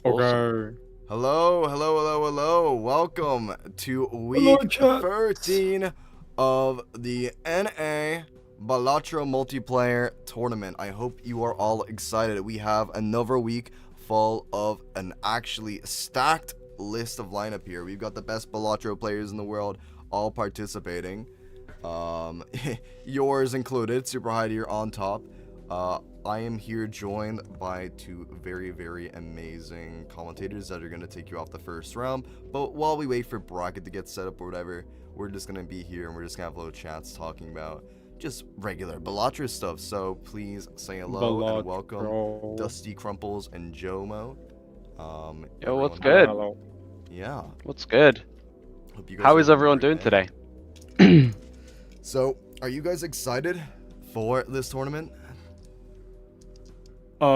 Awesome. Okay. Hello. Welcome to Hello, week chat. 13 of the NA Balatro multiplayer tournament. I hope you are all excited. We have another week full of an actually stacked list of lineup here. We've got the best Balatro players in the world all participating. Yours included. Super High Tier on top. I am here joined by two very amazing commentators that are going to take you off the first round. But while we wait for bracket to get set up or whatever, we're just going to be here and we're just going to have a little chats talking about just regular Balatro stuff. So please say hello and welcome Balatro. Dusty Crumples and Jomo. Yo, what's everyone- good? Hello. Yeah. What's good? Hope you guys How are is having a everyone great doing day. today? So, are you guys excited for this tournament? I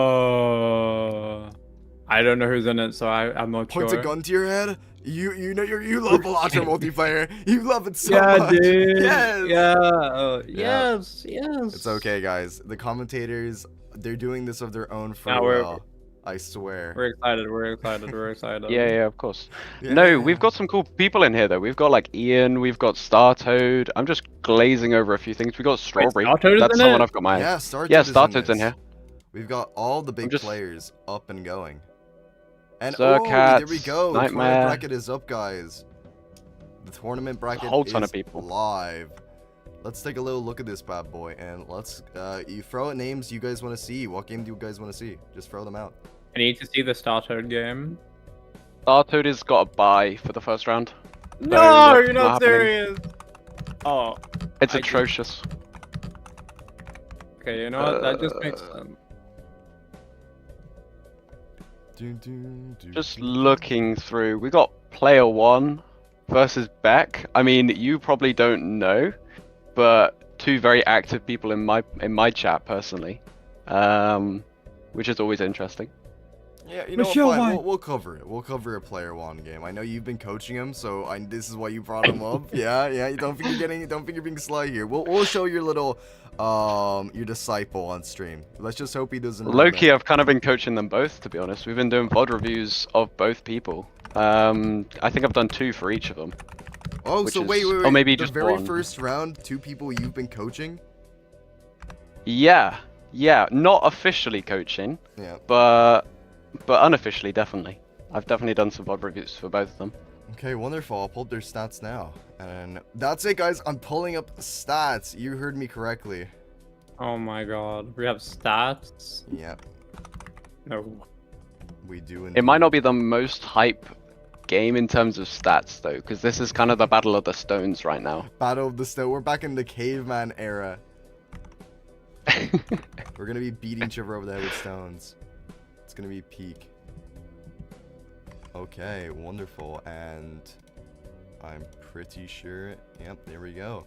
don't know who's in it, so I'm not Point sure. a gun to your head. You know you love Balatro multiplayer. You love it so Yeah, much. dude. Yes. Yeah. Yeah. Yes. It's okay, guys. The commentators, they're doing this of their own free No, will. I swear. We're excited. We're excited. Yeah, of course. Yeah. No, we've got some cool people in here though. We've got like Ian, we've got Star Toad. I'm just glazing over a few things. We got Strawberry. Star Toad is That's in someone it? I've got my Yeah, Star Yeah, Toad is Star in Toad's in this. here. We've got all the big just- players up and going. And Zercats, there we go. The Nightmare. tournament bracket is up, guys. The tournament bracket whole ton is of people. live. Let's take a little look at this bad boy and let's you throw out names you guys want to see. What game do you guys want to see? Just throw them out. I need to see the Star Toad game. Star Toad has got a bye for the first round. No, not- you're not not happening. serious. Oh, It's I atrocious. okay. You know what? That just makes sense. Just looking through, we got player 1 versus Beck. I mean, you probably don't know, but two very active people in my chat personally, which is always interesting. Yeah, you know what? Michelle Fine. White. We'll cover it. We'll cover a player 1 game. I know you've been coaching him, so this is why you brought him up. Yeah. You don't think you're being sly here. We'll show your little your disciple on stream. Let's just hope he doesn't. Low-key, I've kind of been coaching them both, to be honest. We've been doing VOD reviews of both people. I think I've done 2 for each of them. Oh, which so is- wait. or maybe the just very one. first round, 2 people you've been coaching. Yeah, not officially coaching, Yeah. but unofficially, definitely. I've definitely done some VOD reviews for both of them. Okay, wonderful. I'll pull up their stats now. And that's it, guys. I'm pulling up stats. You heard me correctly. Oh my god. We have stats. Yep, No. we do. It might not be the most hype game in terms of stats, though, because this is kind of the battle of the stones right now. Battle of the Stone. We're back in the caveman era. We're gonna be beating each other over the head with stones. It's gonna be peak. Okay, wonderful. And I'm pretty sure. Yep, there we go.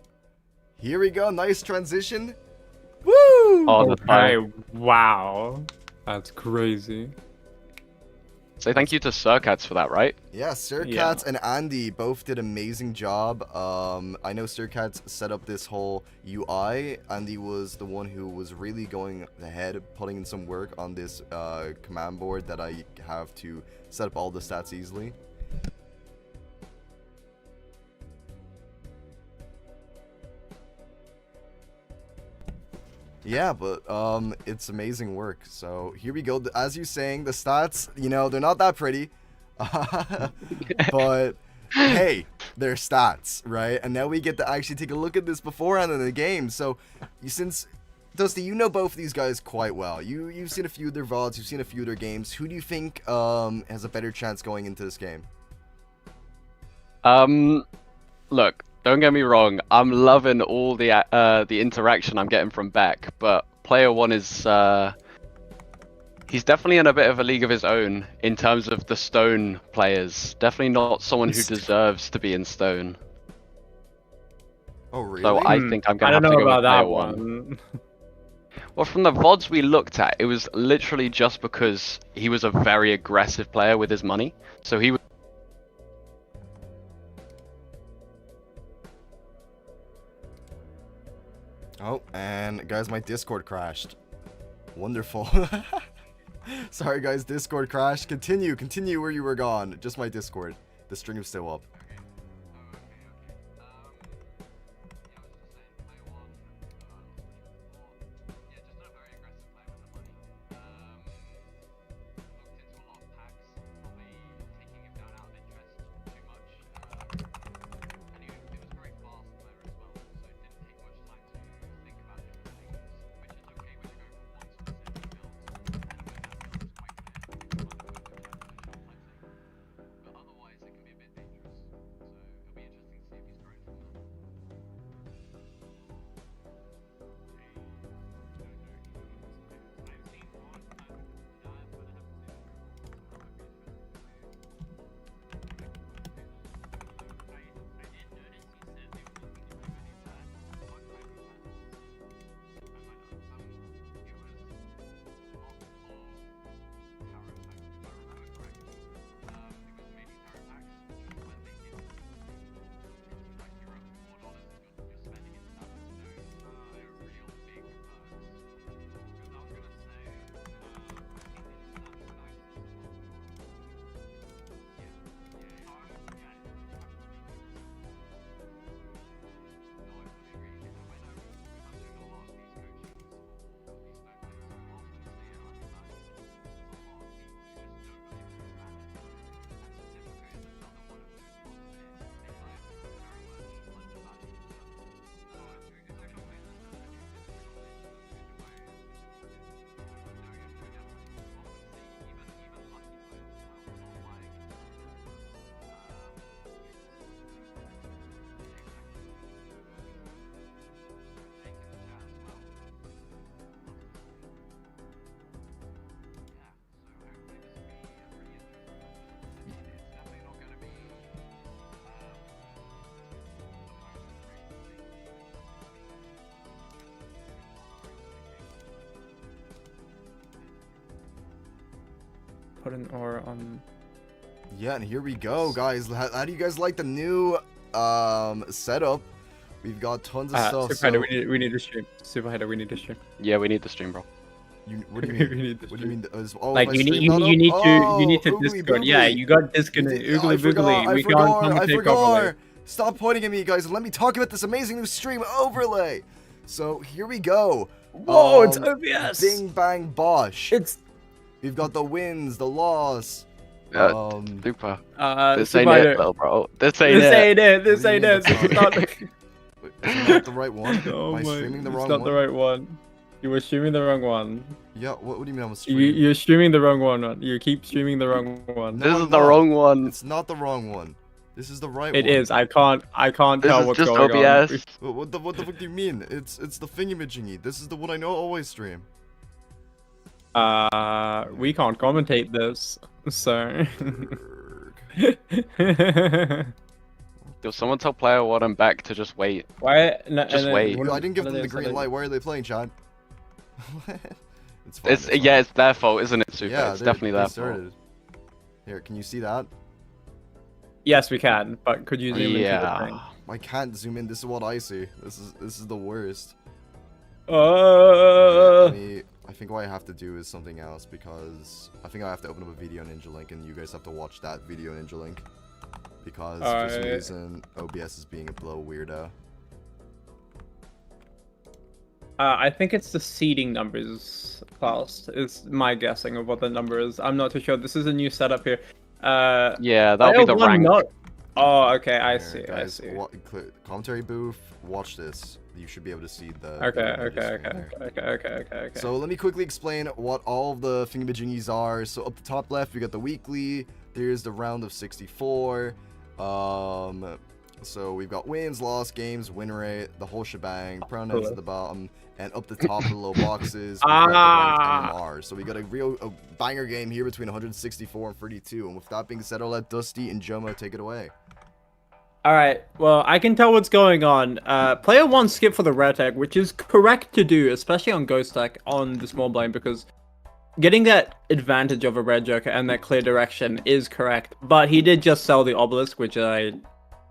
Here we go. Nice transition. Woo! Oh, that's fire. Okay. Wow. That's crazy. So thank you to Zercats for that, right? Yeah, Sir Yeah. Cats and Andy both did amazing job. I know Sir Cats set up this whole UI. Andy was the one who was really going ahead, putting in some work on this command board that I have to set up all the stats easily. Yeah, but it's amazing work. So here we go. As you're saying, the stats, they're not that pretty. But hey, they're stats, right? And now we get to actually take a look at this beforehand in the game. So since Dusty, you know both of these guys quite well. You've seen a few of their VODs, you've seen a few of their games. Who do you think has a better chance going into this game? Look, don't get me wrong. I'm loving all the interaction I'm getting from Beck, but player 1 is he's definitely in a bit of a league of his own in terms of the stone players. Definitely not someone who deserves to be in stone. Oh, really? So I think I'm I gonna don't have to know go with about player that 1. one. Well, from the VODs we looked at, it was literally just because he was a very aggressive player with his money. So he was. Oh, and guys, my Discord crashed. Wonderful. Sorry guys, Discord crashed. Continue where you were gone. Just my Discord. The stream's still up. Put an aura on. Yeah, and here we go, guys. How do you guys like the new setup? We've got tons of stuff. Super Hider, we need to stream. Super Hider, we need to stream. Yeah, we need the stream, bro. What do you mean? We need to What do you mean? Oh, like you need to Discord. Yeah, you got disconnected. Oogly boogly. We can't commentate properly. Stop pointing at me, guys, and let me talk about this amazing new stream overlay. So here we go. Whoa, it's OBS. Bing bang bosh. We've got the wins, the loss. Super. This Super ain't Hider. it, though, bro. This ain't it. This ain't it. This is not. Wait, is that the right one? Oh Am I my! streaming the It's wrong not one? the right one. You were streaming the wrong one. Yeah. What do you mean I'm streaming? You're streaming the wrong one. You keep streaming the wrong one. No, This I'm is the not. wrong one. It's not the wrong one. This is the right It one. is. I can't This tell is what's just going OBS. What the fuck do you mean? It's the thingamajiggy. This is the one I know always stream. on. We can't commentate this, so. Yo, someone tell player one I'm back to just wait. Why? No, Just wait. Yo, I didn't give them the green light. Why are they playing, Chad? It's fine. It's yeah, it's their fault, isn't it, Super? Yeah, it's definitely their fault. started. Here, can you see that? Yes, we can, but could you zoom into the thing? Yeah. I can't zoom in. This is what I see. This is the worst. I think what I have to do is something else because I think I have to open up a video Ninja Link and you guys have to watch that video Ninja Link because for some reason OBS is being a little weirdo. I think it's the seeding numbers, Klaus. Is my guessing of what the number is. I'm not too sure. This is a new setup here. Yeah, that'll be the rank. Oh, okay. I Here, see. guys, I see. Commentary booth. Watch this. You should be able to see the. Okay. So let me quickly explain what all of the thingamajiggies are. So up the top left, we got the weekly. There's the round of 64. So we've got wins, loss, games, win rate, the whole shebang. Pronouns at the bottom, and up the top, the little boxes. We got the ranked MMR. So we got a banger game here between 164 and 32. And with that being said, I'll let Dusty and Jomo take it away. All right. Well, I can tell what's going on. Player one skipped for the red tag, which is correct to do, especially on Ghost Tech on the small blind, because getting that advantage of a red joker and that clear direction is correct. But he did just sell the obelisk, which I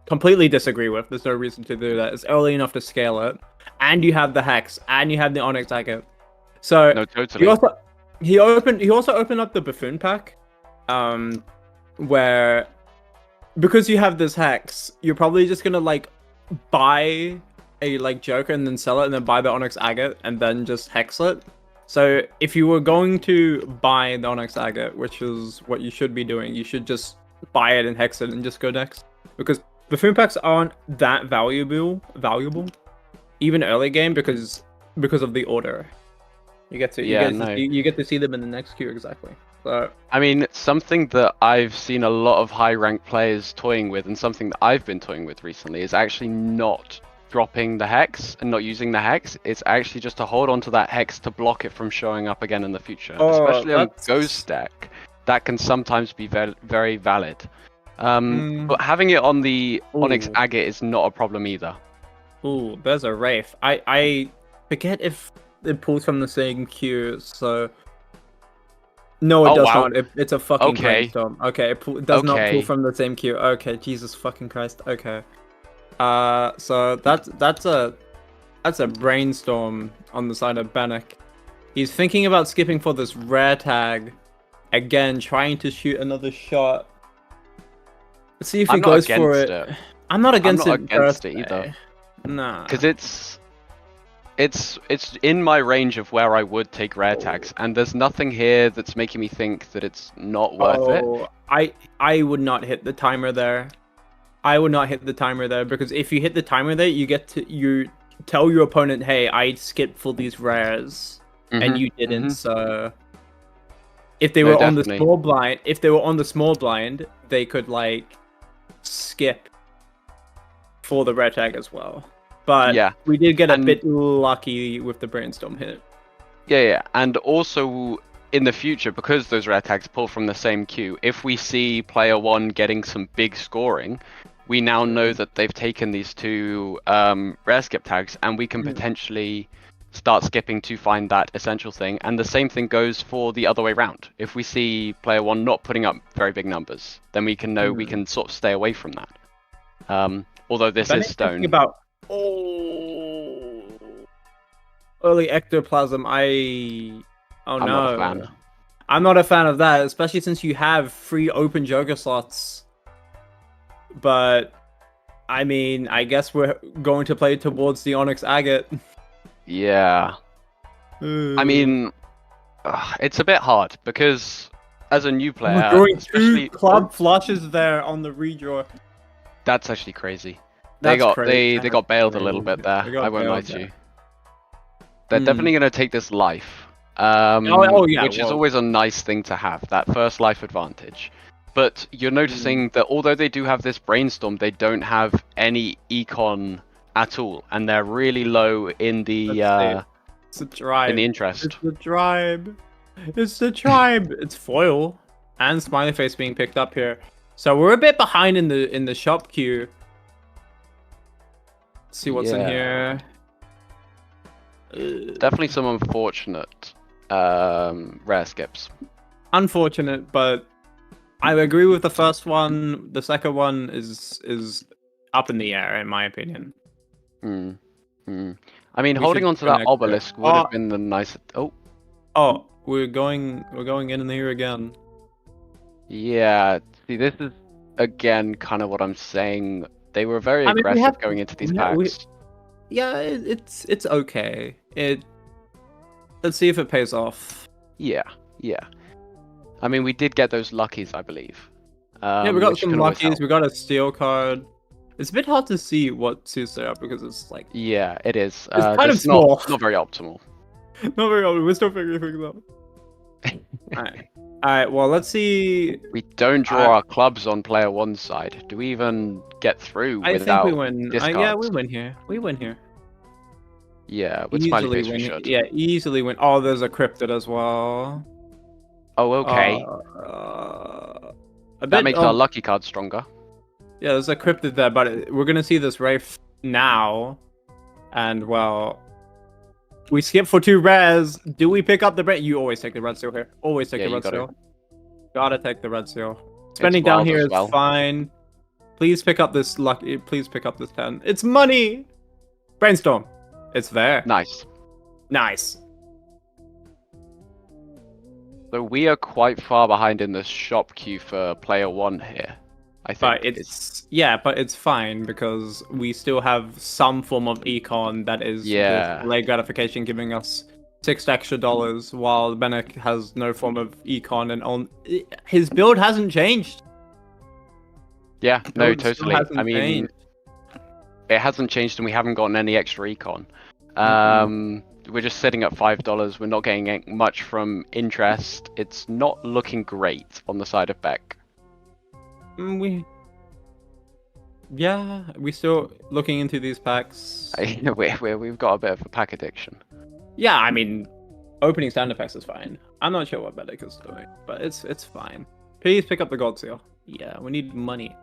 completely disagree with. There's no reason to do that. It's early enough to scale it, and you have the hex, and you have the onyx agate. So No, totally. you also He also opened up the buffoon pack, where because you have this hex, you're probably just gonna like buy a like Joker and then sell it, and then buy the Onyx Agate and then just hex it. So if you were going to buy the Onyx Agate, which is what you should be doing, you should just buy it and hex it and just go next, because buffoon packs aren't that valuable even early game because of the order. You get to you get to see them in the next queue exactly. So I mean, something that I've seen a lot of high rank players toying with, and something that I've been toying with recently, is actually not dropping the hex and not using the hex. It's actually just to hold on to that hex to block it from showing up again in the future. Especially on Ghost deck, that can sometimes be very valid. But having it on the Onyx Agate is not a problem either. Ooh, there's a Wraith. I forget if it pulls from the same queue, so... No, it does not. It's a fucking brainstorm. Okay, it does not pull from the same queue. Okay, Jesus fucking Christ. Okay. So that's a brainstorm on the side of Bannock. He's thinking about skipping for this rare tag. Again, trying to shoot another shot. Let's see if he goes for it. I'm not against it either. Nah. Because it's in my range of where I would take rare tags, and there's nothing here that's making me think that it's not worth it. I would not hit the timer there. I would not hit the timer there, because if you hit the timer there, you tell your opponent, hey, I skipped for these rares, and you didn't. So if they were on the small blind, they could like skip for the rare tag as well. But yeah, we did get a bit lucky with the brainstorm hit. Yeah, and also in the future, because those rare tags pull from the same queue, if we see player one getting some big scoring, we now know that they've taken these two rare skip tags, and we can potentially start skipping to find that essential thing. And the same thing goes for the other way around. If we see player one not putting up very big numbers, then we can know we can sort of stay away from that. Although this is stone. Early ectoplasm. I'm not a fan. I'm not a fan of that, especially since you have 3 open Joker slots. But I mean, I guess we're going to play towards the Onyx Agate. Yeah. I mean, it's a bit hard because as a new player, especially 2 club flushes there on the redraw. That's actually crazy. They got bailed a little bit there. I won't lie to you. They're definitely going to take this life, which is always a nice thing to have, that first life advantage. But you're noticing that although they do have this brainstorm, they don't have any econ at all, and they're really low in the it's a tribe. In the interest. It's the tribe. It's the tribe. It's foil and smiley face being picked up here, so we're a bit behind in the shop queue. Let's see what's in here. Definitely some unfortunate rare skips. Unfortunate, but I agree with the first one. The second one is up in the air, in my opinion. I mean, holding on to that obelisk would have been the nice. Oh, we're going in here again. Yeah. See, this is again kind of what I'm saying. They were very aggressive going into these packs. It's okay. Let's see if it pays off. Yeah. I mean, we did get those luckies, I believe. Yeah, we got some luckies. We got a steel card. It's a bit hard to see what suits they are because it's like... Yeah, it is. It's kind of small. Not very optimal. Not very optimal. We're still figuring things out. Alright, well, let's see... We don't draw our clubs on player one's side. Do we even get through without I think we win. discards? Yeah, we win here. We win here. Yeah, with smiley face we should. Yeah, easily win. Oh, there's a cryptid as well. Oh, okay. That makes our lucky card stronger. Yeah, there's a cryptid there, but we're gonna see this Wraith now. And, well... We skip for 2 rares. Do we pick up the red? You always take the red seal here. Always take the red seal. Gotta take the red seal. Spending down here is fine. Please pick up this lucky. Please pick up this 10. It's money. Brainstorm. It's there. Nice. So we are quite far behind in the shop queue for player 1 here. I think But but it's fine because we still have some form of econ that is Yeah. with delayed gratification giving us $6 extra, while Benek has no form of econ his build hasn't changed. Yeah, no, Build still totally. hasn't I mean, changed. it hasn't changed and we haven't gotten any extra econ. We're just sitting at $5. We're not getting much from interest. It's not looking great on the side of Beck. We're still looking into these packs. We've got a bit of a pack addiction. Yeah, I mean, opening sound effects is fine. I'm not sure what Benek is doing, but it's fine. Please pick up the gold seal. Yeah, we need money.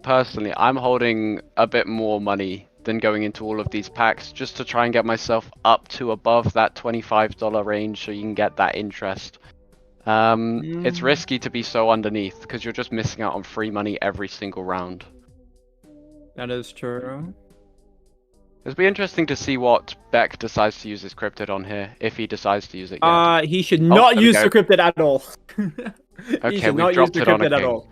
Personally, I'm holding a bit more money than going into all of these packs just to try and get myself up to above that $25 range so you can get that interest. It's risky to be so underneath because you're just missing out on free money every single round. That is true. It'll be interesting to see what Beck decides to use his cryptid on here, if he decides to use it yet. He should not there we use go. the cryptid at all. Okay, He should we've not use dropped the it on a cryptid at king. all.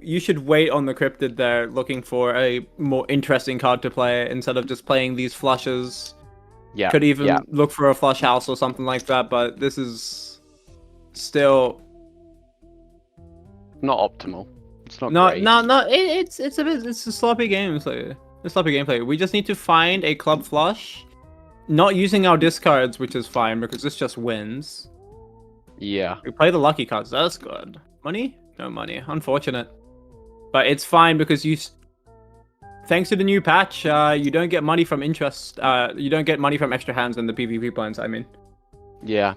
You should wait on the cryptid there, looking for a more interesting card to play instead of just playing these flushes. Yeah. Could even yeah. look for a flush house or something like that, but this is still Not optimal. It's not no, great. no. It's a sloppy gameplay. It's sloppy gameplay. We just need to find a club flush, not using our discards, which is fine because this just wins. Yeah. We play the lucky cards. That's good. Money? No money. Unfortunate. But it's fine because thanks to the new patch, you don't get money from interest. You don't get money from extra hands in the PvP plans, I mean. Yeah.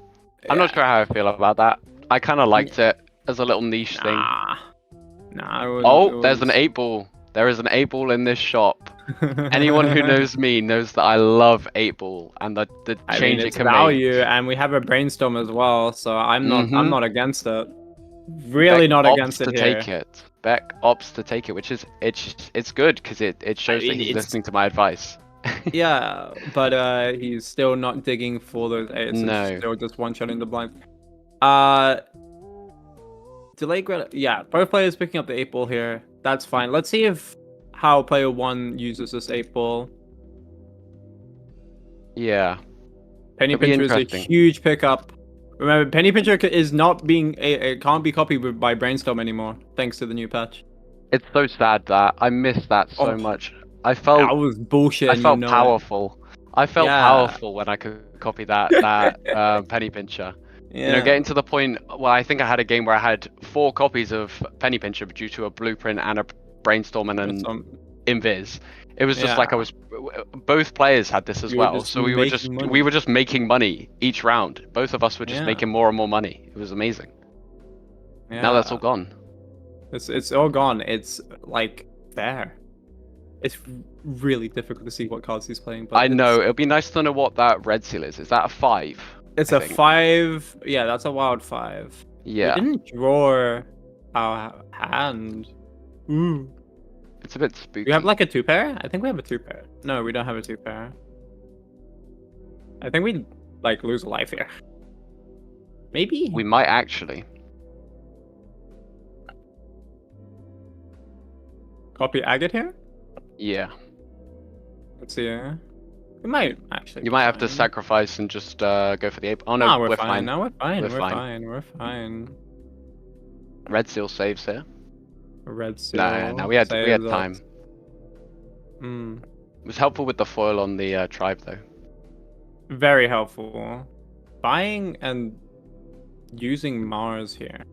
I'm not sure how I feel about that. I kind of liked it as a little niche thing. Nah. There's an 8-ball. There is an 8-ball in this shop. Anyone who knows me knows that I love 8-ball and the change it it's can value, make. and we have a brainstorm as well, so I'm Mhm. not against it. Really Beck not opts against it to here. take it. Beck opts to take it, which is it's good because it shows mean, that he's it's- listening to my advice. Yeah, but he's still not digging for those eights. No. It's still just one shot in the blind. Delay yeah, both players picking up the 8-ball here. That's fine. Let's see how player 1 uses this 8-ball. Yeah. Penny It'll be Pincher is a interesting. huge pickup. Remember, Penny Pincher is not being it can't be copied by Brainstorm anymore, thanks to the new patch. It's so sad that I miss that so Oh. much. I felt That was bullshit. I and felt you know powerful. I felt Yeah. powerful when I could copy that Penny Pincher. It. You know, getting to the point where I think I had a game where I had 4 copies of Penny Pincher due to a blueprint and a brainstorm and an invis. It was just like I was. Both players had this as You were well, just so we were just making money each round. Both of us were just making more and more money. It was amazing. Now that's all gone. It's all gone. It's like there. It's really difficult to see what cards he's playing. But I know. It'll be nice to know what that red seal is. Is that a 5? It's I a think. 5. Yeah, that's a wild 5. Yeah. We didn't draw our hand. Ooh. It's a bit spooky. We have like a 2-pair? I think we have a 2-pair. No, we don't have a 2-pair. I think we like lose a life here. Maybe. We might actually. Copy agate here? Yeah. Let's see. We might actually. You might have to sacrifice and just go for the 8. Oh no, No, we're we're fine. fine. No, we're fine. We're We're fine. fine. We're fine. Red seal saves here. Red seal. No, we had saves time. us. Mm. It was helpful with the foil on the tribe though. Very helpful. Buying and using Mars here.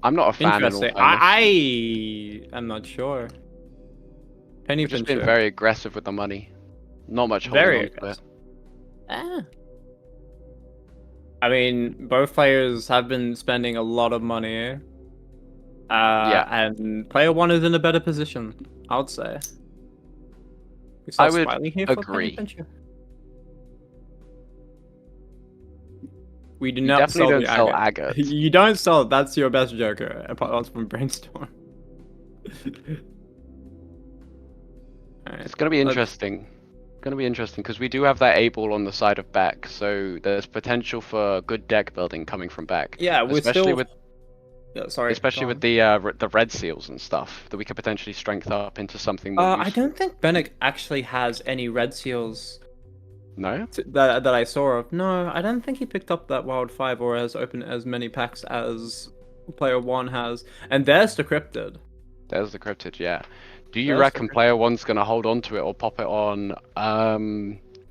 I'm not a fan. Interesting. In all fairness. I am not sure. Penny We've just Pincher. been very aggressive with the money. Not much holding Very on to it. aggressive. Ah. I mean, both players have been spending a lot of money. And player 1 is in a better position, I would say. I would here for agree. Penny Pincher? We do You not definitely sell don't the sell agate. agate. You don't sell. That's your best joker, apart from Brainstorm. It's gonna be interesting. Gonna be interesting because we do have that 8-ball on the side of back, so there's potential for good deck building coming from back. Yeah, we're especially still. with Yeah, sorry. especially go with on. the red seals and stuff that we could potentially strength up into something more I useful. don't think Bennett actually has any red seals No? that I saw of. No, I don't think he picked up that Wild 5 or has opened as many packs as Player 1 has. And there's the Cryptid. There's the cryptid, yeah. Do you There's the reckon cryptid. player 1's gonna hold on to it or pop it on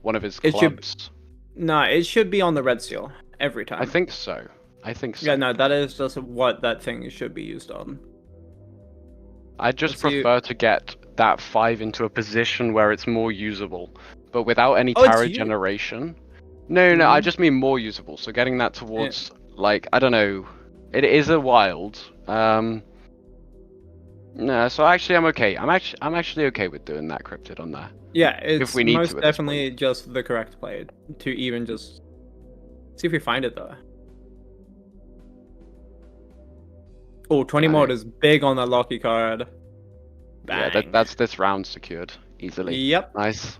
one of his It should- clubs? No, it should be on the red seal every time. I think so. I think so. Yeah, no, that is just what that thing should be used on. I just Let's see- prefer to get that 5 into a position where it's more usable, but without any Oh, it's tarot you- generation. No, I Mhm. just mean more usable. So getting that towards like I don't know, it is a wild. No, so actually I'm okay. I'm actually okay with doing that cryptid on there. Yeah, it's we need to most at this definitely just the correct play to even just see if we find it though. Oh, 20 Got mode it. is big on that Locky card. Yeah, Bang. that's this round secured easily. Yep. Nice.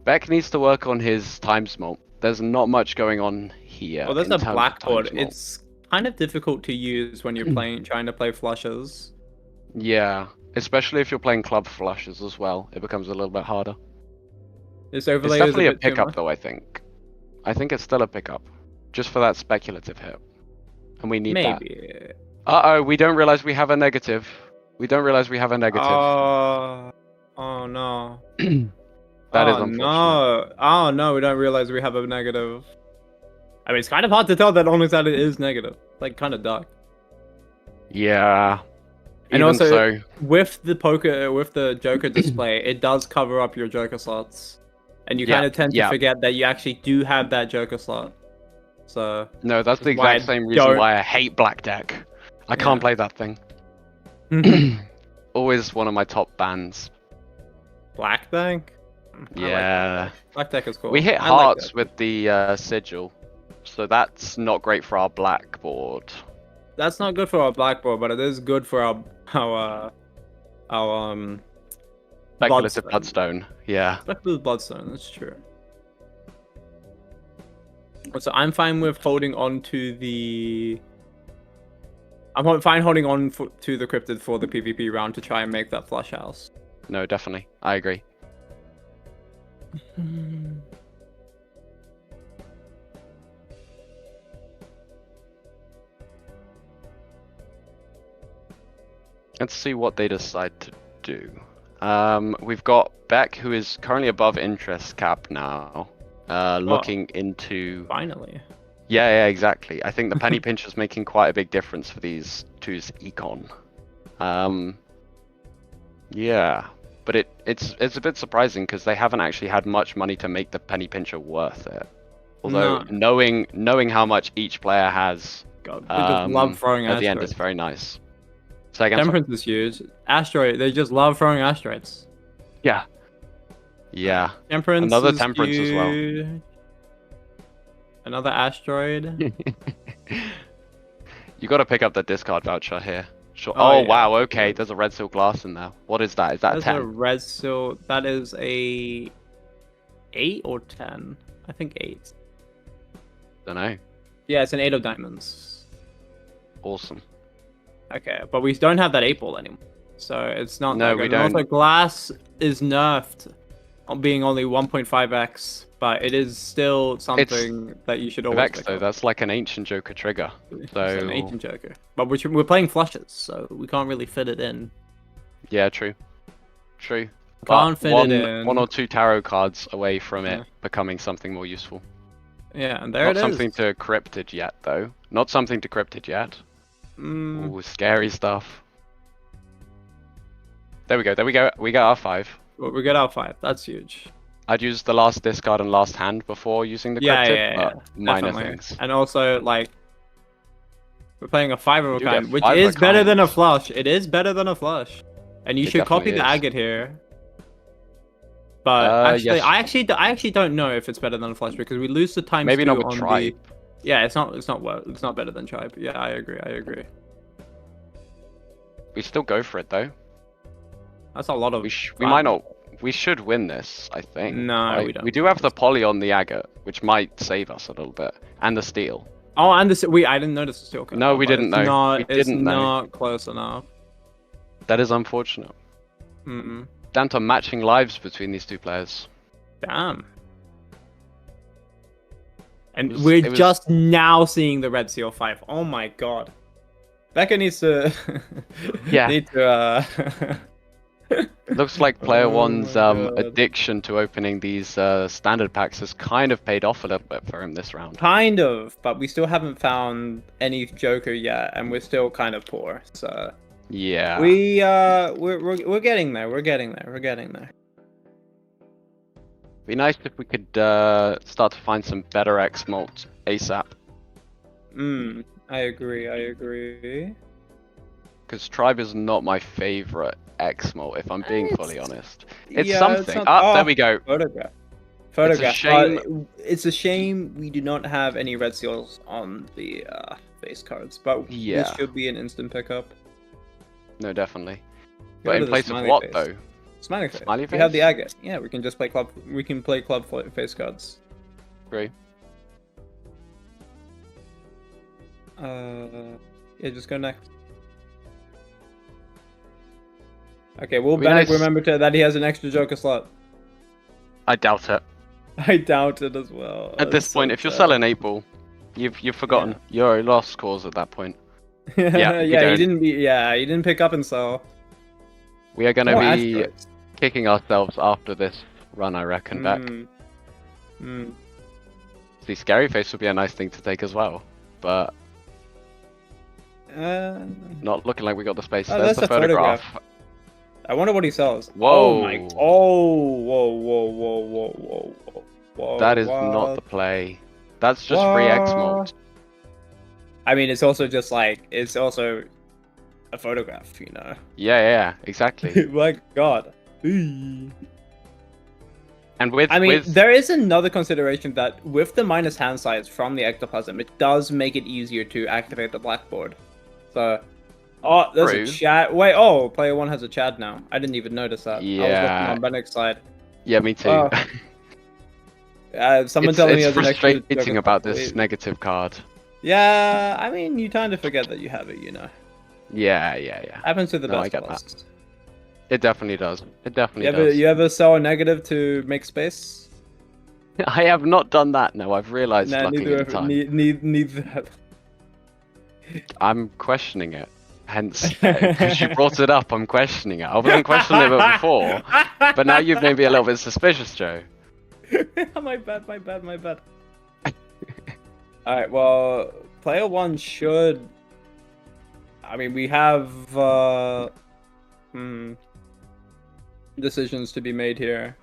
Beck needs to work on his time smalt. There's not much going on here. Well, there's in a terms of blackboard. time smalt. It's kind of difficult to use when you're trying to play flushes. Yeah, especially if you're playing club flushes as well. It becomes a little bit harder. This It's overlay is definitely a bit too pickup much. though, I think. I think it's still a pickup. Just for that speculative hit. And we need that. Maybe. Uh-oh, we don't realize we have a negative. We don't realize we have a negative. Oh no. That is Oh unfortunate. no. Oh no, we don't realize we have a negative. I mean, it's kind of hard to tell that on that it is negative. Like, kind of dark. Yeah. And Even also, so, with the Joker display, it does cover up your Joker slots. And you Yeah, kind of tend to yeah. forget that you actually do have that Joker slot. So, no, that's the why exact same reason don't- why I hate black deck. I can't Yeah. play that thing. Always one of my top bans. Black Deck? Yeah. Black Deck is cool. We hit I like hearts that. with the sigil, so that's not great for our blackboard. That's not good for our blackboard, but it is good for our Speculative Bloodstone. bloodstone. Yeah. Speculative Bloodstone, that's true. So I'm fine with holding on to the... I'm fine holding on to the Cryptid for the PvP round to try and make that flush house. No, definitely. I agree. Let's see what they decide to do. We've got Beck, who is currently above interest cap now. Looking into... Finally. Yeah, exactly. I think the penny pinch is making quite a big difference for these two's econ. Yeah, but it's a bit surprising because they haven't actually had much money to make the penny pincher worth it. Although knowing how much each player has God, they just love throwing at the end is asteroids. very nice. So again, Temperance is huge. Asteroid, they just love throwing asteroids. yeah. Temperance Another is Temperance as well. huge. Another asteroid. You got to pick up the discard voucher here. Sure. Oh, Oh, yeah. wow. Okay, there's a red seal glass in there. What is that? Is that a That's 10? a red seal. That is a 8 or 10. I think 8. Don't know. Yeah, it's an 8 of diamonds. Awesome. Okay, but we don't have that 8 ball anymore. So it's not. No, that we good. And don't. also, glass is nerfed on being only 1.5x, but it is still something that you should always Vex, pick though, up. that's like an ancient Joker trigger. It's So, an ancient Joker. But we're playing flushes, so we can't really fit it in. yeah, true. True. Can't fit one, it in. one or two tarot cards away from it Yeah. becoming something more useful. Yeah, and there Not it is. something to cryptid yet, though. Not something to cryptid yet. Mm, Ooh, scary stuff. There we go. We got our 5. well, we get our 5. That's huge. I'd use the last discard and last hand before using the Yeah, cryptid, yeah, but minor Definitely. things. And also, like, we're playing a 5 of a do kind, get which 5 of a is better than a kind. flush. It is better than a flush. And you It should copy the definitely is. agate here. But Yes. I actually don't know if it's better than a flush because we lose the times Maybe 2 not with on tribe. Yeah, it's not better than tribe. Yeah, I agree. We still go for it though. That's a lot of We might not We should win this, I think. No, right? we don't. We do have the poly on the agate, which might save us a little bit, and the steel. Oh, and this I didn't notice the steel card. No, we didn't know. We It's didn't know. not close enough. That is unfortunate. Mm-mm. Down to matching lives between these two players. Damn. And It was- we're it was- just now seeing the red seal 5. Oh my god. Becca needs to. Yeah. Need to. Looks like player Oh one's my God. addiction to opening these standard packs has kind of paid off a little bit for him this round. Kind of, but we still haven't found any Joker yet, and we're still kind of poor. So Yeah. we're getting there. We're getting there. We're getting there. Be nice if we could start to find some better X malt ASAP. I agree. I agree. Because Tribe is not my favorite X malt, if I'm being It's- fully honest. It's Yeah, something. not- There we go. Photograph. Photograph. shame- It's a shame we do not have any red seals on the face cards, but Yeah. this should be an instant pickup. No, Get definitely. But rid in of the place of smiley what face. though? Smiley face. Smiley We have face? the agate. Yeah, we can just play club. We can play club face cards. Agree. Yeah, just go next. Okay, will It'd be Bennett nice- remember that he has an extra Joker slot? I doubt it. I doubt it as well. At this That's point, so if you're sad. selling 8 ball, you've forgotten. You're lost cause at that point. Yeah, we yeah, don't. he didn't be. Yeah, he didn't pick up and sell. We are going to More be asteroids. kicking ourselves after this run, I reckon, back. The scary face would be a nice thing to take as well, but not looking like we got the space. Oh, There's that's the a photograph. photograph. I wonder what he sells. Whoa. Oh my. Oh, whoa. That is not the play. That's just free X mode. I mean, it's also just like it's also a photograph, you know. Yeah, exactly. My God. And with I mean, with there is another consideration that with the minus hand size from the ectoplasm, it does make it easier to activate the blackboard. So, oh, there's True. a chat. Wait, oh, player one has a Chad now. I didn't even notice that. I was Yeah. looking on Bennick's side. yeah, me too. Oh. Someone it's telling me it's there's an extra frustrating Joker about slot. this negative card. Yeah, I mean, you kind of forget that you have it, you know. Yeah. Happens to the No, I best get of that. us. It definitely does. It definitely does. You ever sell a negative to make space? I have not done that. No, I've realised Nah, looking at the time. neither. I'm questioning it. Hence, because you brought it up, I'm questioning it. I wasn't questioning it before, but now you've made me a little bit suspicious, Joe. my bad. Alright, well, player one should. I mean, we have decisions to be made here,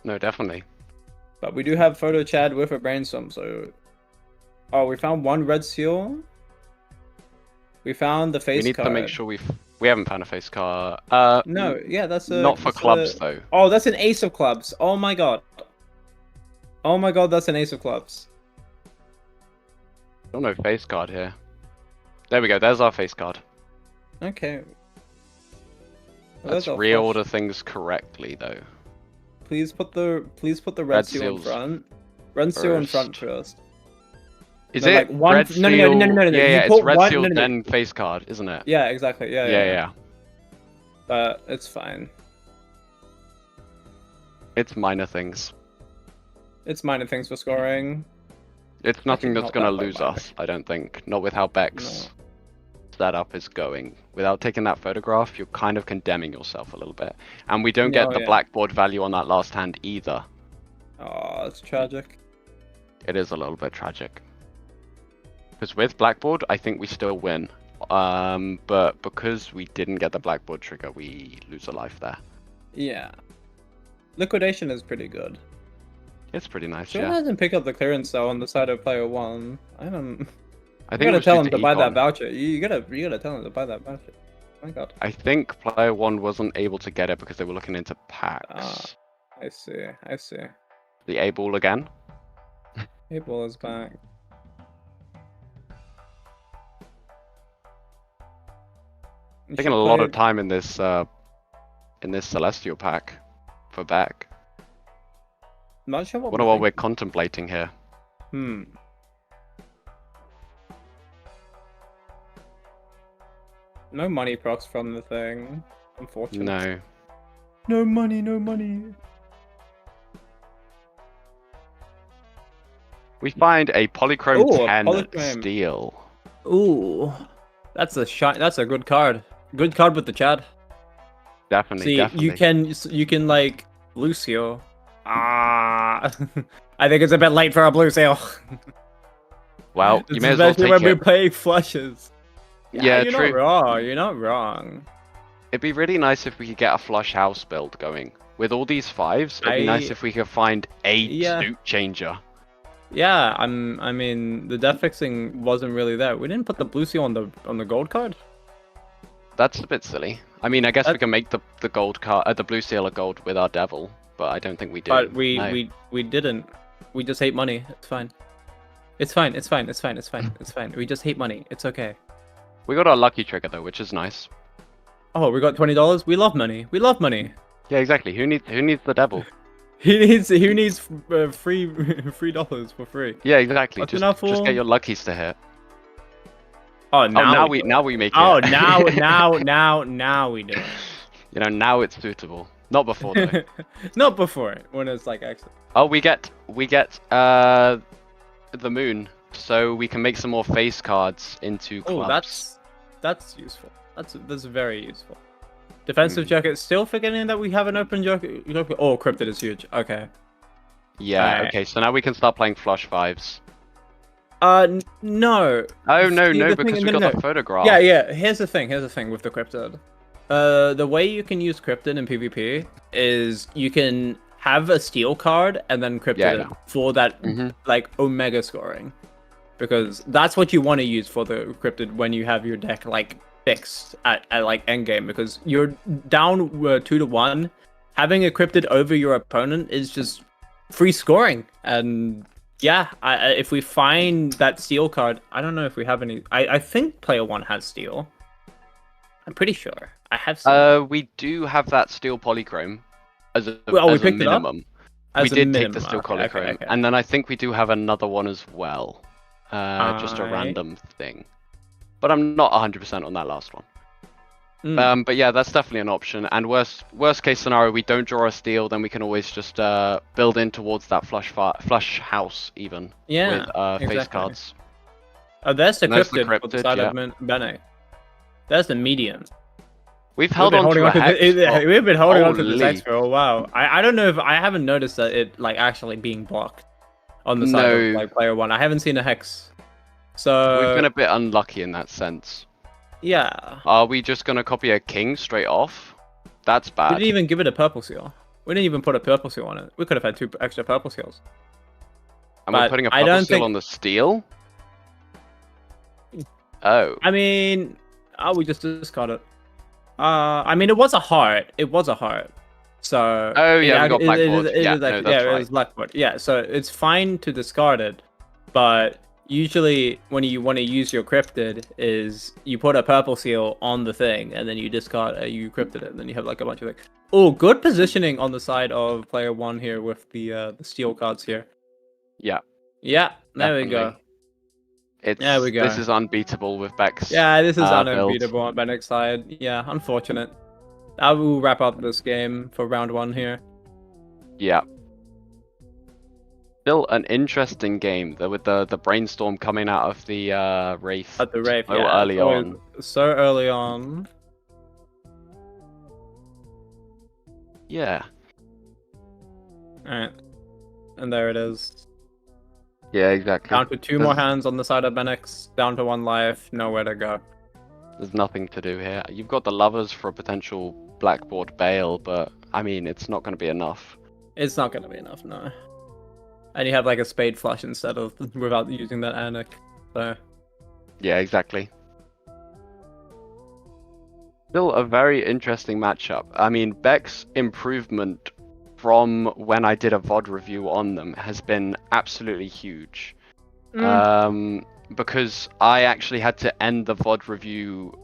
No, definitely. but we do have photo Chad with a brainstorm. So, oh, we found one red seal. We found the face We need card. to make sure we haven't found a face card. No, yeah, that's a. not for that's clubs a- though. Oh, that's an ace of clubs. Oh my god. Oh my god, that's an ace of clubs. Oh no, face card here. There we go. There's our face card. Okay. Well, Let's that's a reorder things correctly though. Please put the red Red seal in seals front. Red seal in front first. first. Is No, it like one- red no, seal? no, Yeah, you yeah. put It's red one- seal no, no. then face card, isn't it? Yeah, exactly. Yeah. But it's fine. It's minor things. It's minor things for scoring. It's nothing Actually, that's not gonna that lose minor. us, I don't think. Not with how Beck's setup is going. Without taking that photograph, you're kind of condemning yourself a little bit. And we don't get Oh, the yeah. blackboard value on that last hand either. Oh, it's tragic. It is a little bit tragic. Because with blackboard, I think we still win. But because we didn't get the blackboard trigger, we lose a life there. Yeah. Liquidation is pretty good. It's pretty nice, Still yeah. hasn't picked up the clearance cell on the side of player one. I don't. I You think it gotta was tell due him to buy that econ. voucher. You gotta tell him to buy that voucher. Oh my god. I think player one wasn't able to get it because they were looking into packs. Ah. I see. The A ball again. April is back. You Taking should a lot play- of time in this celestial pack. for back. Not sure what What are what we're contemplating here? Hmm. No money procs from the thing. Unfortunately. No. No money, no money. We find a polychrome Ooh, a 10 polychrome. steel. Ooh. That's a good card. Good card with the Chad. Definitely, See, definitely. you can like blue seal. Ah, I think it's a bit late for a blue seal. Well, you may as well Especially take when we're it. playing flushes. Yeah, you're true. not wrong. You're not wrong. It'd be really nice if we could get a flush house build going. With all these 5s, it'd be nice if we could find a Yeah. suit changer. Yeah, I mean, the death fixing wasn't really there. We didn't put the blue seal on the gold card. That's a bit silly. I mean, I guess we That- can make the gold card, the blue seal a gold with our devil, but I don't think we do. But No. we didn't. We just hate money. It's fine. It's fine. It's fine. It's fine. It's fine. It's fine. We just hate money. It's okay. We got our lucky trigger though, which is nice. Oh, we got $20. We love money. We love money. Yeah, exactly. Who needs the devil? Who needs free dollars for free? Yeah, exactly. What's Just enough just for- get your luckies to hit. Oh, Oh, now we make it. Oh, now we do it. You know, now it's suitable. Not before though. Not before when it's like actually. Oh, we get the moon, so we can make some more face cards into clubs. Oh, that's useful. That's very useful. Defensive jacket. Still forgetting that we have an open jacket. Oh, cryptid is huge. Okay. Yeah. Alright. Okay. So now we can start playing flush 5s. No. Oh no, See, no, the because thing- we no, got no. the photograph. Yeah. Here's the thing with the cryptid. The way you can use cryptid in PvP is you can have a steel card and then cryptid Yeah, I know. for that Mhm. like omega scoring, because that's what you want to use for the cryptid when you have your deck like fixed at like endgame, because you're down 2-1. Having a cryptid over your opponent is just free scoring. And yeah, if we find that steel card, I don't know if we have any. I think player 1 has steel. I'm pretty sure I have seen We do have that steel polychrome as a, Well, we as a picked it up? minimum. as We a did minimum. take the steel Okay, polychrome, okay. and then I think we do have another one as well. Just a Alright. random thing, but I'm not 100% on that last one. Mm. But yeah, that's definitely an option. And worst case scenario, we don't draw a steal, then we can always just build in towards that flush house even Yeah, with face exactly. cards. Oh, there's the There's the cryptid for the cryptid, side yeah. of Bene. There's the medium. We've held on to a hex. We've been holding on to this Holy. X for a while. I don't know if I haven't noticed that it like actually being blocked on the side of No. like player 1. I haven't seen a hex. So We've been a bit unlucky in that sense. yeah. Are we just gonna copy a king straight off? That's We bad. didn't even give it a purple seal. We didn't even put a purple seal on it. We could have had 2 extra purple seals. And we're but putting a I purple don't seal think- on the steel? Oh. I mean, we just discard it. I mean, it was a heart. It was a heart. So. Oh, yeah, we got it blackboard. is Yeah, actually- no, that's it right. was blackboard. Yeah, so it's fine to discard it, but usually when you want to use your cryptid, is you put a purple seal on the thing and then you discard you cryptid it, and then you have like a bunch of like. Oh, good positioning on the side of player 1 here with the steel cards here. Yeah. Yeah, there we go. Definitely. It's, There we go. This is unbeatable with Beck's. Yeah, this is build. unbeatable on Bennett's side. Yeah, unfortunate. I will wrap up this game for round 1 here. Yeah. Still an interesting game, though, with the brainstorm coming out of the Wraith. At the Wraith, so yeah. early on. So early on. Yeah. Alright. And there it is. Yeah, exactly. Down to 2 more hands on the side of Bennex. Down to 1 life. Nowhere to go. There's nothing to do here. You've got the lovers for a potential blackboard bail, but I mean, it's not going to be enough. It's not going to be enough, no. And you have like a spade flush instead of without using that Anik. So. Yeah, exactly. Still a very interesting matchup. I mean, Beck's improvement from when I did a VOD review on them has been absolutely huge. Because I actually had to end the VOD review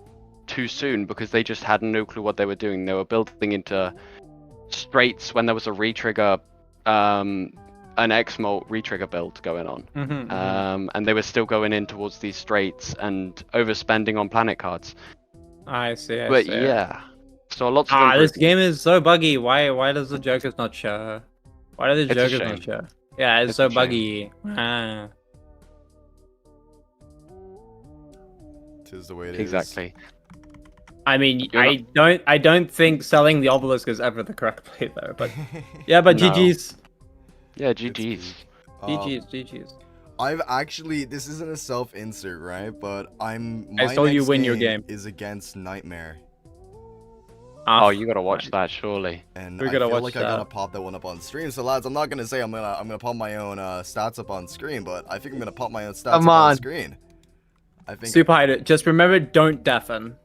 too soon because they just had no clue what they were doing. They were building into straights when there was a retrigger, an X-Molt retrigger build going on. And they were still going in towards these straights and overspending on planet cards. I see. But yeah, so lots of this improvements. game is so buggy. Why does the Jokers not show? Why do the It's a Jokers shame. not show? Yeah, it's It's so a shame. buggy. Ah. Tis the way it is. Exactly. I mean, You're I don't think selling the obelisk is ever the correct play though. But yeah, but No. GG's, Yeah, It's GG's. GG's, GG's. I've actually, this isn't a self-insert, right? But I my saw you next win your game. is against Nightmare, Oh, you gotta watch that, surely. and We I gotta feel watch like I gotta that. pop that one up on stream. So lads, I'm not gonna say I'm gonna pop my own stats up on screen, but I think I'm gonna pop my own stats up on screen. I think. Super Hider, just remember, don't deafen.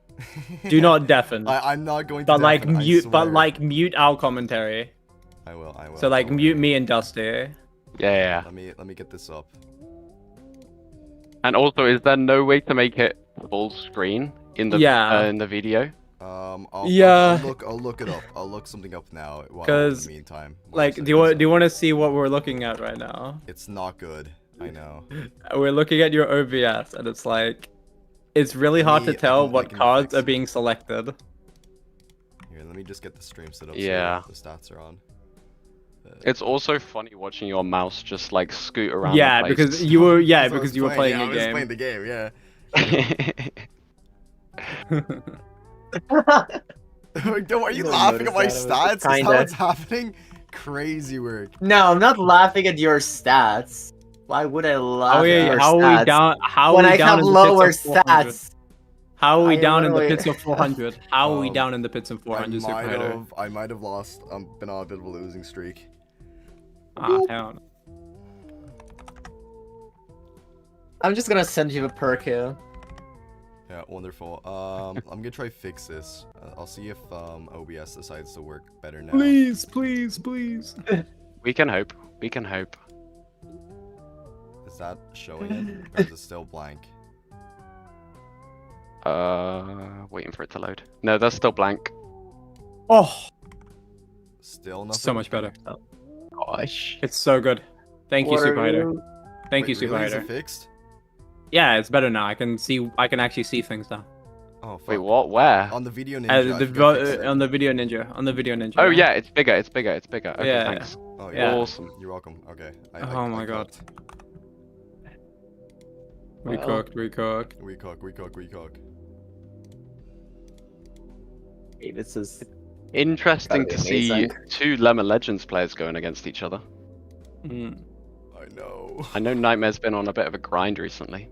Do not deafen. I'm not going to. But like deafen, I mute, but swear. like mute our commentary. I will. So like don't mute worry. me and Dusty. Yeah. Let me get this up. And also, is there no way to make it full screen in the in the video? I'll look it up. I'll look something up now. In the meantime, like, do you want to see what we're looking at right now? It's not good. I know. We're looking at your OBS, and it's like, it's really hard to tell what cards are being selected. Here, let me just get the stream set up. Yeah. So the stats are on. It's also funny watching your mouse just like scoot around. Yeah, the place. because you were Because you were playing a I was game. playing the game. Yeah. Are you laughing at my stats? Is that what's happening? Crazy work. No, I'm not laughing at your stats. Why would I laugh at your how stats? are we down? How when are we I down have in the lower pits of 400? stats. How are we I down in the literally- pits of 400? How are we down in the pits of 400? Super Hider? I might have lost. Been on a bit of a losing streak. Ah, hell no. I'm just gonna send you a perk here. Yeah, wonderful. I'm gonna try fix this. I'll see if OBS decides to work better now. Please, please, please. We can hope. We can hope. Is that showing it, or is it still blank? Waiting for it to load. No, that's still blank. Oh, Still nothing. so much better. Gosh. It's so good. Thank you, What Super are Hider. you- Thank you, Wait, Super really? Is Hider. it fixed? Yeah, it's better now. I can actually see things now. Oh, fuck. Wait, what? Where? On the video ninja. I think I fixed it. On the video ninja. On the video ninja. Oh yeah, it's bigger. It's bigger. It's bigger. Okay, Yeah. thanks. Oh, Yeah. Awesome. You're welcome. Okay. Oh my god. cooked. We Well. cooked. We cooked. We cook. Hey, this is Interesting Gotta to be see amazing. two Lemon Legends players going against each other. Mm. I know. I know Nightmare's been on a bit of a grind recently.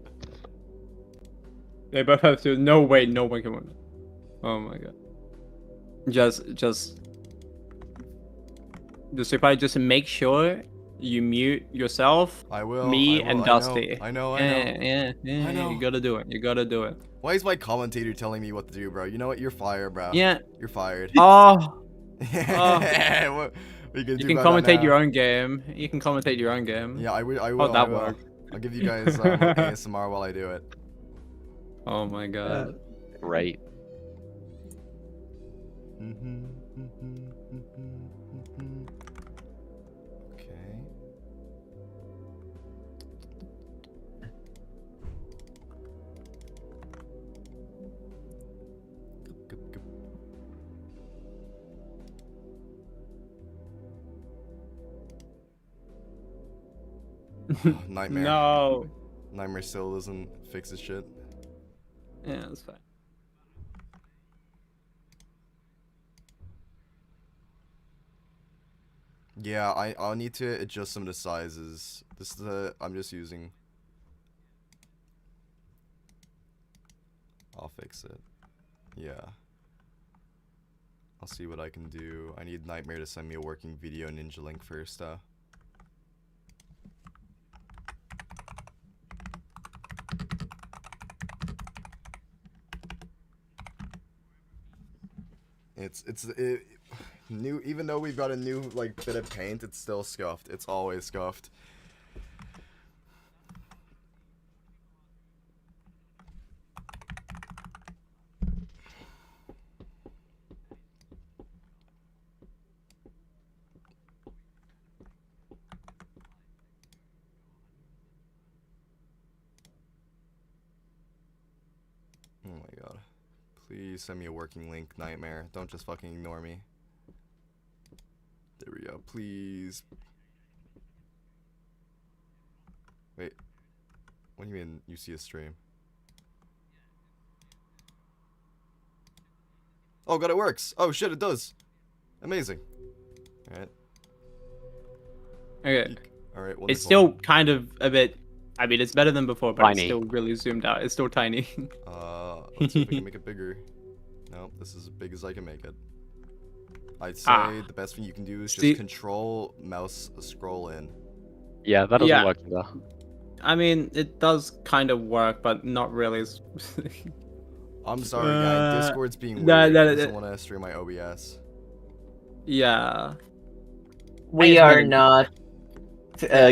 They both have to. No way. No one can win. Oh my god. Just Super, just make sure you mute yourself, I will. me, I will, and I know, Dusty. I know. Yeah. I know. You gotta do it. You gotta do it. Why is my commentator telling me what to do, bro? You know what? You're fired, bro. Yeah. You're fired. Oh. What we can You do can about that commentate now? your own game. You can commentate your own game. Yeah, I will. How'd that work? I'll give you guys ASMR while I do it. Oh my god. Right. Okay. Nightmare. No. Nightmare still doesn't fix his shit. Yeah, that's fine. Yeah, I'll need to adjust some of the sizes. This is the I'm just using. I'll fix it. Yeah. I'll see what I can do. I need Nightmare to send me a working video ninja link first. It new, even though we've got a new like bit of paint, it's still scuffed. It's always scuffed. Please send me a working link, Nightmare. Don't just fucking ignore me. There we go. Please. Wait. What do you mean you see a stream? Oh god, it works! Oh shit, it does! Amazing. Alright. Okay. Alright, wonderful. It's still kind of a bit. I mean, it's better than before, but Tiny. it's still really zoomed out. It's still tiny. Let's see if I can make it bigger. No, this is as big as I can make it. I'd say the best thing you can do is just control mouse scroll in. Yeah, that doesn't work either. I mean, it does kind of work, but not really. I'm sorry, guys. Discord's being weird. I doesn't want to stream my OBS. Yeah. We are not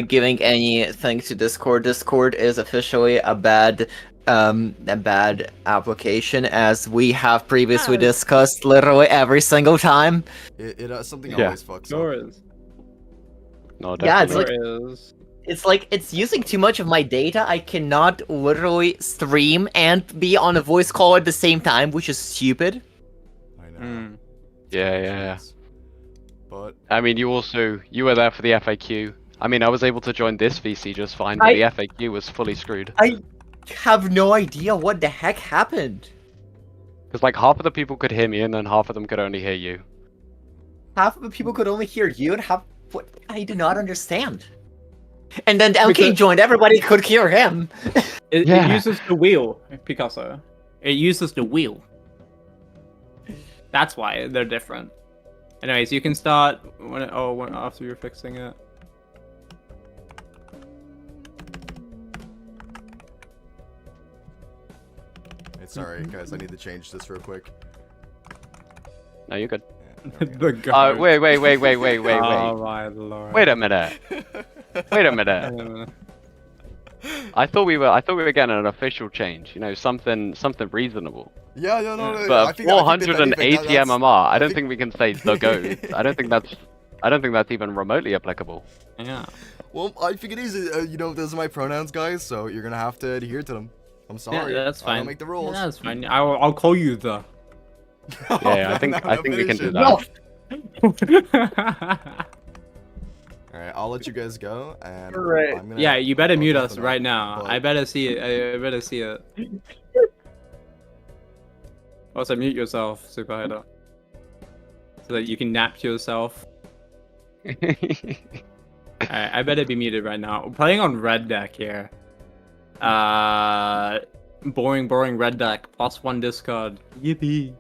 giving anything to Discord. Discord is officially a bad application, as we have previously discussed literally every single time. It something always fucks up. No, yeah, definitely. it's like it's using too much of my data. I cannot literally stream and be on a voice call at the same time, which is stupid. I know. Yeah. But I mean, you were there for the FAQ. I mean, I was able to join this VC just fine, but the FAQ was fully screwed. I have no idea what the heck happened. Because like half of the people could hear me, and then half of them could only hear you. Half of the people could only hear you, and half what I do not understand. And then MK joined. Everybody could hear him. It uses the wheel, Picasso. It uses the wheel. That's why they're different. Anyways, you can start after you're fixing it. Sorry, guys, I need to change this real quick. No, you're good. Yeah, wait. Oh my lord. Wait a minute. I thought we were getting an official change. You know, something reasonable. Yeah, no. But I think 480 MMR. I don't think we can say the GOAT. I don't think that's even remotely applicable. Yeah. Well, I think it is. Those are my pronouns, guys. So you're gonna have to adhere to them. I'm sorry. Yeah, that's fine. I don't make the rules. Yeah, that's fine. I'll call you the. Yeah, I think we can do that. Alright, I'll let you guys go, and Right. Yeah, you better mute us right now. I better see it. I better see it. Also, mute yourself, Super Hider, so that you can nap to yourself. Alright, I better be muted right now. We're playing on red deck here. Boring red deck. +1 discard. Yippee.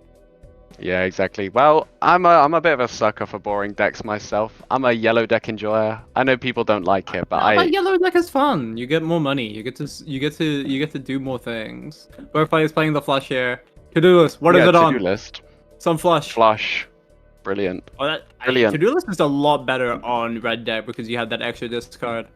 Yeah, exactly. Well, I'm a bit of a sucker for boring decks myself. I'm a yellow deck enjoyer. I know people don't like it, but yellow deck is fun. You get more money. You get to do more things. Both players playing the flush here. To-do list. What is it on? To-do list. Some flush. Flush. Brilliant. Brilliant. To-do list is a lot better on red deck because you have that extra discard.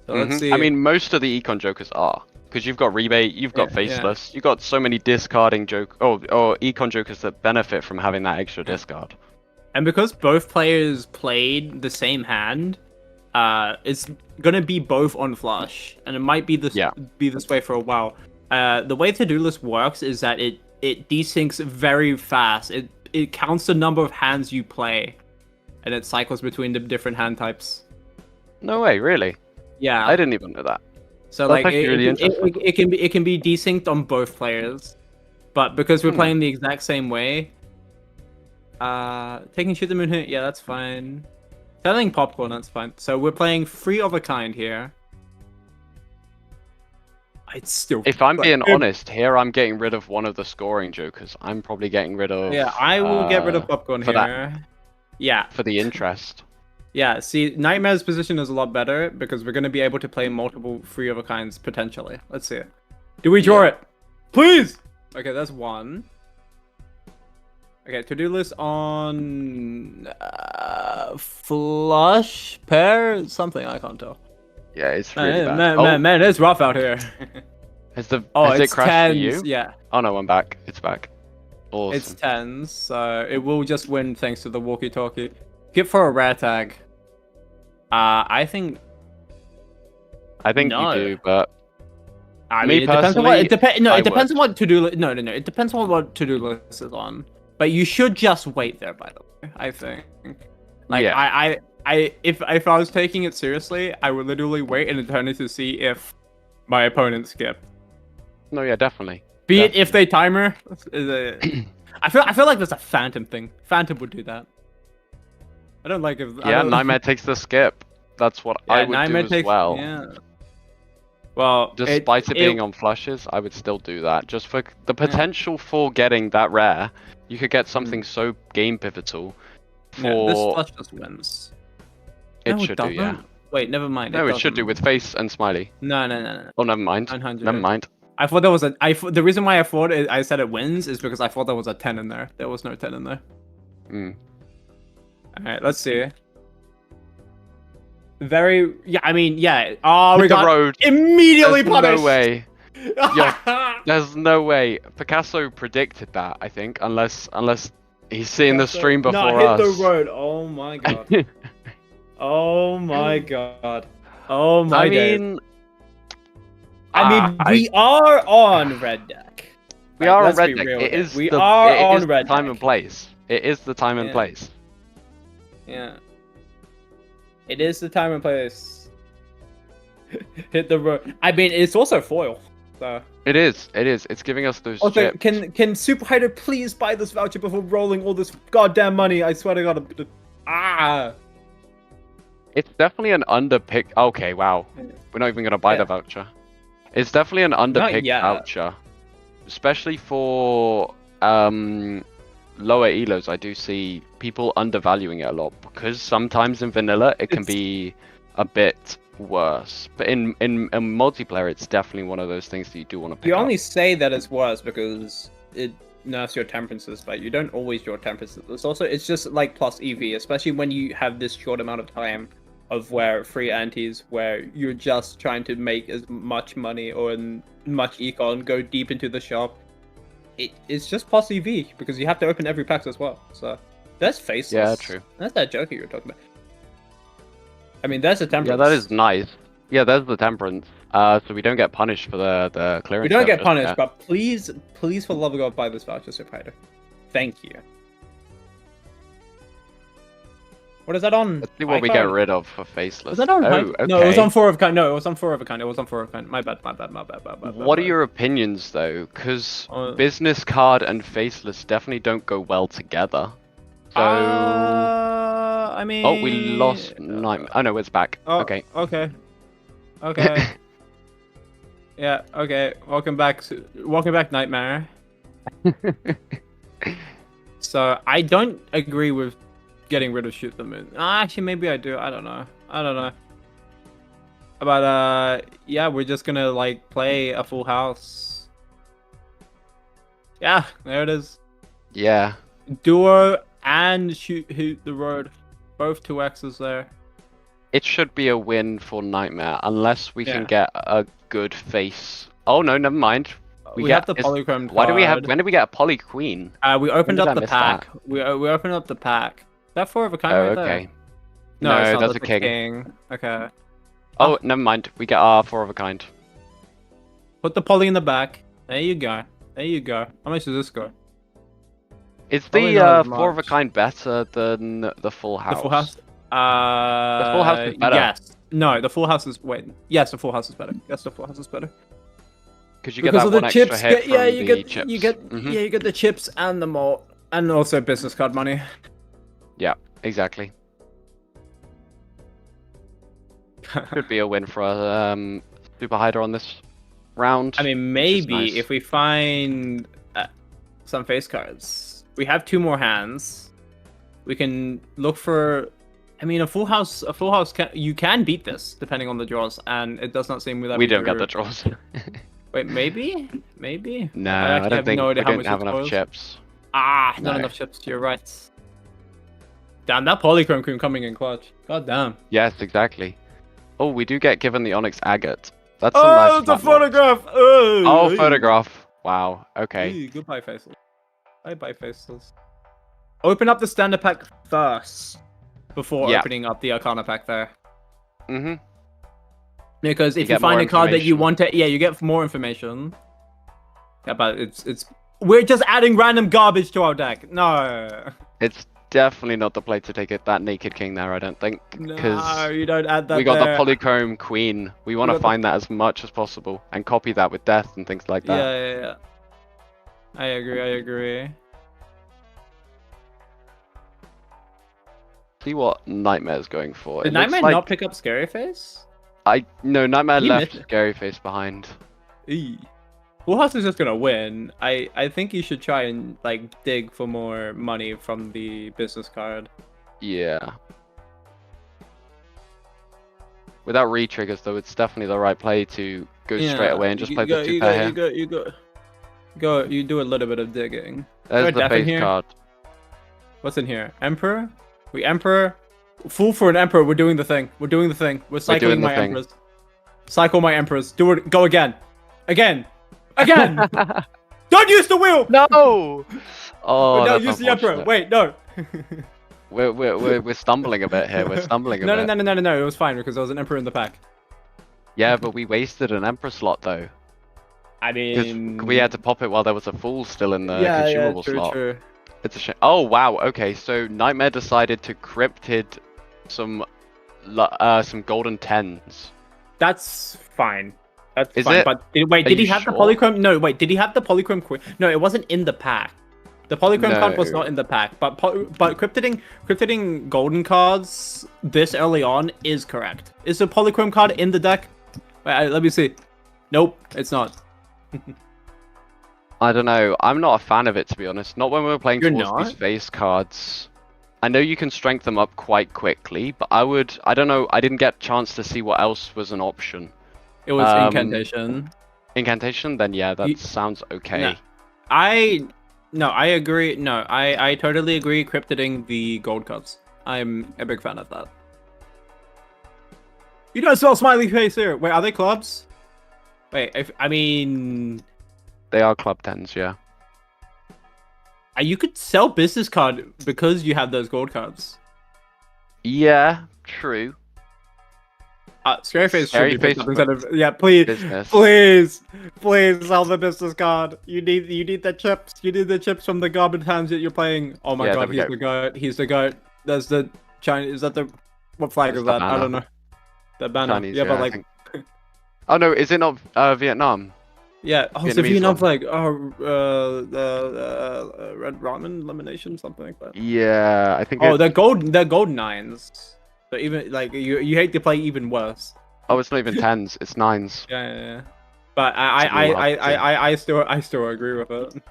So let's see. I mean, most of the econ jokers are. Because you've got rebate, you've got faceless, you've got so many discarding or econ jokers that benefit from having that extra discard. And because both players played the same hand, it's gonna be both on flush, and it might be this way for a while. The way to-do list works is that it desyncs very fast. It counts the number of hands you play, and it cycles between the different hand types. No way, really? Yeah. I didn't even know that. So like it can be desynced on both players, but because we're playing the exact same way, taking shoot the moon hit, yeah, that's fine. Selling popcorn, that's fine. So we're playing free of a kind here. It's still. If I'm being honest, here I'm getting rid of one of the scoring jokers. I'm probably getting rid of. Yeah, I will get rid of popcorn here. That, yeah. For the interest. Yeah, see, Nightmare's position is a lot better because we're going to be able to play multiple free of a kinds potentially. Let's see it. Do we draw it? Please! Okay, that's one. Okay, to-do list on flush, pair, something, I can't tell. Yeah, it's really bad. Man, it's rough out here. Has it crashed tens, for you? Yeah. Oh no, I'm back. It's back. Awesome. It's tens, so it will just win thanks to the walkie-talkie. Get for a rare tag. I think no. You do, but I Me mean, it depends on what it personally, depends. No, I it depends would. on what to do. No, no, no. It depends on what to do list is on. But you should just wait there. By the way, I think. Like Yeah. if I was taking it seriously, I would literally wait an eternity to see if my opponent skipped. No, yeah, definitely. Be it if they timer. I feel like there's a Phantom thing. Phantom would do that. I don't like if. I Yeah, don't, Nightmare takes the skip. That's what I would Nightmare do as takes. well. Yeah. Well, Despite it being on flushes, I would still do that. Just for the potential for getting that rare, you could get something so game pivotal. Yeah, this For flush just wins. it No, should do, yeah. doesn't. Wait, never mind. No, it should do doesn't. with face and smiley. No, no, no, no. Oh, never mind. 900. Never mind. I thought there was a. The reason why I said it wins is because I thought there was a 10 in there. There was no 10 in there. Mm. All right, let's see. Very. Yeah, I mean, yeah. Oh, we Hit the got road. immediately There's punished. no way. There's no way. Picasso predicted that, I think, unless he's seeing the stream before no, hit us. the road. Oh my god. Oh my god. Oh my I days. mean, we are on red deck. we are on let's red be deck. real It here. is We the, are it on is red the time deck. and place. It is the time and Yeah. place. Yeah. It is the time and place. Hit the road. I mean, it's also foil. So. It is. It is. It's giving us those Also, chips. can Super Hider please buy this voucher before rolling all this goddamn money? I swear to God. Ah. It's definitely an underpick. Okay, wow. We're not even gonna buy the voucher. It's definitely an underpicked yet. voucher, especially for lower elos. I do see people undervaluing it a lot because sometimes in vanilla it can be a bit worse, but in multiplayer it's definitely one of those things that you do want to pick You up. only say that it's worse because it nerfs your temperances, but you don't always your temperances. It's just like plus EV, especially when you have this short amount of time of where free antis, where you're just trying to make as much money or much econ, go deep into the shop. It's just plus EV because you have to open every pack as well. So that's faceless. Yeah, true. That's that Joker you were talking about. I mean, that's a temperance. Yeah, that is nice. Yeah, there's the temperance. So we don't get punished for the clearance. We don't get just punished, yet. but please, for the love of God, buy this voucher, Super Hider. Thank you. What is that on? Let's see what we get rid of for faceless. Was that on? okay. No, it was on 4 of kind. No, it was on 4 of a kind. It was on 4 of a kind. My bad. What are your opinions though? Because business card and faceless definitely don't go well together. So. I mean. Oh, we lost Nightmare. Oh no, it's back. Oh, Okay. Okay. Okay. Yeah. Okay. Welcome back, Nightmare. So I don't agree with getting rid of Shoot the Moon. Actually, maybe I do. I don't know. But yeah, we're just gonna like play a full house. Yeah, there it is. Yeah. Duo and shoot the road, both 2x's there. It should be a win for Nightmare unless we can get a good face. Oh no, never mind. We have the polychrome card. Why do we have? When did we get a poly queen? We opened When did up I the miss pack. that? We opened up the pack. Is that 4 of a kind Oh, right okay. there? No, it's not. that's a That's king. Okay. Oh, never mind. We get our 4 of a kind. Put the poly in the back. There you go. There you go. How much does this go? Is Probably the not as 4 of a much. kind better than the full house? The full house? The full house is better. Yes. No, the full house is. Wait. Yes, the full house is better. Yes, the full house is better. Because you get Because that of one the extra chips. hit Yeah, from you the get chips. you get Mhm. yeah, you get the chips and the malt, and also business card money. Yeah, exactly. Could be a win for Super Hider on this round. I mean, maybe nice. if we find some face cards, we have 2 more hands. We can look for. I mean, a full house. You can beat this depending on the draws, and it does not seem that we don't get the draws. Wait, maybe. No, I I actually don't have think no we idea how don't much have it enough spoils. chips. Not No. enough chips. You're right. Damn, that polychrome cream coming in clutch. God damn. Yes, exactly. Oh, we do get given the Onyx Agate. That's a nice it's a flat mod. photograph. Oh, photograph. Wow. Okay. Hey, goodbye, faceless. Bye, faceless. Open up the standard pack first before Yeah. opening up the Arcana pack there. Mhm. Because if you get more find a card that you information. want to, yeah, you get more information. Yeah, but it's we're just adding random garbage to our deck. No, It's definitely not the play to take it that Naked King there, I don't think. no, Because you don't add that. we got there. the Polychrome Queen. We want to got the- find that as much as possible and copy that with Death and things like that. Yeah. I agree. See what Nightmare's going for. Did It looks Nightmare like not pick up Scary Face? No, Nightmare He left missed it. Scary Face behind. Eee. Full House is just gonna win. I think you should try and like dig for more money from the business card. Yeah. Without re-triggers though, it's definitely the right play to go straight away and just play the 2 pair here. You do a little bit of digging. There's Throw the Death in face here. card. What's in here? Emperor? Emperor. Fool for an Emperor. We're doing the thing. We're cycling doing the my thing. Emperors. Cycle my Emperors. Do it. Go again. Again. Don't use the wheel. No! Oh, no, that's use the Emperor. unfortunate. Wait, no. We're stumbling a bit here. We're stumbling a bit. No. It was fine because there was an Emperor in the pack. Yeah, but we wasted an Emperor slot though. I Because mean, we had to pop it while there was a Fool still in the consumable slot. True. It's a shame. Oh wow. Okay, so Nightmare decided to cryptid some golden tens. That's fine. That's Is fine. it? But wait, did he you have the sure? polychrome? No, wait, did he have the polychrome queen? No, it wasn't in the pack. The polychrome card was No. not in the pack. But cryptiding golden cards this early on is correct. Is the polychrome card in the deck? Wait, let me see. Nope, it's not. I don't know. I'm not a fan of it to be honest. Not when we're playing You're towards not? these face cards. I know you can strength them up quite quickly, but I don't know. I didn't get a chance to see what else was an option. It was Um, incantation. Incantation? Then yeah, that You- sounds okay. No. I agree. No, I totally agree. Cryptiding the gold cards. I'm a big fan of that. You don't sell smiley face here. Wait, are they clubs? Wait, I mean, They are club tens, yeah. you could sell business card because you have those gold cards. Yeah, true. Scary face Scary should be picked Face up instead of please, Business. please sell the business card. You need the chips. You need the chips from the garbage hands that you're playing. Oh my Yeah, god, there we he's go. the goat. He's the goat. That's the China. Is that the what flag That's is the that? I banner. don't know. The banner. Chinese, yeah, but I like, think. Oh no, is it not Vietnam? yeah. Oh, it's a Vietnamese Vietnam one. flag. Oh, red ramen elimination, something like that. Yeah, I think. Oh, it- they're gold nines. So even like you hate to play even worse. Oh, it's not even tens. It's nines. Yeah. But It's a lot, I still agree with it.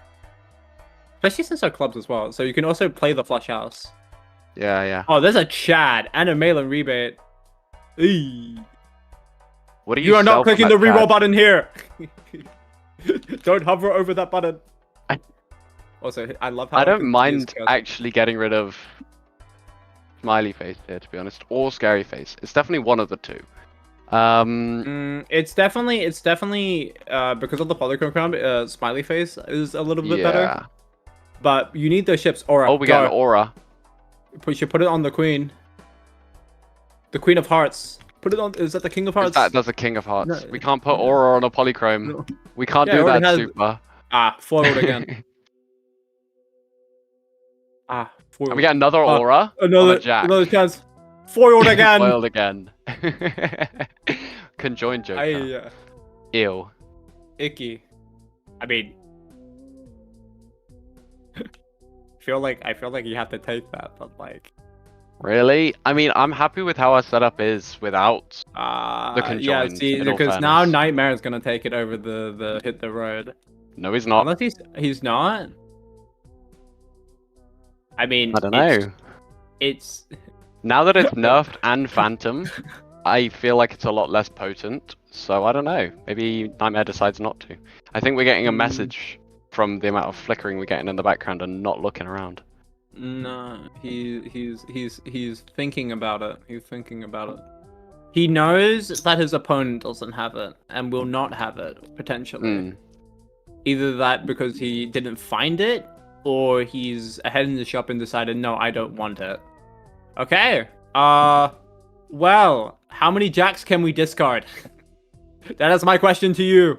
Especially since they're clubs as well. So you can also play the flush house. Yeah. Oh, there's a Chad and a Malin rebate. Eee. What do You are not sell from clicking the that reroll card? button here. Don't hover over that button. Also, I love how I don't confused mind Gus- actually getting rid of smiley face here, to be honest, or scary face. It's definitely one of the two. It's definitely because of the polychrome crown, smiley face is a little bit better. Yeah. But you need those ships. Aura. Oh, we got an go. aura. You should put it on the queen. The Queen of Hearts. Put it on. Is that the King of Hearts? That's a King of Hearts. No, We can't put aura on a polychrome. No. We can't Yeah, it do already that, has- super. Ah, foiled again. Foiled. And we get another aura on a jack. Another chance. Foiled again. Foiled again. Conjoined Joker. Ew. Icky. I mean, I feel like you have to take that, but like, Really? I mean, I'm happy with how our setup is without. The yeah. conjoined, See, in all because now fairness. Nightmare is gonna take it over the hit the road. No, he's not. Unless he's not. I mean, I don't know. It's Now that it's nerfed and phantom, I feel like it's a lot less potent. So I don't know. Maybe Nightmare decides not to. I think we're getting a message from the amount of flickering we're getting in the background and not looking around. no, he's thinking about it. He's thinking about it. He knows that his opponent doesn't have it and will not have it potentially. Mm. Either that because he didn't find it, or he's ahead in the shop and decided, no, I don't want it. Okay. Well, how many jacks can we discard? That is my question to you.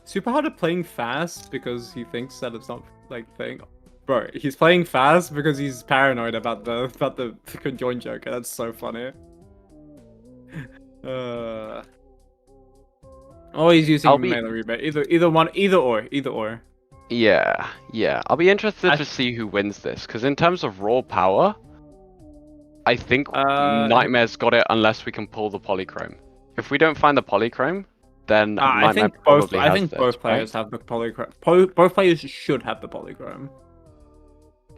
Super hard at playing fast because he thinks that it's not like thing. Bro, he's playing fast because he's paranoid about the conjoined joker. That's so funny. Oh, he's using melee rebate. Either or. Yeah. I'll be interested to see who wins this, because in terms of raw power, I think Nightmare's got it unless we can pull the polychrome. If we don't find the polychrome, then Nightmare I think probably has both this, players right? have the polychrome. Both players should have the polychrome.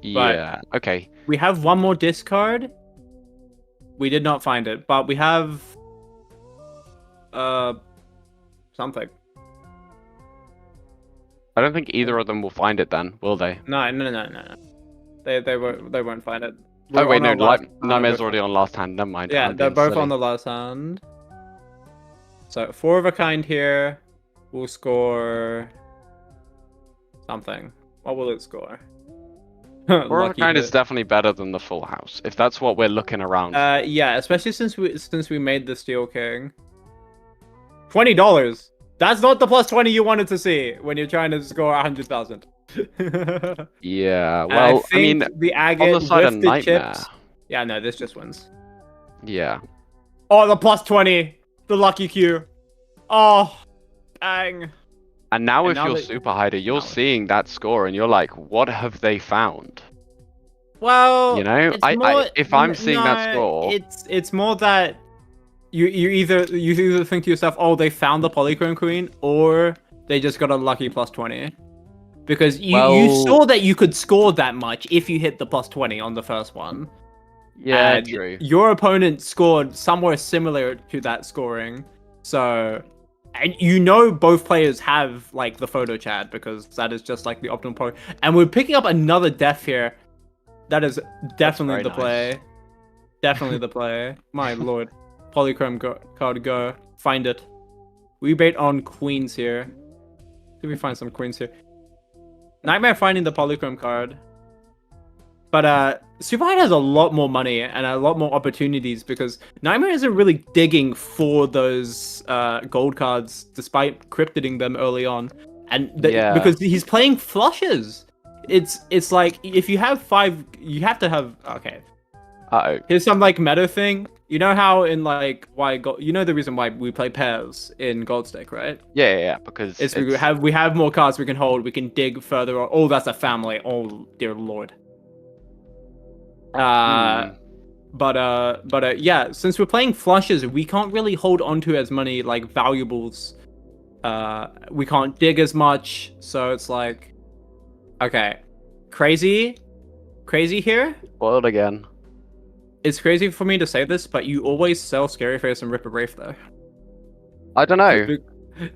Yeah. Okay. We have one more discard. We did not find it, but we have something. I don't think either of them will find it then, will they? No. They won't find it. Oh wait, no, Nightmare's Nightmare's already on last hand. Never mind. Yeah, I'm they're being both silly. on the last hand. So 4 of a kind here will score something. What will it score? 4 of a kind hit. is definitely better than the full house, if that's what we're looking around. Yeah, especially since we made the Steel King. $20. That's not the plus 20 you wanted to see when you're trying to score 100,000. Yeah, well, I mean, the agate on the side with of the Nightmare. chips. Yeah, no, this just wins. Yeah. Oh, the plus 20, the lucky Q. Oh, dang. And now And if now you're that- Super Hider, you're now- seeing that score and you're like, what have they found? Well, You know, if I'm seeing that score, it's more that you either think to yourself, oh, they found the Polychrome Queen, or they just got a lucky plus 20. Because you saw that you could score that much if you hit the plus 20 on the first one. yeah, And true. your opponent scored somewhere similar to that scoring. So, and you know both players have like the photo chat because that is just like the optimal point. And we're picking up another death here. That is definitely the very play. Definitely the play. My lord. Polychrome card go. Find it. We bait on queens here. See if we find some queens here. Nightmare finding the Polychrome card. But Superhide has a lot more money and a lot more opportunities because Nightmare isn't really digging for those gold cards despite cryptiding them early on. And because he's playing flushes. It's like if you have 5, you have to have okay. Uh-oh. Here's some like meta thing. You know how in like you know the reason why we play pairs in Gold Stake, right? Yeah, because It's we have more cards we can hold, we can dig further. Oh, that's a family. Oh dear lord. But yeah, since we're playing flushes, we can't really hold onto as many like valuables. We can't dig as much, so it's like okay. Crazy here. Spoiled again. It's crazy for me to say this, but you always sell Scary Face and Ripper Brave though. I don't know.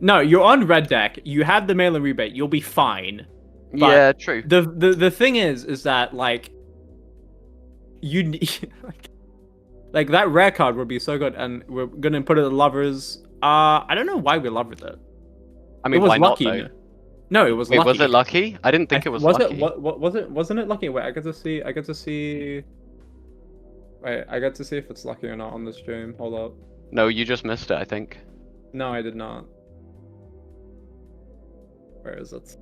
No, you're on red deck. You have the melee rebate. You'll be fine. But Yeah, true. The thing is that like you need like that rare card would be so good, and we're gonna put it in lovers. I don't know why we loved it. I mean, it was why lucky. not, though? No, it was Wait, lucky. was it lucky? I didn't think it was lucky. Wasn't it lucky? Wait, I get to see. Wait, I get to see if it's lucky or not on the stream. Hold up. No, you just missed it, I think. No, I did not. Where is it?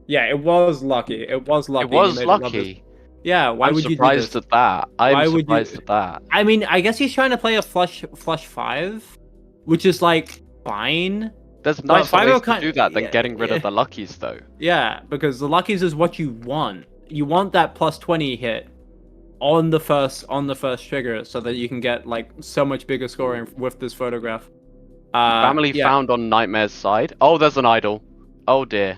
Yeah, it was lucky. It was lucky. It was You made lucky. Yeah, why I'm would you do surprised this? at that. Why I'm would you- surprised at that. I mean, I guess he's trying to play a flush 5, which is like fine. There's nicer Five ways of to kind- do that than yeah, getting rid yeah. of the luckies, though. Yeah, because the luckies is what you want. You want that plus 20 hit on the first trigger so that you can get like so much bigger scoring with this photograph. Family yeah. found on Nightmare's side. Oh, there's an idol. Oh dear.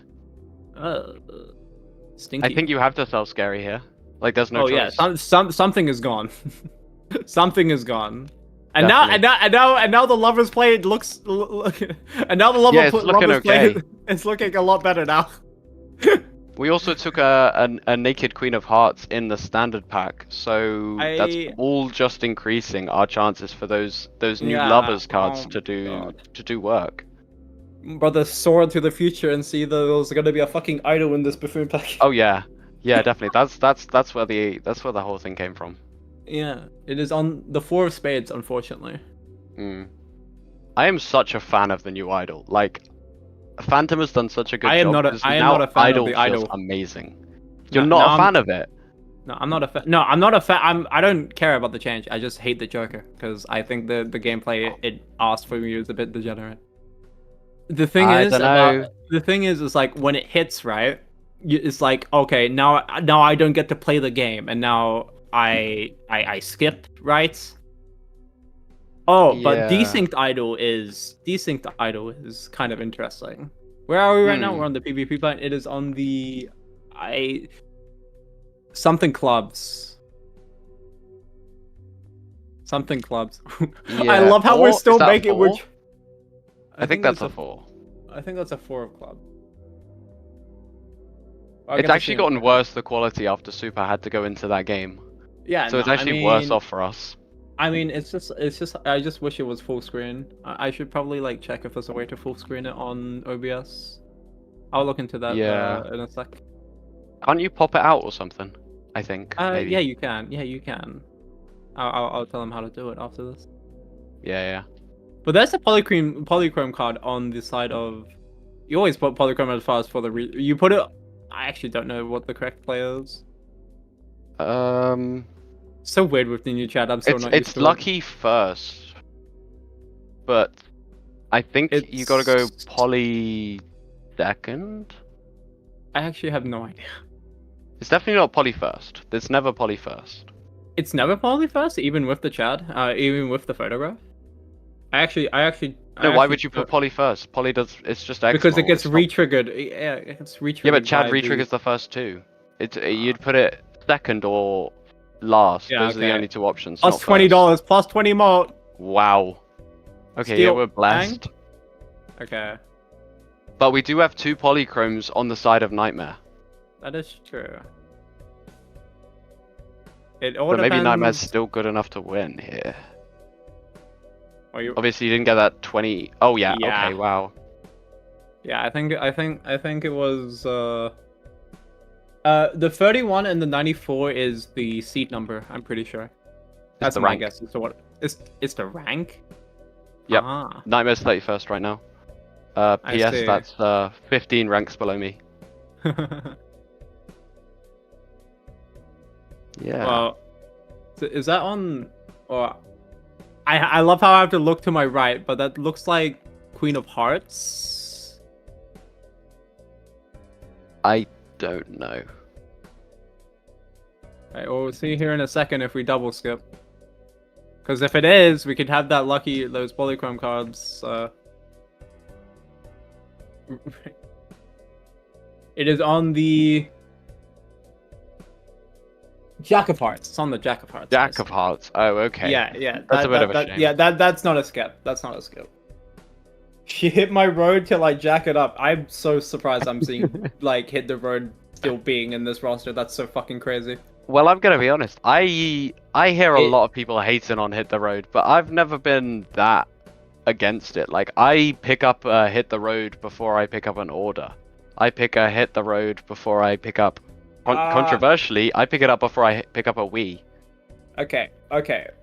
Stinky. I think you have to sell Scary here. Like, there's no oh choice. yeah, something is gone. Something is gone. And Definitely. now the lovers play looks and now the lover Yeah, it's looking lovers play okay. it's looking a lot better now. We also took a Naked Queen of Hearts in the standard pack, so that's all just increasing our chances for those new Yeah, lovers cards oh to God. do work. Brother, soar into the future and see that there's gonna be a fucking idol in this buffoon pack. Oh yeah, yeah, definitely. That's where the whole thing came from. Yeah, it is on the 4 of spades, unfortunately. Mm. I am such a fan of the new idol. Like, Phantom has done such a good I am job not a because I am now not a fan of idol the feels idol. amazing. You're No, not no, a fan of it. No, I'm not a fan. No, I'm not a fan. I don't care about the change. I just hate the Joker because I think the gameplay it asked for me was a bit degenerate. The thing I is don't about know. the thing is like when it hits right, it's like okay now I don't get to play the game and now I skip right. Oh, but Yeah. Desync Idol is kind of interesting. Where are we right now? Hmm. We're on the PvP plan. It is on the I something clubs. Something clubs. I Yeah. love how we're 4? still Is that making 4? which I think that's a 4. I think that's a 4 of club. It's actually gotten worse, the quality, after Super had to go into that game. Yeah, So it's no, actually worse off for us. I mean, it's just I just wish it was full screen. I should probably like check if there's a way to full screen it on OBS. I'll look into that Yeah. in a sec. Can't you pop it out or something? I think, maybe. Yeah, you can. Yeah, you can. I'll tell them how to do it after this. Yeah. But there's a polychrome card on the side of. You always put polychrome as far as for the you put it. I actually don't know what the correct play is. So weird with the new chat. I'm still not used It's to it. lucky first, but I think you gotta go It's- poly second. I actually have no idea. It's definitely not poly first. There's never poly first. It's never poly first, even with the chat, even with the photograph. No, why would you put poly first? Poly does. It's just X. Because it gets re-triggered. Yeah, it gets re-triggered. Yeah, but Chad by re-triggers the first two. You'd put it second or last. Yeah, Those are the okay. only two options. Plus not first. $20, plus 20 more. Wow. Okay, yeah, Steel we're blessed. Okay, But we do have 2 polychromes on the side of Nightmare. that is true. It all But maybe depends. Nightmare's still good enough to win here. Are you... Obviously, you didn't get that 20. Oh yeah. Yeah. Okay. Wow. Yeah, I think it was the 31 and the 94 is the seat number. I'm pretty sure. That's the my rank. guess. So what? It's the rank. Yep. Ah. Nightmare's 31st right now. I PS, see. that's 15 ranks below me. Yeah. Well, is that on? Or I love how I have to look to my right, but that looks like Queen of Hearts. I don't know. Right, we'll see here in a second if we double skip. Because if it is, we could have those polychrome cards. It is on the Jack of Hearts. It's on the Jack of Hearts. Jack of Hearts. Oh, okay. Yeah. That's a bit of a shame. Yeah, that's not a skip. That's not a skip. She hit my road till I jack it up. I'm so surprised I'm seeing like hit the road still being in this roster. That's so fucking crazy. Well, I'm gonna be honest. I hear a lot of people hating on Hit the Road, but I've never been that against it. Like, I pick up a Hit the Road before I pick up an order. I pick a Hit the Road before I pick up. Controversially, I pick it up before I pick up a Wii. Okay.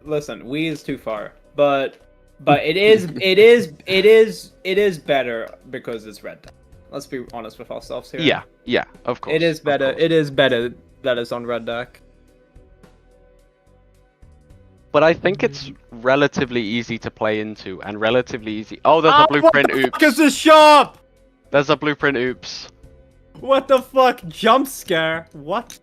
Listen, Wii is too far, but it is better because it's Red Dead. Let's be honest with ourselves here. Yeah, of course. It is better. Of course. It is better that it's on Red Deck. But I think it's relatively easy to play into and relatively easy. Oh, there's a blueprint. What the Oops. fuck is this shop? There's a blueprint. Oops. What the fuck? Jump scare? What?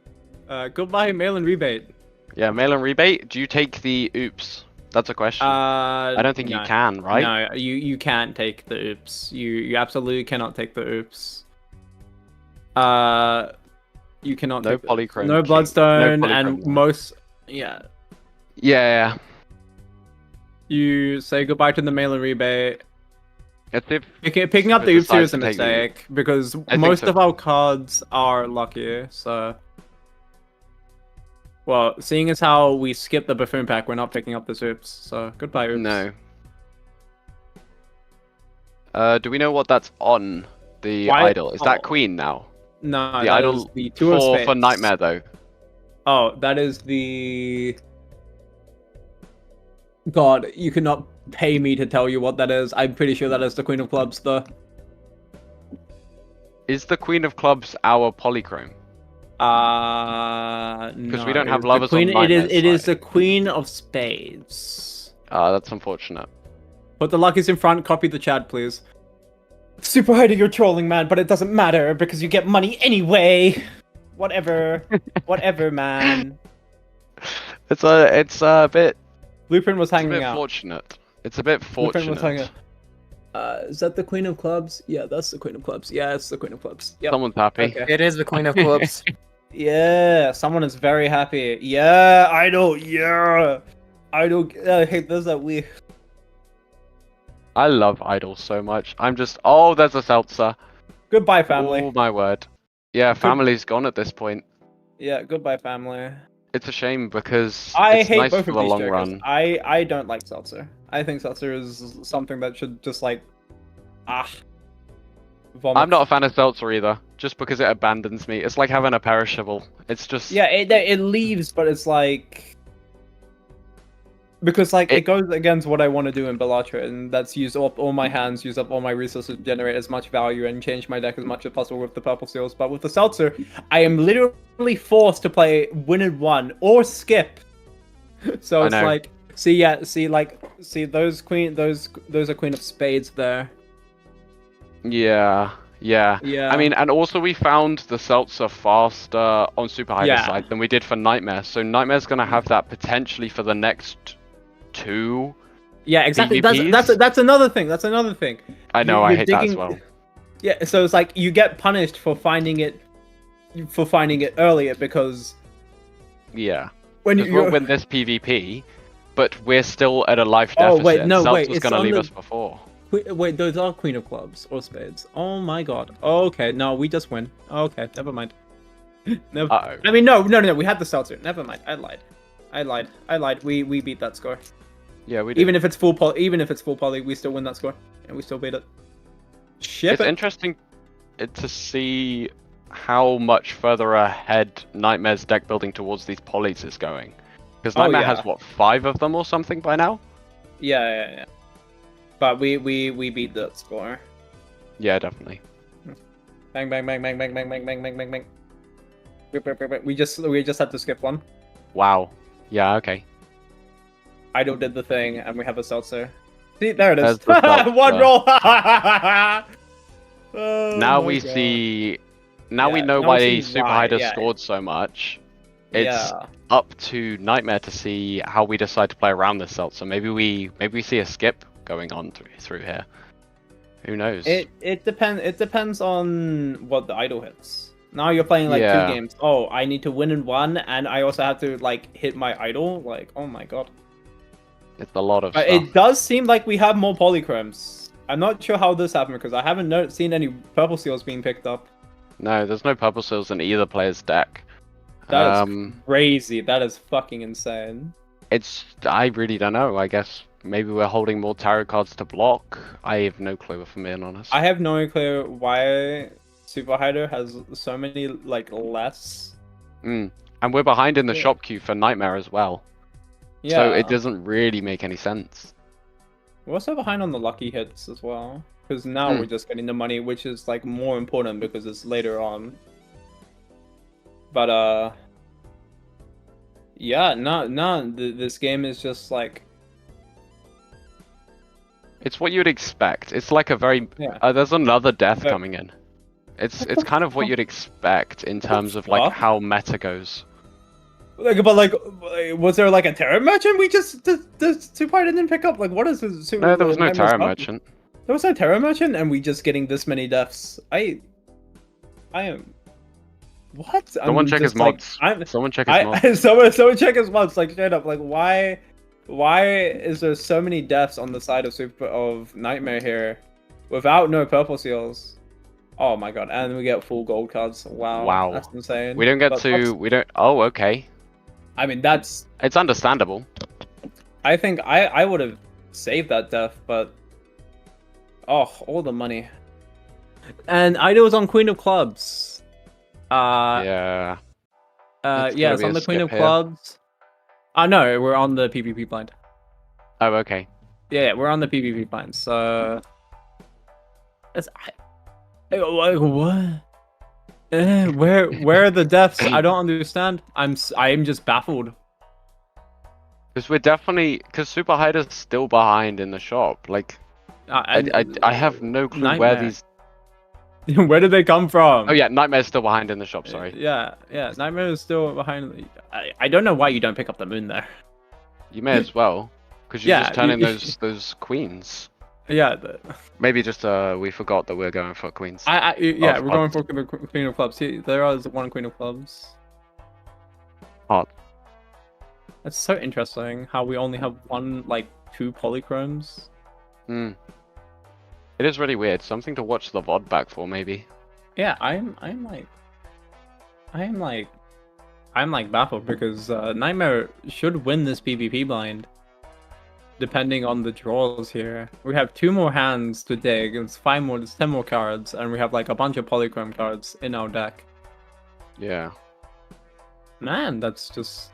Goodbye mail and rebate. Yeah, mail and rebate. Do you take the oops? That's a question. I don't think you can, right? No, you can't take the oops. You absolutely cannot take the oops. You cannot. No take polychrome. No bloodstone No and polychrome. most. Yeah. Yeah. You say goodbye to the mail and rebate. It's if Picking up the oops here is a decides to take the mistake because think most so. of our cards are lucky. So. Well, seeing as how we skipped the buffoon pack, we're not picking up this oops. So goodbye oops. No. Do we know what that's on the Why- idol? Is that Queen now? No, The that idol is the two of spades. for Nightmare though. Oh, that is the. God, you cannot pay me to tell you what that is. I'm pretty sure that is the Queen of Clubs, though. Is the Queen of Clubs our polychrome? No. we don't have the lovers on queen. It is. Nightmare's It is side. the Queen of Spades. That's unfortunate. Put the luckies in front. Copy the chat, please. Super Hider, you're trolling, man, but it doesn't matter because you get money anyway. Whatever. Whatever, man. It's a bit. Blueprint was It's a hanging bit out. fortunate. It's a bit Blueprint was hanging fortunate. out. Is that the Queen of Clubs? Yeah, that's the Queen of Clubs. Yeah, it's the Queen of Clubs. Yep. Someone's happy. Okay. It is the Queen of Clubs. Yeah, someone is very happy. Yeah, Idol. Yeah, Idol. I hate this that we. I love idols so much. I'm just. Oh, there's a seltzer. Goodbye, family. Oh my word. Yeah, family's gone at this point. Yeah, goodbye, family. It's a shame because I it's hate nice both for of the these long jokers. run. I don't like seltzer. I think seltzer is something that should just like vomit. I'm not a fan of seltzer either, just because it abandons me. It's like having a perishable. It's just. Yeah, it leaves, but it's like because like it goes against what I want to do in Balatro, and that's use up all my hands, use up all my resources, generate as much value, and change my deck as much as possible with the purple seals. But with the seltzer, I am literally forced to play win in one or skip. So it's like, see those are Queen of Spades there. Yeah. Yeah. I mean, and also we found the seltzer faster on Super Hider's Yeah. side than we did for Nightmare. So Nightmare's gonna have that potentially for the next 2. Yeah, exactly. PvPs? That's another thing. That's another thing. I know, I You're hate that as digging- well. Yeah, so it's like you get punished for finding it earlier because Yeah. when Because we'll win this PvP, but we're still at a life Oh, deficit. wait, no, wait, Seltzer's it's gonna on leave the- us before. Wait, those are Queen of Clubs or Spades. Oh my god. Okay, no, we just win. Okay, never mind. Never. Uh-oh. I mean, no, we had the seltzer. Never mind. I lied. We beat that score. Yeah, we did. Even if it's full poly, we still win that score and we still beat it. Ship It's it. interesting to see how much further ahead Nightmare's deck building towards these polys is going. Because Oh, Nightmare yeah. has, what, 5 of them or something by now? Yeah. But we beat that score. Yeah, definitely. Bang. We just had to skip one. Wow. Yeah, okay. Idol did the thing, and we have a seltzer. See, there it is. There's the seltzer. One roll. Oh Now my we God. see... Now we Yeah, know now why we see Super why, Hider yeah. scored so much. It's Yeah. up to Nightmare to see how we decide to play around this seltzer. Maybe we see a skip going on through here. Who knows? It depends on what the idol hits. Now you're playing like Yeah. 2 games. Oh, I need to win in one, and I also have to like hit my idol. Like, oh my god. It's a lot of But stuff. it does seem like we have more polychromes. I'm not sure how this happened because I haven't seen any purple seals being picked up. No, there's no purple seals in either player's deck. That is crazy. That is fucking insane. I really don't know. I guess maybe we're holding more tarot cards to block. I have no clue if I'm being honest. I have no clue why Super Hider has so many like less. And we're behind in the Yeah. shop queue for Nightmare as well. Yeah. So it doesn't really make any sense. We're also behind on the lucky hits as well. Because now we're just getting the money, which is like more important because it's later on. But yeah, this game is just like It's what you'd expect. It's like a very Yeah. there's another death But- coming in. It's kind of what you'd expect in terms of like fuck? how meta goes. like, was there like a Terra Merchant we just the Super Hider didn't pick up? Like, what is this? No, there was no Nightmare's Tarot up? Merchant. There was no Terra Merchant, and we just getting this many deaths. I am. What? Someone check his mods. Someone check his mods. Someone check his mods. Like straight up. Like why is there so many deaths on the side of Nightmare here, without no purple seals? Oh my god! And we get full gold cards. Wow. Wow. That's insane. We don't get But to. that's- We don't. Oh, okay. I mean, that's. It's understandable. I think I would have saved that death, but. Oh, all the money. And Idol's on Queen of Clubs. Yeah. Yeah, It's gonna it's be on a the Queen skip of here. Clubs. No, we're on the PvP blind. Oh, okay. Yeah, we're on the PvP fine. So, what? Where are the deaths? I don't understand. I am just baffled. Because Super Hider's still behind in the shop. Like, I have no clue where Nightmare. these. Where did they come from? Oh yeah, Nightmare's still behind in the shop. Sorry. Yeah. Nightmare is still behind. I don't know why you don't pick up the moon there. You may as well, because you're Yeah, just turning those queens. Yeah. Maybe just we forgot that we're going for queens. Yeah, Of we're going clubs. for the Queen of Clubs. See, there is one Queen of Clubs. Hearts. That's so interesting. How we only have two polychromes. Hmm. It is really weird. Something to watch the VOD back for, maybe. Yeah, I'm baffled because Nightmare should win this PvP blind. Depending on the draws here, we have 2 more hands to dig. It's 5 more. It's 10 more cards, and we have like a bunch of polychrome cards in our deck. Yeah. Man, that's just.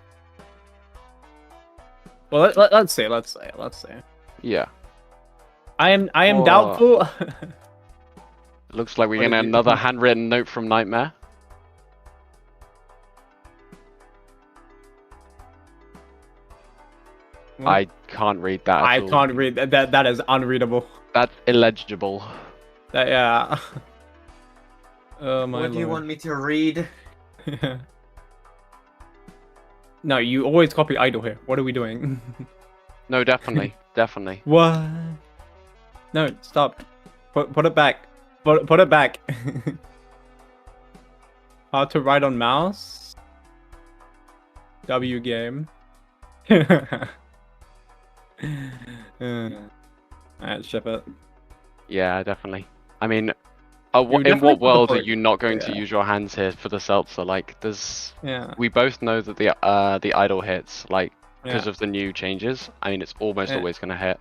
Well, let's see. Yeah. I am Oh. doubtful. Looks like we're What getting did you- another handwritten note from Nightmare. I can't read that. I at all. can't read that. That is unreadable. That's illegible. Yeah. Oh my What do you lord. want me to read? No, you always copy idle here. What are we doing? No, definitely, definitely. What? No, stop. Put it back. Put it back. How to write on mouse? W game. Alright, ship it. Yeah, definitely. I mean, You in definitely what put the world are point. you not going to Yeah. use your hands here for the seltzer? Like, Yeah. we both know that the idle hits, like, because Yeah. of the new changes. I mean, it's almost Yeah. always gonna hit.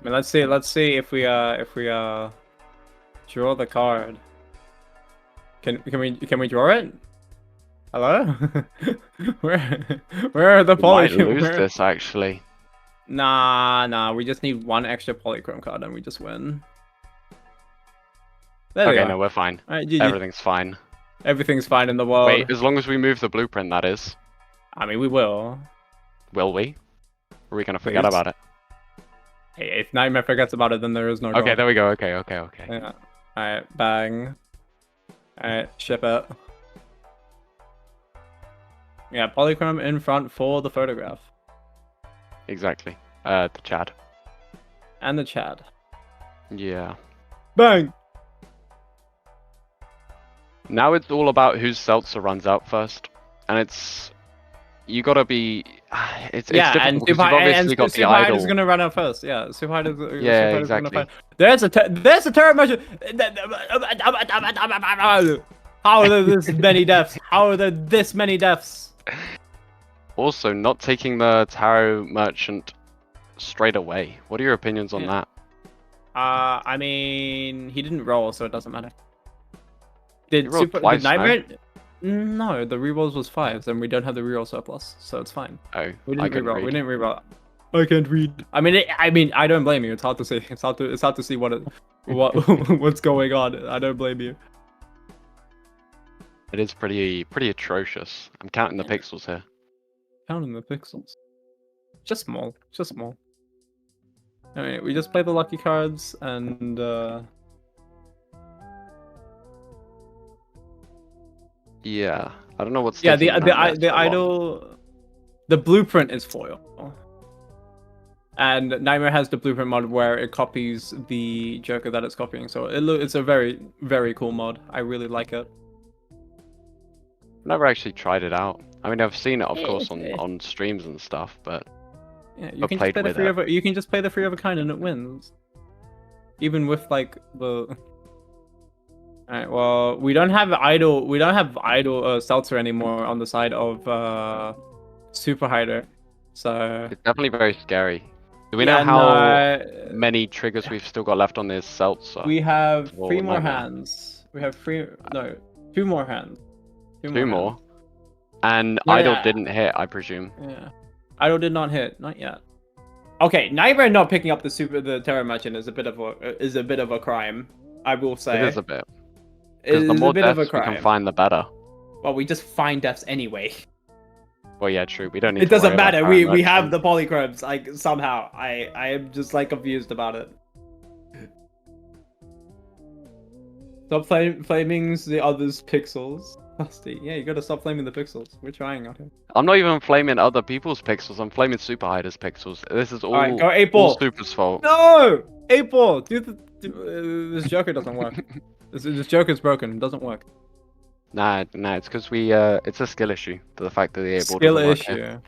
I mean, let's see if we draw the card. Can we draw it? Hello? where are the We might poly? lose this actually. Nah. We just need 1 extra polychrome card and we just win. There we Okay, go. no, we're fine. Alright, GG. Everything's fine. Everything's fine in the world. Wait, as long as we move the blueprint, that is. I mean, we will. Will we? Or are we gonna forget Please. about it? Hey, if Nightmare forgets about it, then there is no Okay, draw. there we go. Okay. Yeah. Alright, bang. Alright, ship it. Yeah, polychrome in front for the photograph. Exactly. The Chad. And the Chad. Yeah. Bang! Now it's all about whose seltzer runs out first, and it's you gotta be. It's and difficult because you've obviously got the Super idol. is gonna run out first. Yeah, Super Hyde is. Yeah, Super Hyde is gonna exactly. fight. There's a terror measure. How are there this many deaths? How are there this many deaths? Also, not taking the tarot merchant straight away. What are your opinions on Yeah. that? I mean, he didn't roll, so it doesn't matter. Did He rolled Super twice, did Nightmare? No, the rerolls was 5s, and we don't have the reroll surplus, so it's fine. Oh, We I didn't couldn't reroll. read. We didn't reroll. I can't read. I mean, I don't blame you. It's hard to see. It's hard to see what's going on. I don't blame you. It is pretty atrocious. I'm counting the pixels here. Counting the pixels. Just small. Alright, we just play the lucky cards and Yeah, I don't know what's. yeah, taking Nightmare the so long. idol, the blueprint is foil, and Nightmare has the blueprint mod where it copies the Joker that it's copying. So it's a very cool mod. I really like it. Never actually tried it out. I mean, I've seen it, of course, Yeah. on streams and stuff, but Yeah, Or you can just played play the with free it. of you can just play the free of a kind and it wins, even with like the. Alright, well, we don't have idle seltzer anymore on the side of Super Hider, so it's definitely very scary. Do we yeah, know how no, many triggers we've still got left on this seltzer? we have Or 3 more Nightmare. hands. We have 2 more hands. Two more. hands. And Yeah, Idol yeah. didn't hit, I presume. Yeah. Idol did not hit. Not yet. Okay, Nightmare not picking up the Terror Merchant is a bit of a crime. I will say. It is a bit. It Because the is more a bit of a deaths we crime. can find, the better. Well, we just find deaths anyway. Well, yeah, true. We don't need. It to doesn't worry about matter. Terra We have Merchant. the polychromes. Like somehow, I am just like confused about it. Stop flaming the others' pixels. Dusty. Yeah, you gotta stop flaming the pixels. We're trying out here. I'm not even flaming other people's pixels. I'm flaming Super Hider's pixels. This is all, Alright, go 8 all ball. Super's fault. No! 8 ball! This Joker doesn't work. This Joker's broken. It doesn't work. Nah, it's because it's a skill issue. To the fact that the 8 ball Skill doesn't work issue. here.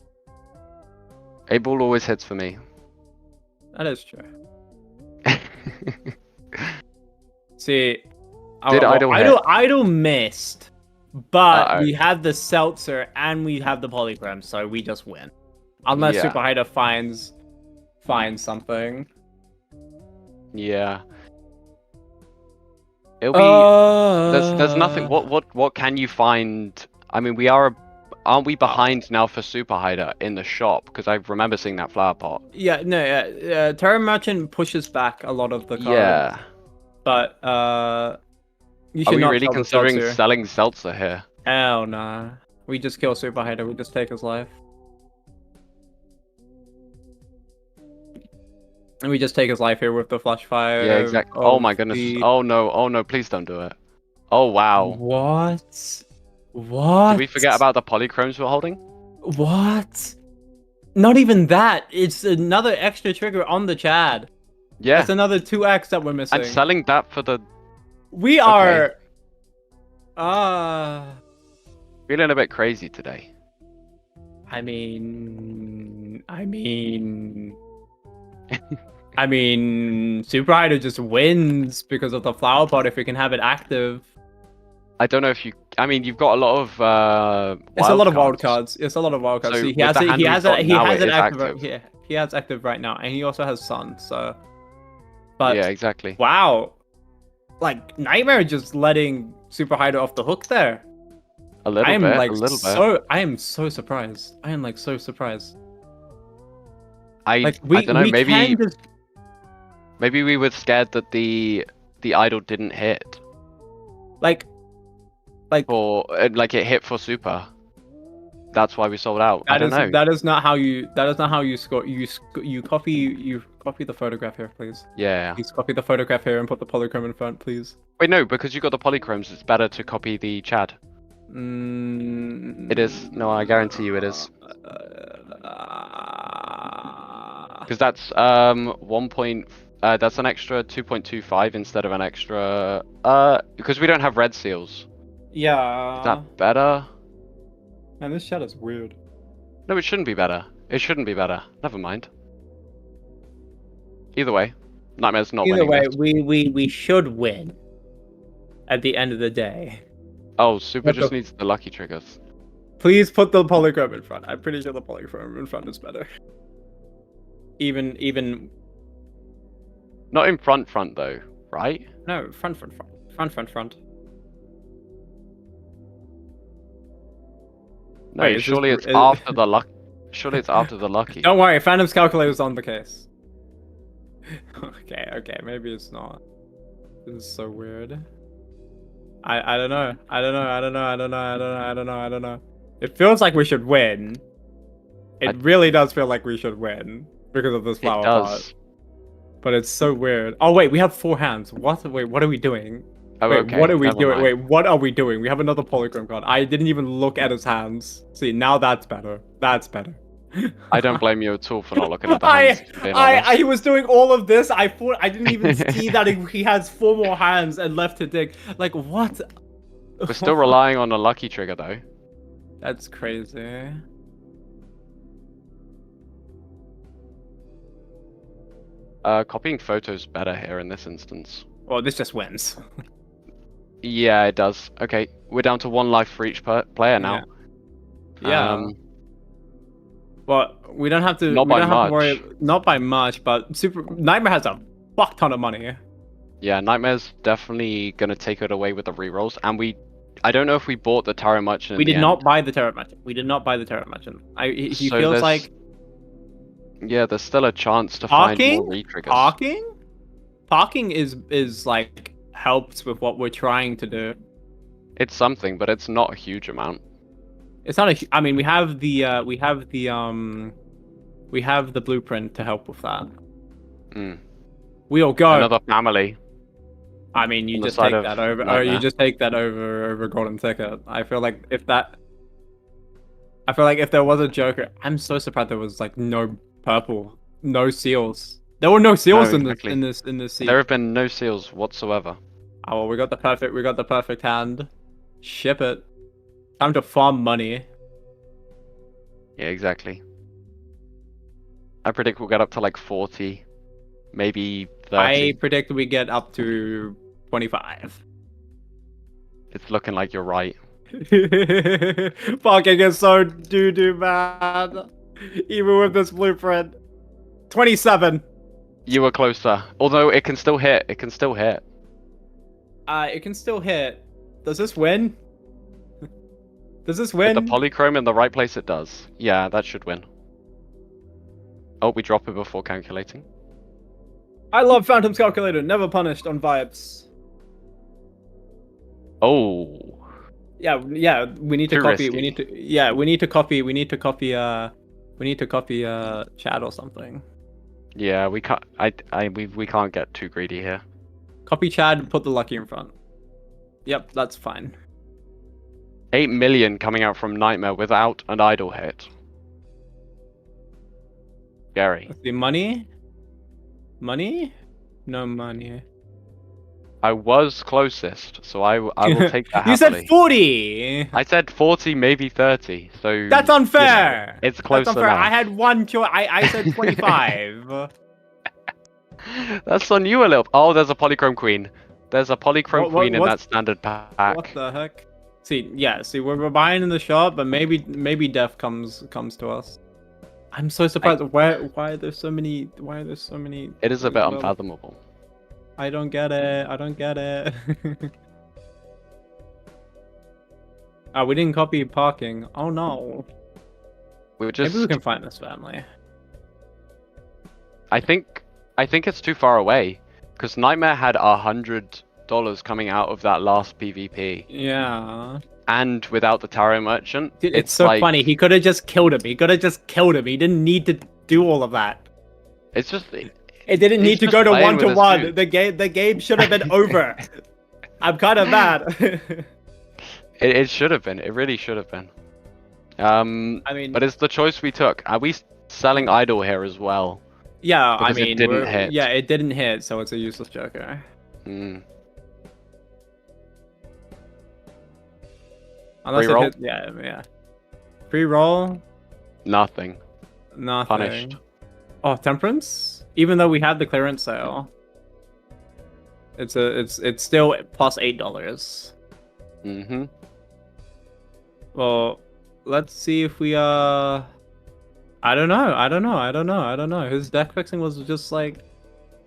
8 ball always hits for me. That is true. See, Did Idol hit? Idol missed, but Uh-oh. we have the Seltzer and we have the Polychrome, so we just win. Unless Yeah. Super Hider finds something. Yeah. It'll be. There's nothing. What can you find? I mean, aren't we behind now for Super Hider in the shop? Because I remember seeing that flower pot. Yeah, no, yeah. Terra Merchant pushes back a lot of the cards. Yeah. But you should Are we not really sell the considering Seltzer. selling Seltzer here? Hell nah. We just kill Super Hider. We just take his life. And we just take his life here with the flash fire. Yeah, exactly. Oh my goodness. Oh no, please don't do it. Oh wow. What? What? Did we forget about the polychromes we're holding? What? Not even that. It's another extra trigger on the Chad. Yeah. That's another 2x that we're missing. And selling that for the We are... feeling a bit crazy today. I mean, Super Hider just wins because of the flower pot if we can have it active. I don't know if you. I mean, you've got a lot of. It's a lot of wild cards. It's a lot of wild cards. So So with the hand he we've has got it now, it is active. active. Yeah, he has active right now, and he also has Sun. So, but Yeah, exactly. wow, like Nightmare just letting Super Hider off the hook there. A little I am bit. like A little bit. I am so surprised. I am like so surprised. I Like don't know. we can just... Maybe we were scared that the idol didn't hit, like or like it hit for super. That's why we sold out. I don't know. That is not how you score. You copy the photograph here, please. Yeah. Please copy the photograph here and put the polychrome in front, please. Wait, no, because you got the polychromes. It's better to copy the Chad. It is. No, I guarantee you it is. Because that's 1 point. That's an extra 2.25 instead of an extra. Because we don't have red seals. Yeah. Is that better? Man, this chat is weird. No, it shouldn't be better. It shouldn't be better. Never mind. Either way, Nightmare's not Either winning way, this. we should win. At the end of the day. Oh, Super What just the- needs the lucky triggers. Please put the polychrome in front. I'm pretty sure the polychrome in front is better. Even Not in front though, right? no, front. No, Wait, is surely this- it's is- after the luck. Surely it's after the lucky. Don't worry, Phantom's calculator's on the case. Okay, maybe it's not. This is so weird. I don't know. I don't know. It feels like we should win. It really does feel like we should win because of this It flower does. pot. But it's so weird. Oh wait, we have 4 hands. What? Wait, what are we doing? Oh, Wait, okay. what are we never doing? mind. Wait, what are we doing? We have another polychrome card. I didn't even look at his hands. See, now that's better. That's better. I don't blame you at all for not looking at the hands. being honest. I was doing all of this. I thought I didn't even see that he has 4 more hands and left to dig. Like what? We're still relying on a lucky trigger though. That's crazy. Copying photos better here in this instance. Well, this just wins. Yeah, it does. Okay, we're down to 1 life for each player now. Yeah. Well, we don't have to. Not we by don't have to much. worry. Not by much, but Nightmare has a fuck ton of money. Yeah, Nightmare's definitely gonna take it away with the rerolls, and I don't know if we bought the Tarot Merchant. We in the did not end. buy the Terror Merchant. We did not buy the Terror Merchant. He So feels there's- like Yeah, there's still a chance to find more retriggers. Parking is like helps with what we're trying to do. It's something, but it's not a huge amount. It's not a. I mean, we have the blueprint to help with that. Mm. We'll go. Another family. I mean, you on the just side take of that over, or Nightmare. you just take that over golden ticket. I feel like if there was a Joker, I'm so surprised there was like no purple, no seals. There were no seals exactly. in this scene. There have been no seals whatsoever. Oh, well, we got the perfect hand. Ship it. Time to farm money. Yeah, exactly. I predict we'll get up to like 40, maybe 30. I predict we get up to 25. It's looking like you're right. Fucking is so doo-doo, man. Even with this blueprint. 27. You were closer. Although it can still hit. It can still hit. It can still hit. Does this win? Does this With win? the polychrome in the right place, it does. Yeah, that should win. Oh, we drop it before calculating. I love Phantom's calculator. Never punished on vibes. Oh. Yeah. We need to Too copy. risky. We need to copy. We need to copy Chad or something. Yeah, we can't. We can't get too greedy here. Copy Chad. Put the lucky in front. Yep, that's fine. 8 million coming out from Nightmare without an idle hit. Gary. Let's see, money. Money? No money. I was closest, so I will take that You happily. said 40. I said 40, maybe 30. So That's unfair. it's close That's unfair. enough. I had one choice. I said 25. That's on you a little. Oh, there's a polychrome queen. There's a polychrome What- queen in what's- that standard pack. What the heck? See, we're buying in the shop, but maybe death comes to us. I'm so surprised. Why are there so many? It is a bit Well, unfathomable. I don't get it. Oh, we didn't copy parking. Oh no. We were just. Maybe we can find this family. I think it's too far away, because Nightmare had $100 coming out of that last PvP, Yeah. and without the tarot merchant, Dude, it's so like, funny. He could have just killed him. He didn't need to do all of that. It's just. It didn't He's need to just go to playing with his 1-to-1. dude. The game should have been over. I'm kind of mad. It should have been. It really should have been. I mean, But it's the choice we took. Are we selling idol here as well? yeah. because I it mean, didn't hit. Yeah, it didn't hit, so it's a useless joker. Mm. Unless Pre-roll? it hit, yeah. Pre-roll, Nothing. nothing. Punished. Oh, temperance. Even though we had the clearance sale, it's still plus $8. Mm-hmm. Well, let's see if we I don't know. His deck fixing was just like.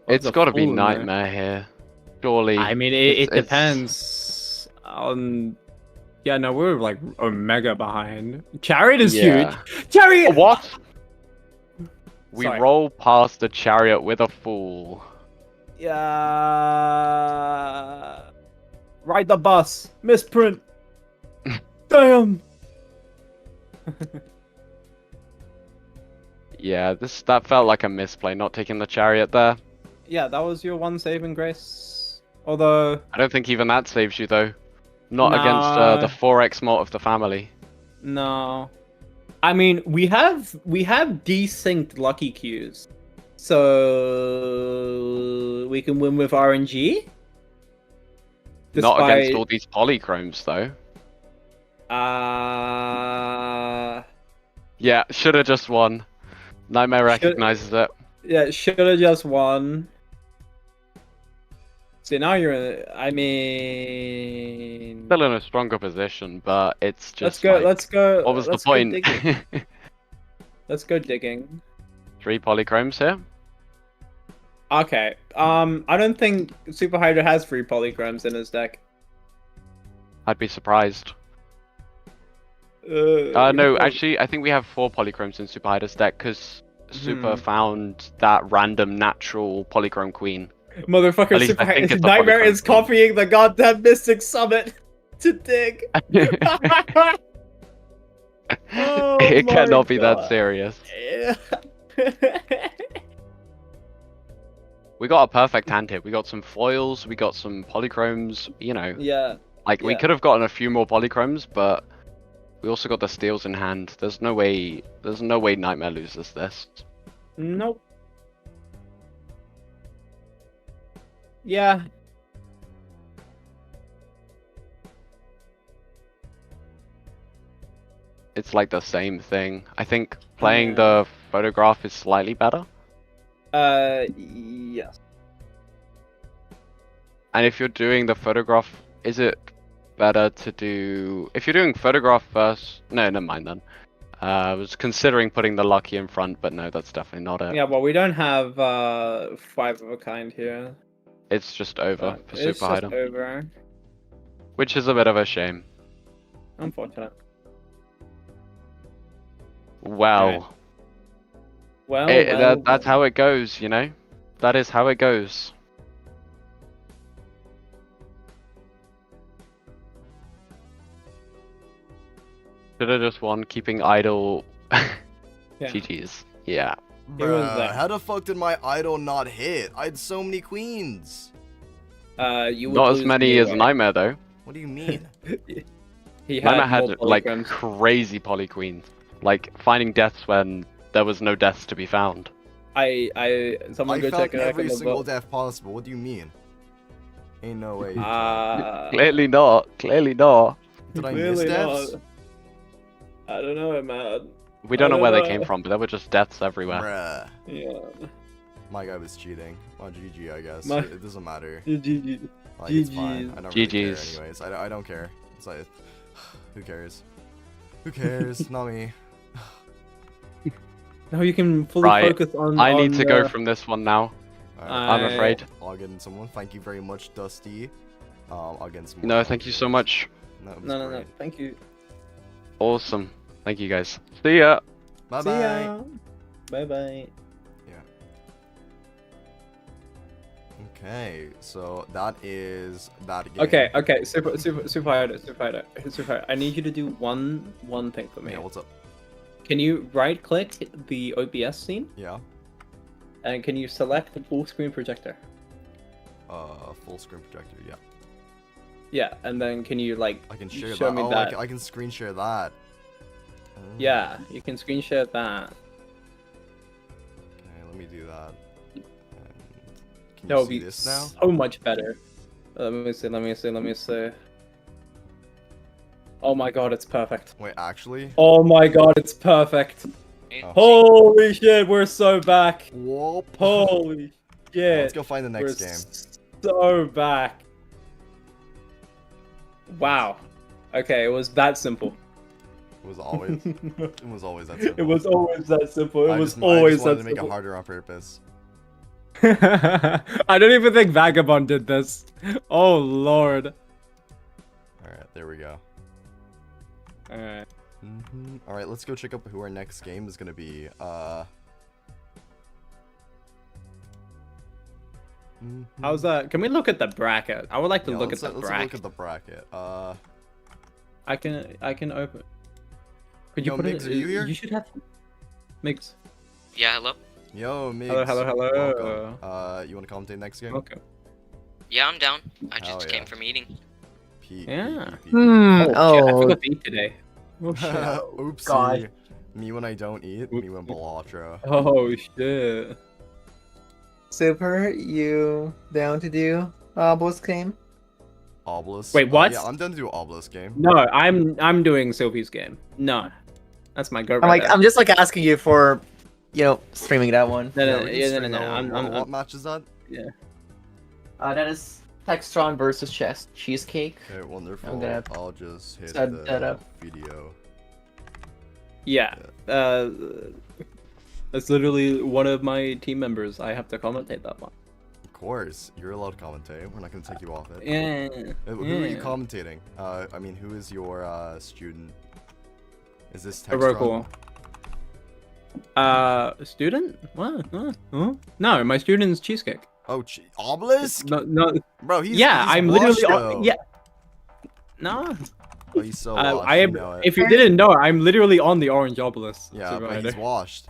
It's got to be fool in there. Nightmare here. Surely. I mean, it depends on. Yeah, no, we're like Omega behind. Chariot is Yeah. huge. Chariot. What? We Sorry. roll past the chariot with a fool. Yeah. Ride the bus. Misprint. Damn. Yeah, that felt like a misplay, not taking the chariot there. Yeah, that was your one saving grace. Although. I don't think even that saves you though. Not Nah. against the 4x mult of the family. No. I mean, we have desynced lucky queues. So we can win with RNG. Not against Despite- all these polychromes though. Yeah, should have just won. Nightmare recognizes it. Yeah, should have just won. See, now you're. I mean, Still in a stronger position, but it's just. let's go. like, Let's go. What was let's the go point? digging. Let's go digging. 3 polychromes here. Okay. I don't think Super Hydra has 3 polychromes in his deck. I'd be surprised. No, actually, I think we have 4 polychromes in Super Hyder's deck, because Super found that random natural polychrome queen. Motherfucker, At least I Super think it's a Nightmare polychrome is queen. copying the goddamn Mystic Summit to dig. Oh It my cannot be that God. serious. Yeah. We got a perfect hand here. We got some foils, we got some polychromes, you know. Yeah. Like, we Yeah. could have gotten a few more polychromes, but we also got the steals in hand. There's no way Nightmare loses this. Nope. Yeah. It's like the same thing. I think playing Yeah. the photograph is slightly better. Yes. And if you're doing the photograph, is it better to do... If you're doing photograph first... No, never mind then. I was considering putting the lucky in front, but no, that's definitely not it. Yeah, well, we don't have 5 of a kind here. It's just over for It's Super just Hideout. over. Which is a bit of a shame. Unfortunate. Well, Well, that's how it goes, you know? That is how it goes. Should have just won keeping idle. Yeah. GG's. Yeah. It was Bruh, that. how the fuck did my idol not hit? I had so many queens. You would Not as lose many as anyway. Nightmare though. What do you mean? He Nightmare had had more like polychromes. crazy poly queens. Like finding deaths when there was no deaths to be found. Someone I go found check it out. every single death possible. What do you mean? Ain't no way. Clearly not. Clearly not. Did I miss clearly deaths? not. I don't know, man. We don't know where they came know. from, but there were just deaths everywhere. Bruh. Yeah. My guy was cheating. Well, GG, I guess. My- It doesn't matter. GG. Like, it's fine. I don't really care GG's. anyways. I don't care. It's like, who cares? Who cares? Not me. Now you can fully Right. focus on. I need to go the- from this one now. Alright, I'm afraid. I'll get in someone. Thank you very much, Dusty. I'll get in some. No, more thank you so commentators. much. That was No. great. Thank you. Awesome. Thank you guys. See ya. Bye See bye. ya. Bye bye. Okay, so that is that game. Okay. Super Hider. I need you to do one thing for me. Yeah, what's up? Can you right click the OBS scene Yeah. and can you select the full screen projector? Full screen projector. Yeah. Yeah, and then can you like I can share show that. me Oh, that? I can screen share that. Yeah, you can screen share that. Okay, let me do that. And can That you would see be this now? so much better. Let me see. Oh my god, it's perfect. Wait, actually? Oh my god, it's perfect. Oh. Holy shit, we're so back. Whoop. Holy shit. Let's go find the next we're game. so back. Wow. Okay, it was that simple. It was always. It was always that simple. It was always that simple. It I was just always wanted that to make it simple. harder on purpose. I don't even think Vagabond did this. Oh lord. All right, there we go. Alright. All right, let's go check out who our next game is gonna be. How's that? Can we look at the bracket? I would like to Yeah, look at let's the look bracket. at the bracket. I can open. Could you Yo, put Migs, it? are you here? You should have. Migs. Yeah, hello? Yo, Migs. Hello. Welcome. You want to commentate next game? Okay. Yeah, I'm down. I Hell just yeah. came from eating. Yeah. Peep. Oh, shit, I Oh, forgot to eat today. Oh shit. Oopsie. God. Me when I don't eat, me when Balatro. Oh shit. Super, you down to do boss game? Obelisk. Wait, what? Yeah, I'm done to do Obelisk game. No, I'm doing Sylvie's game. No, that's my girl. I'm like, I'm just like asking you for, streaming that one. No, we can no, stream no. that one. What match is that? That is Textron versus Cheesecake. Okay, wonderful. I'm gonna I'll just hit set that the up. video. Yeah. That's literally one of my team members. I have to commentate that one. Of course, you're allowed to commentate. We're not gonna take you off it. Yeah. Who are you commentating? I mean, who is your student? Is this Textron? Oracle. Student? What? Huh? No, my student's cheesecake. Oh, Obelisk? No. Bro, he's Yeah, he's I'm washed, literally. though. Yeah. No. Oh, he's so I washed, am. you know it. If you didn't know, I'm literally on the orange obelisk. Yeah, but Survivor. he's washed.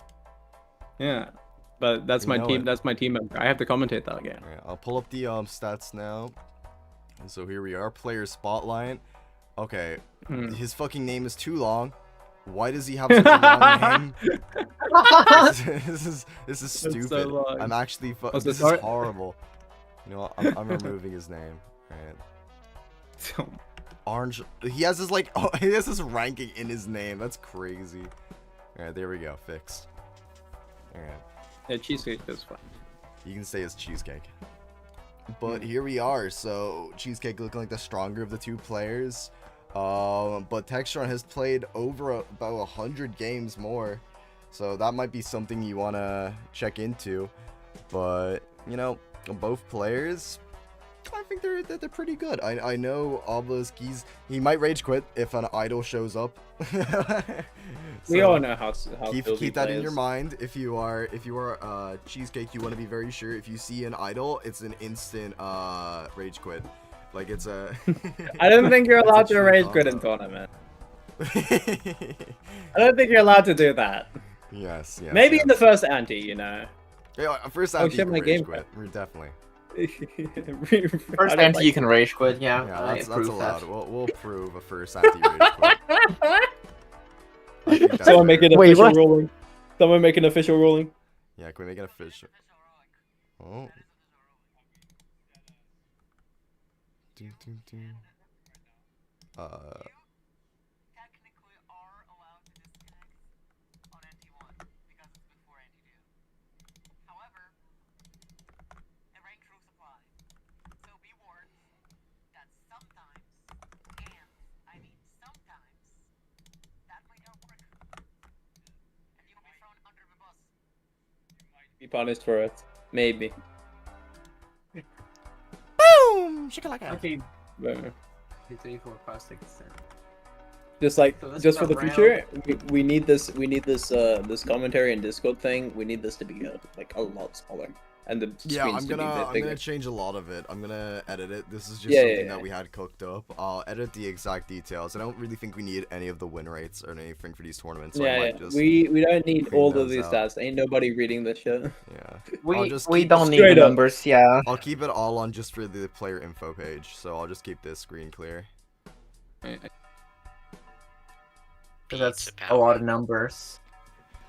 Yeah, but that's You my know team. it. That's my team member. I have to commentate that again. Alright, I'll pull up the stats now. And so here we are, player spotlight. Okay, Hmm. his fucking name is too long. Why does he have such a long name? This is so stupid. long. I'm actually Was this it hard? is horrible. You know what? I'm removing his name. Alright. Orange. He has this like he has this ranking in his name. That's crazy. Alright, there we go. Fixed. Alright. Yeah, cheesecake is fine. You can say it's cheesecake. But here we are. So cheesecake looking like the stronger of the two players. But Textron has played over about 100 games more, so that might be something you want to check into. But you know, both players, I think they're pretty good. I know Obelisk, he might rage quit if an idol shows up. We So all know how keep that in your mind. If you are cheesecake, you want to be very sure. If you see an idol, it's an instant rage quit. Like it's a. I don't think you're It's a allowed to true rage quit in combo. tournament. I don't think you're allowed to do that. Yes. Maybe yes. in the first ante, you know. Yeah, first Oh, anti shit, my rage game quit. We're definitely. First anti you can rage quit, yeah. Yeah, I that's approve allowed. that. We'll prove a first anti rage quit. I think that's Someone make fair. an Wait, official what? ruling. Someone make an official ruling. Yeah, can we make it official? Oh. Dun, dun, dun. Be punished for it. Maybe. Boom! Shikalaka. Okay. But 3, 4, 5, 6, 7. just like, So this just is for a the future, we need this. This commentary and Discord thing. We need this to be like a lot smaller, and the Yeah, screens I'm to be a gonna bit bigger. change a lot of it. I'm gonna edit it. This is just Yeah, something yeah. that we had cooked up. I'll edit the exact details. I don't really think we need any of the win rates or anything for these tournaments. So I Yeah, might yeah. just We don't need clean all of those these out. stats. Ain't nobody reading this shit. yeah. I'll We just we keep- don't need straight the up. numbers, yeah. I'll keep it all on just for the player info page. So I'll just keep this screen clear. 'Cause that's Pizza a lot of power. numbers.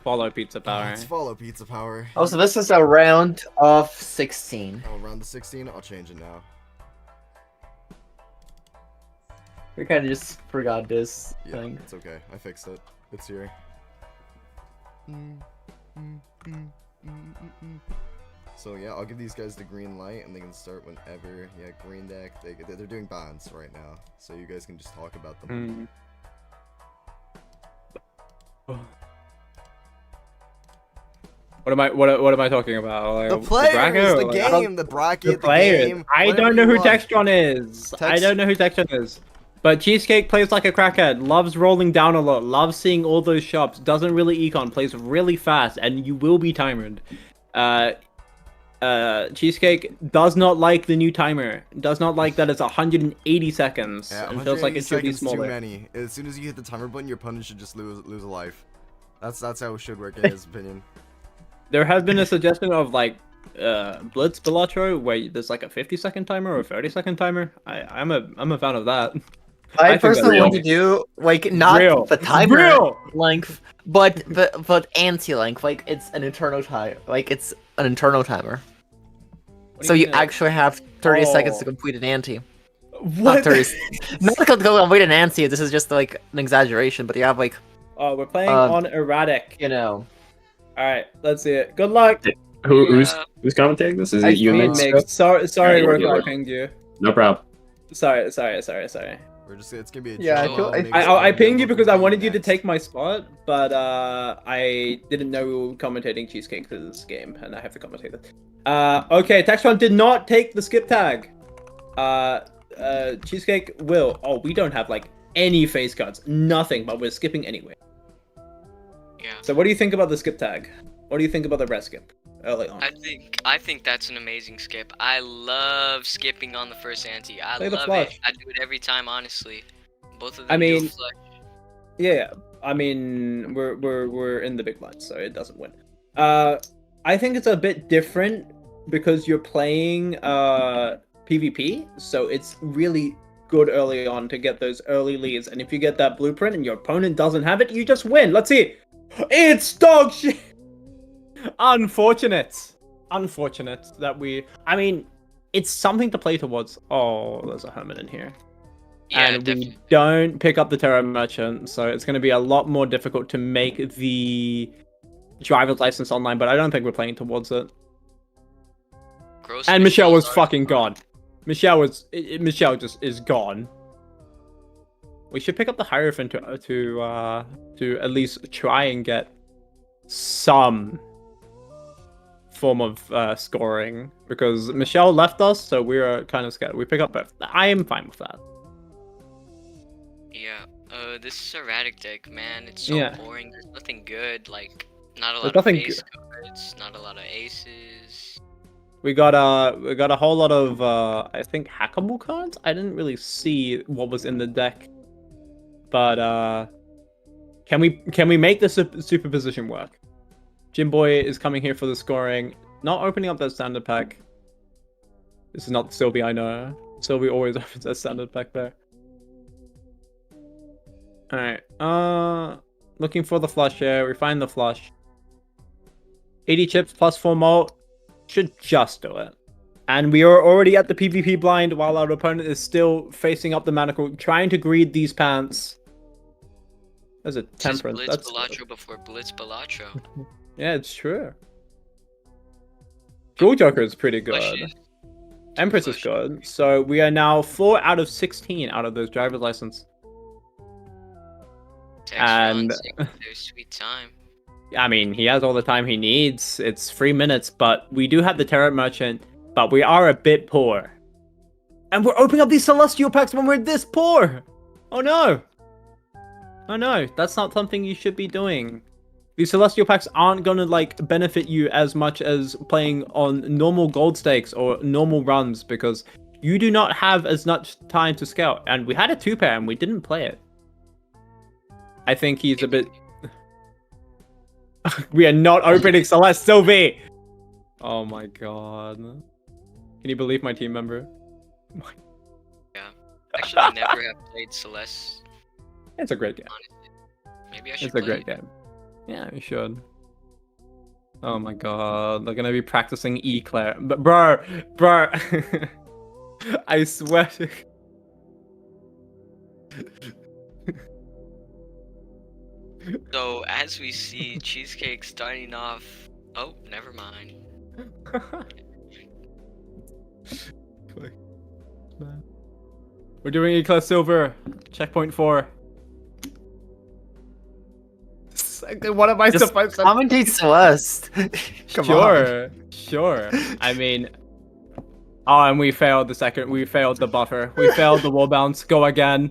Follow Pizza Power. Let's follow Pizza Power. Oh, so this is a round of 16. Oh, round the 16. I'll change it now. We kind of just forgot this Yeah, thing. it's okay. I fixed it. It's here. So yeah, I'll give these guys the green light, and they can start whenever. Yeah, green deck. They're doing bans right now, so you guys can just talk about them. What am I talking about? Like, The players, bracket or, the like- game, the bracket, The players. game. I whatever don't know you who want. Textron is. I Text- don't know who Textron is. But Cheesecake plays like a crackhead, loves rolling down a lot, loves seeing all those shops, doesn't really econ, plays really fast, and you will be timed. Cheesecake does not like the new timer. Does not like that it's 180 seconds Yeah, and feels like it should be 180 seconds too smaller. many. As soon as you hit the timer button, your opponent should just lose a life. That's how it should work in his opinion. There has been a suggestion of like Blitz Balatro where there's like a 50-second timer or a 30-second timer. I'm a fan of that. I I think personally that's want to do like not Real. the timer Real. length, but anti-length. Like it's an internal time. Like it's an internal timer. What do So you mean? actually have 30 seconds to Oh. complete an anti. What? Not 30. Not to complete an anti. This is just like an exaggeration. But you have like Oh, we're playing Um, on erratic. you know. All right, let's see it. Good luck. Who's Yeah. commentating this? Is I it you and mean, me? Nick. Sorry, Yeah, Rocco, yeah. I pinged you. No problem. Sorry. We're just it's gonna be a Yeah, I draw, feel- maybe I someone pinged you will because I be wanted you to next. take my spot, but I didn't know we were commentating Cheesecake for this game, and I have to commentate it. Okay, Textron did not take the skip tag. Cheesecake will. Oh, we don't have like any face cards, nothing, but we're skipping anyway. Yeah. So what do you think about the skip tag? What do you think about the red skip early on? I think that's an amazing skip. I love skipping on the first anti. I Play the love flush. it. I do it every time, honestly. Both of them I mean, do a flush. Yeah, I mean we're in the big blind, so it doesn't win. I think it's a bit different because you're playing PvP, so it's really good early on to get those early leads. And if you get that blueprint and your opponent doesn't have it, you just win. Let's see. It's dog shit. Unfortunate that we. I mean, it's something to play towards. Oh, there's a hermit in here. Yeah, And definitely. we don't pick up the Terra Merchant, so it's going to be a lot more difficult to make the driver's license online, but I don't think we're playing towards it. Gross And Michelle was Michelle's fucking gone. Michelle just is gone. We should pick up the Hierophant to at least try and get some form of scoring, because Michelle left us, so we are kind of scared. We pick up both. I am fine with that. Yeah. This is erratic deck, man. It's so Yeah. boring. There's nothing good. Like, not a There's lot of nothing face cards. Not a lot of aces. We got a whole lot of I think hackable cards. I didn't really see what was in the deck, but can we make the superposition work? Jimboy is coming here for the scoring, not opening up that standard pack. This is not Sylvie, I know. Sylvie always opens that standard pack there. Alright, looking for the flush here. We find the flush. 80 chips plus 4 malt should just do it. And we are already at the PvP blind while our opponent is still facing up the manacle, trying to greed these pants. There's a temperance. Blitz That's Balatro before Blitz Balatro. yeah, it's true. Jewel Joker is pretty good. Flushes. Empress is Flush. good. So we are now 4 out of 16 out of those driver's license. And- Textron taking their sweet time. I mean, he has all the time he needs. It's 3 minutes, but we do have the Terra Merchant, but we are a bit poor. And we're opening up these Celestial packs when we're this poor! Oh no! Oh no, that's not something you should be doing. These Celestial packs aren't gonna, like, benefit you as much as playing on normal gold stakes or normal runs, because you do not have as much time to scout. And we had a 2-pair and we didn't play it. I think he's a bit... We are not opening Celeste Sylvie! Oh my god. Can you believe my team member? Actually, I never have played Celeste. It's a great game. Maybe I should It's a play great it. game. Yeah, you should. Oh my god, they're gonna be practicing Eclair. But bro, I swear to... So, as we see, Cheesecake starting off... Oh, never mind. We're doing Eclair Silver. Checkpoint 4. What am I Just supposed to... commentate Celeste. Come on. Sure. I mean... Oh, and we failed the second. We failed the buffer. We failed the wall bounce. Go again.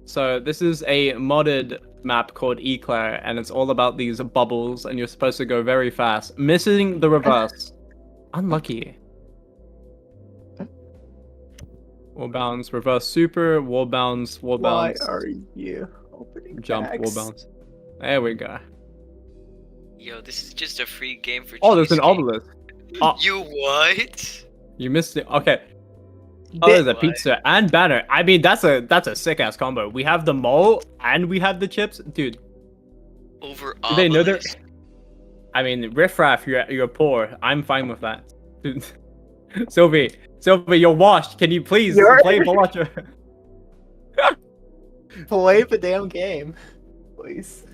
So this is a modded map called Eclair, and it's all about these bubbles, and you're supposed to go very fast. Missing the reverse. Unlucky. Wall bounce, reverse super, wall bounce, wall bounce. Why are you opening Jump, packs? wall bounce. There we go. Yo, this is just a free game for Oh, there's an Cheesecake. obelisk. Oh. You what? You missed it. Okay. Oh, there's a What? pizza and banner. I mean, that's a sick ass combo. We have the mole and we have the chips, dude. Over Do they know they're? Obelisk? I mean, riffraff, you're poor. I'm fine with that. Dude. Sylvie, you're washed. Can you please play Balatro? Play the damn game, please.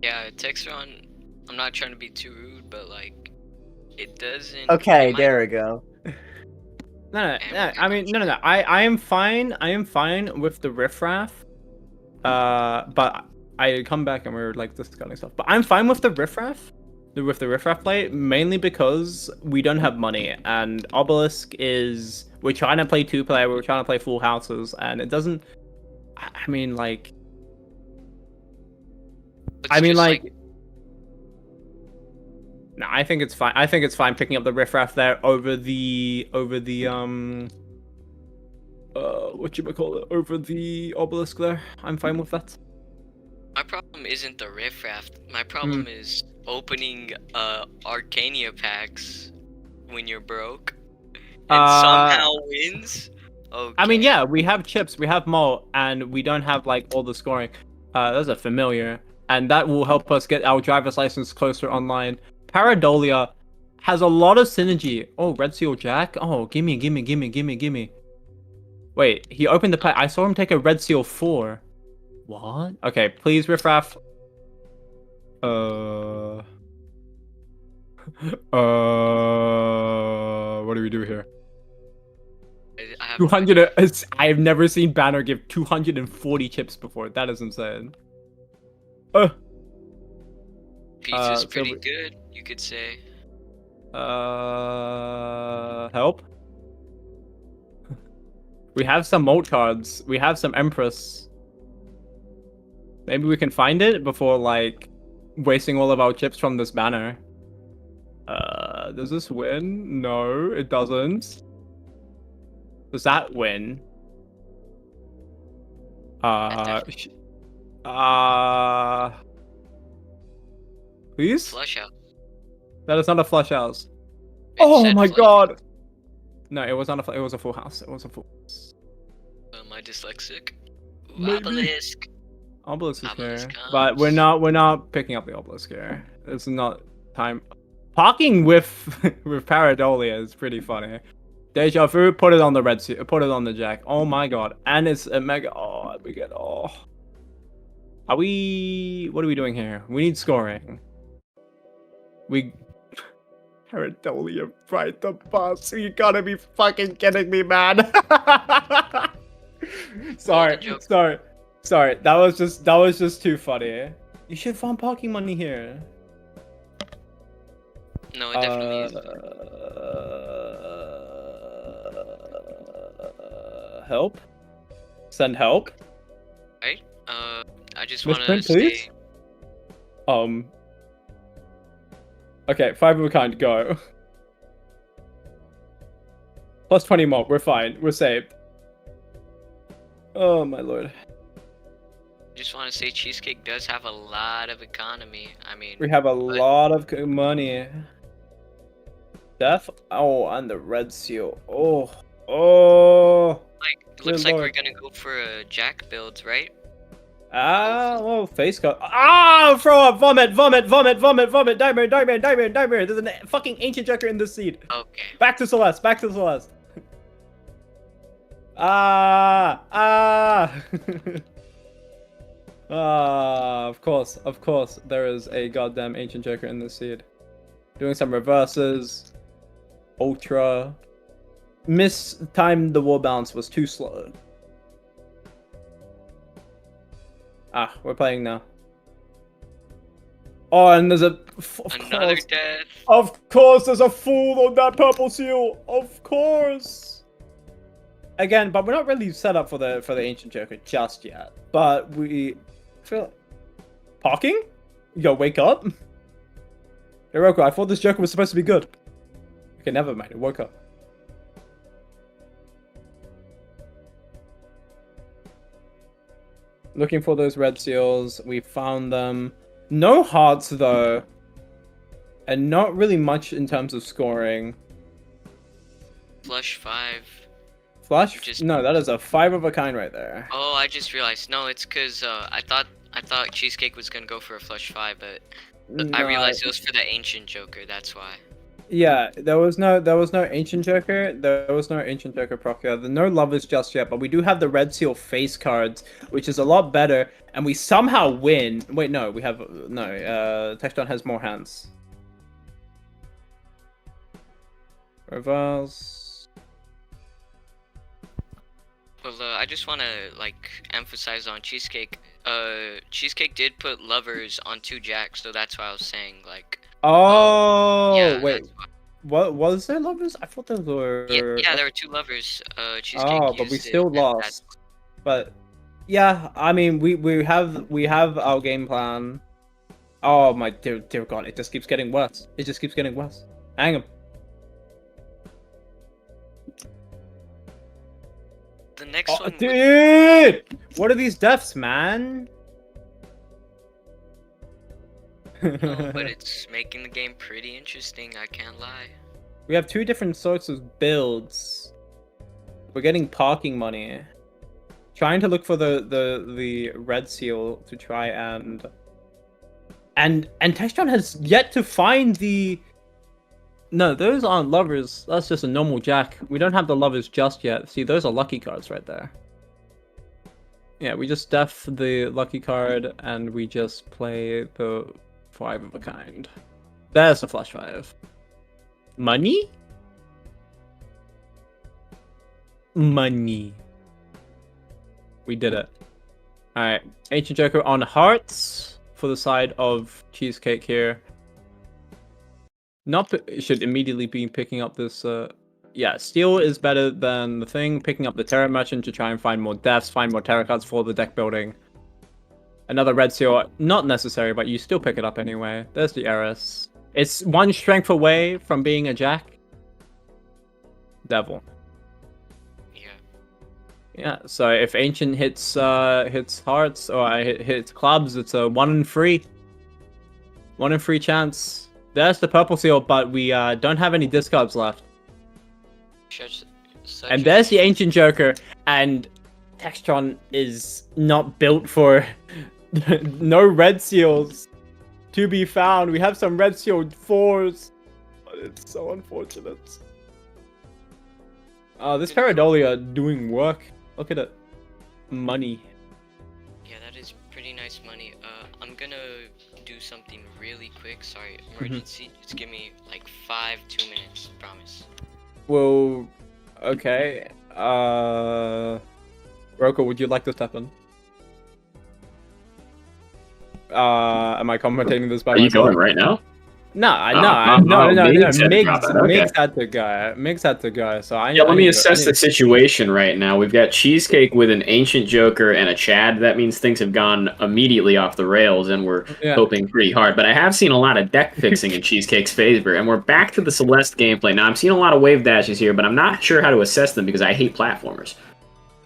Yeah, Textron, I'm not trying to be too rude, but like, it doesn't... Okay, it might- there we go. No. I mean, no. I am fine. I am fine with the riffraff. But I come back and we're like discussing stuff. But I'm fine with the riffraff. with the riffraff play, mainly because we don't have money, and Obelisk is we're trying to play 2-player, we're trying to play full houses, and it doesn't. I mean, like, It's just no, I think it's fine. I think it's fine picking up the riffraff there over the over the obelisk there. I'm fine with that. my problem isn't the riffraff. My problem is opening Arcania packs when you're broke and somehow wins. Okay. I mean, yeah, we have chips, we have malt, and we don't have like all the scoring. That's a familiar, and that will help us get our driver's license closer online. Paradolia has a lot of synergy. Oh, Red Seal Jack. Oh, gimme. Wait, he opened the pack. I saw him take a Red Seal 4. What? Okay, please, riffraff. What do we do here? I have 200. I've never seen Banner give 240 chips before. That is insane. Pizza's pretty good, you could say. Help. We have some malt cards. We have some Empress. Maybe we can find it before, like, wasting all of our chips from this banner. Does this win? No, it doesn't. Does that win? Please? Flush out. That is not a flush house. It Oh said my flush. god! No, it was not a. It was a full house. It was a full house. Am I dyslexic? Ooh, Maybe. obelisk. Obelisk is Obelisk here, but comes. we're not picking up the obelisk here. It's not time. Parking with with Paradolia is pretty funny. Deja vu, put it on the red suit, put it on the jack. Oh my god, and it's a mega. Oh, we get. Oh, are we? What are we doing here? We need scoring. We. Paradolia, right the bus. You gotta be fucking kidding me, man. Sorry. That was just too funny. You should find parking money here. No, it definitely is. Help? Send help? Right? I just Miss want to Print, please? say... Okay, 5 of a kind, go. Plus 20 malt, we're fine. We're saved. Oh my lord. just want to say Cheesecake does have a lot of economy. I mean... We have a lot of money. Death? Oh, and the red seal. Oh. Like, looks like lord. we're gonna go for a Jack build, right? Oh, face cut. Ah, throw up, vomit. Diamond. There's a fucking ancient Joker in this seed. Okay. Back to Celeste. Of course, there is a goddamn ancient Joker in this seed. Doing some reverses. Ultra. Mistimed the war balance was too slow. We're playing now. Oh, and there's Another death. Of course, there's a fool on that purple seal. Of course. Again, but we're not really set up for the ancient Joker just yet. But we feel like... Parking? Yo, wake up. Hiroko, I thought this Joker was supposed to be good. Okay, never mind. It woke up. Looking for those red seals. We found them. No hearts, though. And not really much in terms of scoring. Flush 5. Flush? No, that is a 5 of a kind right there. Oh, I just realized. No, it's because I thought Cheesecake was gonna go for a flush 5, but I realized it was for the ancient Joker. That's why. Yeah, there was no ancient Joker. There was no ancient Joker proc. No lovers just yet, but we do have the red seal face cards, which is a lot better, and we somehow win. Wait, no, we have no. Textron has more hands. Reverse. Well, I just want to emphasize on Cheesecake. Cheesecake did put lovers on 2 jacks, so that's why I was saying Oh, Yeah, wait. that's why. What was there lovers? I thought those were. Yeah, there were 2 lovers. Cheesecake Oh, but we used it, still and lost. But yeah, I mean, we have our game plan. Oh my dear God! It just keeps getting worse. It just keeps getting worse. Hang him. The next Oh, one. dude! What are these deaths, man? No, but it's making the game pretty interesting. I can't lie. We have 2 different sorts of builds. We're getting parking money. Trying to look for the red seal to try and Textron has yet to find the. No, those aren't lovers. That's just a normal jack. We don't have the lovers just yet. See, those are lucky cards right there. Yeah, we just def the lucky card and we just play the 5 of a kind. There's the flush 5. Money? Money. We did it. Alright, Ancient Joker on hearts for the side of Cheesecake here. Should immediately be picking up this. Yeah, Steel is better than the thing. Picking up the Terror Merchant to try and find more deaths, find more Terror cards for the deck building. Another Red Seal, not necessary, but you still pick it up anyway. There's the Heiress. It's 1 strength away from being a Jack. Devil. Yeah, so if Ancient hits hearts or hits clubs, it's a 1 in 3. 1 in 3 chance. There's the purple seal, but we don't have any discards left. And there's the Ancient Joker, and Textron is not built for no red seals to be found. We have some red seal 4s, but it's so unfortunate. This Paradolia doing work. Look at it. Money. Yeah, that is pretty nice money. I'm gonna do something really quick. Sorry, emergency. Just give me like 2 minutes. Promise. Well, okay. Roko, would you like to step in? Am I commentating this by myself? Are you going right now? No. Migs had to drop it, okay. Migs had to go. Migs had to go. So I. Yeah, let me assess the situation right now. We've got Cheesecake with an Ancient Joker and a Chad. That means things have gone immediately off the rails, and we're hoping pretty hard. But I have seen a lot of deck fixing in Cheesecake's favor, and we're back to the Celeste gameplay. Now, I'm seeing a lot of wave dashes here, but I'm not sure how to assess them because I hate platformers.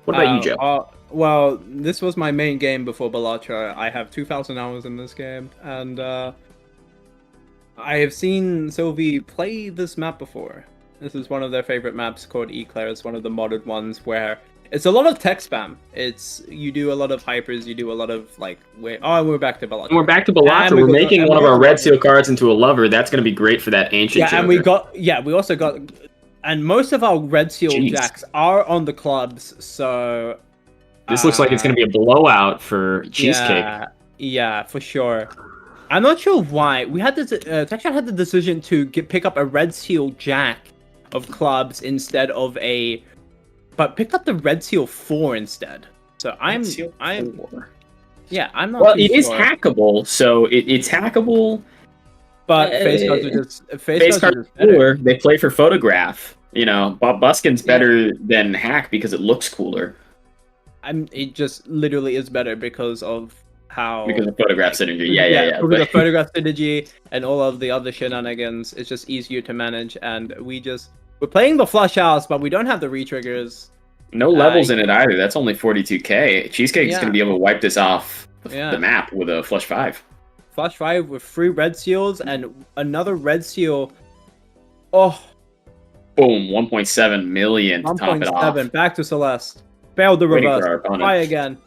What about you, Joe? Well, this was my main game before Balatro. I have 2,000 hours in this game, and I have seen Sylvie play this map before. This is one of their favorite maps called Eclair. It's one of the modded ones where it's a lot of tech spam. You do a lot of hypers, you do a lot of like we're back to Balatro. We're back to Balatro. We're making one of our red seal cards into a lover. That's going to be great for that Ancient Joker. And we also got and most of our red seal jacks are on the clubs, so this looks like it's going to be a blowout for Cheesecake. Yeah, for sure. I'm not sure why. We had this. Texture had the decision to pick up a red seal jack of clubs instead of but picked up the red seal 4 instead. So I'm not. Well, it is hackable, so it's hackable. But face cards are just face cards are cooler. They play for photograph. You know, Bob Buskin's better than hack because it looks cooler. It just literally is better because of because of photograph synergy. Yeah. Because of photograph synergy and all of the other shenanigans, it's just easier to manage. And we're playing the flush house, but we don't have the re-triggers. No levels in it either. That's only 42k. Cheesecake's going to be able to wipe this off the map with a flush 5. Flush 5 with 3 red seals and another red seal. Oh. Boom, 1.7 million to top it off. 1.7, back to Celeste. Failed the reverse. Try again.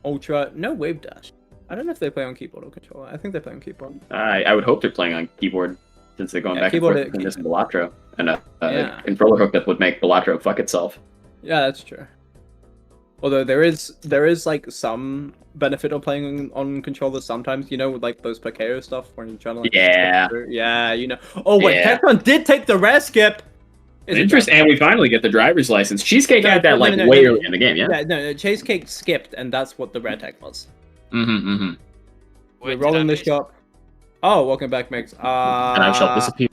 Ultra, no wave dash. I don't know if they play on keyboard or controller. I think they play on keyboard. I would hope they're playing on keyboard since they're going back and forth between this and Balatro. And a controller hook that would make Balatro fuck itself. Yeah, that's true. Although there is like some benefit of playing on controllers sometimes, with like those Pakeo stuff when you're trying to like Oh wait, Tekton did take the rare skip. Interesting, and we finally get the driver's license. Cheesecake had that way early in the game, yeah? No, Cheesecake skipped, and that's what the red tag was. We're rolling the shop. Oh, welcome back, Mix. And I shall disappear.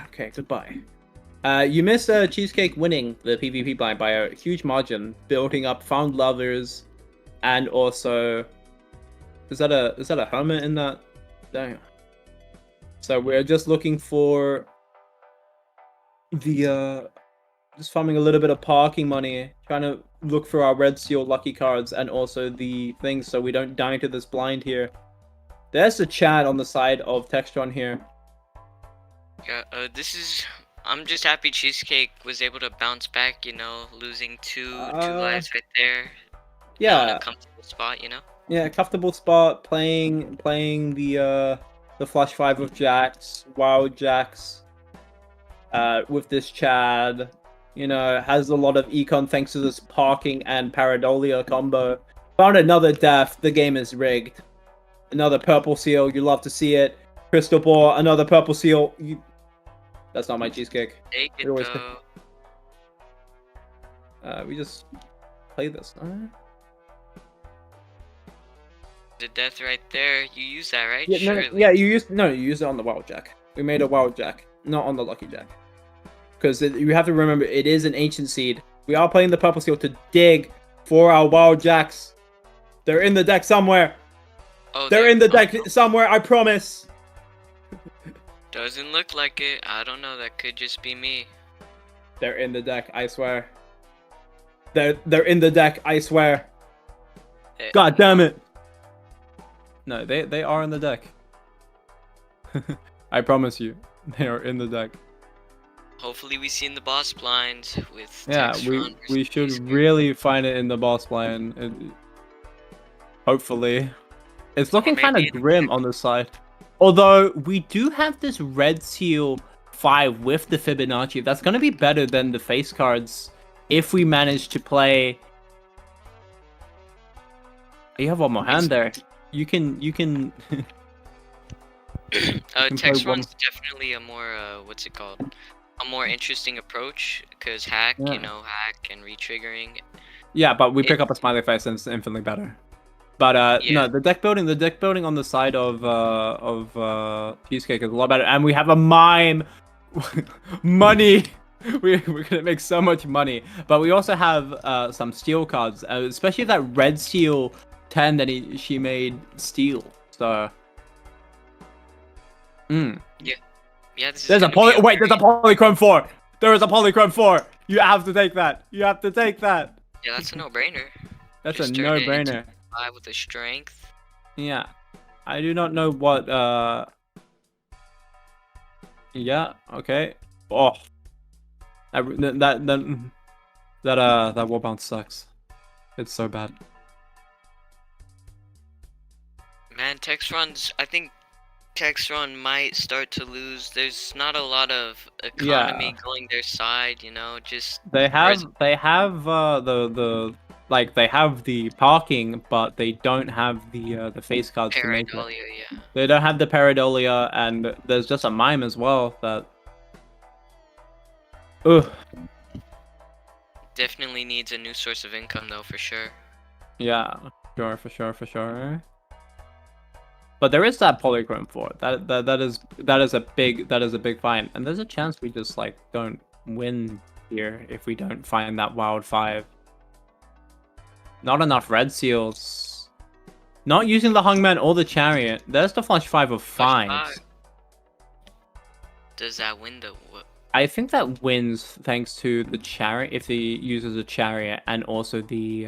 Okay, goodbye. You missed Cheesecake winning the PvP blind by a huge margin, building up found lovers, and also is that a hermit in that? Dang. So we're just looking for the just farming a little bit of parking money, trying to look for our red seal lucky cards and also the things so we don't die to this blind here. There's the chat on the side of Textron here. Yeah, I'm just happy Cheesecake was able to bounce back, you know, losing two lives right there. Now in Yeah. a comfortable spot, you know? Yeah, comfortable spot, playing the flush 5 of jacks, wild jacks, with this Chad, you know, has a lot of econ thanks to this parking and Paradolia combo. Found another death, the game is rigged. Another purple seal, you love to see it. Crystal ball, another purple seal. That's not my cheesecake. Take it always though. We just play this. The death right there. You use that, right? Yeah, Surely. you use it on the wild jack. We made a wild jack, not on the lucky jack. Because you have to remember, it is an ancient seed. We are playing the purple seal to dig for our wild jacks. They're in the deck somewhere. Oh, They're in the deck somewhere, I promise. Doesn't look like it. I don't know. That could just be me. They're in the deck, I swear. They're in the deck, I swear. God damn it. No, they are in the deck. I promise you, they are in the deck. Hopefully we see in the boss blind with Yeah, Textron we versus should Cheesecake. really find it in the boss blind. Hopefully. It's looking maybe kind of in the grim on the side. Although, we do have this red seal 5 with the Fibonacci. That's going to be better than the face cards if we manage to play... You have one more hand there. You can... Textron's definitely a more, what's it called? A more interesting approach, because hack, Yeah. you know, hack and retriggering. Yeah, but we pick up a smiley face and it's infinitely better. But Yeah. no, the deck building on the side of Cheesecake is a lot better, and we have a mime money. We're gonna make so much money, but we also have some steel cards, especially that red seal 10 that she made steel. So, Yeah, this is there's a gonna be there's a polychrome 4. There is a polychrome 4. You have to take that. You have to take that. Yeah, that's a no-brainer. That's Just a turn it into no-brainer. 5 with a strength. Yeah, I do not know what. Yeah. Okay. Oh, that wall bounce sucks. It's so bad. Man, I think Textron might start to lose. There's not a lot of economy going their side, you know, just... They have they have they have the parking, but they don't have the face cards to make it. Paradolia, yeah. They don't have the Paradolia, and there's just a mime as well that... Ugh. Definitely needs a new source of income, though, for sure. Yeah, for sure. But there is that polychrome 4. That is a big find, and there's a chance we just like don't win here if we don't find that wild 5. Not enough red seals. Not using the Hungman or the Chariot. There's the flush 5 of Flush 5s. 5. Does that win the what? I think that wins thanks to the Chariot if he uses a Chariot and also the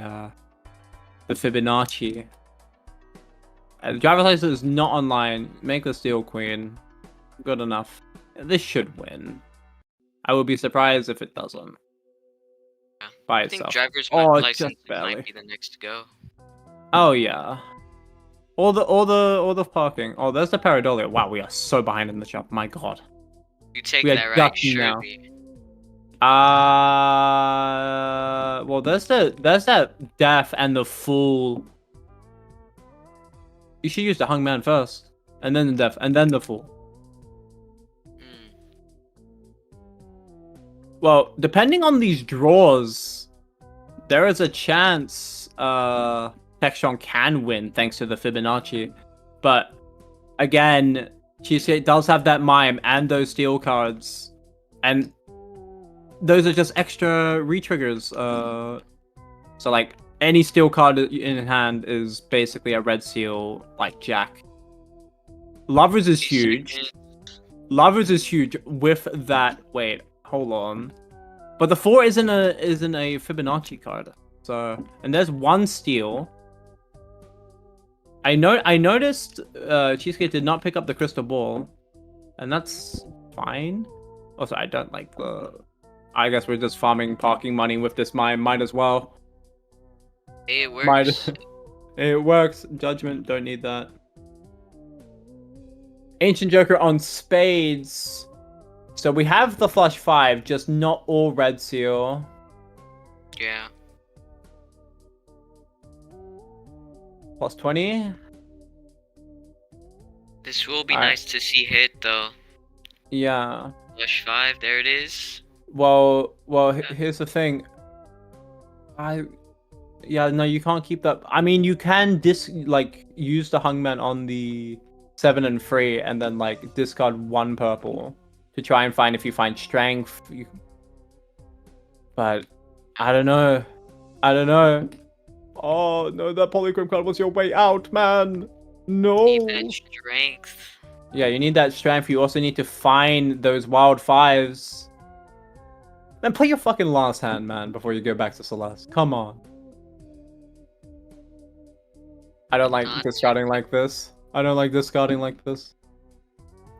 Fibonacci. The driver's license is not online. Make the Steel Queen. Good enough. This should win. I would be surprised if it doesn't. Yeah. By I think itself. driver's Oh, license just barely. might be the next to go. Oh yeah. All the parking. Oh, there's the Paradolia. Wow, we are so behind in the shop. My God. You take We are that, right? ducking now. Surely. Well, there's that death and the fool. You should use the Hungman first, and then the death, and then the fool. Well, depending on these draws, there is a chance Textron can win thanks to the Fibonacci. But again, Cheesecake does have that mime and those steel cards, and those are just extra re-triggers. So like any steel card in hand is basically a red seal, like Jack. Lovers is huge. Lovers is huge with that. Wait, hold on. But the 4 isn't a Fibonacci card. So, and there's one steal. I noticed Cheesecake did not pick up the crystal ball, and that's fine. Also, I don't like the. I guess we're just farming parking money with this mine. Might as well. It works. It works. Judgment, don't need that. Ancient Joker on spades. So we have the flush 5, just not all red seal. Yeah. Plus 20. This will be nice to see hit though. Yeah. Flush 5, there it is. Well, here's the thing. Yeah, no, you can't keep that. I mean, you can use the Hungman on the 7 and 3, and then like discard 1 purple to try and find if you find strength. But I don't know. Oh no, that polychrome card was your way out, man. No. Need that strength. Yeah, you need that strength. You also need to find those wild 5s. Then play your fucking last hand, man, before you go back to Celeste. Come on. I don't like discarding like this.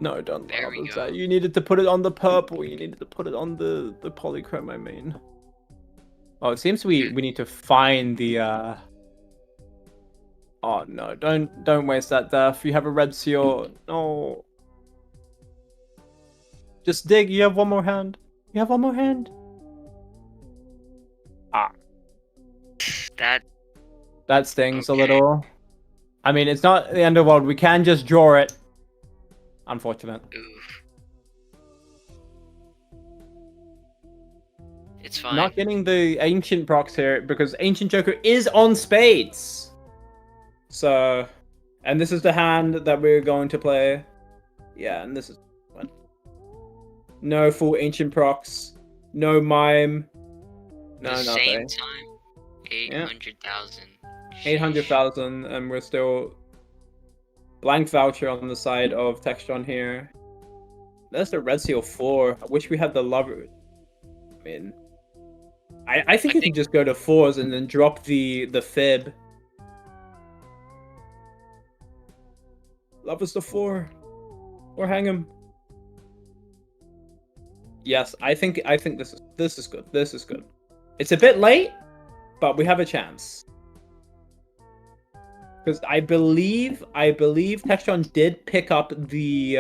No, don't. There we go. You needed to put it on the purple. You needed to put it on the polychrome, I mean. Oh, it seems we need to find the Oh no, don't waste that death. You have a red seal. No. Just dig, you have one more hand. Ah. That stings a little. I mean, it's not the end of the world. We can just draw it. Unfortunate. Oof. It's fine. Not getting the Ancient procs here because Ancient Joker is on spades. So, and this is the hand that we're going to play. Yeah, and this is one. No full Ancient procs. No mime. No At the nothing. same time, 800,000. 800,000, and we're still blank voucher on the side of Textron here. That's the red seal 4. I wish we had the lover. I mean, I think you can just go to 4s and then drop the fib. Love is the 4. Or hang him. Yes, I think this is good. This is good. It's a bit late, but we have a chance. Because I believe Textron did pick up the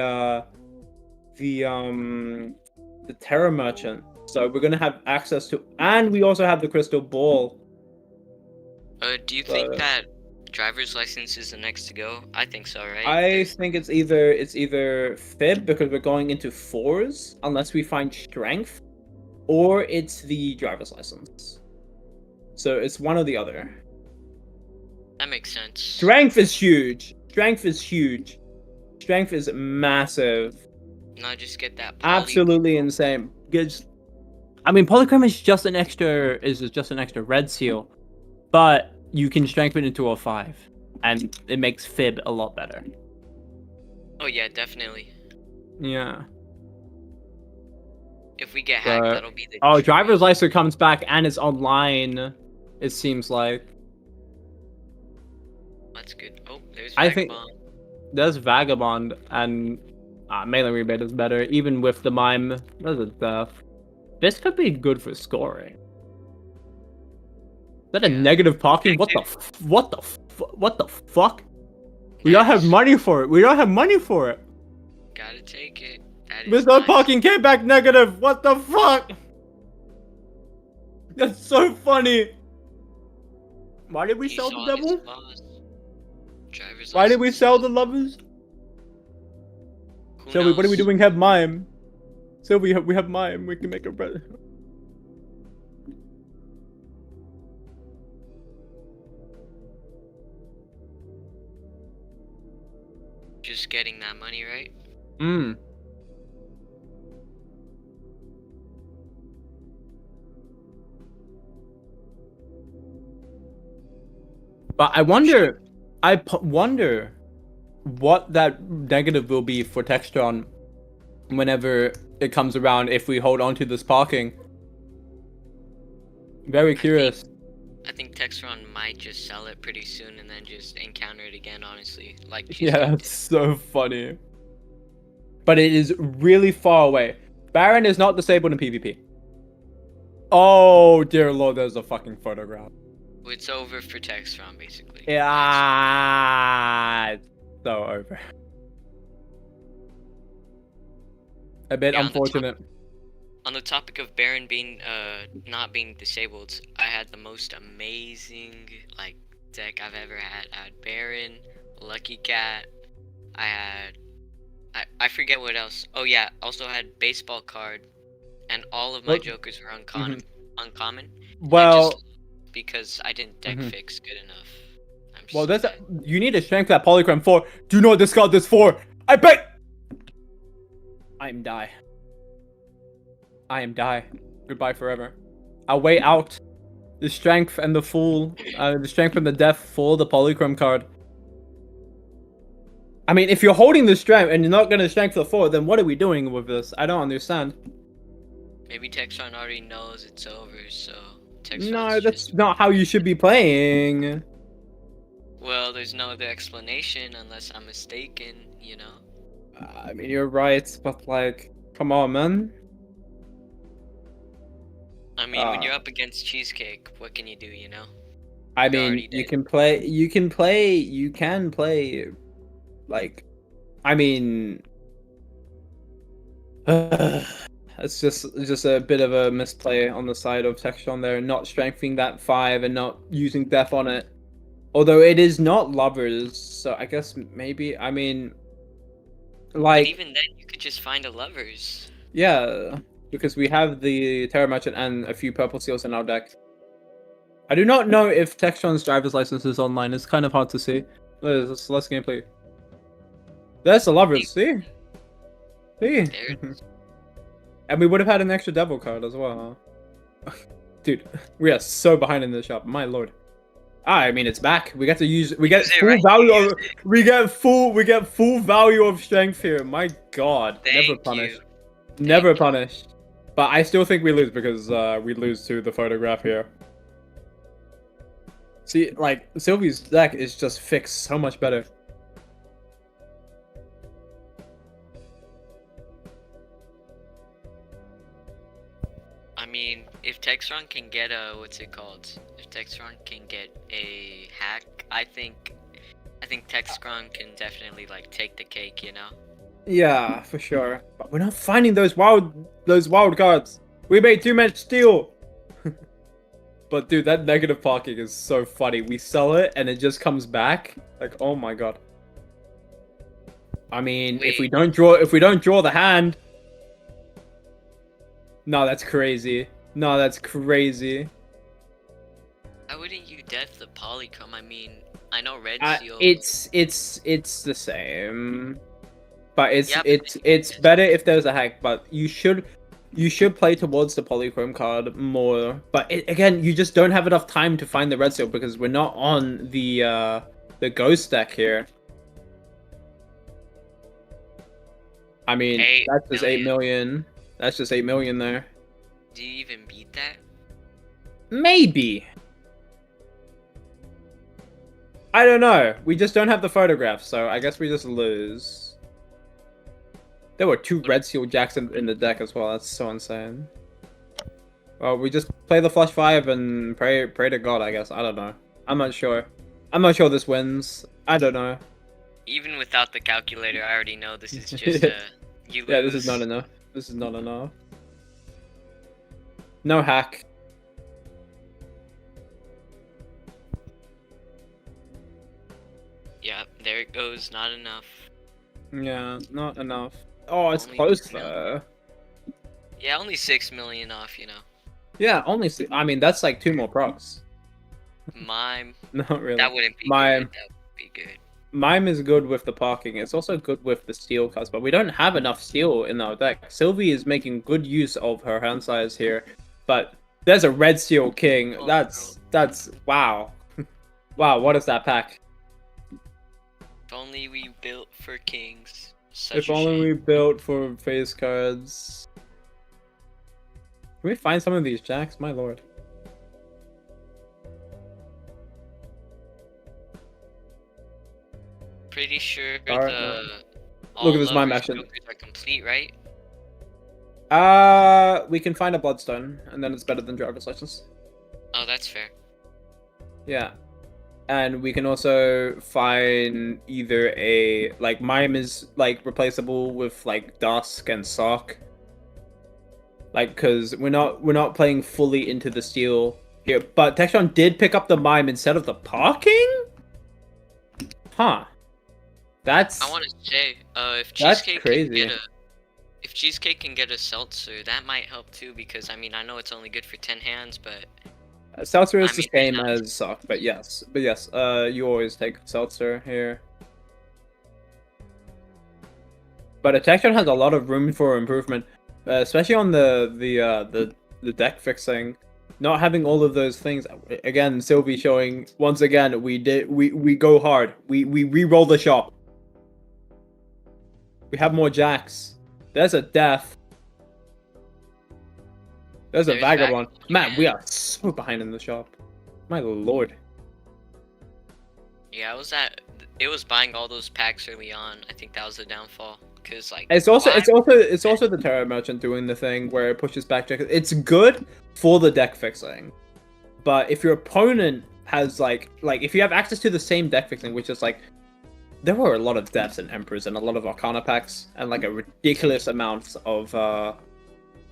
Terra Merchant. So we're gonna have access to, and we also have the crystal ball. Do you think that driver's license is the next to go? I think so, right? I think it's either fib because we're going into 4s unless we find strength, or it's the driver's license. So it's one or the other. That makes sense. Strength is huge. Strength is massive. No, just get that. Absolutely insane. I mean, polychrome is just an extra red seal, but you can strengthen it into a 5, and it makes fib a lot better. Oh yeah, definitely. Yeah. If we get hacked, that'll be the. Oh, driver's license comes back and it's online. It seems like. That's good. Oh, there's Vagabond. I think there's Vagabond, and melee rebate is better, even with the mime. There's a death. This could be good for scoring. Is that a negative parking? What the fuck? We don't have money for it. Gotta take it. Mr. Parking came back negative. What the fuck? That's so funny. Why did we sell the devil? Why did we sell the lovers? Sylvie, what are we doing? Have mime. Sylvie, we have mime. We can make a bread. Just getting that money, right? Hmm. But I wonder, wonder what that negative will be for Textron whenever it comes around if we hold on to this parking. Very curious. I think Textron might just sell it pretty soon and then just encounter it again, honestly. Like Yeah, Cheesecake that's so funny. But it is really far away. Baron is not disabled in PvP. Oh, dear lord, there's a fucking photograph. did. It's over for Textron, basically. Yeah, it's so over. A bit Yeah, unfortunate. On the topic of Baron being not being disabled, I had the most amazing like deck I've ever had. I had Baron, Lucky Cat, I forget what else. Oh yeah, also had baseball card, and all of my Well, jokers were uncommon. Well, Just because I didn't deck fix good enough. I'm well, so that's bad. you need to strength that polychrome 4. Do not discard this 4. I bet. I am die. I am die. Goodbye forever. I'll wait out the strength and the full, the strength and the death for the polychrome card. I mean, if you're holding the strength and you're not going to strength the 4, then what are we doing with this? I don't understand. Maybe Textron already knows it's over, so Textron's No, that's just... not how you should be playing. Well, there's no other explanation unless I'm mistaken, you know? I mean, you're right, but like, come on, man. I mean, when you're up against Cheesecake, what can you do, you know? I mean, you can play, like, I mean, it's just a bit of a misplay on the side of Textron there, not strengthening that 5 and not using death on it. Although it is not lovers, so I guess maybe, I mean, like... But even then, you could just find a lovers. Yeah, because we have the Terra Merchant and a few purple seals in our deck. I do not know if Textron's driver's license is online. It's kind of hard to see. Let's gameplay. There's the lovers, see? See? And we would have had an extra devil card as well, huh? Dude, we are so behind in the shop, my lord. I mean, it's back. We get to use. We get full value of. We get full value of strength here. My God, never punished. Never punished. But I still think we lose because we lose to the photograph here. See, like Sylvie's deck is just fixed so much better. I mean, if Textron can get a what's it called? If Textron can get a hack, I think Textron can definitely like take the cake, you know? Yeah, for sure. But we're not finding those wild cards. We made too much steel. But dude, that negative parking is so funny. We sell it and it just comes back. Like, oh my god. I mean, if we don't draw the hand. No, that's crazy. No, that's crazy. Why wouldn't you death the polychrome? I mean, I know red seal. It's the same. But it's better if there's a hack, but you should play towards the polychrome card more. But again, you just don't have enough time to find the red seal because we're not on the ghost deck here. I mean, that's just 8 million. That's just 8 million there. Do you even beat that? Maybe. I don't know. We just don't have the photograph, so I guess we just lose. There were 2 red seal jacks in the deck as well. That's so insane. Well, we just play the flush 5 and pray to God, I guess. I don't know. I'm not sure. I'm not sure this wins. I don't know. Even without the calculator, I already know this is just you lose. Yeah, this is not enough. This is not enough. No hack. Yeah, there it goes. Not enough. Yeah, not enough. Oh, it's close though. Yeah, only 6 million off, you know. Yeah, only. I mean, that's like 2 more procs. Mime. Not really. That wouldn't be good. That would be good. Mime is good with the parking. It's also good with the steel cards, but we don't have enough steel in our deck. Sylvie is making good use of her hand size here, but there's a red steel king. Oh, That's wow. Wow, what is that pack? If only we built for kings. If only we built for face cards. Can we find some of these jacks? My lord. Pretty sure Alright, all look at this mime lovers action. jokers are complete, right? We can find a bloodstone, and then it's better than driver's license. Oh, that's fair. Yeah. And we can also find either a like mime is like replaceable with like dusk and sock. Like, cause we're not playing fully into the steel here. But Textron did pick up the mime instead of the parking? Huh. That's I want to say, if That's Cheesecake crazy. if Cheesecake can get a seltzer, that might help too. Because I mean, I know it's only good for 10 hands, but Seltzer is I the mean, same not- as sock, but yes. You always take seltzer here. But Textron has a lot of room for improvement, especially on the deck fixing. Not having all of those things again. Sylvie showing once again. We go hard. We re-roll the shop. We have more jacks. There's a death. There's a There's vagabond. Vagabond Man, we again. are so behind in the shop. My lord. yeah, it was buying all those packs early on. I think that was the downfall. Cause like It's also why- it's also the Terra Merchant doing the thing where it pushes back check. It's good for the deck fixing, but if your opponent has like if you have access to the same deck fixing, which is like there were a lot of deaths and emperors and a lot of Arcana packs and like a ridiculous amount of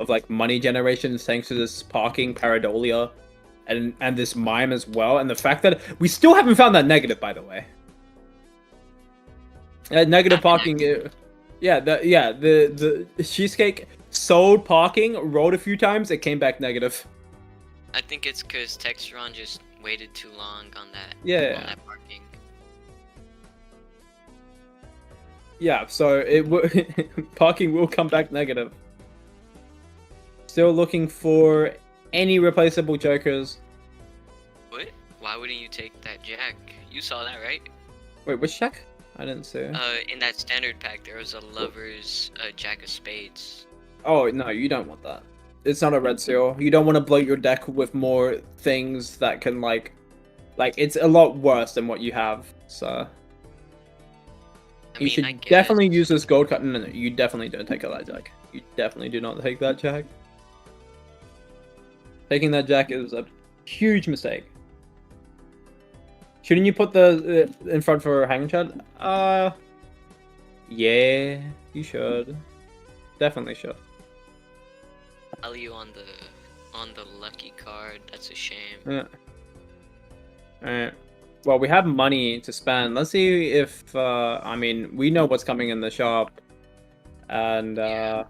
like money generation thanks to this parking Paradolia and this mime as well, and the fact that we still haven't found that negative, by the way. Negative parking. The Cheesecake sold parking, rolled a few times, it came back negative. I think it's because Textron just waited too long on that. Yeah. On that parking. Yeah, so parking will come back negative. Still looking for any replaceable jokers. What? Why wouldn't you take that jack? You saw that, right? Wait, which check? I didn't see. In that standard pack, there was a lover's jack of spades. Oh, no, you don't want that. It's not a red seal. You don't want to bloat your deck with more things that can, like, it's a lot worse than what you have, so... I You mean, should I guess. definitely use this gold cut. No, you definitely don't take that jack. You definitely do not take that jack. Taking that jack is a huge mistake. Shouldn't you put the in front for Hanging Chad? Yeah, you should. Definitely should. Value on the lucky card. That's a shame. Yeah. Alright. Well, we have money to spend. Let's see if I mean, we know what's coming in the shop, and Yeah.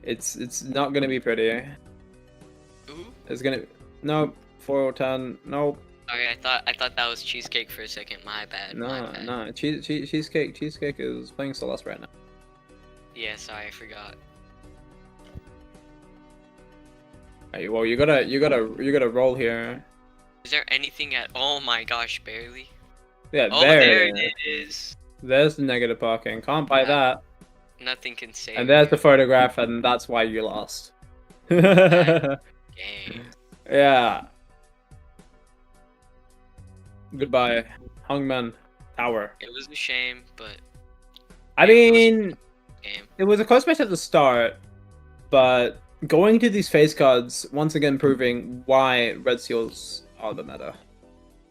it's not gonna be pretty. Ooh. It's gonna nope 410 nope Sorry, I thought that was Cheesecake for a second. My bad. my bad. no cheesecake is playing Celeste right now. Yeah, sorry, I forgot. Hey, well, you gotta roll here. Is there anything at? Oh my gosh, barely. Yeah, Oh, there, there it is. there's the negative parking. Can't buy that. Nothing can save. And there's you. the photograph, and that's why you lost. Game. Yeah. Goodbye, Hungman Tower. It was a shame, but I mean, game. it was a close match at the start, but going to these face cards, once again proving why Red Seals are the meta.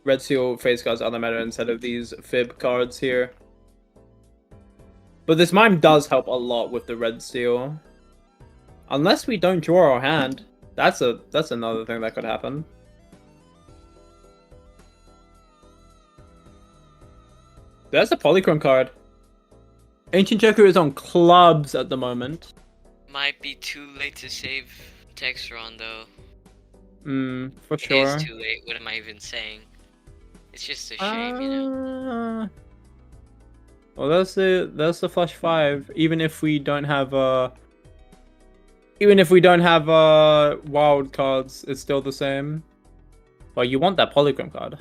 Red Seal face cards are the meta instead of these Fib cards here. But this Mime does help a lot with the Red Seal. Unless we don't draw our hand. That's another thing that could happen. There's a Polychrome card. Ancient Joker is on clubs at the moment. Might be too late to save Textron though. For It sure. is too late. What am I even saying? It's just a shame, you know. Well, that's the flush 5. Even if we don't have wild cards, it's still the same. Well, you want that polychrome card.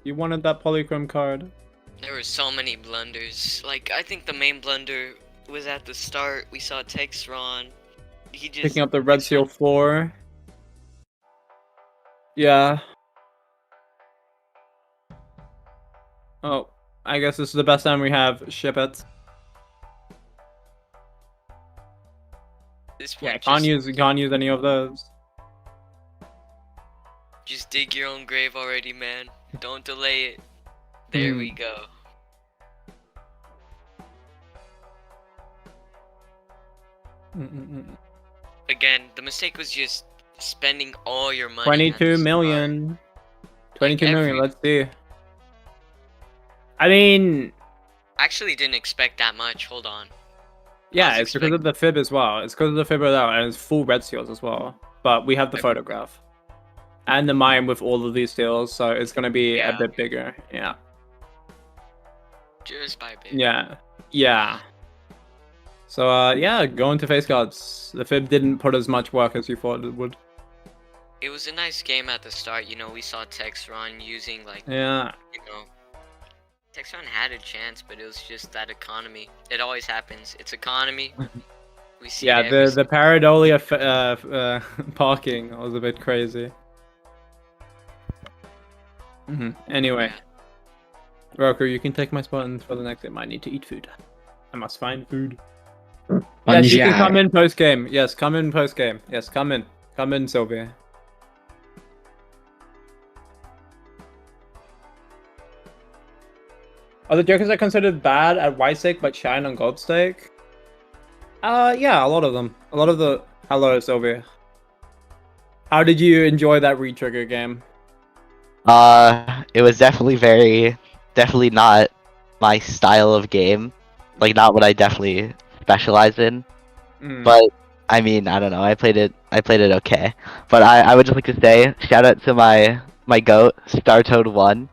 You wanted that polychrome card. There were so many blunders. Like, I think the main blunder was at the start. We saw Texron. He just Picking up the red seal 4. Yeah. Oh, I guess this is the best time we have. Ship it. This point, Can't use any of those. Just dig your own grave already, man. Don't delay it. There we go. Again, the mistake was just spending all your money. 22 million. 22 million, let's see. I mean... Actually didn't expect that much, hold on. Yeah, it's because of the fib as well. It's because of the fib as well, and it's full red seals as well. But we have the photograph. And the mine with all of these seals, so it's gonna be a bit bigger, yeah. Just by a bit. Yeah. Yeah. So, yeah, going to face cards. The fib didn't put as much work as you thought it would. It was a nice game at the start, you know, we saw Texron using, like, yeah. you know, Texron had a chance, but it was just that economy. It always happens. It's economy. We see the Paradolia parking was a bit crazy. Anyway. Roku, you can take my spot and for the next game. I need to eat food. I must find food. Yes, you can come in post game. Yes, come in post game. Yes, come in. Come in, Sylvia. Are the Jokers that considered bad at white stake but shine on gold stake? Yeah, a lot of them. A lot of the... Hello, Sylvia. How did you enjoy that re-trigger game? It was definitely not my style of game. Like, not what I definitely specialize in. But, I mean, I don't know, I played it okay. But I would just like to say, shout out to my GOAT, StarToad1.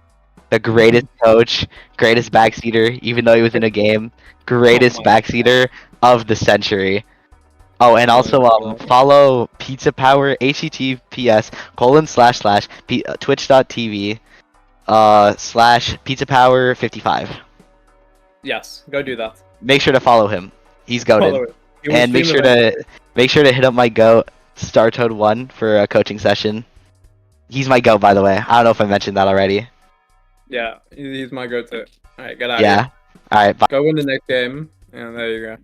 The greatest coach, greatest backseater, even though he was in a game. Greatest backseater of the century. Oh, and also follow Pizza Power https:// twitch.tv / Pizza Power 55. Yes, go do that. Make sure to follow him. He's goated. And make sure to hit up my GOAT, StarToad1, for a coaching session. He's my GOAT, by the way. I don't know if I mentioned that already. Yeah, he's my go-to. Alright, get out of here. Alright, bye. Go win the next game. And there you go.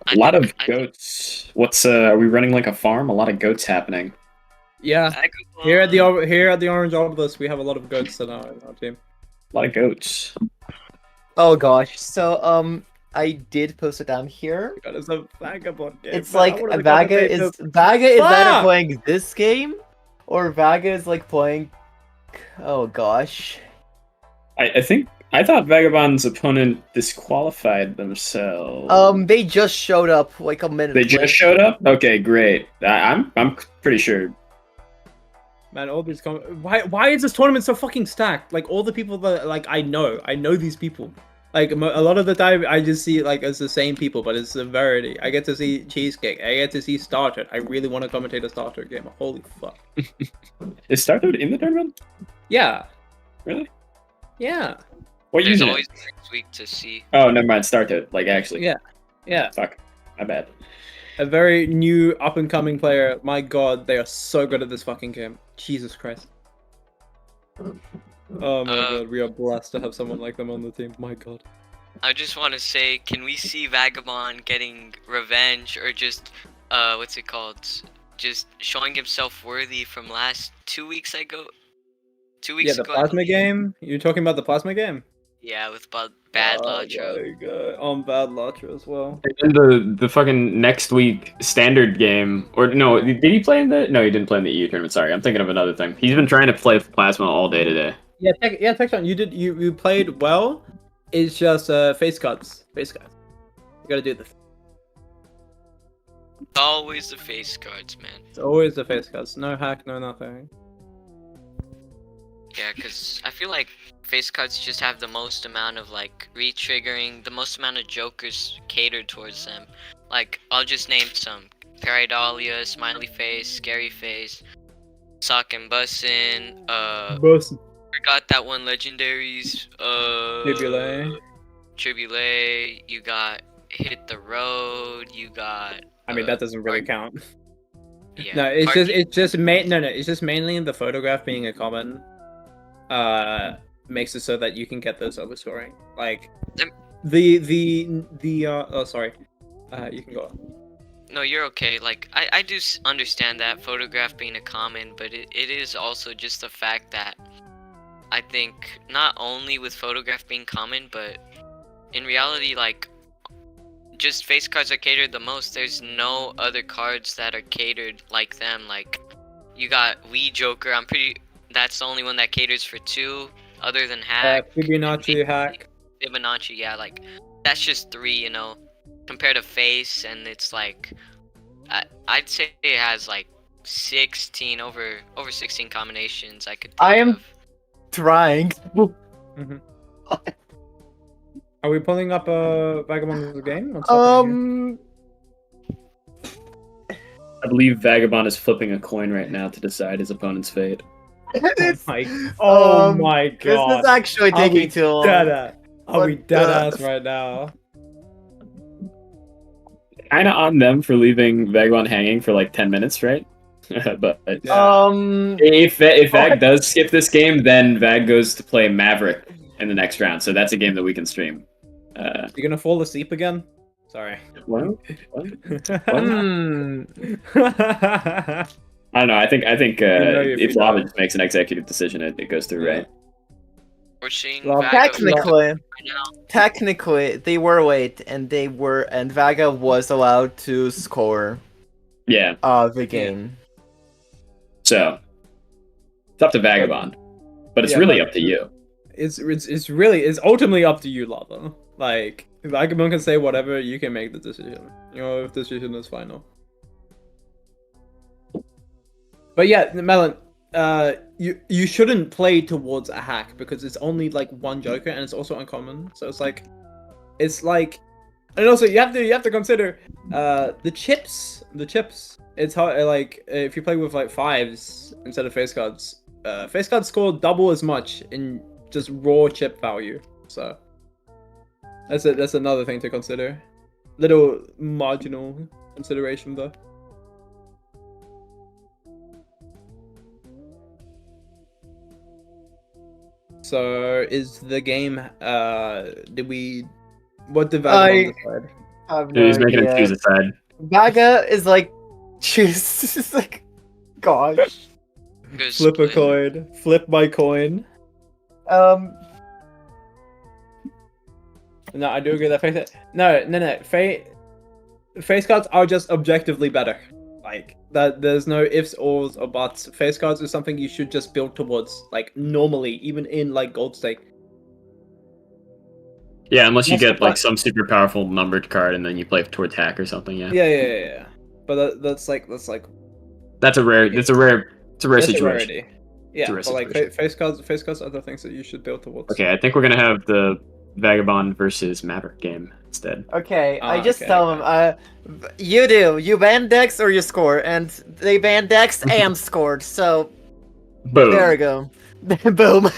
A lot of goats. Are we running like a farm? A lot of goats happening. Yeah. Here at the Orange Obelisk, we have a lot of goats in our team. A lot of goats. Oh gosh. So I did post it down here. God, it's a vagabond game. It's like Vaga is either playing this game or Vaga is like playing. Oh gosh. I thought Vagabond's opponent disqualified themselves. They just showed up like a minute. They just showed up? Okay, great. I'm pretty sure. Man, all these why is this tournament so fucking stacked? Like all the people that I know these people. Like a lot of the time, I just see it's the same people, but it's severity. I get to see Cheesecake. I get to see Starter. I really want to commentate a Starter game. Holy fuck! Is Starter in the tournament? Yeah. Really? Yeah. What There's using always it? next week to see. Oh, never mind. Starter. Like actually. Yeah. Yeah. Fuck. My bad. A very new up and coming player. My God, they are so good at this fucking game. Jesus Christ. Oh my God, we are blessed to have someone like them on the team. My God. I just want to say, can we see Vagabond getting revenge or just, what's it called? Just showing himself worthy from last 2 weeks ago? 2 weeks ago. ago. Yeah, the Plasma game? You're talking about the Plasma game? Yeah, with Balatro. Oh my God. On Balatro as well. And then the fucking next week standard game, or no, did he play in the? No, he didn't play in the EU tournament. Sorry, I'm thinking of another thing. He's been trying to play Plasma all day today. Yeah, Texon, you played well. It's just face cards. Face cards. You gotta do this. Always the face cards, man. It's always the face cards. No hack, no nothing. Yeah, because I feel like face cards just have the most amount of like re-triggering, the most amount of jokers catered towards them. Like, I'll just name some: Pareidalia, Smiley Face, Scary Face, Sock and Bussin', forgot that one, Legendaries, Tribulate, you got Hit the Road, you got... I mean, that doesn't really count. Yeah. No, it's just mainly the photograph being a common makes it so that you can get those overscoring. Like oh sorry. You can go on. No, you're okay. Like, I do understand that photograph being a common, but it is also just the fact that I think not only with photograph being common, but in reality, like, just face cards are catered the most. There's no other cards that are catered like them. Like, you got Wii Joker. That's the only one that caters for 2, other than Hack. Fibonacci, Hack. Fibonacci, yeah, like, that's just 3, you know, compared to face, and it's like, I'd say it has like 16, over 16 combinations I could think of. Trying. Mm-hmm. Are we pulling up a Vagabond the game? What's happening here? I believe Vagabond is flipping a coin right now to decide his opponent's fate. Oh my god. This is actually taking too long. Are we dead ass right now? Kinda on them for leaving Vagabond hanging for like 10 minutes, right? But if Vag does skip this game, then Vag goes to play Maverick in the next round. So that's a game that we can stream. You're gonna fall asleep again? Sorry. What? I don't know. I think if Lava just makes an executive decision, it goes through, right? We're seeing technically, they were late, and Vaga was allowed to score. Yeah. The game. So it's up to Vagabond, but it's really up to you. It's ultimately up to you, Lava. Like, Vagabond can say whatever, you can make the decision. Your decision is final. But yeah, Melon, you shouldn't play towards a hack because it's only like one Joker and it's also uncommon. So it's like, and also you have to consider the chips. It's hard. Like, if you play with like 5s instead of face cards score double as much in just raw chip value. So that's another thing to consider. Little marginal consideration though. So is the game what did Vagabond decide? He's making him choose a side. Vaga is like choose like gosh. Flip a coin. Flip my coin. No, I do agree that face cards are just objectively better. Like that, there's no ifs, ors, or buts. Face cards is something you should just build towards, like normally, even in like gold stake. Yeah, unless you get like some super powerful numbered card and then you play towards hack or something. Yeah. Yeah. But that's a rare situation. Yeah, but like face cards are the things that you should build towards. Okay, I think we're gonna have the Vagabond versus Maverick game instead. Okay, I just tell them, you ban Dex or you score, and they ban Dex and scored, so boom. There we go. Boom.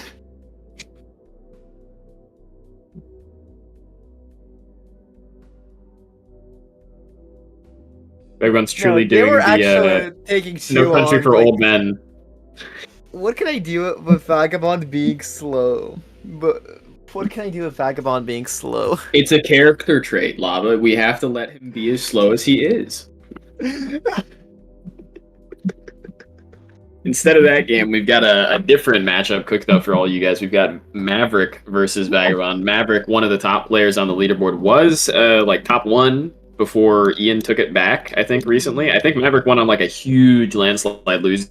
Vagabond's truly doing taking too No Country long, for Old Men. What can I do with Vagabond being slow? What can I do with Vagabond being slow? It's a character trait, Lava. We have to let him be as slow as he is. Instead of that game, we've got a different matchup cooked up for all you guys. We've got Maverick versus Vagabond. Maverick, one of the top players on the leaderboard, was like top 1 before Ian took it back, I think, recently. I think Maverick went on like a huge landslide losing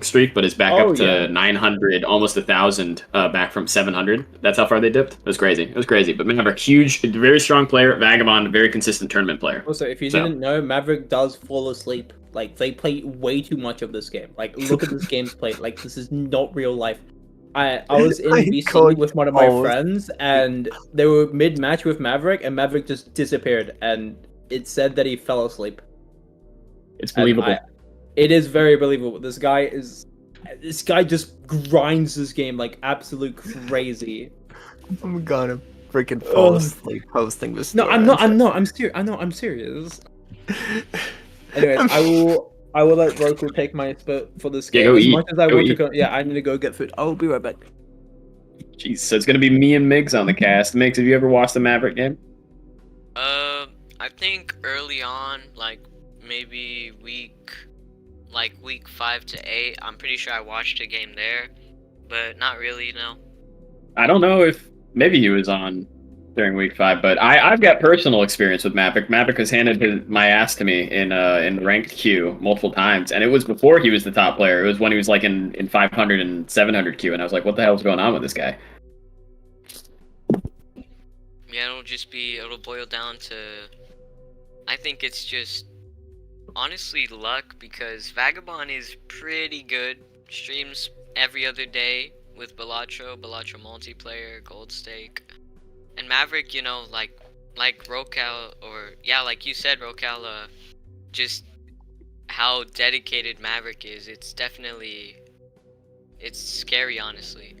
streak, but is back up to 900, almost 1,000, back from 700. That's how far they dipped. It was crazy. But Maverick, huge, very strong player. Vagabond, very consistent tournament player. Also, if you didn't know, Maverick does fall asleep. Like, they play way too much of this game. Like, look at this game's played. Like, this is not real life. I was in My VC coach with one of my almost- friends, and they were mid-match with Maverick, and Maverick just disappeared, and it said that he fell asleep. It's And believable. it is very believable. This guy just grinds this game like absolute crazy. I'm gonna freaking fall asleep posting this. No, I'm not. I'm serious. I know. I'm serious. Anyways, I will let Roku take my spot for this Yeah, game. go As eat. much as I Go want to eat. go, yeah, I need to go get food. I will be right back. Jeez, so it's gonna be me and Migs on the cast. Migs, have you ever watched the Maverick game? I think early on, like maybe week 5 to 8, I'm pretty sure I watched a game there, but not really, no. I don't know if maybe he was on during week 5, but I've got personal experience with Maverick. Maverick has handed my ass to me in ranked queue multiple times, and it was before he was the top player. It was when he was like in 500 and 700 queue, and I was like, what the hell's going on with this guy? Yeah, it'll boil down to, I think it's just honestly luck, because Vagabond is pretty good, streams every other day with Balatro multiplayer, Gold Stake. And Maverick, you know, like Rocal, or yeah, like you said, Rocal, just how dedicated Maverick is. It's scary, honestly.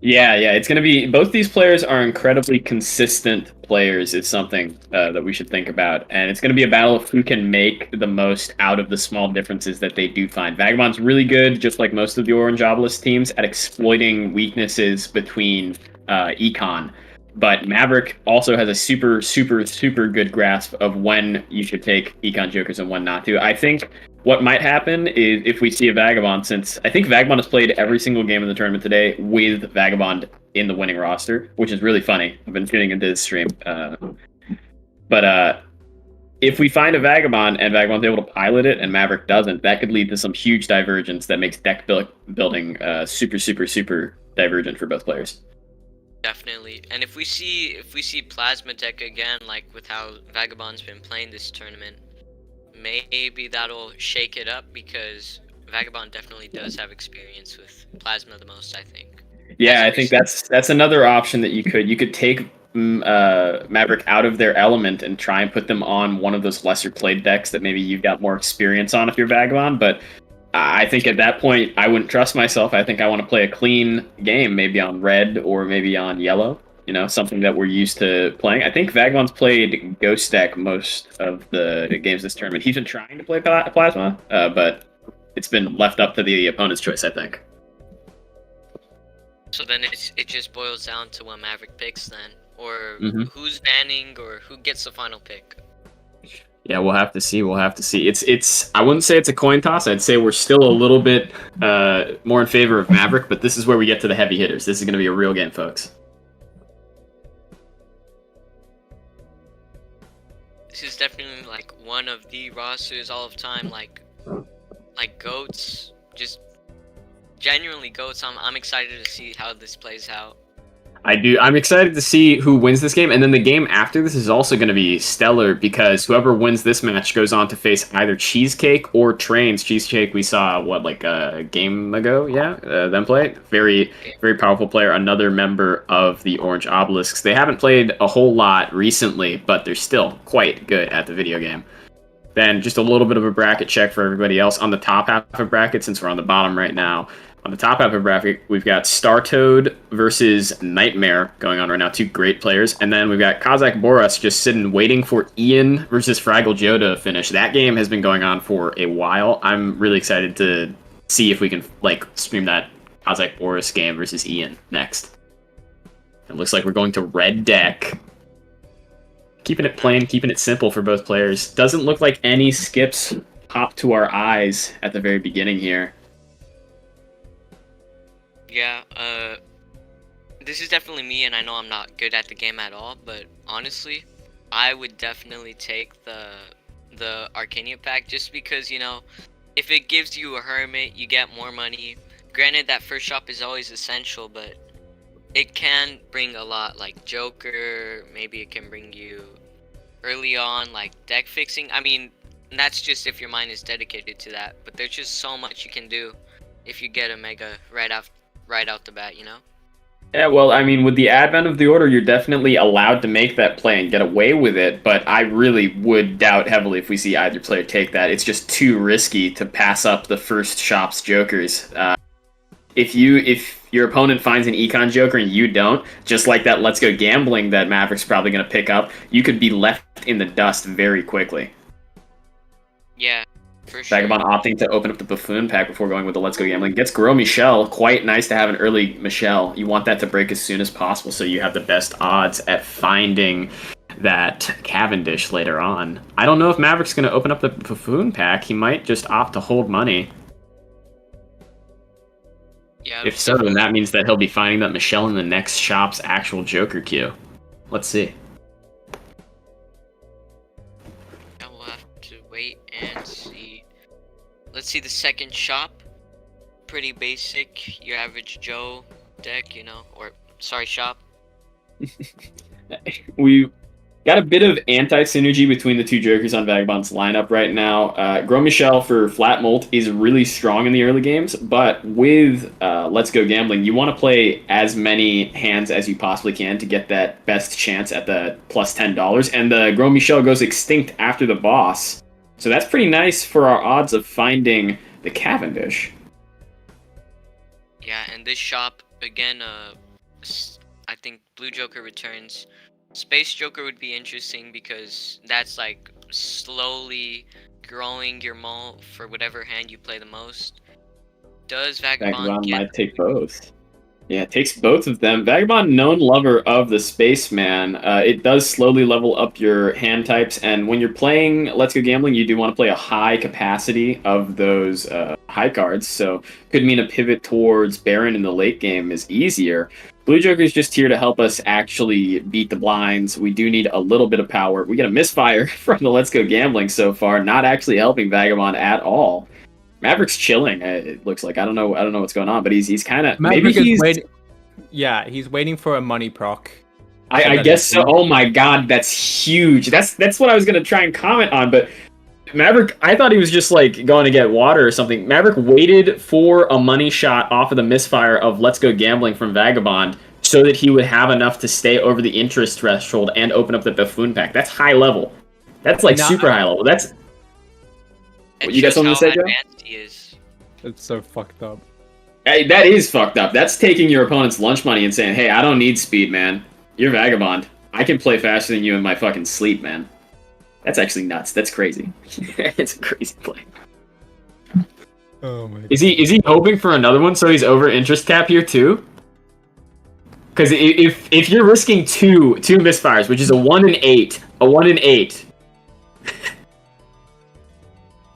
Yeah, it's going to be... Both these players are incredibly consistent players. It's something that we should think about. And it's going to be a battle of who can make the most out of the small differences that they do find. Vagabond's really good, just like most of the Orange Obelisk teams, at exploiting weaknesses between Econ. But Maverick also has a super, super, super good grasp of when you should take Econ Jokers and when not to. I think what might happen is if we see a Vagabond, since I think Vagabond has played every single game in the tournament today with Vagabond in the winning roster, which is really funny. I've been tuning into his stream. But if we find a Vagabond and Vagabond's able to pilot it and Maverick doesn't, that could lead to some huge divergence that makes deck building super, super, super divergent for both players. Definitely. And if we see Plasma Deck again, like with how Vagabond's been playing this tournament, maybe that'll shake it up, because Vagabond definitely does have experience with Plasma the most, I think. Yeah, I think that's another option that you could take Maverick out of their element and try and put them on one of those lesser played decks that maybe you've got more experience on if you're Vagabond, but I think at that point, I wouldn't trust myself. I think I want to play a clean game, maybe on red or maybe on yellow. You know, something that we're used to playing. I think Vagabond's played Ghost Deck most of the games this tournament. He's been trying to play Plasma, but it's been left up to the opponent's choice, I think. So then it just boils down to what Maverick picks then, or who's banning, or who gets the final pick. Yeah, we'll have to see. It's. I wouldn't say it's a coin toss. I'd say we're still a little bit more in favor of Maverick, but this is where we get to the heavy hitters. This is going to be a real game, folks. This is definitely like one of the rosters all of time, like GOATs, just genuinely GOATs. I'm excited to see how this plays out. I'm excited to see who wins this game, and then the game after this is also going to be stellar, because whoever wins this match goes on to face either Cheesecake or Trains. Cheesecake we saw like a game ago, them play. Very, very powerful player, another member of the Orange Obelisks. They haven't played a whole lot recently, but they're still quite good at the video game. Then just a little bit of a bracket check for everybody else on the top half of bracket, since we're on the bottom right now. On the top half of bracket, we've got Startoad versus Nightmare going on right now. Two great players. And then we've got Kazakh Boris just sitting waiting for Ian versus Fraggle Joe to finish. That game has been going on for a while. I'm really excited to see if we can stream that Kazakh Boris game versus Ian next. It looks like we're going to red deck. Keeping it plain, keeping it simple for both players. Doesn't look like any skips pop to our eyes at the very beginning here. Yeah, this is definitely me, and I know I'm not good at the game at all, but honestly, I would definitely take the Arcania pack, just because, you know, if it gives you a Hermit, you get more money. Granted, that first shop is always essential, but it can bring a lot, like Joker, maybe it can bring you early on, like deck fixing. I mean, that's just if your mind is dedicated to that, but there's just so much you can do if you get a Mega right right out the bat, you know? Yeah, well, I mean, with the advent of the order, you're definitely allowed to make that play and get away with it, but I really would doubt heavily if we see either player take that. It's just too risky to pass up the first shop's jokers. If your opponent finds an econ joker and you don't, just like that Let's Go Gambling that Maverick's probably going to pick up, you could be left in the dust very quickly. Yeah, for sure. Vagabond opting to open up the Buffoon pack before going with the Let's Go Gambling. Gets Grow Michelle. Quite nice to have an early Michelle. You want that to break as soon as possible so you have the best odds at finding that Cavendish later on. I don't know if Maverick's going to open up the Buffoon pack. He might just opt to hold money. Yeah, If so, then that means that he'll be finding that Michelle in the next shop's actual Joker queue. Let's see. I will have to wait and see. Let's see the second shop. Pretty basic, your average Joe deck, you know, or sorry, shop. We got a bit of anti-synergy between the two Jokers on Vagabond's lineup right now. Gros Michel for Flat Molt is really strong in the early games, but with Let's Go Gambling, you want to play as many hands as you possibly can to get that best chance at the plus $10, and the Gros Michel goes extinct after the boss. So that's pretty nice for our odds of finding the Cavendish. Yeah, and this shop, again, I think Blue Joker returns. Space Joker would be interesting because that's like slowly growing your mult for whatever hand you play the most. Does Vagabond might take both. Yeah, it takes both of them. Vagabond, known lover of the Spaceman, it does slowly level up your hand types, and when you're playing Let's Go Gambling, you do want to play a high capacity of those high cards, so could mean a pivot towards Baron in the late game is easier. Blue Joker is just here to help us actually beat the blinds. We do need a little bit of power. We get a misfire from the Let's Go Gambling so far, not actually helping Vagabond at all. Maverick's chilling. It looks like I don't know what's going on, but he's kind of maybe he's waiting. Yeah, he's waiting for a money proc. I guess so. Oh my god, that's huge. That's what I was gonna try and comment on, but Maverick, I thought he was just like going to get water or something. Maverick waited for a money shot off of the misfire of Let's Go Gambling from Vagabond so that he would have enough to stay over the interest threshold and open up the Buffoon pack. That's high level. That's like super high level. That's. You got something to say, Joe? It's so fucked up. Hey, that is fucked up. That's taking your opponent's lunch money and saying, hey, I don't need speed, man. You're Vagabond. I can play faster than you in my fucking sleep, man. That's actually nuts. That's crazy. It's a crazy play. Oh my God. Is he hoping for another one so he's over interest cap here too? Because if you're risking two misfires, which is a 1 in 8,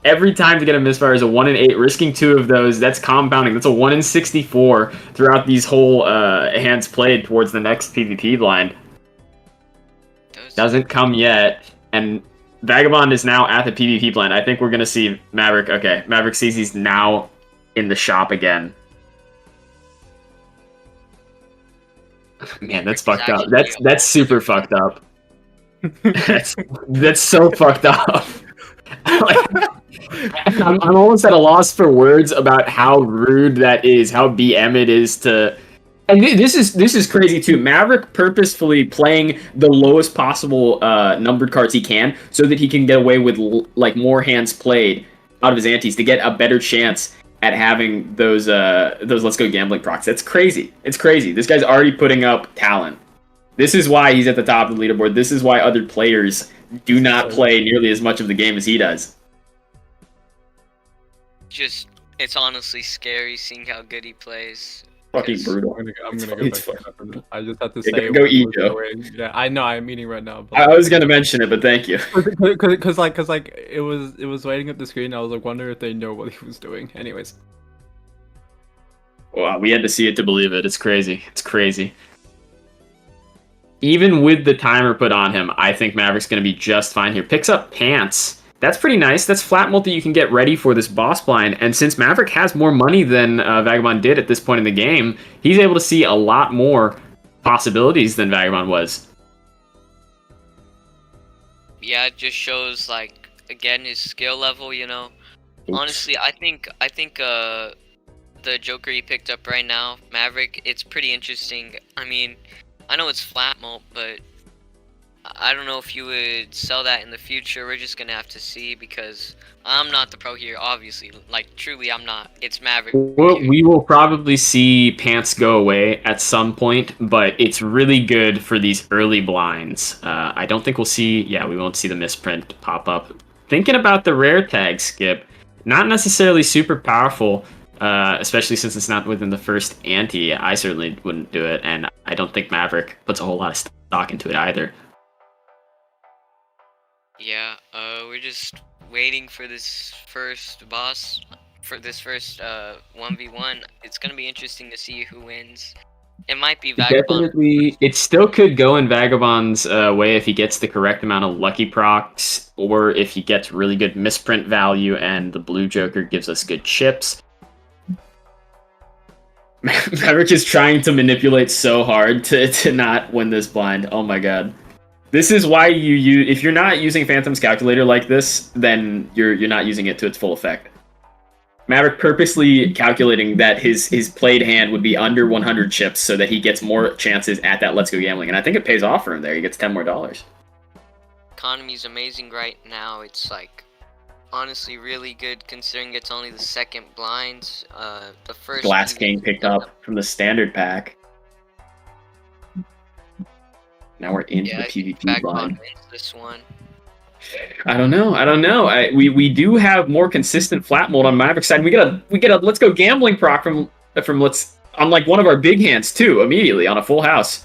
every time to get a misfire is a 1 in 8. Risking 2 of those, that's compounding. That's a 1 in 64 throughout these whole hands played towards the next PvP blind. Doesn't come yet, and Vagabond is now at the PvP blind. I think we're gonna see Maverick. Okay, Maverick sees he's now in the shop again. Man, that's fucked up. That's super fucked up. That's so fucked up. I'm almost at a loss for words about how rude that is, how BM it is to. And this is crazy too. Maverick purposefully playing the lowest possible numbered cards he can, so that he can get away with like more hands played out of his antes to get a better chance at having those Let's Go Gambling procs. That's crazy. It's crazy. This guy's already putting up talent. This is why he's at the top of the leaderboard. This is why other players do not play nearly as much of the game as he does. It's honestly scary seeing how good he plays. Fucking brutal. I'm gonna go back to that. I just have to say. Go eat, Joe. Yeah, I know. I'm eating right now. But I was gonna mention it, but thank you. Because it was waiting at the screen. I was like wondering if they know what he was doing. Anyways. Wow, we had to see it to believe it. It's crazy. It's crazy. Even with the timer put on him, I think Maverick's gonna be just fine here. Picks up Pants. That's pretty nice. That's flat multi you can get ready for this boss blind. And since Maverick has more money than Vagabond did at this point in the game, he's able to see a lot more possibilities than Vagabond was. Yeah, it just shows, like, again, his skill level, you know. Oops. Honestly, I think the Joker you picked up right now, Maverick. It's pretty interesting. I mean, I know it's flat mult, but I don't know if you would sell that in the future. We're just gonna have to see because I'm not the pro here, obviously. Like, truly, I'm not. It's Maverick. We will probably see pants go away at some point, but it's really good for these early blinds. I don't think we'll see. Yeah, we won't see the misprint pop up. Thinking about the rare tag skip, not necessarily super powerful, especially since it's not within the first ante. I certainly wouldn't do it, and I don't think Maverick puts a whole lot of stock into it either. Yeah, we're just waiting for this first boss, for this first 1v1. It's gonna be interesting to see who wins. It might be Vagabond. Definitely, it still could go in Vagabond's way if he gets the correct amount of lucky procs, or if he gets really good misprint value and the blue Joker gives us good chips. Maverick is trying to manipulate so hard to not win this blind. Oh my god. This is why you use, if you're not using Phantom's calculator like this, then you're not using it to its full effect. Maverick purposely calculating that his played hand would be under 100 chips so that he gets more chances at that Let's Go Gambling, and I think it pays off for him there. He gets $10 more. Economy's amazing right now. It's like honestly really good considering it's only the second blind. The first Glass King picked up from the standard pack. Now we're into the PvP blind. Wins this one. I don't know. We do have more consistent flat mold on Maverick's side. We get a Let's Go Gambling proc from on like one of our big hands too immediately on a full house.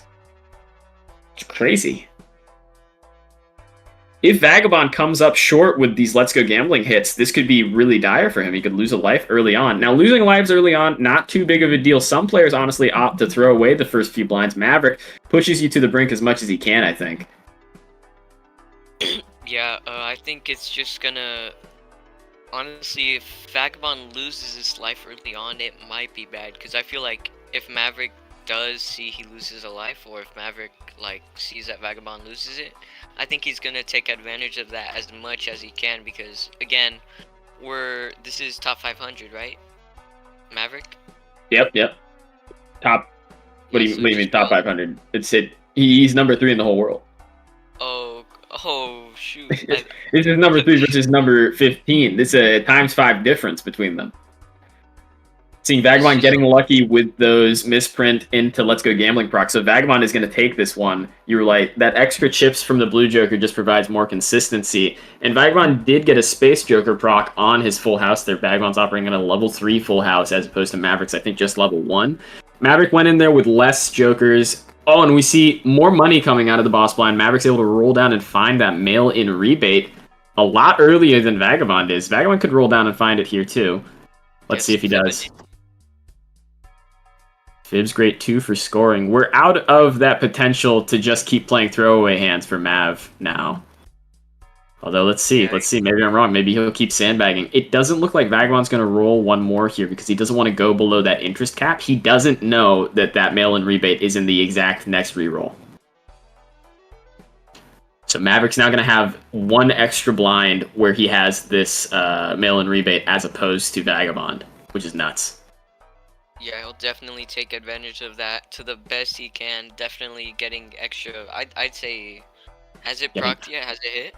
It's crazy. If Vagabond comes up short with these Let's Go Gambling hits, this could be really dire for him. He could lose a life early on. Now, losing lives early on, not too big of a deal. Some players honestly opt to throw away the first few blinds. Maverick pushes you to the brink as much as he can, I think. Yeah, I think it's just gonna... Honestly, if Vagabond loses his life early on, it might be bad. Because I feel like if Maverick does see he loses a life, or if Maverick like sees that Vagabond loses it, I think he's gonna take advantage of that as much as he can. Because again, this is top 500, right? Maverick? Yep. Top... What do you mean top 500? He's number 3 in the whole world. Oh shoot. This is number 3 versus number 15. This is a ×5 difference between them. Seeing Vagabond getting lucky with those misprint into Let's Go Gambling procs. So Vagabond is going to take this one. You were like, that extra chips from the blue Joker just provides more consistency. And Vagabond did get a Space Joker proc on his full house there. Vagabond's operating at a level 3 full house as opposed to Maverick's, I think, just level 1. Maverick went in there with less Jokers. Oh, and we see more money coming out of the boss blind. Maverick's able to roll down and find that mail-in rebate a lot earlier than Vagabond is. Vagabond could roll down and find it here, too. Let's see if he does. Fib's great, too, for scoring. We're out of that potential to just keep playing throwaway hands for Mav now. Although, let's see. Maybe I'm wrong. Maybe he'll keep sandbagging. It doesn't look like Vagabond's going to roll one more here because he doesn't want to go below that interest cap. He doesn't know that mail-in rebate is in the exact next reroll. So Maverick's now going to have one extra blind where he has this mail-in rebate as opposed to Vagabond, which is nuts. Yeah, he'll definitely take advantage of that to the best he can. Definitely getting extra. I'd say, has it procced yet? Has it hit?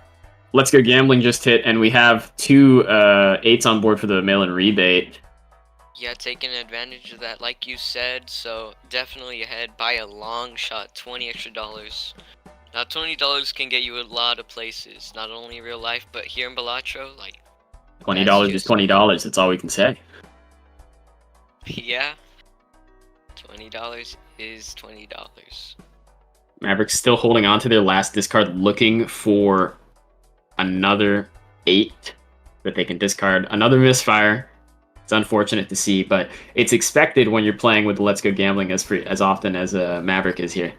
Let's Go Gambling just hit, and we have 2 8s on board for the mail-in rebate. Yeah, taking advantage of that, like you said. So definitely ahead by a long shot. $20 extra. Now $20 can get you a lot of places, not only real life, but here in Balatro, like. $20 is $20. That's all we can say. Yeah, $20 is $20. Maverick's still holding on to their last discard, looking for another 8 that they can discard. Another misfire. It's unfortunate to see, but it's expected when you're playing with the Let's Go Gambling as often as Maverick is here.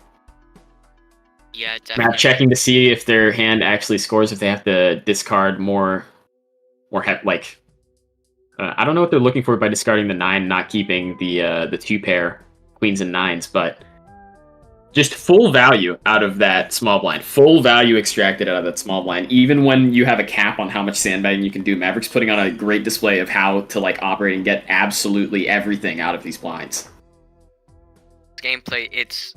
Yeah, definitely. Mav checking to see if their hand actually scores, if they have to discard more I don't know what they're looking for by discarding the 9, not keeping the 2 pair queens and 9s, but just full value out of that small blind. Full value extracted out of that small blind. Even when you have a cap on how much sandbagging you can do, Maverick's putting on a great display of how to like operate and get absolutely everything out of these blinds. Gameplay, it's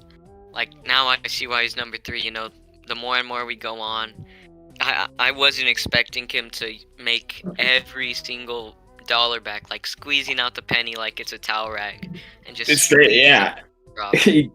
like now I see why he's number 3. You know, the more and more we go on, I wasn't expecting him to make every single dollar back, like squeezing out the penny like it's a towel rag, and just It's straight, yeah. drop. He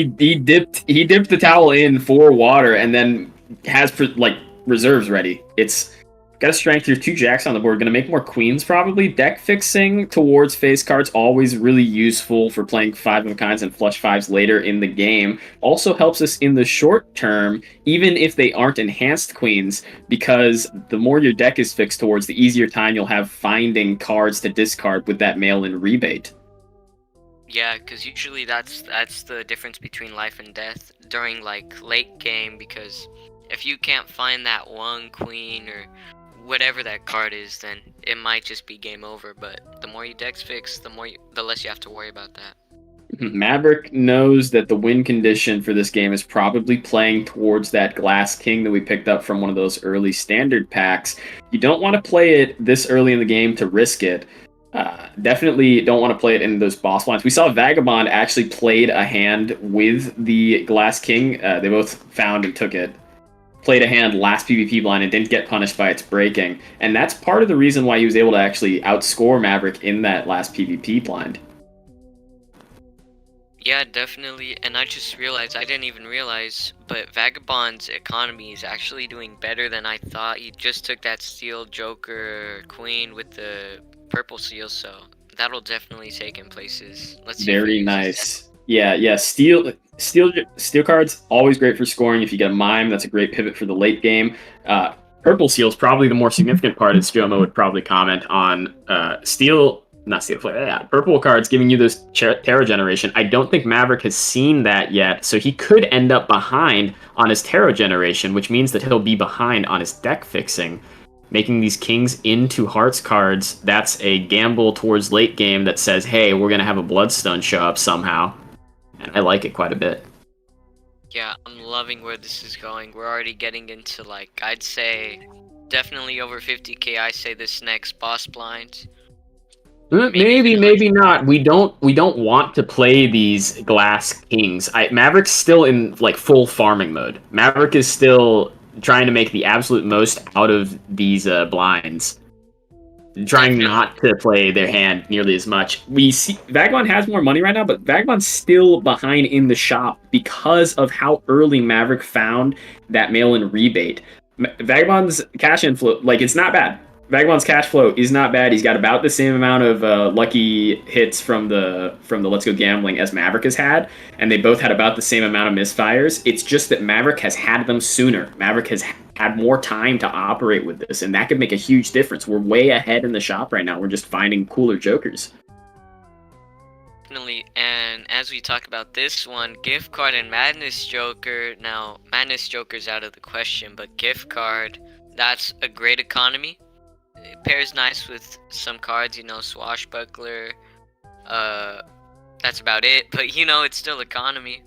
dipped the towel in for water and then has like reserves ready. It's got a strength here, 2 jacks on the board, gonna make more queens probably. Deck fixing towards face cards, always really useful for playing 5 of a kinds and flush 5s later in the game. Also helps us in the short term, even if they aren't enhanced queens, because the more your deck is fixed towards, the easier time you'll have finding cards to discard with that mail-in rebate. Yeah, because usually that's the difference between life and death during like late game, because if you can't find that one queen or whatever that card is, then it might just be game over. But the more your deck's fixed, the less you have to worry about that. Maverick knows that the win condition for this game is probably playing towards that Glass King that we picked up from one of those early standard packs. You don't want to play it this early in the game to risk it. Definitely don't want to play it in those boss blinds. We saw Vagabond actually played a hand with the Glass King. They both found and took it. Played a hand last PvP blind and didn't get punished by its breaking. And that's part of the reason why he was able to actually outscore Maverick in that last PvP blind. Yeah, definitely. And I just realized, I didn't even realize, but Vagabond's economy is actually doing better than I thought. He just took that Steel Joker Queen with the purple seal, so that'll definitely take him places. Let's see. Very nice. Yeah. Steel cards, always great for scoring. If you get a mime, that's a great pivot for the late game. Purple seal is probably the more significant part, as Jomo would probably comment on. Purple cards giving you those Terra generation. I don't think Maverick has seen that yet, so he could end up behind on his Terra generation, which means that he'll be behind on his deck fixing. Making these Kings into Hearts cards, that's a gamble towards late game that says, hey, we're going to have a Bloodstone show up somehow. And I like it quite a bit. Yeah, I'm loving where this is going. We're already getting into, like, I'd say definitely over 50k. I say this next boss blind. Maybe not. We don't want to play these Glass Kings. Maverick's still in like full farming mode. Maverick is still trying to make the absolute most out of these blinds. Trying not to play their hand nearly as much. We see Vagabond has more money right now, but Vagabond's still behind in the shop because of how early Maverick found that mail-in rebate. Vagabond's cash inflow, like, it's not bad. Vagabond's cash flow is not bad. He's got about the same amount of lucky hits from the Let's Go Gambling as Maverick has had, and they both had about the same amount of misfires. It's just that Maverick has had them sooner. Maverick has had more time to operate with this, and that could make a huge difference. We're way ahead in the shop right now. We're just finding cooler jokers. Definitely, and as we talk about this one, gift card and Madness Joker. Now, Madness Joker's out of the question, but gift card, that's a great economy. It pairs nice with some cards, you know, Swashbuckler. That's about it. But, you know, it's still economy.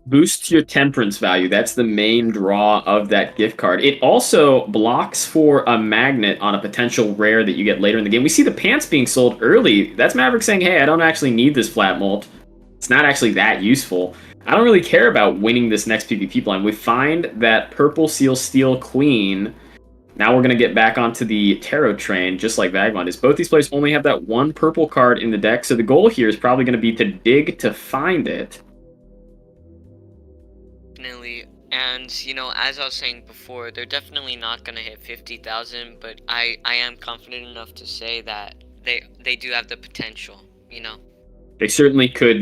Boosts your temperance value. That's the main draw of that gift card. It also blocks for a magnet on a potential rare that you get later in the game. We see the pants being sold early. That's Maverick saying, hey, I don't actually need this flat molt. It's not actually that useful. I don't really care about winning this next PvP blind. We find that Purple Seal Steel Queen. Now we're going to get back onto the Tarot train, just like Vagabond is. Both these players only have that one purple card in the deck, so the goal here is probably going to be to dig to find it. Definitely. And, you know, as I was saying before, they're definitely not going to hit 50,000, but I am confident enough to say that they do have the potential, you know? They certainly could.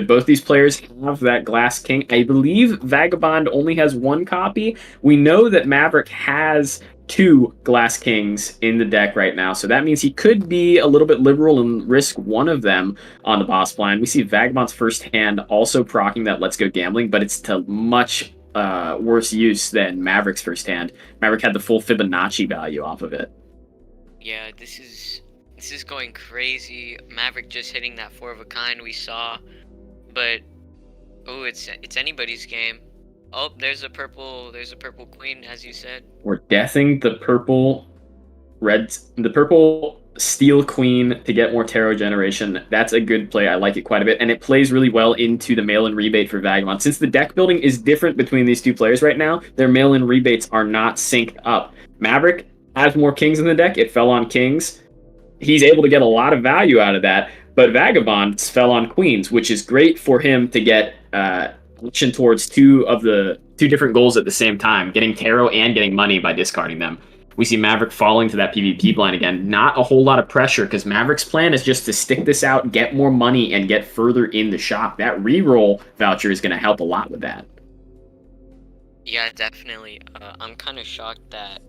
Both these players have that Glass King. I believe Vagabond only has one copy. We know that Maverick has 2 Glass Kings in the deck right now, so that means he could be a little bit liberal and risk one of them on the boss blind. We see Vagabond's first hand also proccing that Let's Go Gambling, but it's to much worse use than Maverick's first hand. Maverick had the full Fibonacci value off of it. Yeah, this is going crazy. Maverick just hitting that 4 of a kind we saw, but Oh, it's anybody's game. Oh, there's a purple queen, as you said. We're deathing the purple steel queen to get more tarot generation. That's a good play. I like it quite a bit, and it plays really well into the mail-in rebate for Vagabond. Since the deck building is different between these two players right now, their mail-in rebates are not synced up. Maverick has more kings in the deck. It fell on kings. He's able to get a lot of value out of that, but Vagabond fell on queens, which is great for him to get action towards two different goals at the same time, getting tarot and getting money by discarding them. We see Maverick falling to that PvP blind again. Not a whole lot of pressure because Maverick's plan is just to stick this out, get more money, and get further in the shop. That reroll voucher is going to help a lot with that. Yeah, definitely. I'm kind of shocked that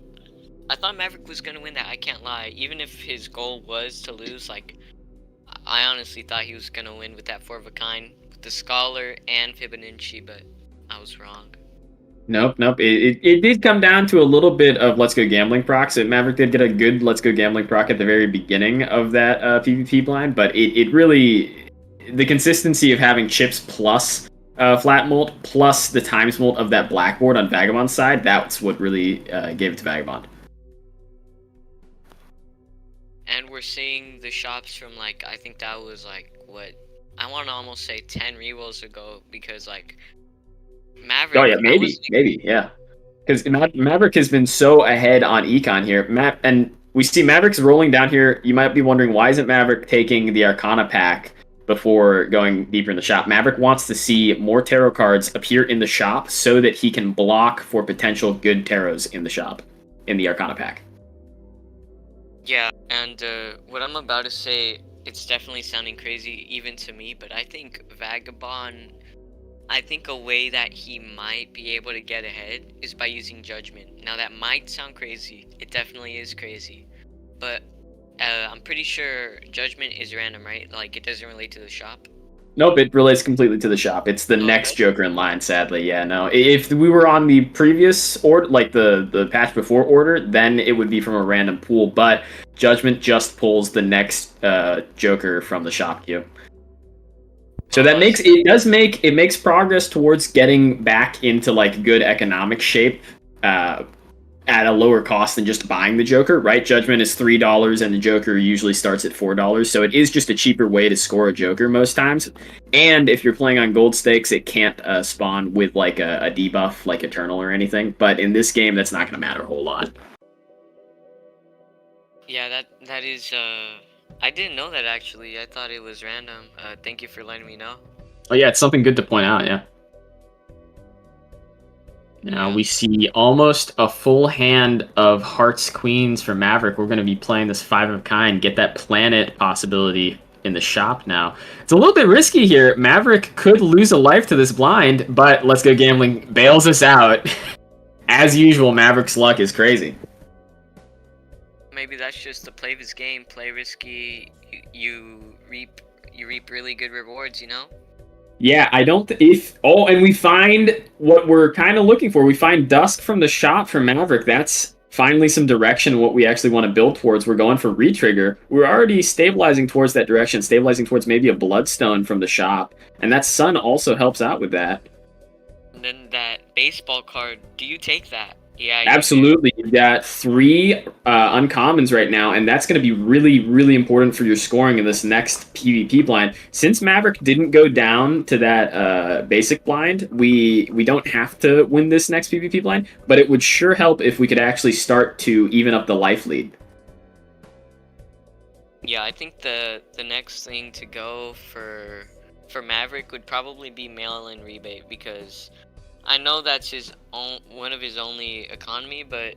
I thought Maverick was going to win that. I can't lie. Even if his goal was to lose, like, I honestly thought he was going to win with that 4 of a kind, with the Scholar and Fibonacci, but I was wrong. Nope. It did come down to a little bit of Let's Go Gambling procs. Maverick did get a good Let's Go Gambling proc at the very beginning of that PvP blind, but it really, the consistency of having chips plus flat molt plus the times molt of that blackboard on Vagabond's side, that's what really gave it to Vagabond. And we're seeing the shops from, like, I think that was, like, what, I want to almost say 10 rerolls ago, because, like, Maverick... Oh, yeah, maybe, yeah. Because Maverick has been so ahead on Econ here. And we see Maverick's rolling down here. You might be wondering, why isn't Maverick taking the Arcana pack before going deeper in the shop? Maverick wants to see more tarot cards appear in the shop so that he can block for potential good tarots in the shop, in the Arcana pack. Yeah, and what I'm about to say, it's definitely sounding crazy even to me, but I think Vagabond, I think a way that he might be able to get ahead is by using Judgment. Now that might sound crazy, it definitely is crazy, but I'm pretty sure Judgment is random, right? Like, it doesn't relate to the shop? Nope, it relates completely to the shop. It's the next Joker in line, sadly. Yeah, no. If we were on the previous order, like the patch before order, then it would be from a random pool, but Judgment just pulls the next Joker from the shop queue. So that makes progress towards getting back into, like, good economic shape at a lower cost than just buying the Joker, right? Judgment is $3 and the Joker usually starts at $4, so it is just a cheaper way to score a Joker most times. And if you're playing on gold stakes, it can't spawn with, like, a debuff like Eternal or anything, but in this game that's not going to matter a whole lot. Yeah, that is I didn't know that, actually. I thought it was random. Thank you for letting me know. Oh yeah, it's something good to point out, yeah. Now we see almost a full hand of Hearts Queens for Maverick. We're going to be playing this 5 of kind, get that planet possibility in the shop now. It's a little bit risky here. Maverick could lose a life to this blind, but Let's Go Gambling bails us out. As usual, Maverick's luck is crazy. Maybe that's just the play of his game. Play risky, you reap really good rewards, you know? Yeah, and we find what we're kind of looking for. We find Dusk from the shop for Maverick. That's finally some direction of what we actually want to build towards. We're going for retrigger. We're already stabilizing towards that direction, stabilizing towards maybe a Bloodstone from the shop. And that Sun also helps out with that. And then that baseball card, do you take that? Yeah, absolutely. You've got 3 uncommons right now, and that's going to be really, really important for your scoring in this next PvP blind. Since Maverick didn't go down to that basic blind, we don't have to win this next PvP blind, but it would sure help if we could actually start to even up the life lead. Yeah, I think the next thing to go for Maverick would probably be mail-in rebate, because I know that's one of his only economy, but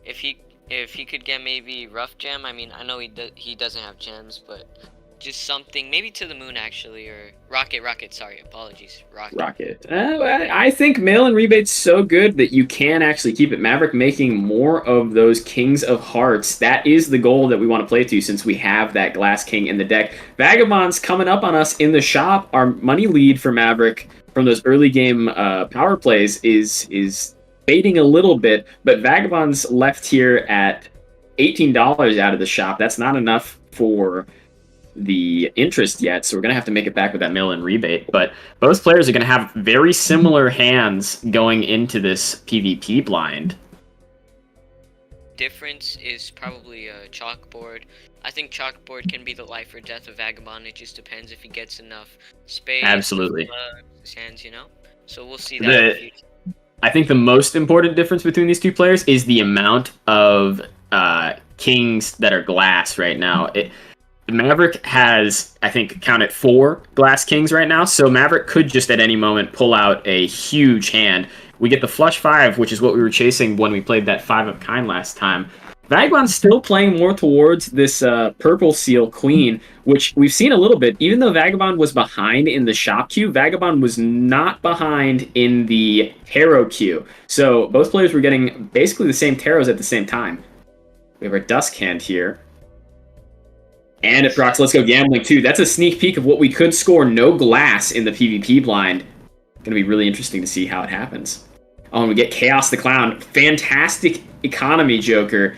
if he could get maybe Rough Gem, I mean, I know he doesn't have gems, but just something, maybe to the moon, actually, or Rocket, sorry, apologies, Rocket. I think mail-in rebate's so good that you can actually keep it. Maverick making more of those Kings of Hearts, that is the goal that we want to play to, since we have that Glass King in the deck. Vagabond's coming up on us in the shop. Our money lead for Maverick from those early game power plays is fading a little bit, but Vagabond's left here at $18 out of the shop. That's not enough for the interest yet, so we're going to have to make it back with that mail-in rebate. But both players are going to have very similar hands going into this PvP blind. Difference is probably a chalkboard. I think chalkboard can be the life or death of Vagabond. It just depends if he gets enough space. Absolutely. His hands, you know? So we'll see that in the future. I think the most important difference between these two players is the amount of kings that are glass right now. Maverick has, I think, count it 4 glass kings right now, so Maverick could just at any moment pull out a huge hand. We get the flush 5, which is what we were chasing when we played that 5 of kind last time. Vagabond's still playing more towards this purple seal queen, which we've seen a little bit. Even though Vagabond was behind in the shop queue, Vagabond was not behind in the tarot queue. So both players were getting basically the same tarots at the same time. We have our Dusk hand here. And it procs Let's Go Gambling too. That's a sneak peek of what we could score no glass in the PvP blind. Gonna be really interesting to see how it happens. Oh, and we get Chaos the Clown. Fantastic economy joker.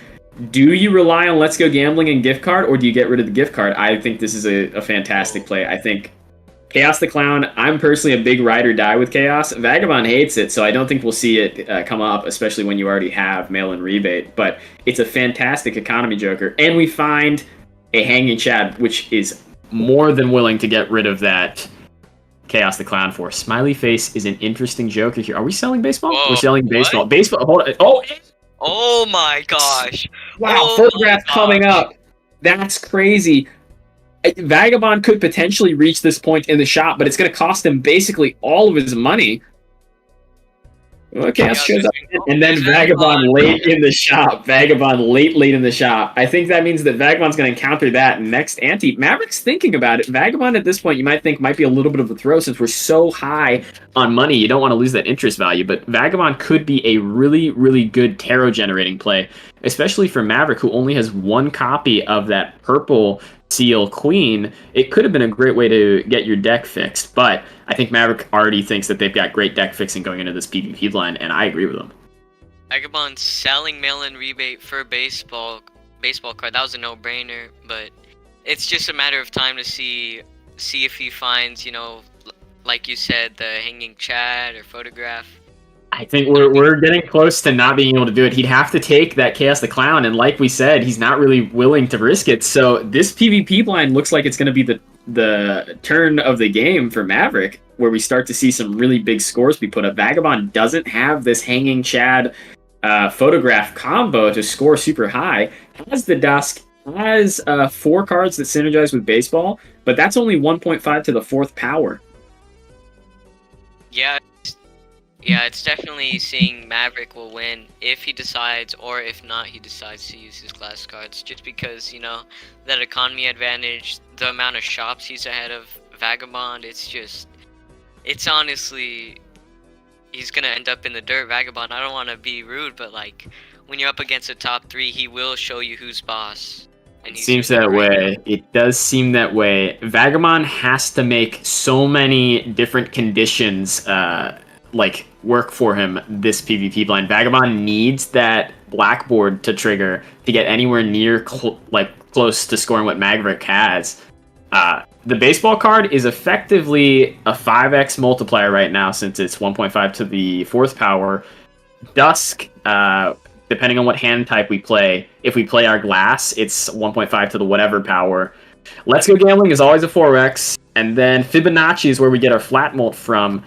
Do you rely on Let's Go Gambling and gift card, or do you get rid of the gift card? I think this is a fantastic play. I think Chaos the Clown, I'm personally a big ride or die with Chaos. Vagabond hates it, so I don't think we'll see it come up, especially when you already have mail-in rebate. But it's a fantastic economy joker. And we find a Hanging Chad, which is more than willing to get rid of that Chaos the Clown for. Smiley Face is an interesting joker here. Are we selling baseball? Whoa, we're selling baseball. what? Baseball. Hold on. Oh! Oh my gosh! Wow, Oh photograph my coming gosh. up. That's crazy. Vagabond could potentially reach this point in the shop, but it's going to cost him basically all of his money. Okay, Yeah, shows up, there's- and then there's Vagabond Vagabond. late in the shop. Vagabond late in the shop. I think that means that Vagabond's going to encounter that next ante. Maverick's thinking about it. Vagabond at this point, you might think might be a little bit of a throw since we're so high on money. You don't want to lose that interest value, but Vagabond could be a really, really good tarot generating play, especially for Maverick, who only has 1 copy of that purple seal queen. It could have been a great way to get your deck fixed, but I think Maverick already thinks that they've got great deck fixing going into this PvP line, and I agree with them. Vagabond selling mail-in rebate for baseball card. That was a no-brainer, but it's just a matter of time to see if he finds, you know, like you said, the Hanging Chad or photograph. I think we're getting close to not being able to do it. He'd have to take that Chaos the Clown, and like we said, he's not really willing to risk it. So this PvP blind looks like it's going to be the turn of the game for Maverick, where we start to see some really big scores be put up. Vagabond doesn't have this Hanging Chad photograph combo to score super high. Has the Dusk, has 4 cards that synergize with baseball, but that's only 1.5 to the 4th power. Yeah, it's definitely seeing Maverick will win if he decides, or if not, he decides to use his glass cards. Just because, you know, that economy advantage, the amount of shops he's ahead of Vagabond, it's honestly, he's gonna end up in the dirt. Vagabond, I don't want to be rude, but like, when you're up against a top 3, he will show you who's boss. And It seems that way. It does seem that way. Vagabond has to make so many different conditions work for him this PvP blind. Vagabond needs that blackboard to trigger to get anywhere near close to scoring what Maverick has. The baseball card is effectively a 5x multiplier right now, since it's 1.5 to the 4th power. Dusk, depending on what hand type we play, if we play our glass, it's 1.5 to the whatever power. Let's Go Gambling is always a 4x, and then Fibonacci is where we get our flat mult from.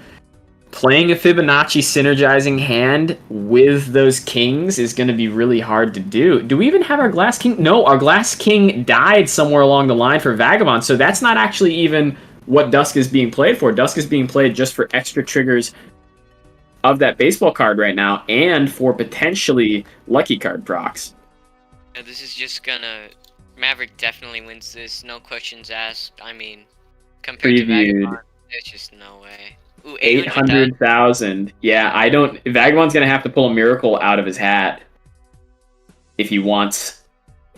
Playing a Fibonacci synergizing hand with those kings is going to be really hard to do. Do we even have our Glass King? No, our Glass King died somewhere along the line for Vagabond, so that's not actually even what Dusk is being played for. Dusk is being played just for extra triggers of that baseball card right now, and for potentially lucky card procs. Yeah, this is just gonna... Maverick definitely wins this, no questions asked. I mean, compared to Vagabond, there's just no way. Ooh, 800,000. Yeah, Vagabond's gonna have to pull a miracle out of his hat if he wants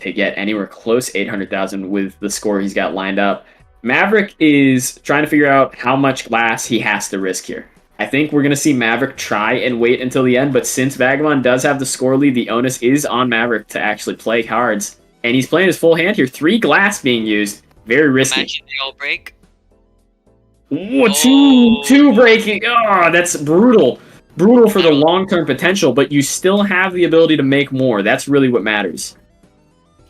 to get anywhere close 800,000 with the score he's got lined up. Maverick is trying to figure out how much glass he has to risk here. I think we're gonna see Maverick try and wait until the end, but since Vagabond does have the score lead, the onus is on Maverick to actually play cards, and he's playing his full hand here. 3 glass being used. Very risky. Imagine they all break. Ooh, Oh. two breaking. Oh, that's brutal. Brutal for the long-term potential, but you still have the ability to make more. That's really what matters.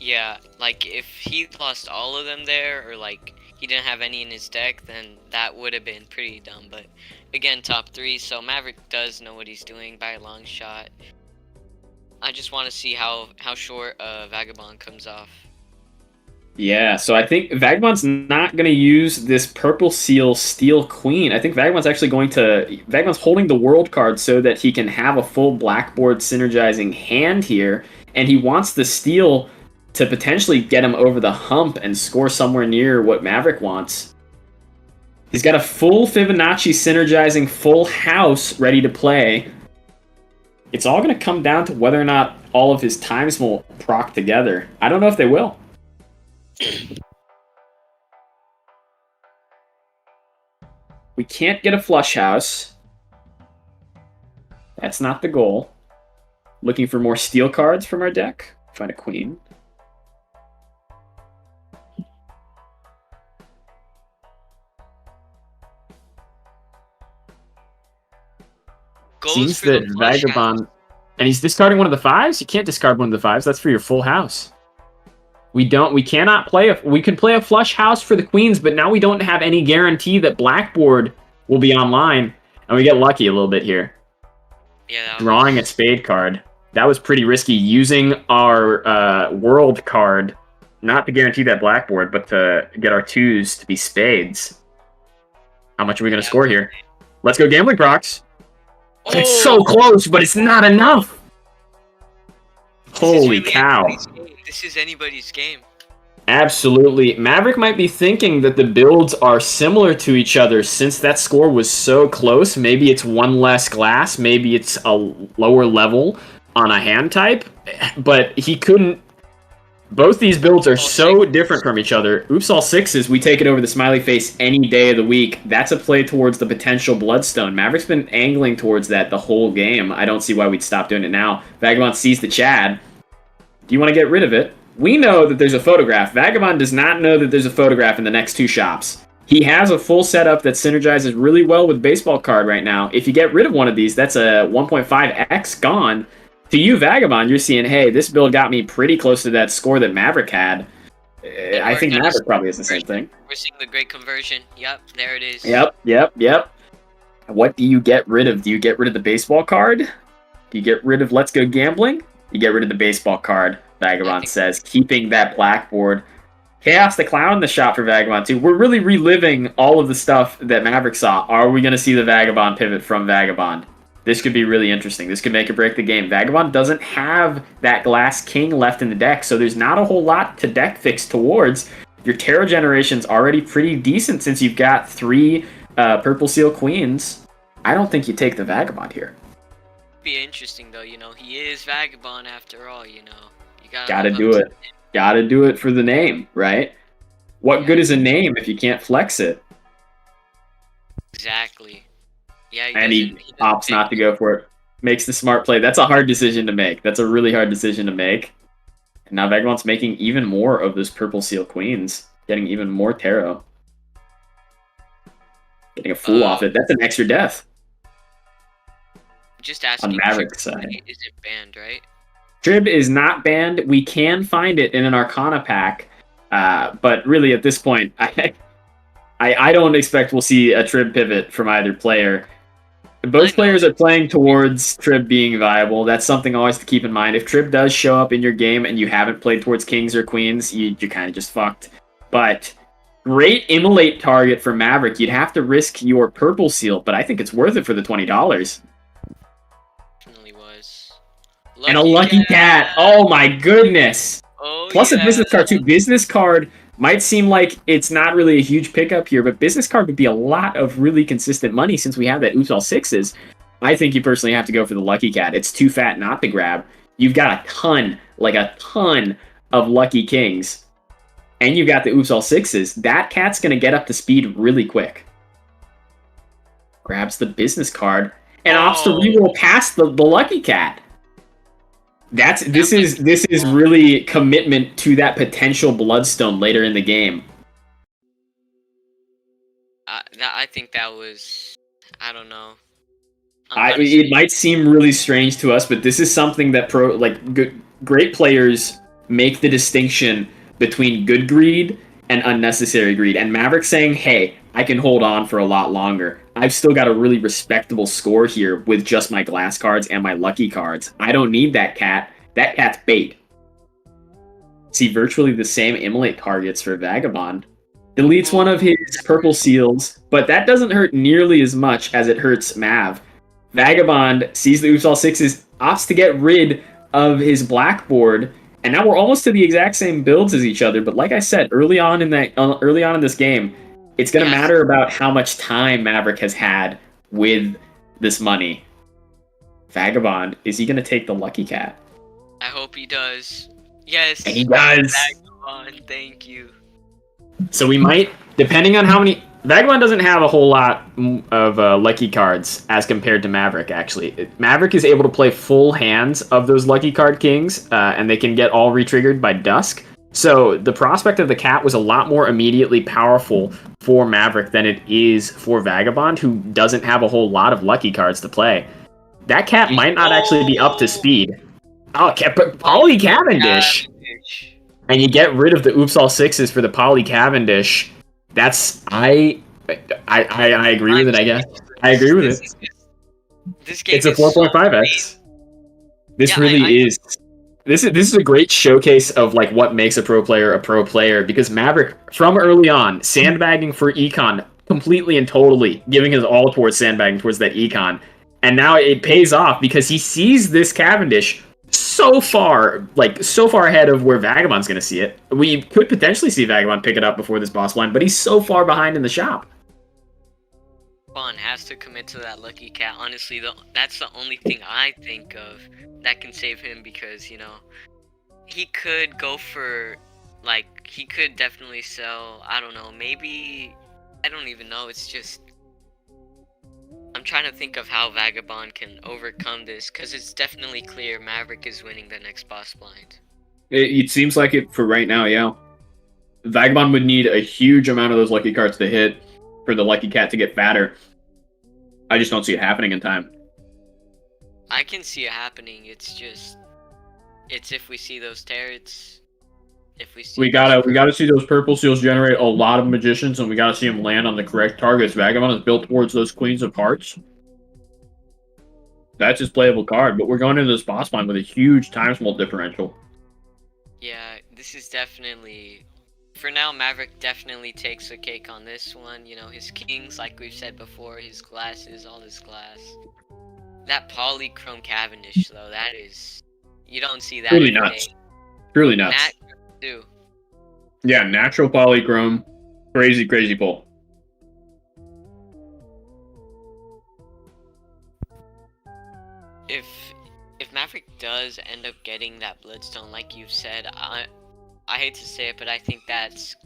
Yeah, like if he lost all of them there, or like he didn't have any in his deck, then that would have been pretty dumb. But again, top 3, so Maverick does know what he's doing by a long shot. I just want to see how short Vagabond comes off. Yeah, so I think Vagabond's not going to use this Purple Seal Steel Queen. I think Vagabond's actually Vagabond's holding the World card so that he can have a full Blackboard synergizing hand here, and he wants the Steel to potentially get him over the hump and score somewhere near what Maverick wants. He's got a full Fibonacci synergizing full house ready to play. It's all going to come down to whether or not all of his times will proc together. I don't know if they will. We can't get a flush house. That's not the goal. Looking for more steel cards from our deck. Find a queen. Seems that Vagabond... And he's discarding one of the 5s? You can't discard one of the 5s. That's for your full house. We cannot play we can play a flush house for the queens, but now we don't have any guarantee that Blackboard will be online. And we get lucky a little bit here. Yeah. Drawing a spade card. That was pretty risky, using our world card, not to guarantee that Blackboard, but to get our 2s to be spades. How much are we going to score here? Let's go gambling procs. Oh. It's so close, but it's not enough. Holy cow. This is anybody's game. Absolutely. Maverick might be thinking that the builds are similar to each other since that score was so close. Maybe it's one less glass, maybe it's a lower level on a hand type, but he couldn't. Both these builds are so different from each other. Oops, all 6s, we take it over the smiley face any day of the week. That's a play towards the potential Bloodstone. Maverick's been angling towards that the whole game. I don't see why we'd stop doing it now. Vagabond sees the Chad. Do you want to get rid of it? We know that there's a photograph. Vagabond does not know that there's a photograph in the next 2 shops. He has a full setup that synergizes really well with baseball card right now. If you get rid of one of these, that's a 1.5x gone. To you, Vagabond, you're seeing, hey, this build got me pretty close to that score that Maverick had. I think Maverick probably has the same thing. We're seeing the great conversion. Yep, there it is. Yep. What do you get rid of? Do you get rid of the baseball card? Do you get rid of Let's Go Gambling? You get rid of the baseball card, Vagabond says, keeping that Blackboard. Chaos the Clown in the shop for Vagabond, too. We're really reliving all of the stuff that Maverick saw. Are we going to see the Vagabond pivot from Vagabond? This could be really interesting. This could make or break the game. Vagabond doesn't have that Glass King left in the deck, so there's not a whole lot to deck fix towards. Your Terror Generation's already pretty decent since you've got 3 Purple Seal Queens. I don't think you take the Vagabond here. Be interesting though, he is Vagabond after all, you gotta do it. Gotta do it for the name, right? What good is a name if you can't flex it? Exactly. Yeah, and he opts not to go for it. Makes the smart play. That's a hard decision to make. That's a really hard decision to make. And now Vagabond's making even more of those Purple Seal Queens. Getting even more tarot. Getting a fool off it. That's an extra death. Just asking. On Maverick's side. Is it banned, right? Trib is not banned. We can find it in an Arcana pack. But really at this point, I don't expect we'll see a Trib pivot from either player. Both players are playing towards Trib being viable. That's something always to keep in mind. If Trib does show up in your game and you haven't played towards Kings or Queens, you're kind of just fucked. But great immolate target for Maverick. You'd have to risk your Purple Seal, but I think it's worth it for the $20. Definitely was. And a Lucky Cat. Oh my goodness. Oh, Plus a business card too. Business card might seem like it's not really a huge pickup here, but business card would be a lot of really consistent money since we have that Oops All 6s. I think you personally have to go for the Lucky Cat. It's too fat not to grab. You've got a ton of Lucky Kings. And you've got the Oops All 6s. That cat's going to get up to speed really quick. Grabs the business card and opts to reroll past the Lucky Cat. This is really commitment to that potential Bloodstone later in the game. I think that was, I don't know. It might seem really strange to us, but this is something that great players make the distinction between good greed and unnecessary greed. And Maverick saying, "Hey, I can hold on for a lot longer. I've still got a really respectable score here with just my glass cards and my lucky cards. I don't need that cat. That cat's bait." See virtually the same immolate targets for Vagabond. Deletes one of his purple seals, but that doesn't hurt nearly as much as it hurts Mav. Vagabond sees the Oops All Sixes, opts to get rid of his blackboard, and now we're almost to the exact same builds as each other. But like I said, early on in this game, it's going to matter about how much time Maverick has had with this money. Vagabond, is he going to take the Lucky Cat? I hope he does. Yes. He does. Vagabond, thank you. So we might, depending on how many... Vagabond doesn't have a whole lot of lucky cards as compared to Maverick, actually. Maverick is able to play full hands of those lucky card kings, and they can get all retriggered by dusk. So the prospect of the cat was a lot more immediately powerful for Maverick than it is for Vagabond, who doesn't have a whole lot of lucky cards to play. That cat might not actually be up to speed. Oh, Poly Cavendish! And you get rid of the Oops All Sixes for the Poly Cavendish. That's I agree with it. I guess I agree with it. This game it's a 4.5x. This really is. This is a great showcase of like what makes a pro player, because Maverick from early on sandbagging for econ completely and totally, giving his all towards sandbagging towards that econ, and now it pays off because he sees this Cavendish so far ahead of where Vagabond's going to see it. We could potentially see Vagabond pick it up before this boss line, but he's so far behind in the shop. Vaughn has to commit to that lucky cat. Honestly, that's the only thing I think of that can save him, because, you know, he could go for, like, he could definitely sell, I don't know, maybe, I don't even know, it's just, I'm trying to think of how Vagabond can overcome this, because it's definitely clear Maverick is winning the next boss blind. It seems like it for right now, yeah. Vagabond would need a huge amount of those lucky cards to hit for the lucky cat to get fatter. I just don't see it happening in time. I can see it happening, it's just, it's if we see those turrets, if we see... We gotta see those purple seals generate a lot of magicians, and we gotta see them land on the correct targets. Vagabond is built towards those Queens of Hearts. That's his playable card, but we're going into this boss line with a huge time smult differential. Yeah, this is definitely... For now, Maverick definitely takes the cake on this one. You know, his kings, like we've said before, his glasses, all his glass. That Polychrome Cavendish, though, that is... You don't see that Truly nuts. Truly nuts. Too. Yeah, natural polychrome. Crazy, crazy pull. If Maverick does end up getting that Bloodstone, like you've said, I hate to say it, but I think that's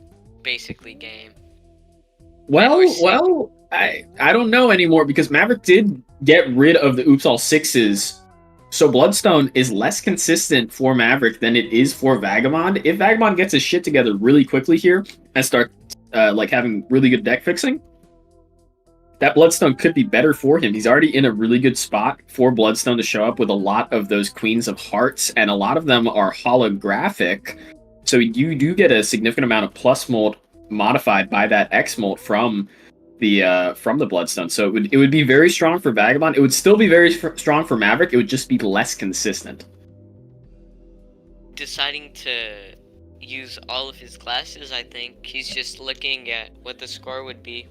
basically game. Well, I don't know anymore, because Maverick did get rid of the Oops All Sixes. So Bloodstone is less consistent for Maverick than it is for Vagabond. If Vagabond gets his shit together really quickly here and starts having really good deck fixing, that Bloodstone could be better for him. He's already in a really good spot for Bloodstone to show up with a lot of those Queens of Hearts, and a lot of them are holographic. So you do get a significant amount of plus molt modified by that X molt from the Bloodstone. So it would be very strong for Vagabond. It would still be very strong for Maverick. It would just be less consistent. Deciding to use all of his glasses, I think he's just looking at what the score would be.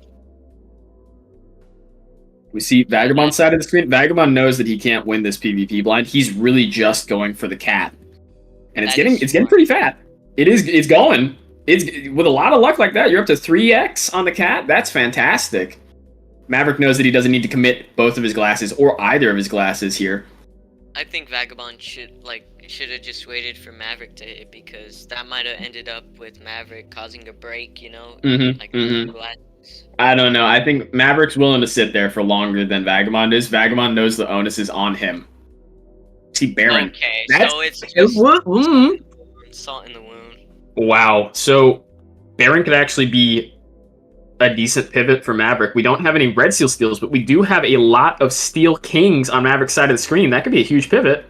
We see Vagabond's side of the screen. Vagabond knows that he can't win this PvP blind. He's really just going for the cat, and it's getting pretty fat. It's going. It's with a lot of luck like that, you're up to 3x on the cat. That's fantastic. Maverick knows that he doesn't need to commit both of his glasses or either of his glasses here. I think Vagabond should have just waited for Maverick to hit, because that might have ended up with Maverick causing a break, you know, glasses. I don't know. I think Maverick's willing to sit there for longer than Vagabond is. Vagabond knows the onus is on him. See, Baron. Okay, so it's just salt in the wound. Wow. So Baron could actually be a decent pivot for Maverick. We don't have any red seal steals, but we do have a lot of steel kings on Maverick's side of the screen. That could be a huge pivot.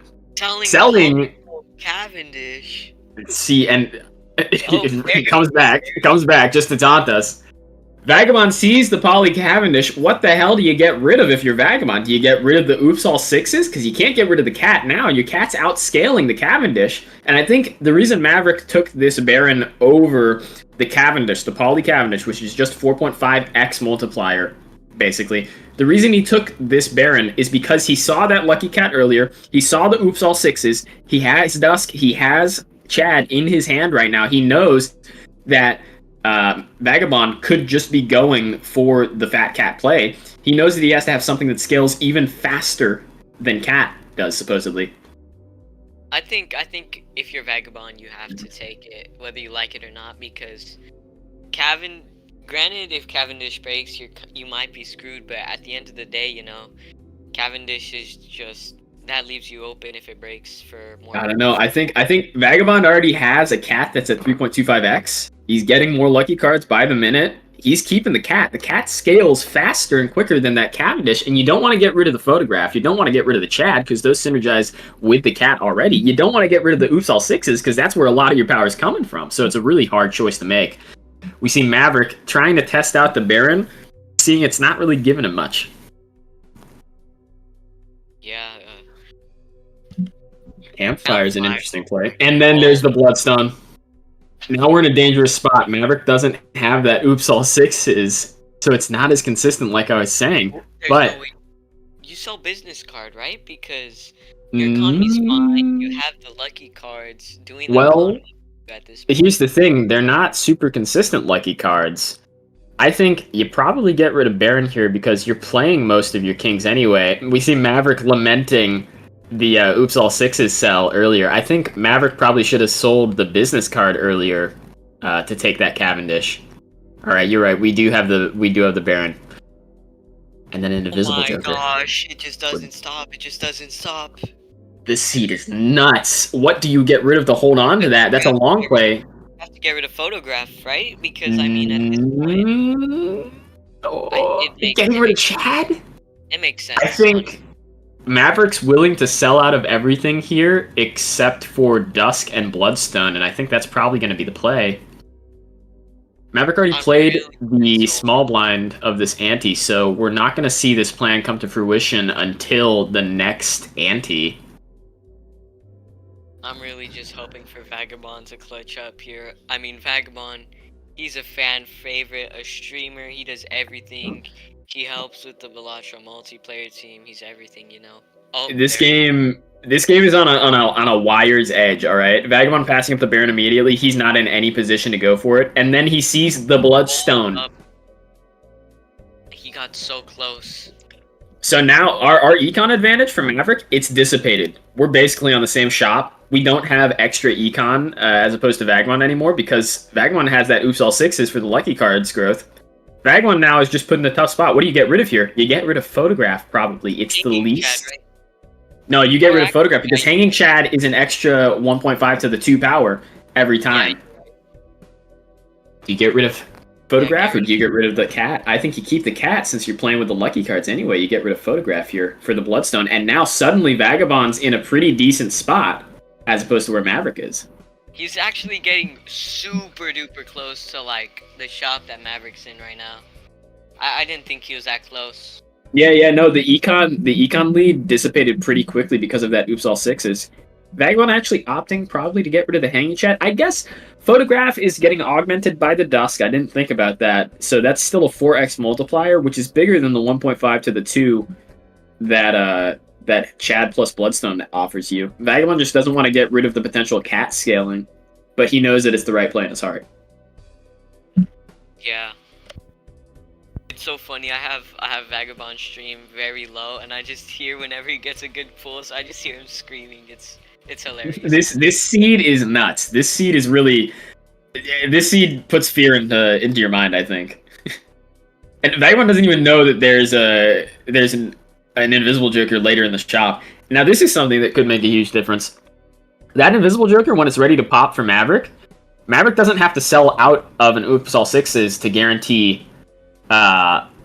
Selling Cavendish. See, and it comes back just to taunt us. Vagabond sees the Poly Cavendish. What the hell do you get rid of if you're Vagabond? Do you get rid of the Oops All Sixes? Because you can't get rid of the cat now. Your cat's outscaling the Cavendish. And I think the reason Maverick took this Baron over the Cavendish, the Poly Cavendish, which is just 4.5x multiplier, basically. The reason he took this Baron is because he saw that Lucky Cat earlier. He saw the Oops All Sixes. He has Dusk. He has Chad in his hand right now. He knows that Vagabond could just be going for the Fat Cat play. He knows that he has to have something that scales even faster than Cat does, supposedly. I think if you're Vagabond, you have to take it, whether you like it or not, because granted, if Cavendish breaks, you might be screwed, but at the end of the day, you know, Cavendish is just, that leaves you open if it breaks for more. I don't know. I think Vagabond already has a cat that's at 3.25x. He's getting more lucky cards by the minute. He's keeping the cat. The cat scales faster and quicker than that Cavendish, and you don't want to get rid of the photograph. You don't want to get rid of the Chad because those synergize with the cat already. You don't want to get rid of the Oops All Sixes because that's where a lot of your power is coming from. So it's a really hard choice to make. We see Maverick trying to test out the Baron, seeing it's not really giving him much. Yeah. Campfire is an interesting play. And then there's the Bloodstone. Now we're in a dangerous spot. Maverick doesn't have that Oops All Sixes, so it's not as consistent like I was saying. But you sell business card, right? Because your economy's fine. You have the lucky cards doing the economy at this point. Here's the thing. They're not super consistent lucky cards. I think you probably get rid of Baron here because you're playing most of your kings anyway. We see Maverick lamenting the Oops All Sixes sell earlier. I think Maverick probably should have sold the business card earlier to take that Cavendish. All right, you're right. We do have the Baron, and then an invisible Joker. Oh my gosh! It just doesn't stop. It just doesn't stop. This seed is nuts. What do you get rid of to hold on to that? That's a long play. You have to get rid of photograph, right? Because I mean, at this point, getting rid of Chad. It makes sense. I think Maverick's willing to sell out of everything here except for Dusk and Bloodstone, and I think that's probably going to be the play. Maverick already played the small blind of this ante, so we're not going to see this plan come to fruition until the next ante. I'm really just hoping for Vagabond to clutch up here. I mean, Vagabond, he's a fan favorite, a streamer, he does everything. He helps with the Balatro multiplayer team. He's everything, you know. Oh, this game is on a wire's edge. All right, Vagabond passing up the Baron immediately. He's not in any position to go for it, and then he sees the Bloodstone. He got so close. So now our econ advantage for Maverick, it's dissipated. We're basically on the same shop. We don't have extra econ as opposed to Vagabond anymore because Vagabond has that Oops All Sixes for the lucky cards growth. Vagabond now is just put in a tough spot. What do you get rid of here? You get rid of Photograph, probably. It's the least. Chad, right? No, you get rid of Photograph because Hanging Chad is an extra 1.5 to the 2 power every time. Do you get rid of Photograph or do you get rid of the cat? I think you keep the cat since you're playing with the lucky cards anyway. You get rid of Photograph here for the Bloodstone. And now suddenly Vagabond's in a pretty decent spot as opposed to where Maverick is. He's actually getting super duper close to like the shop that Maverick's in right now. I didn't think he was that close. Yeah, no, the econ lead dissipated pretty quickly because of that Oops All Sixes. Vagabond actually opting probably to get rid of the Hanging Chat. I guess Photograph is getting augmented by the Dusk. I didn't think about that. So that's still a 4x multiplier, which is bigger than the 1.5 to the 2 that Chad plus Bloodstone offers you. Vagabond just doesn't want to get rid of the potential cat scaling, but he knows that it's the right play in his heart. Yeah. It's so funny. I have Vagabond stream very low, and I just hear whenever he gets a good pull, so I just hear him screaming. It's hilarious. This seed is nuts. This seed is really. This seed puts fear into your mind, I think. And Vagabond doesn't even know that there's an Invisible Joker later in the shop. Now this is something that could make a huge difference. That Invisible Joker, when it's ready to pop for Maverick doesn't have to sell out of an Oops All Sixes to guarantee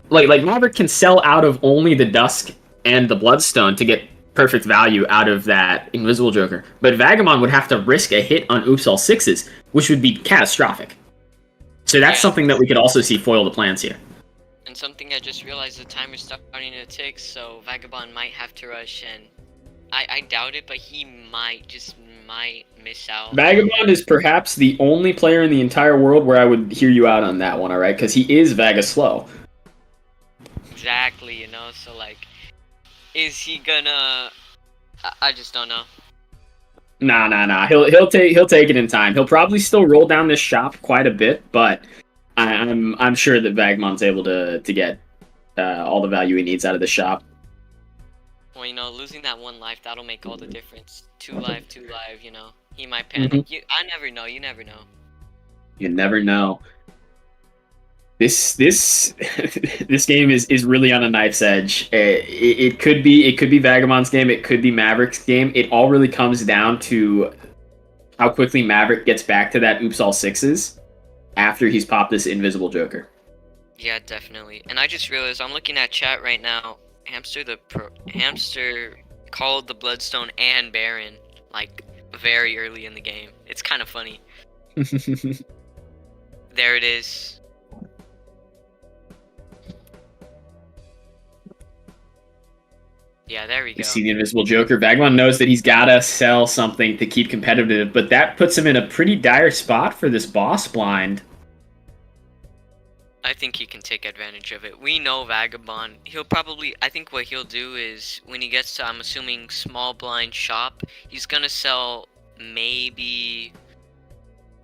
like Maverick can sell out of only the Dusk and the Bloodstone to get perfect value out of that Invisible Joker, but Vagabond would have to risk a hit on Oops All Sixes, which would be catastrophic. So that's something that we could also see foil the plans here. And something I just realized, the timer's starting to tick, so Vagabond might have to rush, and I doubt it, but he might miss out. Vagabond is perhaps the only player in the entire world where I would hear you out on that one, alright? Because he is Vaga slow. Exactly, you know, so like, is he gonna... I just don't know. Nah. He'll take it in time. He'll probably still roll down this shop quite a bit, but I'm sure that Vagabond's able to get all the value he needs out of the shop. Well, you know, losing that 1 life, that'll make all the difference. 2 life, you know. He might panic. I never know, you never know. You never know. This this game is really on a knife's edge. It could be Vagabond's game. It could be Maverick's game. It all really comes down to how quickly Maverick gets back to that Oops All Sixes after he's popped this Invisible Joker. Yeah, definitely. And I just realized I'm looking at chat right now. Hamster called the Bloodstone and Baron like very early in the game. It's kind of funny. There it is. Yeah, there we go. You see the Invisible Joker. Vagabond knows that he's got to sell something to keep competitive, but that puts him in a pretty dire spot for this boss blind. I think he can take advantage of it. We know Vagabond. He'll probably... I think what he'll do is, when he gets to, I'm assuming, small blind shop, he's gonna sell maybe...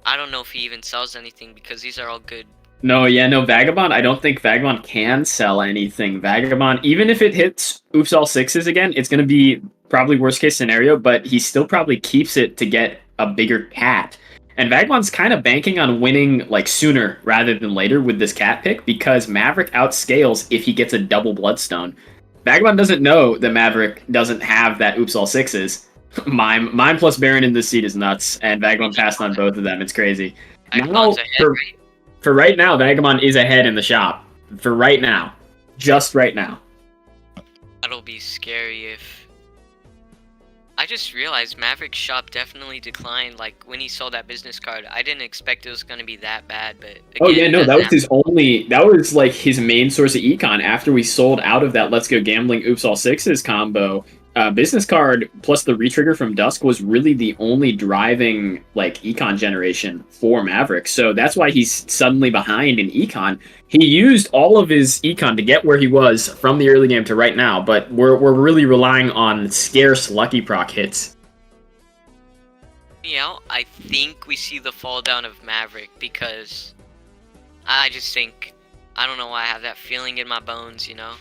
I don't know if he even sells anything, because these are all good. No, Vagabond, I don't think Vagabond can sell anything. Vagabond, even if it hits Oops All Sixes again, it's going to be probably worst case scenario, but he still probably keeps it to get a bigger cat. And Vagabond's kind of banking on winning like sooner rather than later with this cat pick, because Maverick outscales if he gets a double Bloodstone. Vagabond doesn't know that Maverick doesn't have that Oops All Sixes. Mime plus Baron in this seat is nuts, and Vagabond passed on both of them. It's crazy. Now, for right now, Vagabond is ahead in the shop. For right now. Just right now. That'll be scary if... I just realized Maverick's shop definitely declined, like, when he sold that business card. I didn't expect it was going to be that bad, but... Again, that was, like, his main source of econ. After we sold out of that Let's Go Gambling Oops All Sixes combo, business card plus the retrigger from Dusk was really the only driving, like, econ generation for Maverick. So that's why he's suddenly behind in econ. He used all of his econ to get where he was from the early game to right now, but we're really relying on scarce Lucky Proc hits. Yeah, I think we see the fall down of Maverick, because I just think, I don't know why I have that feeling in my bones, you know?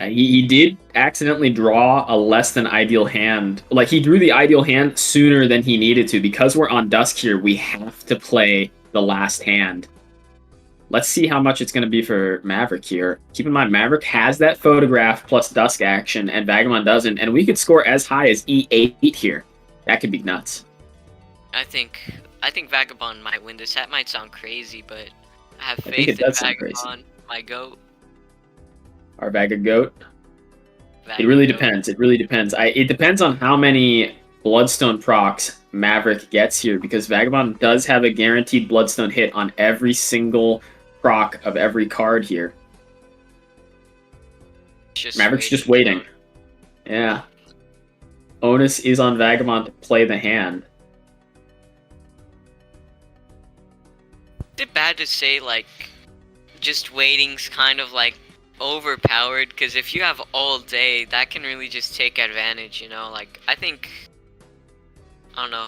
He did accidentally draw a less than ideal hand. Like, he drew the ideal hand sooner than he needed to. Because we're on Dusk here, we have to play the last hand. Let's see how much it's going to be for Maverick here. Keep in mind, Maverick has that photograph plus Dusk action, and Vagabond doesn't. And we could score as high as E8 here. That could be nuts. I think Vagabond might win this. That might sound crazy, but I have faith in Vagabond, my goat. Our Vaga goat. It really depends. It really depends. It depends on how many Bloodstone procs Maverick gets here, because Vagabond does have a guaranteed Bloodstone hit on every single proc of every card here. Maverick's just waiting. Yeah. Onus is on Vagabond to play the hand. Is it bad to say, like, just waiting's kind of like overpowered? Because if you have all day, that can really just take advantage, you know? Like, I think, I don't know.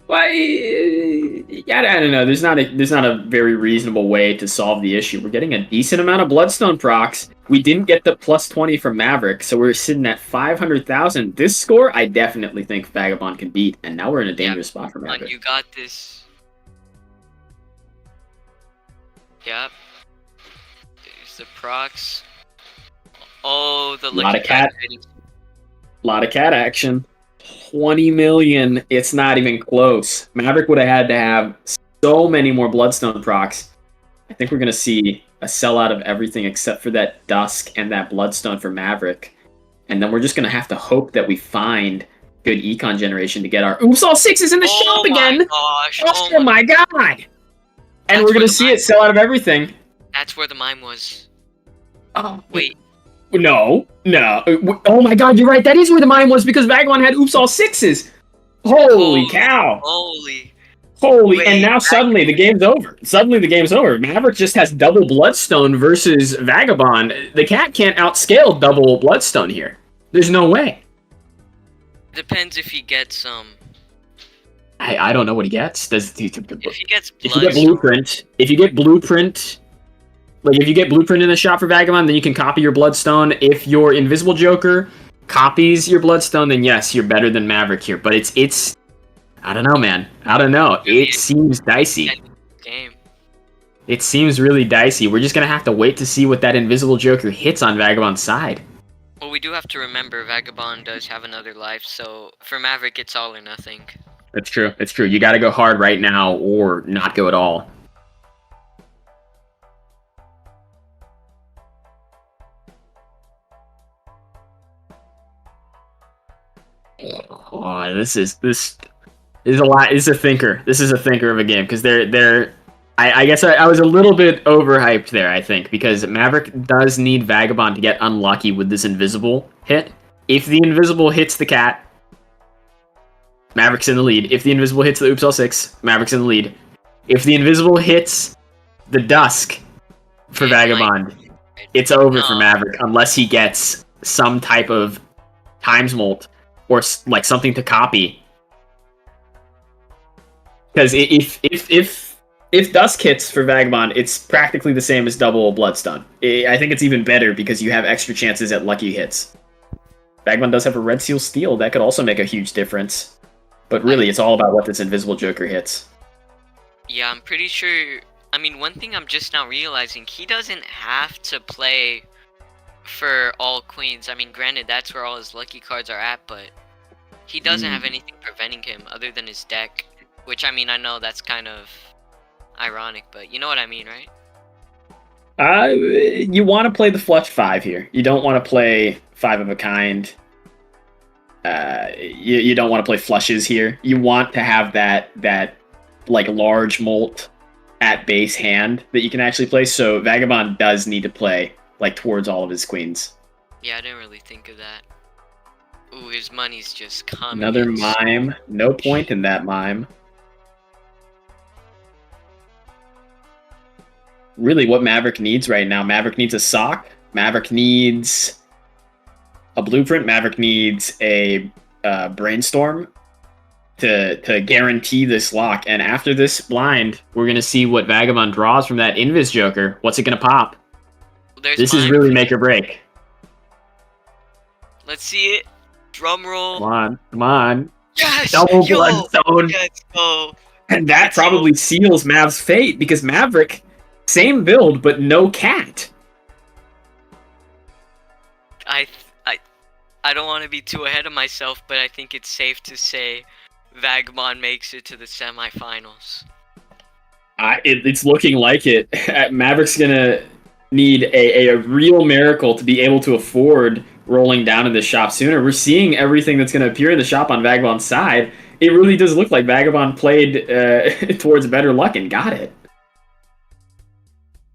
Well, yeah, I don't know. There's not a very reasonable way to solve the issue. We're getting a decent amount of Bloodstone procs. We didn't get the plus 20 from Maverick, so we're sitting at 500,000. This score, I definitely think Vagabond can beat, and now we're in a dangerous spot for Maverick. You got this. Yep. There's the procs. Oh, the lot of cat action. 20 million. It's not even close. Maverick would have had to have so many more Bloodstone procs I think we're going to see a sellout of everything except for that Dusk and that Bloodstone for Maverick. And then we're just going to have to hope that we find good econ generation to get our Oops All Sixes in the shop again! Gosh, Oh my god! And That's we're going where to the see mime- it sell out of everything. That's where the mime was. Oh, Wait. No. Oh my god, you're right. That is where the mine was because Vagabond had Oops All Sixes. Holy cow. Holy. Holy, and Wait, now suddenly the game's over. Maverick just has double Bloodstone versus Vagabond. The cat can't outscale double Bloodstone here. There's no way. Depends if he gets I don't know what he gets. if he gets If you get Blueprint, like if you get Blueprint in the shop for Vagabond, then you can copy your Bloodstone. If your Invisible Joker copies your Bloodstone, then yes, you're better than Maverick here. But it's I don't know, man. I don't know. It seems dicey. Game. It seems really dicey. We're just gonna have to wait to see what that Invisible Joker hits on Vagabond's side. Well, we do have to remember Vagabond does have another life, so for Maverick, it's all or nothing. That's true. It's true. You gotta go hard right now or not go at all. Oh, this is a lot. This is a thinker. This is a thinker of a game because I guess I was a little bit overhyped there. I think because Maverick does need Vagabond to get unlucky with this invisible hit. If the invisible hits the cat, Maverick's in the lead. If the invisible hits the Oops All Six, Maverick's in the lead. If the invisible hits the Dusk for Vagabond, it's over for Maverick unless he gets some type of times molt or like something to copy. Because if Dusk hits for Vagabond, it's practically the same as double Bloodstone. I think it's even better because you have extra chances at lucky hits. Vagabond does have a Red Seal Steel. That could also make a huge difference. But really, it's all about what this Invisible Joker hits. Yeah, I'm pretty sure... I mean, one thing I'm just now realizing, he doesn't have to play for all queens. I mean, granted, that's where all his lucky cards are at, but he doesn't have anything preventing him other than his deck. Which, I mean, I know that's kind of ironic, but you know what I mean, right? You want to play the Flush 5 here. You don't want to play 5 of a kind. You don't want to play flushes here. You want to have that like large molt at base hand that you can actually play. So Vagabond does need to play like towards all of his queens. Yeah, I didn't really think of that. Ooh, his money's just coming. Another mime. No point in that mime. Really what Maverick needs right now. Maverick needs a sock. Maverick needs a blueprint. Maverick needs a brainstorm to guarantee this lock. And after this blind, we're going to see what Vagabond draws from that Invis Joker. What's it going to pop? This is really make or break. Let's see it. Drum roll. Come on. Yes! Double Bloodstone. Let's go. And that probably seals Mav's fate because Maverick... Same build, but no cat. I don't want to be too ahead of myself, but I think it's safe to say Vagabond makes it to the semifinals. It's looking like it. Maverick's gonna need a real miracle to be able to afford rolling down in the shop sooner. We're seeing everything that's gonna appear in the shop on Vagabond's side. It really does look like Vagabond played towards better luck and got it.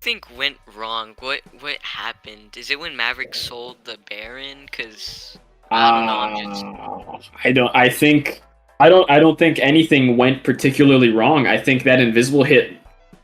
Think went wrong? What happened? Is it when Maverick sold the Baron? Cause I don't think anything went particularly wrong. I think that invisible hit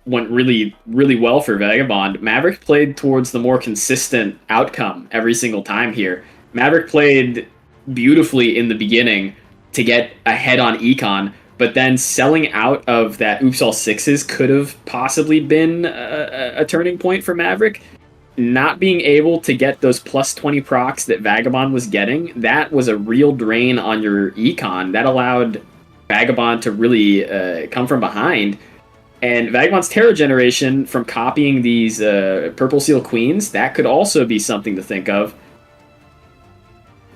went really well for Vagabond. Maverick played towards the more consistent outcome every single time here. Maverick played beautifully in the beginning to get ahead on econ. But then selling out of that Oops All Sixes could have possibly been a turning point for Maverick. Not being able to get those plus 20 procs that Vagabond was getting, that was a real drain on your econ. That allowed Vagabond to really come from behind. And Vagabond's Terror generation from copying these Purple Seal Queens, that could also be something to think of.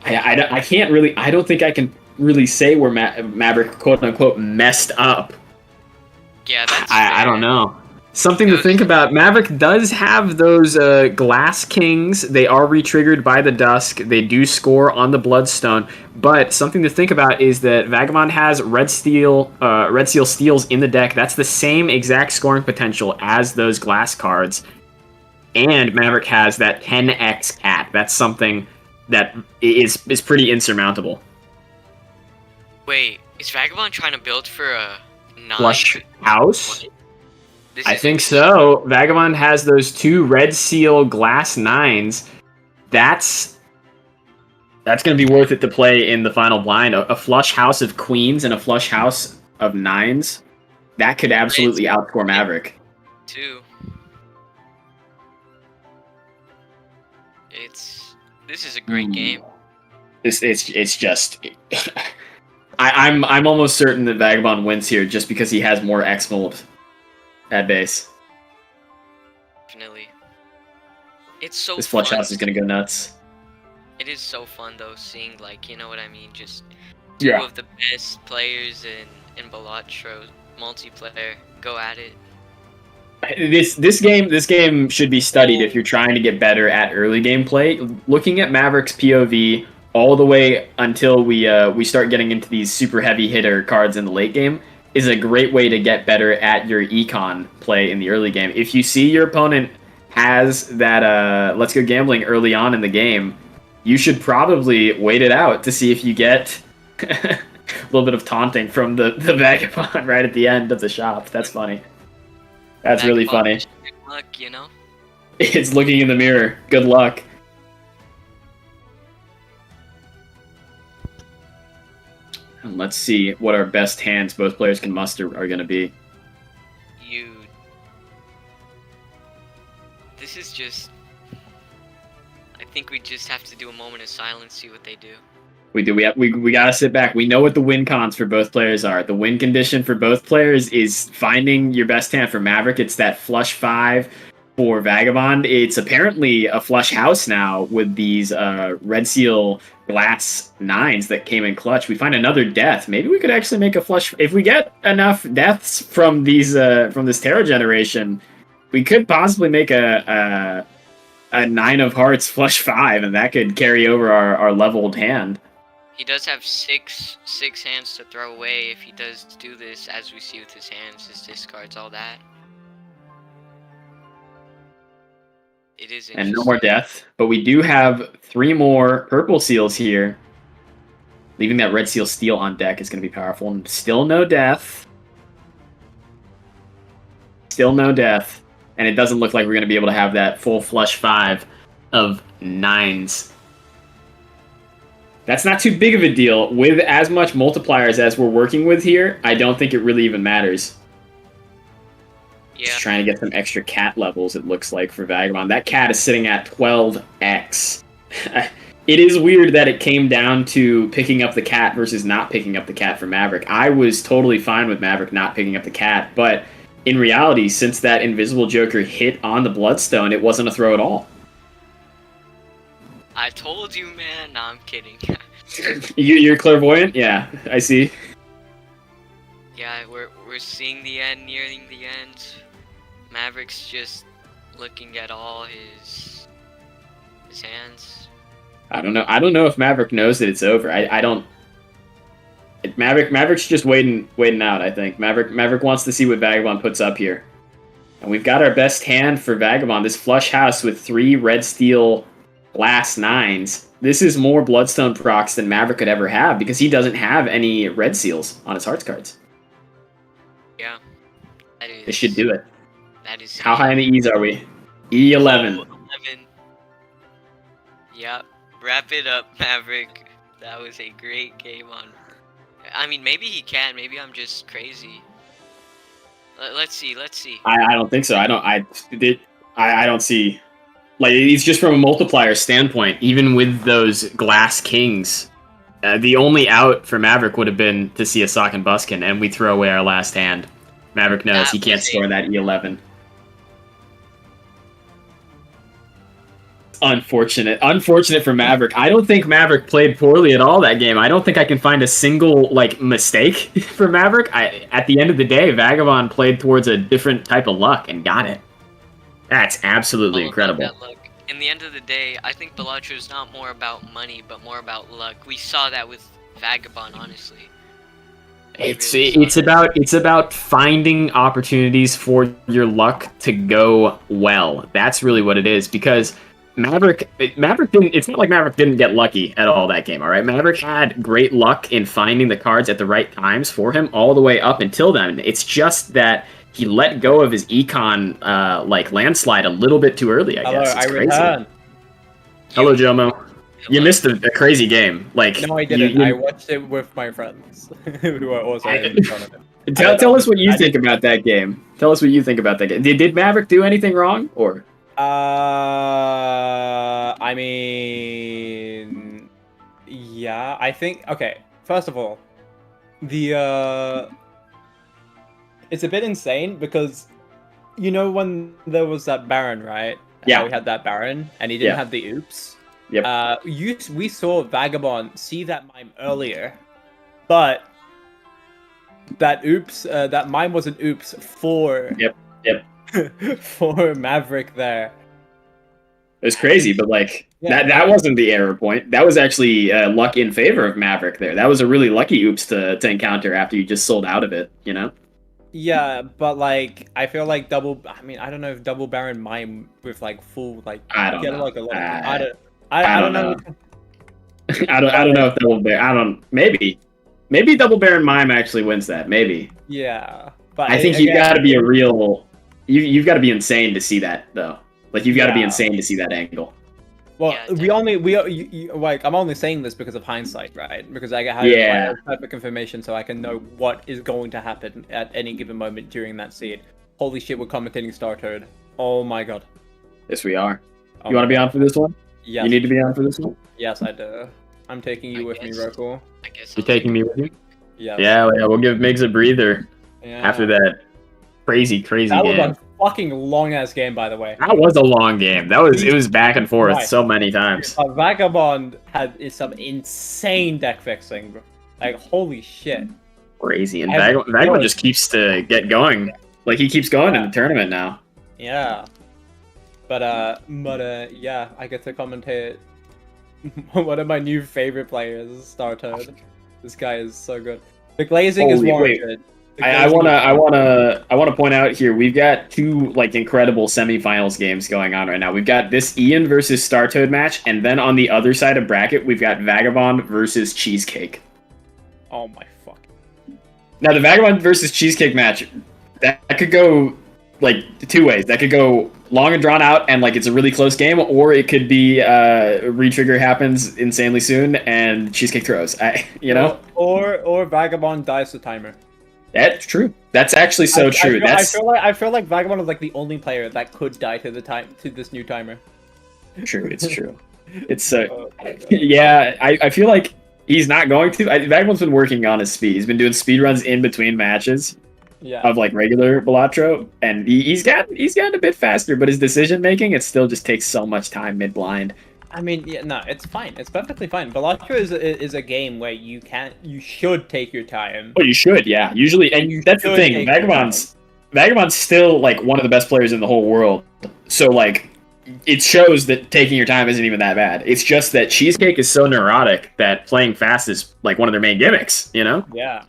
I can't really... I don't think I can... really say where Maverick quote unquote messed up. Yeah, that's I don't know. Something to think about. Maverick does have those glass kings. They are re-triggered by the dusk. They do score on the bloodstone. But something to think about is that Vagabond has red seal steals in the deck. That's the same exact scoring potential as those glass cards. And Maverick has that 10x cat. That's something that is pretty insurmountable. Wait, is Vagabond trying to build for a 9? Flush house? What? I think so. Vagabond has those 2 red seal glass 9s. That's going to be worth it to play in the final blind. A flush house of queens and a flush house of 9s. That could absolutely outscore Maverick. 2. This is a great game. It's just I'm almost certain that Vagabond wins here just because he has more X-Mold at base. Definitely. It's so This flush fun. house is gonna go nuts. It is so fun though, seeing, like, you know what I mean, just 2 Yeah. of the best players in Balatro multiplayer go at it. This game should be studied if you're trying to get better at early game play. Looking at Maverick's POV all the way until we start getting into these super heavy hitter cards in the late game is a great way to get better at your econ play in the early game. If you see your opponent has that let's go gambling early on in the game, you should probably wait it out to see if you get a little bit of taunting from the Vagabond right at the end of the shop. That's funny. That's really funny. Good luck, you know? It's looking in the mirror. Good luck. And let's see what our best hands both players can muster are going to be. This is just... I think we just have to do a moment of silence, see what they do. We do. We gotta sit back. We know what the win cons for both players are. The win condition for both players is finding your best hand. For Maverick, it's that flush 5. For Vagabond, it's apparently a flush house now with these red seal glass 9s that came in clutch. We find another death. Maybe we could actually make a flush. If we get enough deaths from these from this Terra generation, we could possibly make a 9 of hearts flush 5, and that could carry over our leveled hand. He does have six hands to throw away if he does do this, as we see with his hands, his discards, all that. It is And no more death, but we do have 3 more purple seals here. Leaving that red seal steal on deck is going to be powerful. And still no death. Still no death. And it doesn't look like we're going to be able to have that full flush 5 of 9s. That's not too big of a deal. With as much multipliers as we're working with here, I don't think it really even matters. Yeah. Just trying to get some extra cat levels, it looks like, for Vagabond. That cat is sitting at 12x. It is weird that it came down to picking up the cat versus not picking up the cat for Maverick. I was totally fine with Maverick not picking up the cat, but in reality, since that Invisible Joker hit on the Bloodstone, it wasn't a throw at all. I told you, man. No, I'm kidding. You're clairvoyant? Yeah, I see. Yeah, we're seeing the end, nearing the end. Maverick's just looking at all his hands. I don't know if Maverick knows that it's over. I don't. Maverick's just waiting out. I think Maverick wants to see what Vagabond puts up here, and we've got our best hand for Vagabond. This flush house with 3 red steel glass 9s. This is more Bloodstone procs than Maverick could ever have because he doesn't have any red seals on his hearts cards. Yeah, that is. This should do it. That is. How high in the E's are we? E11. 11. Yep. Wrap it up, Maverick. That was a great game on. I mean, maybe he can. Maybe I'm just crazy. Let's see. I don't think so. I don't see. Like, it's just from a multiplier standpoint. Even with those glass kings, the only out for Maverick would have been to see a sock and buskin, and we throw away our last hand. Maverick knows he can't score that E11. unfortunate. Unfortunate for Maverick. I don't think Maverick played poorly at all that game. I don't think I can find a single like mistake for Maverick. At the end of the day, Vagabond played towards a different type of luck and got it. That's absolutely incredible. That luck. In the end of the day, I think Balatro is not more about money, but more about luck. We saw that with Vagabond, honestly. It's about finding opportunities for your luck to go well. That's really what it is, because Maverick didn't. It's not like Maverick didn't get lucky at all that game. All right, Maverick had great luck in finding the cards at the right times for him all the way up until then. It's just that he let go of his econ like landslide a little bit too early. I guess. It's crazy. Hello, Jomo. You missed a crazy game. Like no, I didn't. I watched it with my friends who are also in front of it. Tell us what you think about that game. Tell us what you think about that game. Did Maverick do anything wrong, or? I mean, yeah. I think okay. First of all, it's a bit insane because you know when there was that Baron, right? Yeah. How we had that Baron, and he didn't have the oops. Yep. We saw Vagabond see that mime earlier, but that oops, that mime was an oops for for Maverick there. It was crazy, but like that wasn't the error point. That was actually luck in favor of Maverick there. That was a really lucky oops to encounter after you just sold out of it, you know? Yeah, but like I feel like double. I mean, I don't know if double Baron mime with like full like. I don't know. Like a lot. I don't know. I don't know if double Baron. Maybe double Baron mime actually wins that. Maybe. Yeah, but I think you've got to be a real. You've got to be insane to see that though. Like you've got to be insane to see that angle. Well, like I'm only saying this because of hindsight, right? Because I have perfect information, so I can know what is going to happen at any given moment during that scene. Holy shit, we're commentating Startoad. Oh my god. Yes, we are. You want to be on for this one? Yes. You need to be on for this one? Yes, I do. I'm taking you with me, Roku. I guess You're taking me with you? Yes. Yeah, we'll give Migs a breather after that crazy game. That was a fucking long-ass game, by the way. That was a long game. It was back and forth so many times. Vagabond had some insane deck fixing. Like, holy shit. Crazy. And Vagabond just keeps to get going. Like, he keeps going in the tournament now. Yeah. But yeah, I get to commentate one of my new favorite players, Startoad. This guy is so good. The glazing is warranted. I wanna point out here, we've got two like incredible semifinals games going on right now. We've got this Ian versus Startoad match, and then on the other side of bracket, we've got Vagabond versus Cheesecake. Oh my fuck. Now the Vagabond versus Cheesecake match, that could go like two ways. That could go long and drawn out, and like it's a really close game, or it could be retrigger happens insanely soon and Cheesecake throws. You know, or Vagabond dies the timer. That's true. That's actually so true. I feel like Vagabond is like the only player that could die to this new timer. True, it's true. It's so yeah. I feel like he's not going to. Vagabond's been working on his speed. He's been doing speed runs in between matches. Yeah. Of like regular Balatro, and he's gotten a bit faster, but his decision making, it still just takes so much time mid blind. I mean, yeah, no, it's fine. It's perfectly fine. Balatro is a game where you should take your time. Oh, you should, yeah. Usually, and that's the thing. Vagabond's still like one of the best players in the whole world. So like, it shows that taking your time isn't even that bad. It's just that Cheesecake is so neurotic that playing fast is like one of their main gimmicks. You know? Yeah.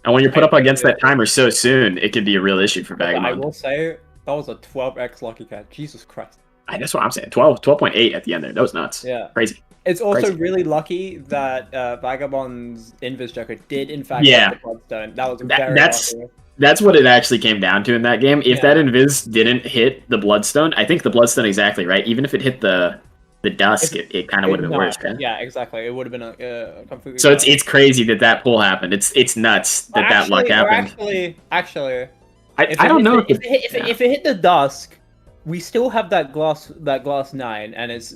And when you're put up against that timer so soon, it could be a real issue for Vagabond. I will say, that was a 12x lucky cat. Jesus Christ. That's what I'm saying. 12.8 at the end there. That was nuts. Yeah. Crazy. It's also really lucky that Vagabond's Invis Joker did, in fact, get the Bloodstone. That was very lucky. That's what it actually came down to in that game. If that Invis didn't hit the Bloodstone, I think the Bloodstone exactly right. Even if it hit the Dusk, it kind of would have been worse, right? Yeah, exactly. It would have been a completely. So it's crazy that pull happened. It's nuts that luck happened. Actually, I don't know if it hit the Dusk, we still have that glass 9, and it's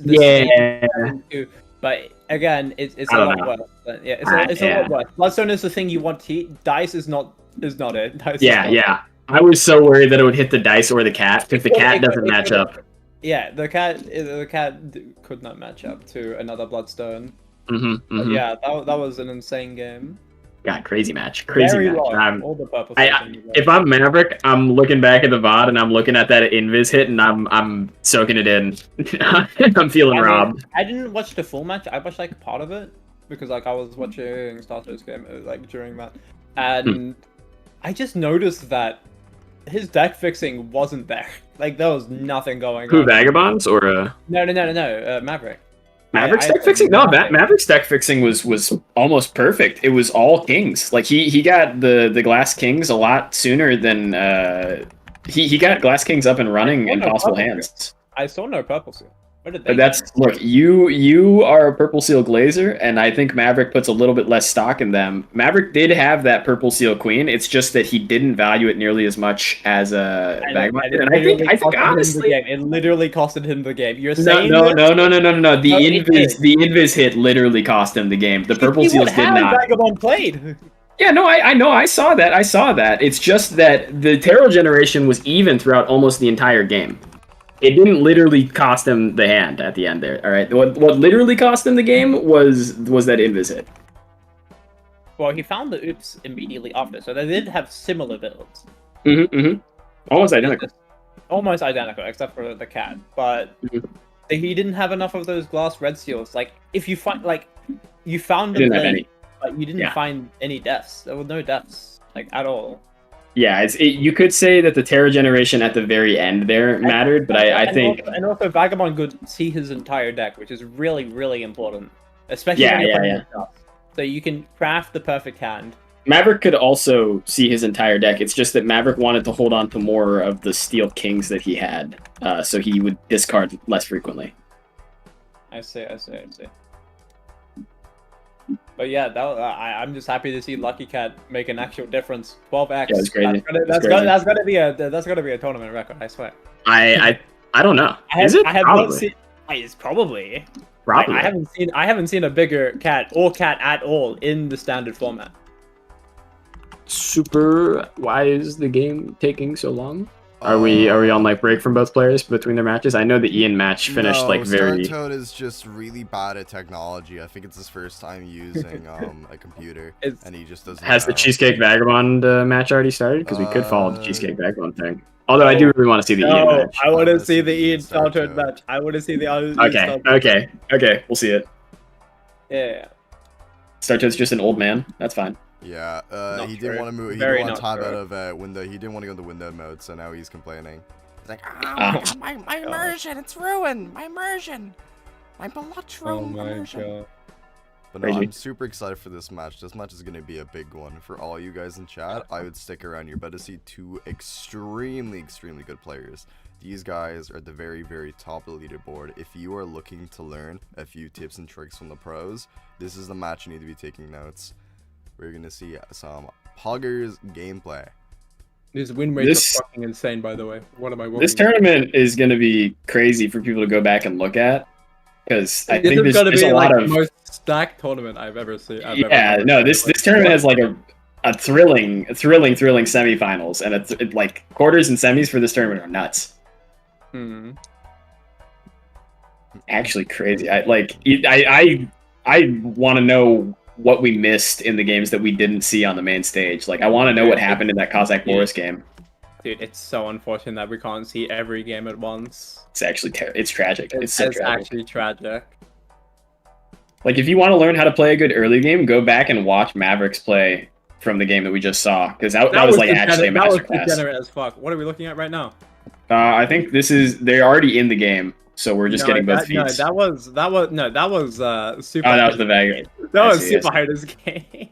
but again, it's a lot worse. Yeah, it's a lot worse. Bloodstone is the thing you want to hit. Dice is not it. Dice yeah. I was so worried that it would hit the dice or the cat if the cat doesn't match up. yeah, the cat could not match up to another Bloodstone. Yeah, that was an insane game. God, crazy match. Crazy Very match. long. All the purple. If I'm Maverick, I'm looking back at the VOD and I'm looking at that invis hit and I'm soaking it in. I'm feeling robbed. I didn't watch the full match. I watched like part of it because like I was watching Starter's game like during that, and I just noticed that his deck fixing wasn't there. Like there was nothing going on. Who, Vagabonds or No, Maverick. Maverick's deck fixing? No, Maverick's deck fixing was almost perfect. It was all kings. Like he got the glass kings a lot sooner than he got glass kings up and running in possible hands. I saw no purple seal. Look, you are a purple seal glazer, and I think Maverick puts a little bit less stock in them. Maverick did have that purple seal queen. It's just that he didn't value it nearly as much as Vagabond. And I think honestly, it literally costed him the game. You're no. saying The invis hit literally cost him the game. The purple seals did not. Vagabond played. Yeah, no, I know. I saw that. It's just that the Terror generation was even throughout almost the entire game. It didn't literally cost him the hand at the end there. All right, what literally cost him the game was that invis hit. Well, he found the oops immediately after, so they did have similar builds. Almost identical. Almost identical, except for the cat. But he didn't have enough of those glass red seals. Like, if you find, like, you found them, but you didn't find any deaths. There were no deaths, like, at all. Yeah, you could say that the Terror generation at the very end there mattered, but I think... And also Vagabond could see his entire deck, which is really, really important. Especially when you're playing with stuff. So you can craft the perfect hand. Maverick could also see his entire deck. It's just that Maverick wanted to hold on to more of the Steel Kings that he had, so he would discard less frequently. I see. But yeah, I'm just happy to see Lucky Cat make an actual difference. 12x. Yeah, that's crazy. That's gonna be a tournament record. I swear. I don't know. Is it? I have not seen. It's probably. Probably. I haven't seen a bigger cat or cat at all in the standard format. Super. Why is the game taking so long? Are we on like break from both players between their matches? I know the Ian match finished like very. Toad is just really bad at technology. I think it's his first time using a computer, and he just doesn't. Has the Cheesecake Vagabond match already started? Because we could follow the Cheesecake Vagabond thing. Although I do really want to see the Ian match. I want to see the Ian Startoad match. I want to see the Okay. We'll see it. Yeah. Startoad's just an old man. That's fine. Yeah, he didn't want to move. He didn't want to tab out of window. He didn't want to go into window mode, so now he's complaining. He's like, my immersion, it's ruined. My immersion, my Balatro immersion. God. But no, I'm super excited for this match. This match is gonna be a big one for all you guys in chat. I would stick around. You're about to see two extremely good players. These guys are at the very top of the leaderboard. If you are looking to learn a few tips and tricks from the pros, this is the match you need to be taking notes. We're gonna see some Poggers gameplay. These win rates are fucking insane, by the way. What am I watching? This tournament is gonna be crazy for people to go back and look at, because I think there's a lot like of the most stacked tournament I've ever seen. This tournament has like a thrilling semifinals, and like quarters and semis for this tournament are nuts. Actually, crazy. I want to know what we missed in the games that we didn't see on the main stage. Like, I want to know what happened in that Cossack Boris game. Dude, it's so unfortunate that we can't see every game at once. It's actually it's tragic. It's actually tragic. Like, if you want to learn how to play a good early game, go back and watch Mavericks play from the game that we just saw, because that was like actually a masterclass. That was degenerate as fuck. What are we looking at right now? I think they're already in the game. So we're just getting both feeds. No, that was super. Oh, that was the Vega. That was Super Hider's game.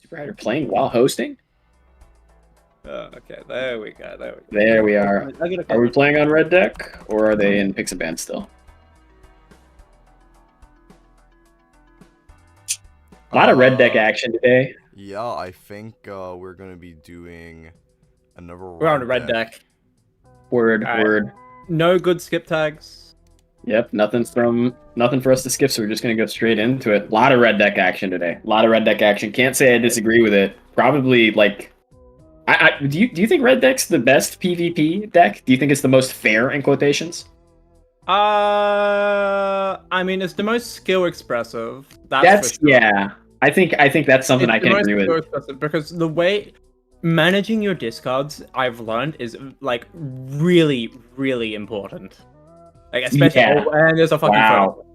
Super Hider playing while hosting? Okay, there we go. There we are. Are we playing on red deck, or are they in Pixaban still? A lot of red deck action today. Yeah, I think we're gonna be doing another. We're on a red deck. Word. No good skip tags. Yep, nothing for us to skip, so we're just gonna go straight into it. A lot of red deck action today. Can't say I disagree with it. Probably, like, Do you think red deck's the best PvP deck? Do you think it's the most fair in quotations? I mean, it's the most skill expressive. That's for sure. Yeah. I think that's something It's I can agree with. Because the way managing your discards, I've learned, is like really, really important. Like especially, and there's a fucking photo.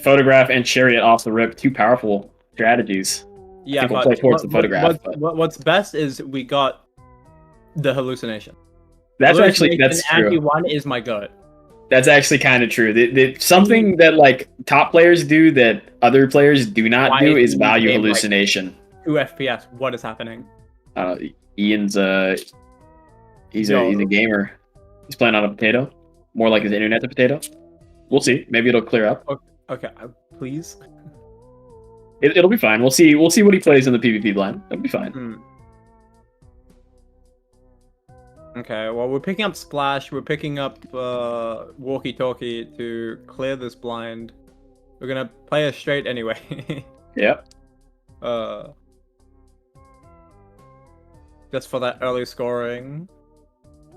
Photograph and Chariot off the rip, two powerful strategies. Yeah, I think we'll play towards the photograph. What's best is we got the hallucination. That's true. Anti-1 is my goat. That's actually kind of true. Something that like top players do that other players do not do is value hallucination. Like 2 FPS. What is happening? Ian's he's a gamer. He's playing on a potato, more like his internet's a potato. We'll see. Maybe it'll clear up. Okay, please. It'll be fine. We'll see what he plays in the PvP blind. It'll be fine. Okay, well, we're picking up Splash, we're picking up Walkie-Talkie to clear this blind. We're gonna play a straight anyway. Yep. Just for that early scoring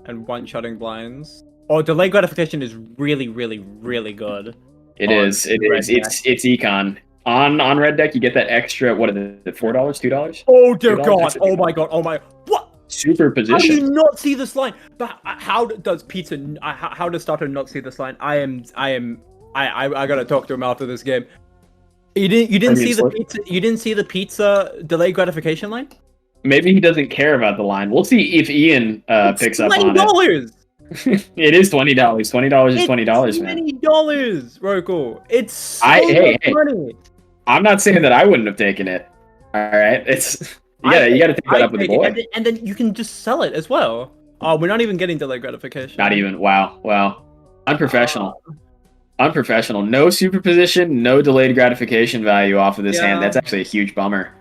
and one-shotting blinds. Oh, delay gratification is really, really, really good. It is. It's econ. On red deck, you get that extra, what is it, $4, $2? Oh, dear God. Oh, my God. Oh, my... What? Super position. How do you not see this line? But how does Pizza... How does Starter not see this line? I gotta talk to him after this game. You didn't see the pizza... You didn't see the pizza delay gratification line? Maybe he doesn't care about the line. We'll see if Ian picks up on it. It is $20. $20 is $20, man. $20, Roku. It's so much money. I'm not saying that I wouldn't have taken it. All right, you gotta take that up with the boy. And then you can just sell it as well. Oh, we're not even getting delay gratification. Not even. Wow. Unprofessional. Unprofessional. No superposition, no delayed gratification value off of this hand. That's actually a huge bummer.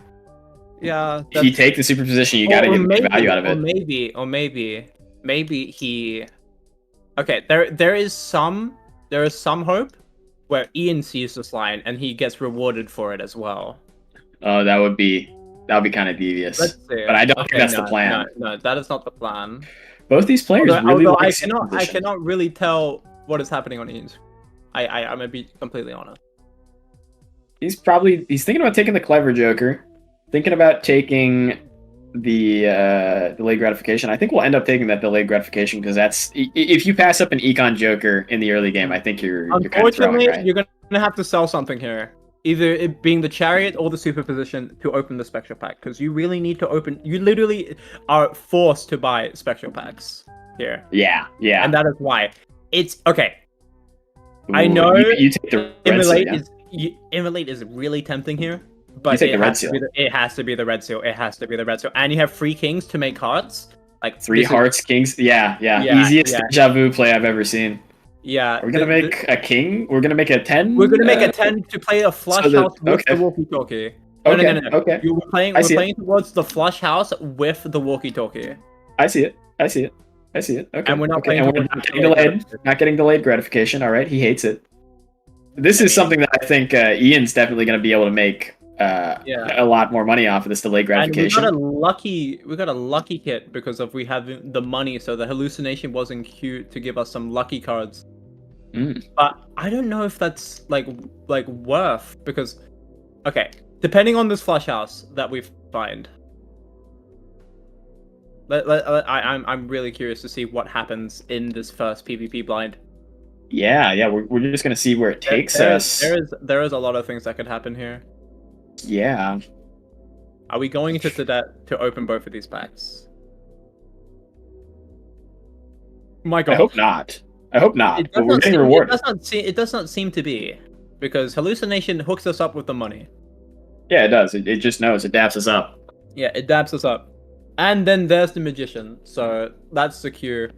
Yeah. If you take the superposition, you gotta get value out of it. Or maybe he. Okay, there is some hope where Ian sees this line and he gets rewarded for it as well. Oh, that would be kind of devious. Let's see. But I don't think that's the plan. No, that is not the plan. Both these players although I cannot really tell what is happening on Ian's. I'm gonna be completely honest. He's thinking about taking the clever Joker, thinking about taking the delayed gratification. I think we'll end up taking that delayed gratification because that's if you pass up an econ Joker in the early game, I think you're kind of throwing, right? You're gonna have to sell something here. Either it being the chariot or the superposition to open the spectral pack, because you really need to open. You literally are forced to buy spectral packs here. Yeah. And that is why it's okay. Ooh, I know you take the Immolate is really tempting here, but it has to be the red seal. It has to be the red seal, and you have 3 kings to make hearts. Like 3 hearts, kings. Yeah. Easiest deja vu play I've ever seen. Yeah, we're gonna make a king. We're gonna make a 10. We're gonna make a 10 to play a flush house with the walkie-talkie. No. Okay. We're playing towards the flush house with the walkie-talkie. I see it. Okay. And we're not playing. And we're not getting delayed. Not getting delayed gratification. All right. He hates it. This is something that I think Ian's definitely gonna be able to make a lot more money off of this delayed gratification. And we got a lucky kit because of we have the money, so the hallucination wasn't cute to give us some lucky cards. But I don't know if that's like worth, because depending on this flush house that we find, I'm really curious to see what happens in this first PvP blind. Yeah, we're just gonna see where it takes us. There is a lot of things that could happen here. Yeah. Are we going into that to open both of these packs? My God. I hope not. But we're getting rewarded. It does not seem to be, because hallucination hooks us up with the money. Yeah, it does. It just knows. It daps us up. Yeah, it daps us up. And then there's the magician, so that's secure.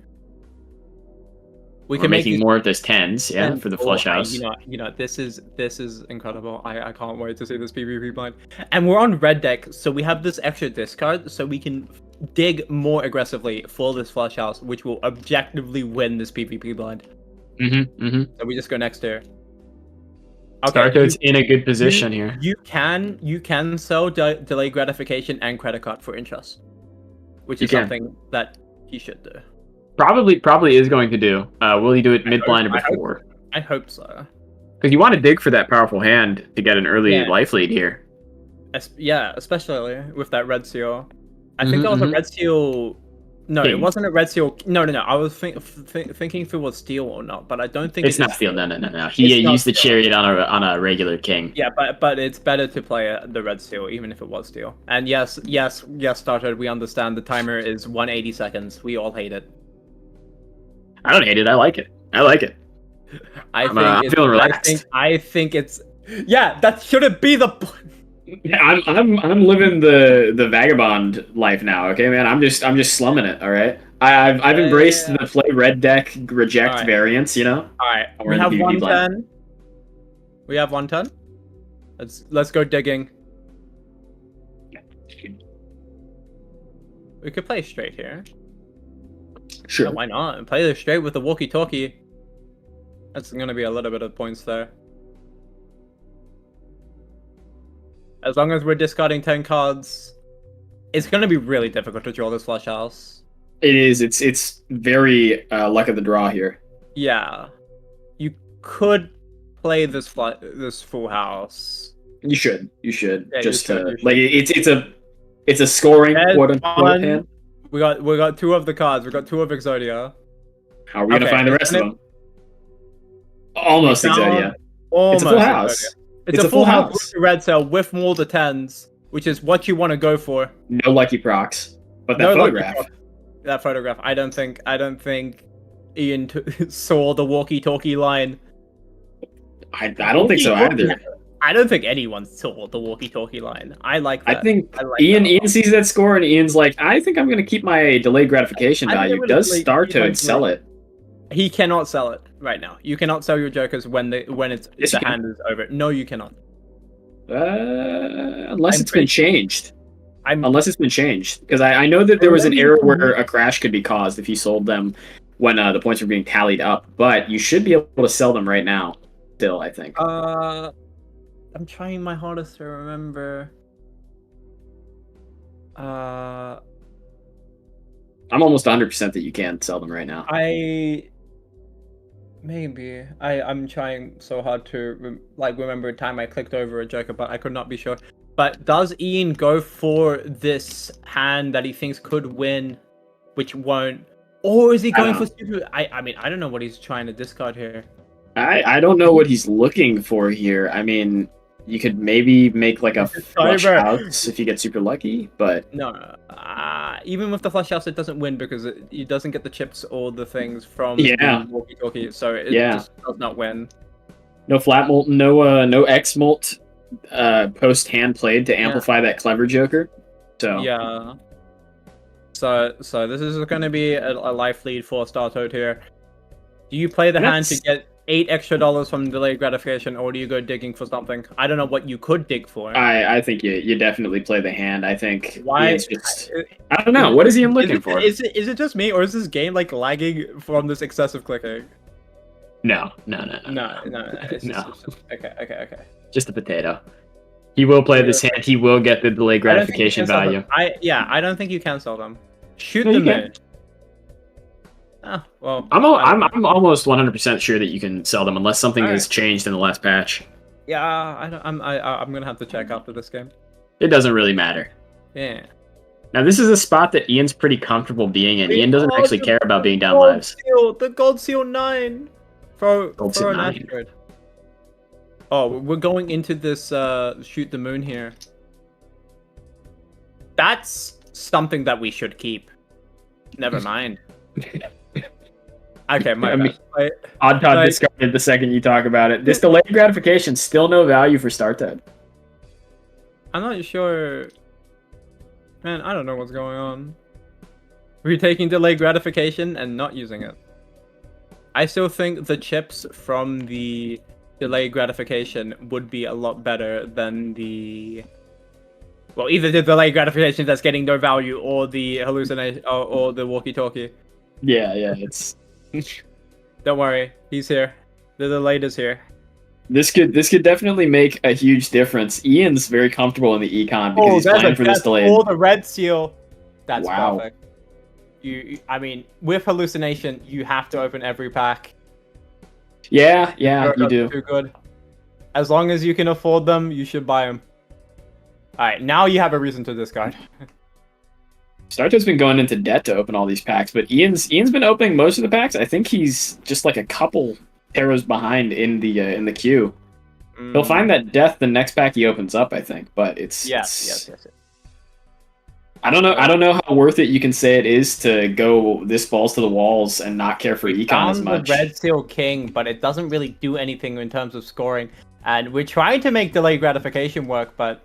We're making more of those 10s, for the flush house. You know, this is incredible. I can't wait to see this PvP blind. And we're on red deck, so we have this extra discard, so we can dig more aggressively for this flush house, which will objectively win this PvP blind. So we just go next here. Okay, Starcode's in a good position here. You can sell delay gratification and credit card for interest. which is something that he should do. Probably is going to do. Will he do it mid blind or before? I hope so. Because you want to dig for that powerful hand to get an early life lead here. Yeah, especially with that red seal. I think that was a red seal. No, it wasn't a red seal. No. I was thinking if it was steel or not, but I don't think it's not steel. No. He used the chariot on a regular king. Yeah, but it's better to play the red seal even if it was steel. And yes, started. We understand the timer is 180 seconds. We all hate it. I don't hate it. I like it. I'm feeling relaxed. I think it's that shouldn't be the. Yeah, I'm living the vagabond life now. Okay, man. I'm just slumming it. All right. I've embraced the play red deck reject variants. You know. All right. We have 110. We have 110. Let's go digging. We could play straight here. Sure. Yeah, why not? Play this straight with the walkie-talkie. That's gonna be a little bit of points there. As long as we're discarding 10 cards, it's gonna be really difficult to draw this flush house. It is. It's very luck of the draw here. Yeah, you could play this full house. You should. Yeah, just like it's a scoring quote unquote hand. We got 2 of the cards. We got 2 of Exodia. How are we gonna find the rest of them? Almost Exodia. Almost it's a full house. Exodia. It's a full house with the red cell with more the 10s, which is what you want to go for. No lucky procs, but that photograph. That photograph. I don't think Ian saw the walkie-talkie line. I don't think so either. I don't think anyone saw the walkie-talkie line. I like that. I think Ian sees that score and Ian's like, I think I'm going to keep my delayed gratification value. Does Startoad sell it? He cannot sell it right now. You cannot sell your jokers when the hand is over. No, you cannot. Unless it's been changed. Unless it's been changed. Because I know that there was an error where a crash could be caused if you sold them when the points were being tallied up. But you should be able to sell them right now. Still, I think. I'm trying my hardest to remember. I'm almost 100% that you can sell them right now. I'm trying so hard to remember a time I clicked over a joker, but I could not be sure. But does Ian go for this hand that he thinks could win, which won't, or is he going for super? I mean, I don't know what he's trying to discard here. I don't know what he's looking for here. I mean, you could maybe make like a flush house if you get super lucky, but no. Even with the flush house, it doesn't win because it doesn't get the chips or the things from the walkie-talkie, so it just does not win. No flat molt, no X molt post hand played to amplify that clever joker. So yeah. So this is going to be a life lead for Startoad here. Do you play the hand to get $8 extra from delayed gratification, or do you go digging for something? I don't know what you could dig for. I think you definitely play the hand. I think I don't know. What is he looking for? Is it just me, or is this game lagging from this excessive clicking? No. Okay. Just a potato. He will play this hand. He will get the delayed gratification value. I don't think you can sell them. Shoot them in. Oh, well, I'm almost 100% sure that you can sell them unless something has changed in the last patch. Yeah, I'm gonna have to check after this game. It doesn't really matter. Yeah. Now this is a spot that Ian's pretty comfortable being in. Ian doesn't actually care about being down lives. The Gold Seal 9 for an asteroid. Oh, we're going into this shoot the moon here. That's something that we should keep. Never mind. Okay, Odd Todd discarded the second you talk about it. This delayed gratification, still no value for Startoad. I'm not sure. Man, I don't know what's going on. We're taking delayed gratification and not using it. I still think the chips from the delayed gratification would be a lot better than the... Well, either the delayed gratification that's getting no value, or the hallucination, or the walkie-talkie. Yeah, it's... Don't worry, he's here. The delayed is here. This could definitely make a huge difference. Ian's very comfortable in the econ because he's playing for this delayed. Oh, the red seal. That's Wow. perfect. I mean, with hallucination, you have to open every pack. Yeah, you They're do. Too good. As long as you can afford them, you should buy them. All right, now you have a reason to discard. Starto's been going into debt to open all these packs, but Ian's been opening most of the packs. I think he's just like a couple arrows behind in the queue. He'll find that death the next pack he opens up, I think, but Yes. I don't know how worth it you can say it is to go this balls to the walls and not care for econ as much. The Red Seal King, but it doesn't really do anything in terms of scoring. And we're trying to make delayed gratification work, but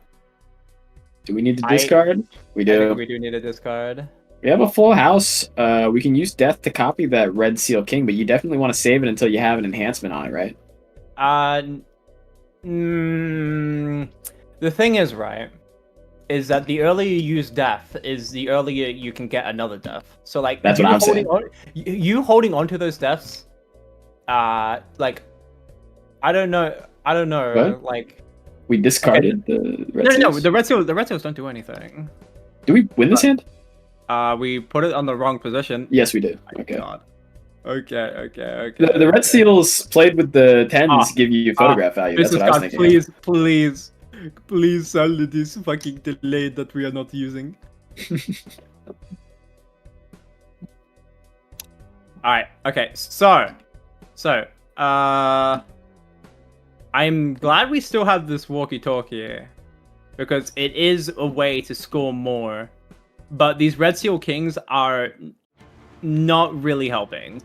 do we need to discard? We do. I think we do need a discard. We have a full house. We can use death to copy that Red Seal King, but you definitely want to save it until you have an enhancement on it, right? The thing is, right, is that the earlier you use death is the earlier you can get another death. So like that's what I'm saying. You holding on to those deaths, like I don't know, what? like we discarded the Red Seals? No, the Red Seals don't do anything. Do we win this hand? We put it on the wrong position. Yes, we do. Okay. God. Okay. The Red Seals played with the 10s give you photograph value. That's what I was thinking. Please sell this fucking delay that we are not using. Alright, okay, so I'm glad we still have this walkie-talkie because it is a way to score more, but these Red Seal Kings are not really helping.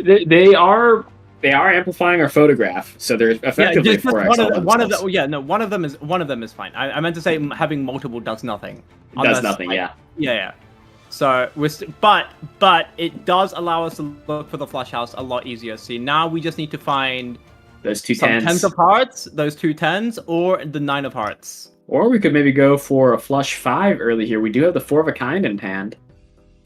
They are amplifying our photograph, so they're effectively 4x. One of them is fine. I meant to say having multiple does nothing. Does nothing, yeah. Yeah. So but it does allow us to look for the flush house a lot easier. See, now we just need to find those two some 10s. Tens of hearts, those two 10s, or the 9 of hearts. Or we could maybe go for a flush 5 early here. We do have the 4 of a kind in hand.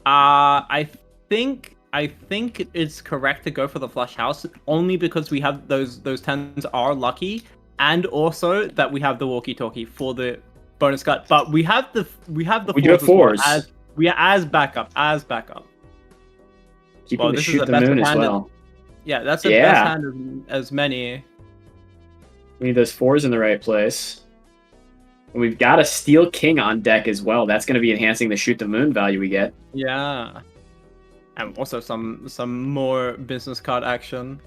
I think it's correct to go for the flush house only because we have those 10s are lucky, and also that we have the walkie-talkie for the bonus cut. But we have the we do have 4s as backup. Keeping to shoot the moon as well. Yeah, that's the best hand as many. We need those 4s in the right place. And we've got a Steel King on deck as well. That's going to be enhancing the shoot the moon value we get. Yeah. And also some more business card action.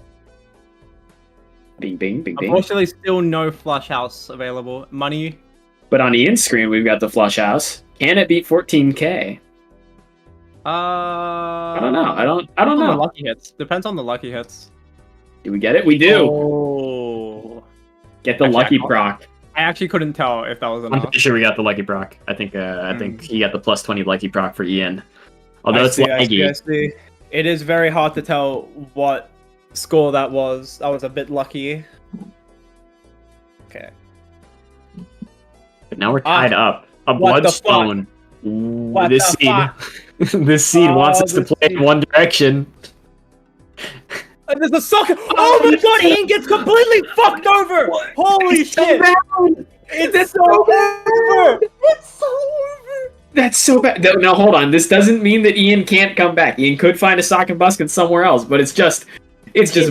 Bing, bing, bing, bing. Unfortunately, still no flush house available. Money. But on Ian's screen, we've got the flush house. Can it beat 14k? I don't know. I don't know. Lucky hits. Depends on the lucky hits. Do we get it? We do. Oh. Get the lucky proc. I actually couldn't tell if that was enough. I'm pretty sure we got the lucky proc. I think he got the plus 20 lucky proc for Ian. Although it's laggy. I see. It is very hard to tell what score that was. That was a bit lucky. Okay. But now we're tied up. A bloodstone. This seed. This seed wants us to play in one direction. And there's a sucker. Oh my god, Ian gets completely fucked over! Holy shit! It's so over! It's so over! That's so bad. No, hold on. This doesn't mean that Ian can't come back. Ian could find a sock and buskin somewhere else, but it's just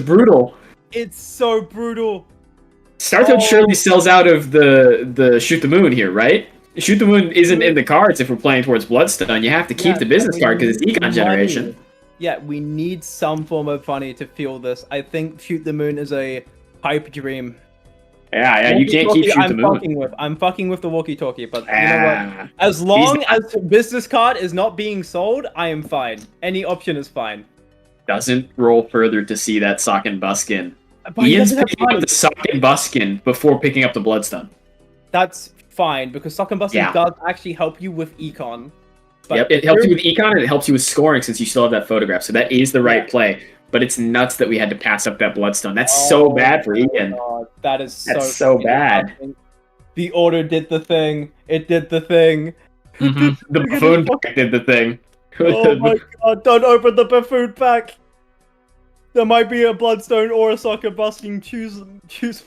brutal. It's so brutal. Startup surely sells out of the shoot the moon here, right? Shoot the moon isn't in the cards if we're playing towards Bloodstone. You have to keep the business card because it's econ generation. Yeah, we need some form of funny to fuel this. I think Shoot the Moon is a pipe dream. Yeah, you can't keep Shoot the Moon. I'm fucking with the walkie-talkie, but you know what? As long as the business card is not being sold, I am fine. Any option is fine. Doesn't roll further to see that sock and buskin. Ian's picking up the sock and buskin before picking up the Bloodstone. That's fine, because sock and buskin does actually help you with econ. Yep, it helps you with econ and it helps you with scoring since you still have that photograph. So that is the right play. But it's nuts that we had to pass up that Bloodstone. That's so bad for Ian. God, that's so bad. The order did the thing. It did the thing. The buffoon pack did the thing. Oh my god, don't open the buffoon pack. There might be a Bloodstone or a Soccer Busting. Choose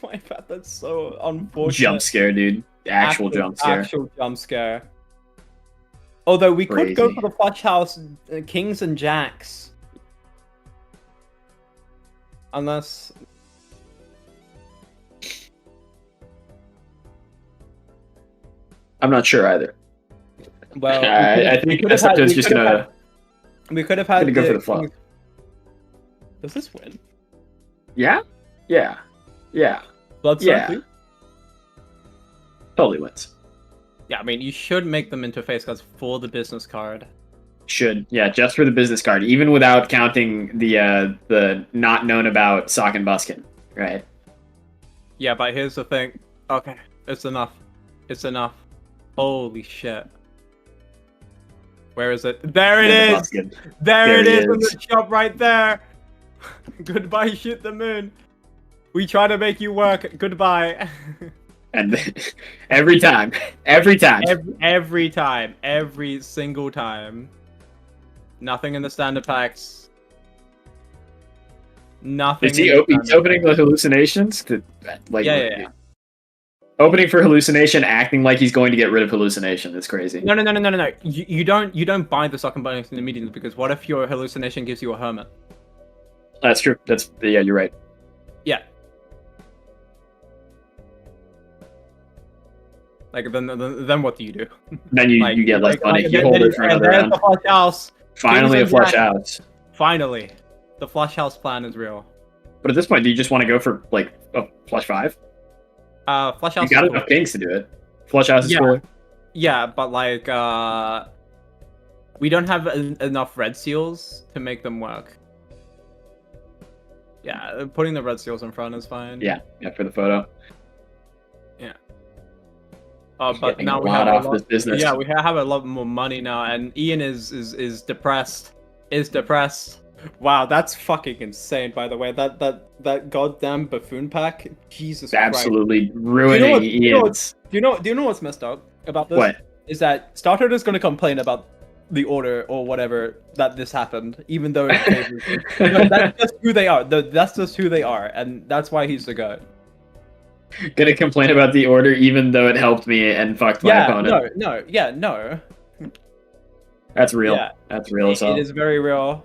my path. That's so unfortunate. Jump scare, dude. Actual jump scare. Actual jump scare. Although we could go Crazy. for the flush house, kings and jacks. Unless... I'm not sure either. Well, I think Septo's just gonna. We could have had. Gonna go for the flop. Does this win? Yeah. Blood Yeah. Sun, Totally wins. Yeah, I mean, you should make them into face cards for the business card. Should, yeah, just for the business card, even without counting the not known about Sock and Buskin, right? Yeah, but here's the thing. Okay, it's enough. It's enough. Holy shit. Where is it? There it Yeah, the is! Buskin. There it There he is in is. the shop right there! Goodbye, shit the moon. We try to make you work. Goodbye. And every time, every time. Every time. Every single time. Nothing in the standard packs. Nothing. Is he in the he's standard opening the hallucinations to like? Yeah. Opening for hallucination, acting like he's going to get rid of hallucination. That's crazy. No. You don't buy the second bonus immediately because what if your hallucination gives you a hermit? That's true. Yeah, you're right. Yeah. Like then what do you do? Then you, Like- you get less like- money. like, You then- hold then it for and another there's round. the flush house. Finally, a Kings and flush jacks. out. Finally, the flush house plan is real. But at this point, do you just want to go for like a flush 5? Flush You house. got is enough cool. kings to do it. Flush house is Yeah. cooler. Yeah, but like we don't have enough red seals to make them work. Yeah, putting the red seals in front is fine. Yeah, for the photo. But Getting now a we lot have off a lot, this business. Yeah, we have a lot more money now, and Ian is depressed. Is depressed. Wow, that's fucking insane. By the way, that goddamn buffoon pack. Jesus Christ. Absolutely ruining Ian's. Do you know what's messed up about this? What? Is that Starter is going to complain about the order or whatever that this happened, even though it favors him. No, that's just who they are. That's just who they are, and that's why he's the goat. Gonna complain about the order even though it helped me and fucked my opponent. No. That's real. Yeah. That's real as hell. It is very real.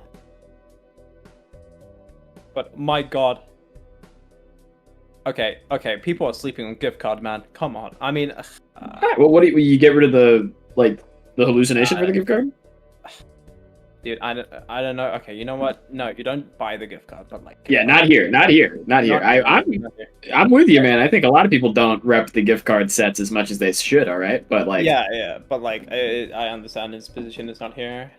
But my god. Okay, people are sleeping on gift card, man. Come on. I mean, Alright, well, what do you get rid of the hallucination for the gift card? dude, I don't know. Okay, you know what? No, you don't buy the gift card, but like. Yeah, not here. Not here. I'm with you, man. I think a lot of people don't rep the gift card sets as much as they should. All right, but like, Yeah, but like, I understand his position is not here.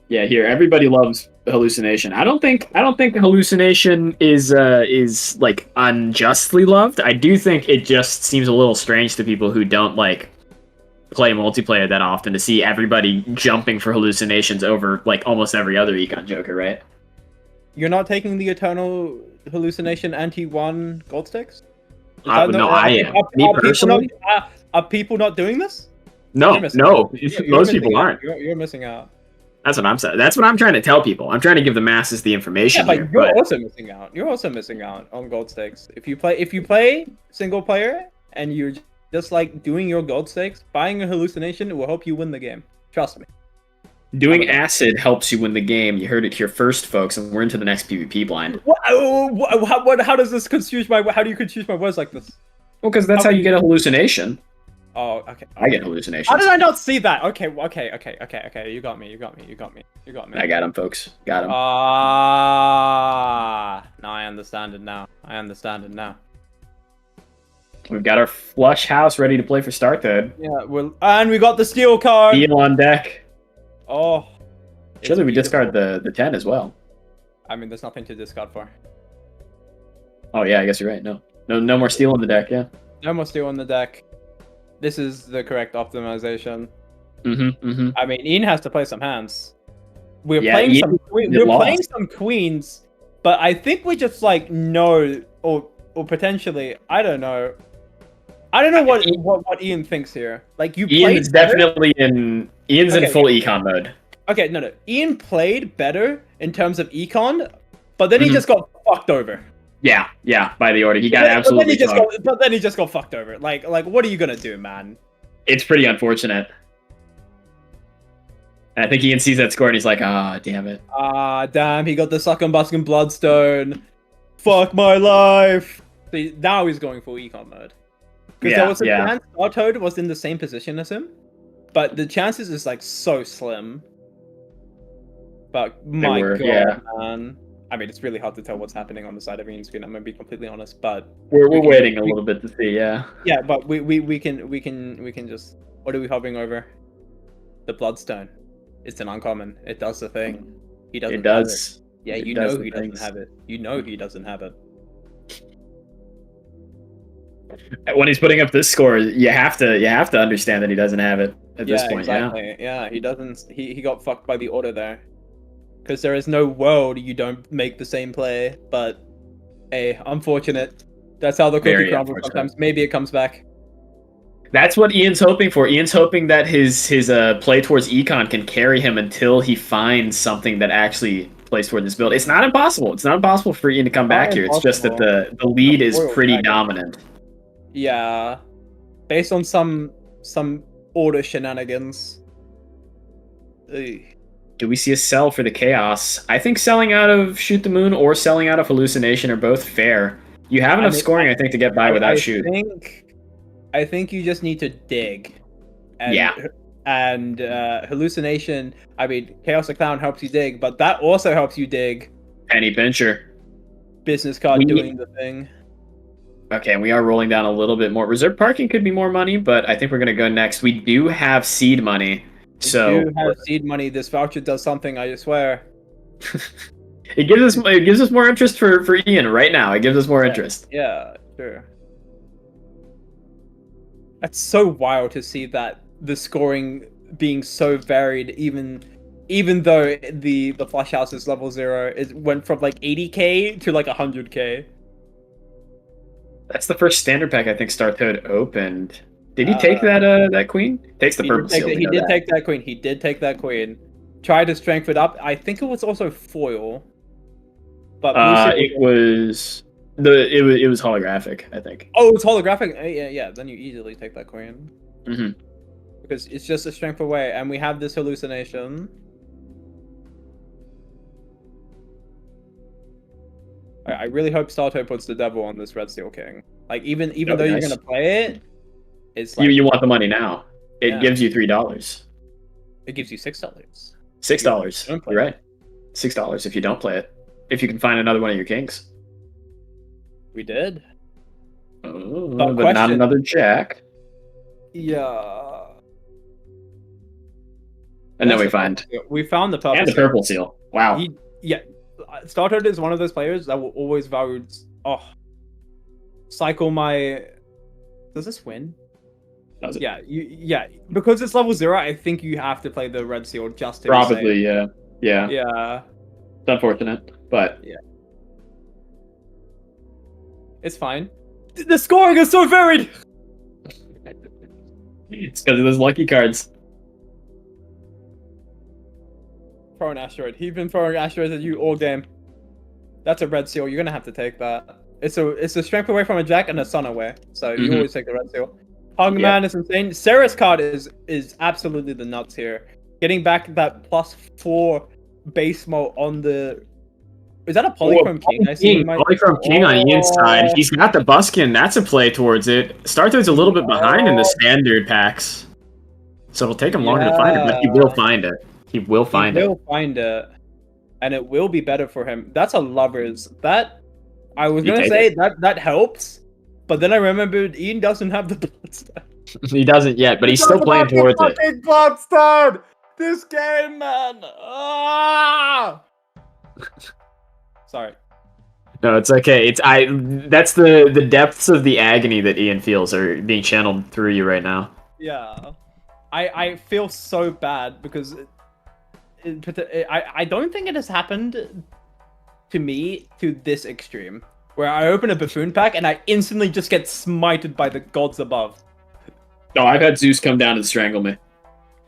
yeah, here everybody loves hallucination. I don't think hallucination is like unjustly loved. I do think it just seems a little strange to people who don't like play multiplayer that often to see everybody jumping for hallucinations over like almost every other econ joker, right? You're not taking the eternal hallucination anti-1 gold sticks? No, I am. Me personally? Are people not doing this? No, You're missing no, out. You're most missing people out. aren't. You're missing out. That's what I'm saying. That's what I'm trying to tell people. I'm trying to give the masses the information Yeah, here. but you're also missing out. You're also missing out on gold stakes. If you play single player and you're just like doing your gold stakes, buying a hallucination will help you win the game. Trust me. Doing acid helps you win the game. You heard it here first, folks, and we're into the next PvP blind. How does this confuse my? How do you confuse my words like this? Well, because that's how you get a hallucination. Oh, okay. I get hallucinations. How did I not see that? Okay. You got me. I got him, folks. Got him. Now I understand it now. We've got our flush house ready to play for start then. Yeah, and we got the steel card. Deal on deck. Oh. Surely we it's discard beautiful. the 10 as well. I mean, there's nothing to discard for. Oh yeah, I guess you're right. No more steel on the deck, yeah. No more steel on the deck. This is the correct optimization. Mm-hmm. I mean, Ian has to play some hands. We're Yeah, playing Ian we're lost. playing some queens, but I think we just like know or potentially I don't know what Ian thinks here. Like you Ian's played better. definitely in Okay. full econ mode. Okay, no. Ian played better in terms of econ, but then he Mhm. just got fucked over. Yeah, by the order. He got But then absolutely he just fucked. but then he just got fucked over. Like what are you gonna do, man? It's pretty unfortunate. And I think Ian sees that score and he's like, ah, damn it. Ah, damn, he got the Suck and Busk and Bloodstone. Fuck my life. See, now he's going full econ mode. Because there was a chance Startoad was in the same position as him, but the chances is like so slim. But my god, man. I mean, it's really hard to tell what's happening on the side of Ian's screen. I'm gonna be completely honest, but we're waiting a little bit to see. Yeah. Yeah, but we can just. What are we hovering over? The Bloodstone. It's an uncommon. It does the thing. He doesn't. It does. Have it. Yeah, you know he doesn't have it. You know he doesn't have it. When he's putting up this score, you have to understand that he doesn't have it at this point. Exactly. Yeah, he doesn't. He got fucked by the order there. Because there is no world you don't make the same play, but hey, unfortunate. That's how the cookie crumbles sometimes. Maybe it comes back. That's what Ian's hoping for. Ian's hoping that his play towards econ can carry him until he finds something that actually plays toward this build. It's not impossible. It's not impossible for Ian to come back here. It's just that the lead is pretty dominant. Yeah, based on some order shenanigans. Ugh. Do we see a sell for the Chaos? I think selling out of Shoot the Moon or selling out of Hallucination are both fair. You have enough scoring, I think, to get by without Shoot. I think you just need to dig. And, And Hallucination, I mean, Chaos the Clown helps you dig, but that also helps you dig. Penny Pincher. Business card doing the thing. Okay, we are rolling down a little bit more. Reserve parking could be more money, but I think we're going to go next. We do have seed money. So we do have seed money. This voucher does something, I swear. It gives us more interest for Ian right now. It gives us more interest. Yeah, sure. That's so wild to see that the scoring being so varied, even though the Flush House is level 0, it went from like 80k to like 100k. That's the first standard pack I think Startoad opened. Did he take that queen? Takes the purple seal. He did take that queen. He did take that queen. Tried to strength it up. I think it was also foil. But it was holographic, I think. Oh, it was holographic. Yeah. Then you easily take that queen. Mm-hmm. Because it's just a strength away, and we have this hallucination. I really hope Startoad puts the devil on this Red Steel King. Like even though you're gonna play it, it's like you want the money now. It gives you $3. It gives you $6. $6. You're right. $6 if you don't play it. If you can find another one of your kings. We did. Oh, but not another jack. Yeah. And then we found the purple and the purple seal. Wow. Startoad is one of those players that will always value. Cycle my. Does this win? Does it? Yeah. Because it's level 0, I think you have to play the red seal just to probably. be safe. Yeah. It's unfortunate, but yeah. It's fine. The scoring is so varied. It's because of those lucky cards. Throw an asteroid. He's been throwing asteroids at you all game. That's a red seal. You're gonna have to take that. It's a strength away from a jack and a sun away. So you always take the red seal. Hungman is insane. Sarah's card is absolutely the nuts here. Getting back that +4 base mode on the. Is that a Polychrome King? I see Polychrome King on Ian's side. He's got the Buskin. That's a play towards it. Startoad's a little bit behind in the standard packs. So it'll take him longer to find it, but he will find it. He will find it. And it will be better for him. That's a Lovers. That I was gonna say that helps, but then I remembered Ian doesn't have the Bloodstone. He doesn't yet, but he's still playing towards it. Bloodstone! This game, man! Sorry. No, it's okay. That's the depths of the agony that Ian feels are being channeled through you right now. Yeah. I feel so bad because I don't think it has happened to me to this extreme, where I open a Buffoon pack and I instantly just get smited by the gods above. No, I've had Zeus come down and strangle me.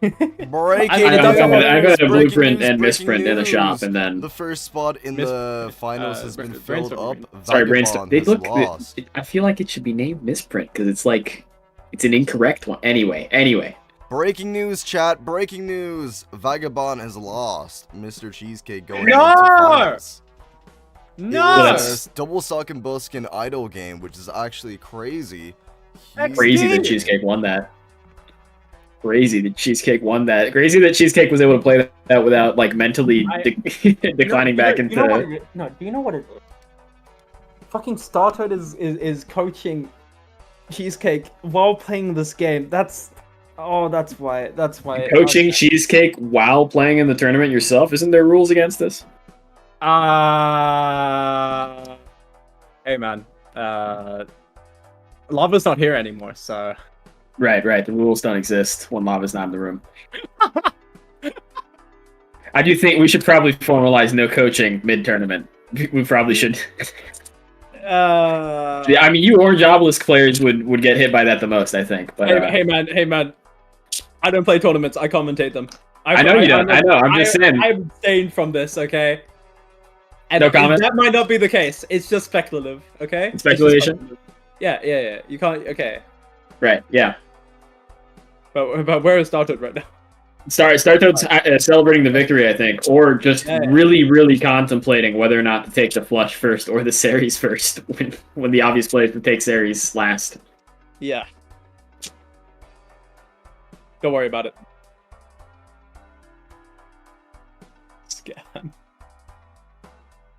I've got a blueprint and misprint in the shop, and then the first spot in the finals has been filled up. Sorry, Brainstorm. I feel like it should be named misprint because it's like it's an incorrect one. Anyway, Breaking news, chat. Breaking news. Vagabond has lost. Mr. Cheesecake going No! into finals. No! It was this double Suck and Buskin idol game, which is actually crazy. Crazy that Cheesecake won that. Crazy that Cheesecake won that. Crazy that Cheesecake was able to play that without like mentally declining back into. Do you know what it is? Fucking Startoad is coaching Cheesecake while playing this game. That's why. Coaching Cheesecake while playing in the tournament yourself? Isn't there rules against this? Hey man. Lava's not here anymore, so. Right. The rules don't exist when Lava's not in the room. I do think we should probably formalize no coaching mid-tournament. We probably should. Yeah, I mean, you Orange Obelisk players would get hit by that the most, I think. But hey man. I don't play tournaments. I commentate them. I know you don't. I know. I'm just saying. I'm abstained from this, okay? And no comment? That might not be the case. It's just speculative, okay? Speculation? Yeah. You can't. Okay. Right. Yeah. But where is Startoad right now? Startoad's celebrating the victory, I think, or just really contemplating whether or not to take the flush first or the Ceres first when the obvious play is to take Ceres last. Yeah. Don't worry about it. Scam.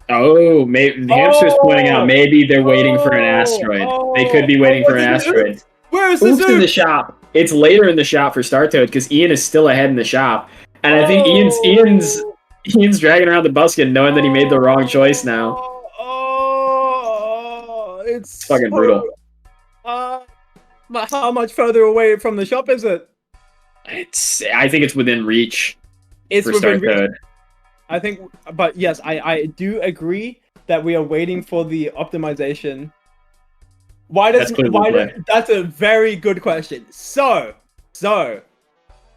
Oh, maybe the hamster's pointing out maybe they're waiting for an asteroid. They could be waiting for an asteroid. Where is this? Oops in the shop. It's later in the shop for Startoad because Ian is still ahead in the shop, and I think Ian's dragging around the buskin knowing that he made the wrong choice now. It's fucking brutal. But how much further away from the shop is it? I think it's within reach. It's for within Startoad. reach. I think, but yes, I do agree that we are waiting for the optimization. That's a very good question. So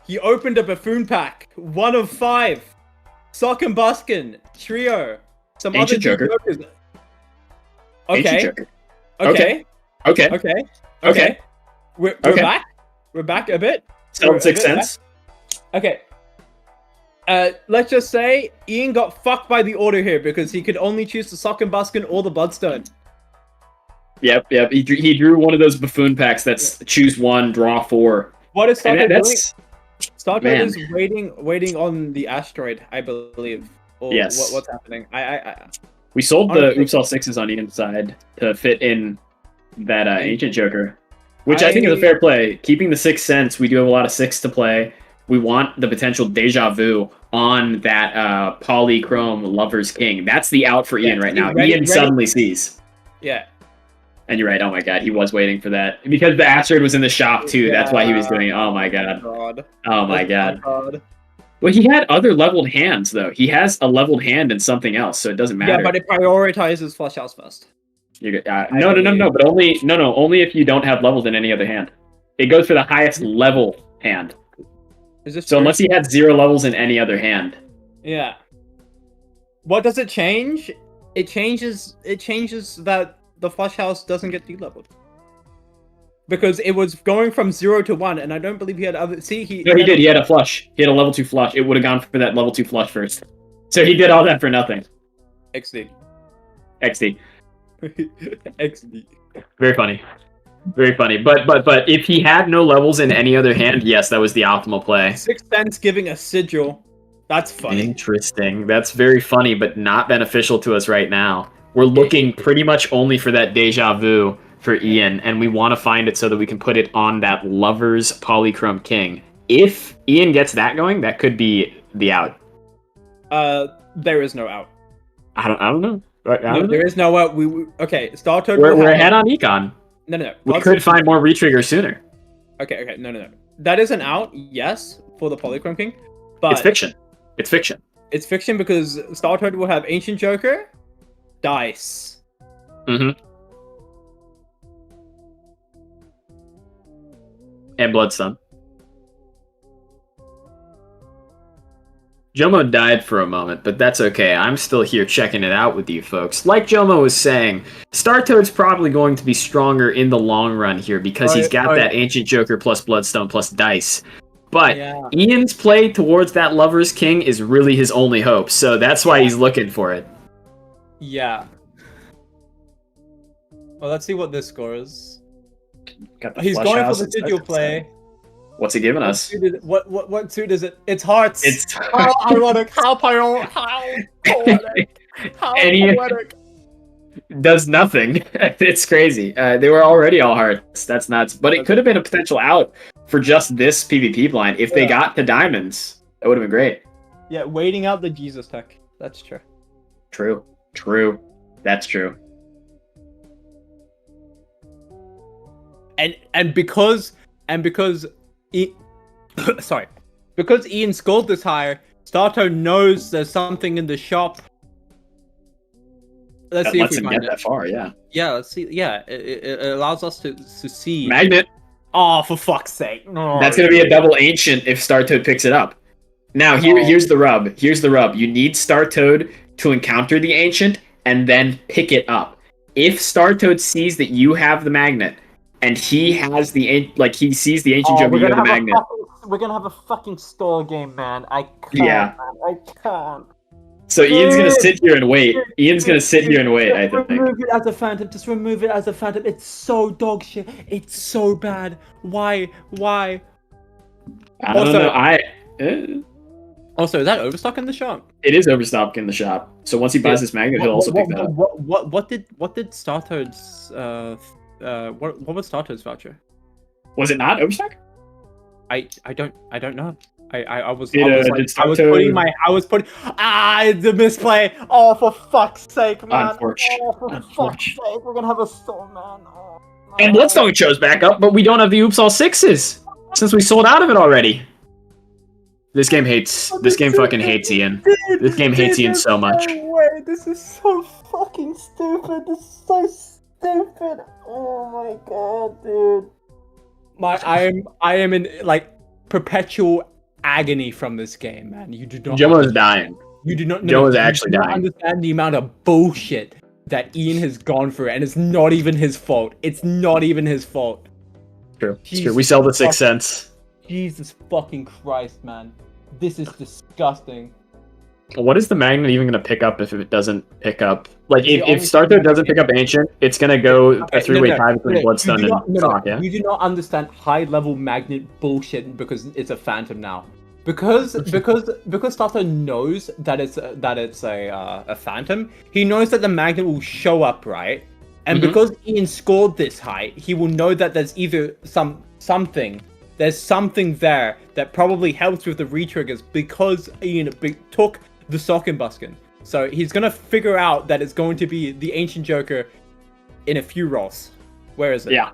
he opened a buffoon pack, 1 of 5, Sock and Buskin, Trio, some Ancient other Joker. jokers. Ancient Joker. Okay. We're back. We're back a bit. Still 6 cents. Okay. Let's just say Ian got fucked by the order here because he could only choose the Sock and Buskin or the Bloodstone. Yep. He drew one of those buffoon packs that's choose 1, draw 4. What is Startoad doing? Startoad Man. is waiting on the asteroid, I believe. Or Yes. What's happening? We sold the Honestly- Oops All Sixes on Ian's side to fit in that Ancient Joker, which I think is a fair play. Keeping the 6 cents, we do have a lot of 6 to play. We want the potential deja vu on that Polychrome Lover's King. That's the out for Ian right now. Ian suddenly sees. Yeah. And you're right. Oh my god, he was waiting for that because the asteroid was in the shop too. That's why he was doing it. Oh my god. Oh my god. Well, he had other leveled hands though. He has a leveled hand and something else, so it doesn't matter. Yeah, but it prioritizes Flush House first. No. But only if you don't have levels in any other hand. It goes for the highest level hand. Is this so true? unless he had 0 levels in any other hand. Yeah. What does it change? It changes that the Flush House doesn't get de-leveled. Because it was going from 0 to 1, and I don't believe he had other... See, No, he did. He had a flush. He had a level 2 flush. It would have gone for that level 2 flush first. So he did all that for nothing. XD. XD. XD. Very funny. Very funny. But if he had no levels in any other hand, yes, that was the optimal play. 6 cents giving a sigil. That's funny. Interesting. That's very funny, but not beneficial to us right now. We're looking pretty much only for that deja vu for Ian, and we want to find it so that we can put it on that Lover's Polychrome King. If Ian gets that going, that could be the out. There is no out. I don't know. There is no out. Okay, Startoad. We're ahead on Econ. No. We could find more retriggers sooner. Okay. No. That is an out, yes, for the Polychrome King. But It's fiction. It's fiction because Startoad will have Ancient Joker, Dice. Mm-hmm. And Bloodstone. Jomo died for a moment, but that's okay. I'm still here checking it out with you folks. Like Jomo was saying, Startoad's probably going to be stronger in the long run here because he's got that Ancient Joker plus Bloodstone plus Dice. But Ian's play towards that Lover's King is really his only hope, so that's why he's looking for it. Yeah. Well, let's see what this scores. Got the He's flush going house for the and digital stuff. play. What's he giving us? What suit is it? It's hearts. It's how ironic. How poetic. How And he- poetic. Does nothing. It's crazy. They were already all hearts. That's nuts. But it could have been a potential out for just this PvP blind if they got to diamonds. That would have been great. Yeah, waiting out the Jesus tech. That's true. True. That's true. And because because Ian scored this higher, Stato knows there's something in the shop. Let's That see if lets we him find get it. that far, yeah. Yeah, let's see. Yeah, it allows us to see. Magnet. Oh, for fuck's sake! No. That's gonna be a double ancient if Startoad picks it up. Now here's the rub. Here's the rub. You need Startoad to encounter the ancient and then pick it up. If Startoad sees that you have the magnet and he has he sees the ancient joker, you have the magnet. We're gonna have a fucking stall game, man. I can't. Yeah. Man. I can't. So Ian's gonna sit here and wait. Ian's gonna sit here and wait, I think. Remove it as a phantom. Just remove it as a phantom. It's so dog shit. It's so bad. Why? I don't know. Also, is that overstock in the shop? It is overstock in the shop. So once he buys this magnet, he'll also pick that up. What did Startoad's what was Startoad's voucher? Was it not overstock? I don't know. I was putting the misplay. Oh, for fuck's sake, man. Unfortunate. Fuck's sake, we're gonna have a storm, man. Oh, no. And Bloodstone shows back up, but we don't have the Oops All Sixes since we sold out of it already. This game fucking hates Ian. This game hates Ian so much. No way. This is so fucking stupid. This is so stupid. Oh my god, dude. I am in like perpetual agony from this game, man. You do not. Jomo's dying. You do not. Jomo's actually dying. Understand the amount of bullshit that Ian has gone through, and it's not even his fault. It's not even his fault. True. It's true. We sell the 6 cents. Jesus fucking Christ, man. This is disgusting. What is the magnet even going to pick up if it doesn't pick up? Like, if Starter doesn't pick up Ancient, it's going to go a three-way tie between Bloodstone and Sock, yeah? You do not understand high-level magnet bullshit because it's a Phantom now. Because Starter knows that it's a Phantom, he knows that the magnet will show up, right? And because Ian scored this high, he will know that there's either something. There's something there that probably helps with the retriggers because Ian took the Sock and Buskin. So he's gonna figure out that it's going to be the Ancient Joker in a few rolls. Where is it? Yeah.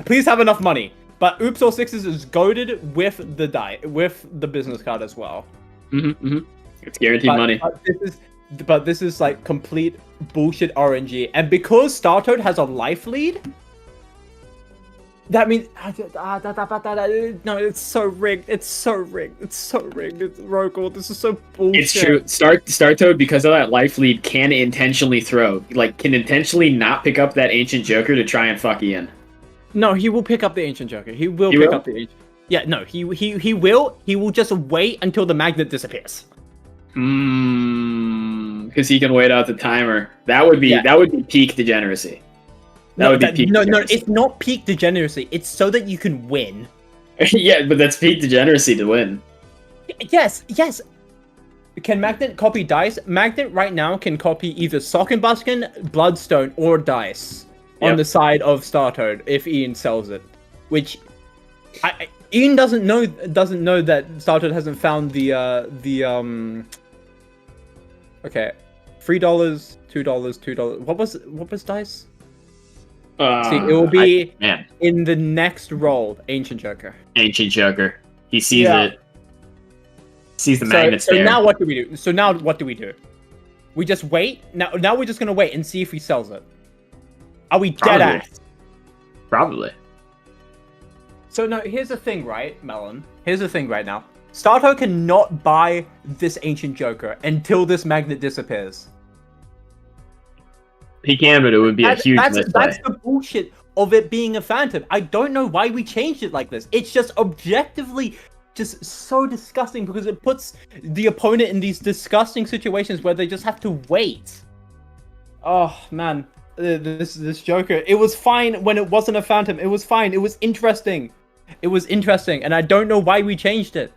Please have enough money. But Oops All Sixes is goaded with the business card as well. It's guaranteed money. But this is like complete bullshit RNG. And because Startoad has a life lead, that means no, it's so rigged. It's so rigged. It's Rogel. This is so bullshit. It's true. Startoad, because of that life lead, can intentionally throw. Like, can intentionally not pick up that Ancient Joker to try and fuck Ian. No, he will pick up the Ancient Joker. He will pick up the Ancient. Yeah, no, he will. He will just wait until the magnet disappears. Because he can wait out the timer. That would be peak degeneracy. No, it's not peak degeneracy. It's so that you can win. Yeah, but that's peak degeneracy to win. Yes. Can Magnet copy dice? Magnet right now can copy either Sock and Buskin, Bloodstone, or dice on the side of Startoad if Ian sells it. Which Ian doesn't know that Startoad hasn't found the okay, $3, $2, $2. What was dice? See, it will be in the next roll, Ancient Joker. Ancient Joker. He sees it. Sees the magnets there. So now what do we do? We just wait? Now we're just gonna wait and see if he sells it. Are we dead ass? Probably. So no, here's the thing, right, Melon? Here's the thing right now. Starto cannot buy this Ancient Joker until this magnet disappears. He can, but it would be a huge misplay. That's the bullshit of it being a Phantom. I don't know why we changed it like this. It's just objectively just so disgusting because it puts the opponent in these disgusting situations where they just have to wait. Oh man, this Joker. It was fine when it wasn't a Phantom. It was fine. It was interesting. It was interesting, and I don't know why we changed it.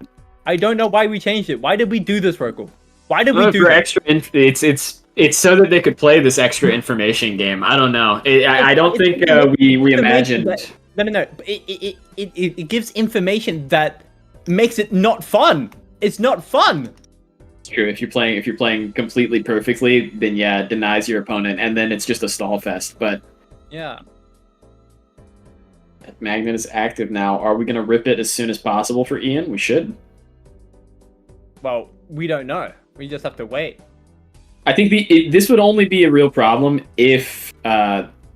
I don't know why we changed it. Why did we do this, Roku? Why did we do this? It's so that they could play this extra information game. I don't know. I don't think we imagined. No. It gives information that makes it not fun. It's not fun. It's true. If you're playing completely perfectly, then yeah, it denies your opponent, and then it's just a stall fest. But yeah. Magnet is active now. Are we gonna rip it as soon as possible for Ian? We should. Well, we don't know. We just have to wait. I think this would only be a real problem if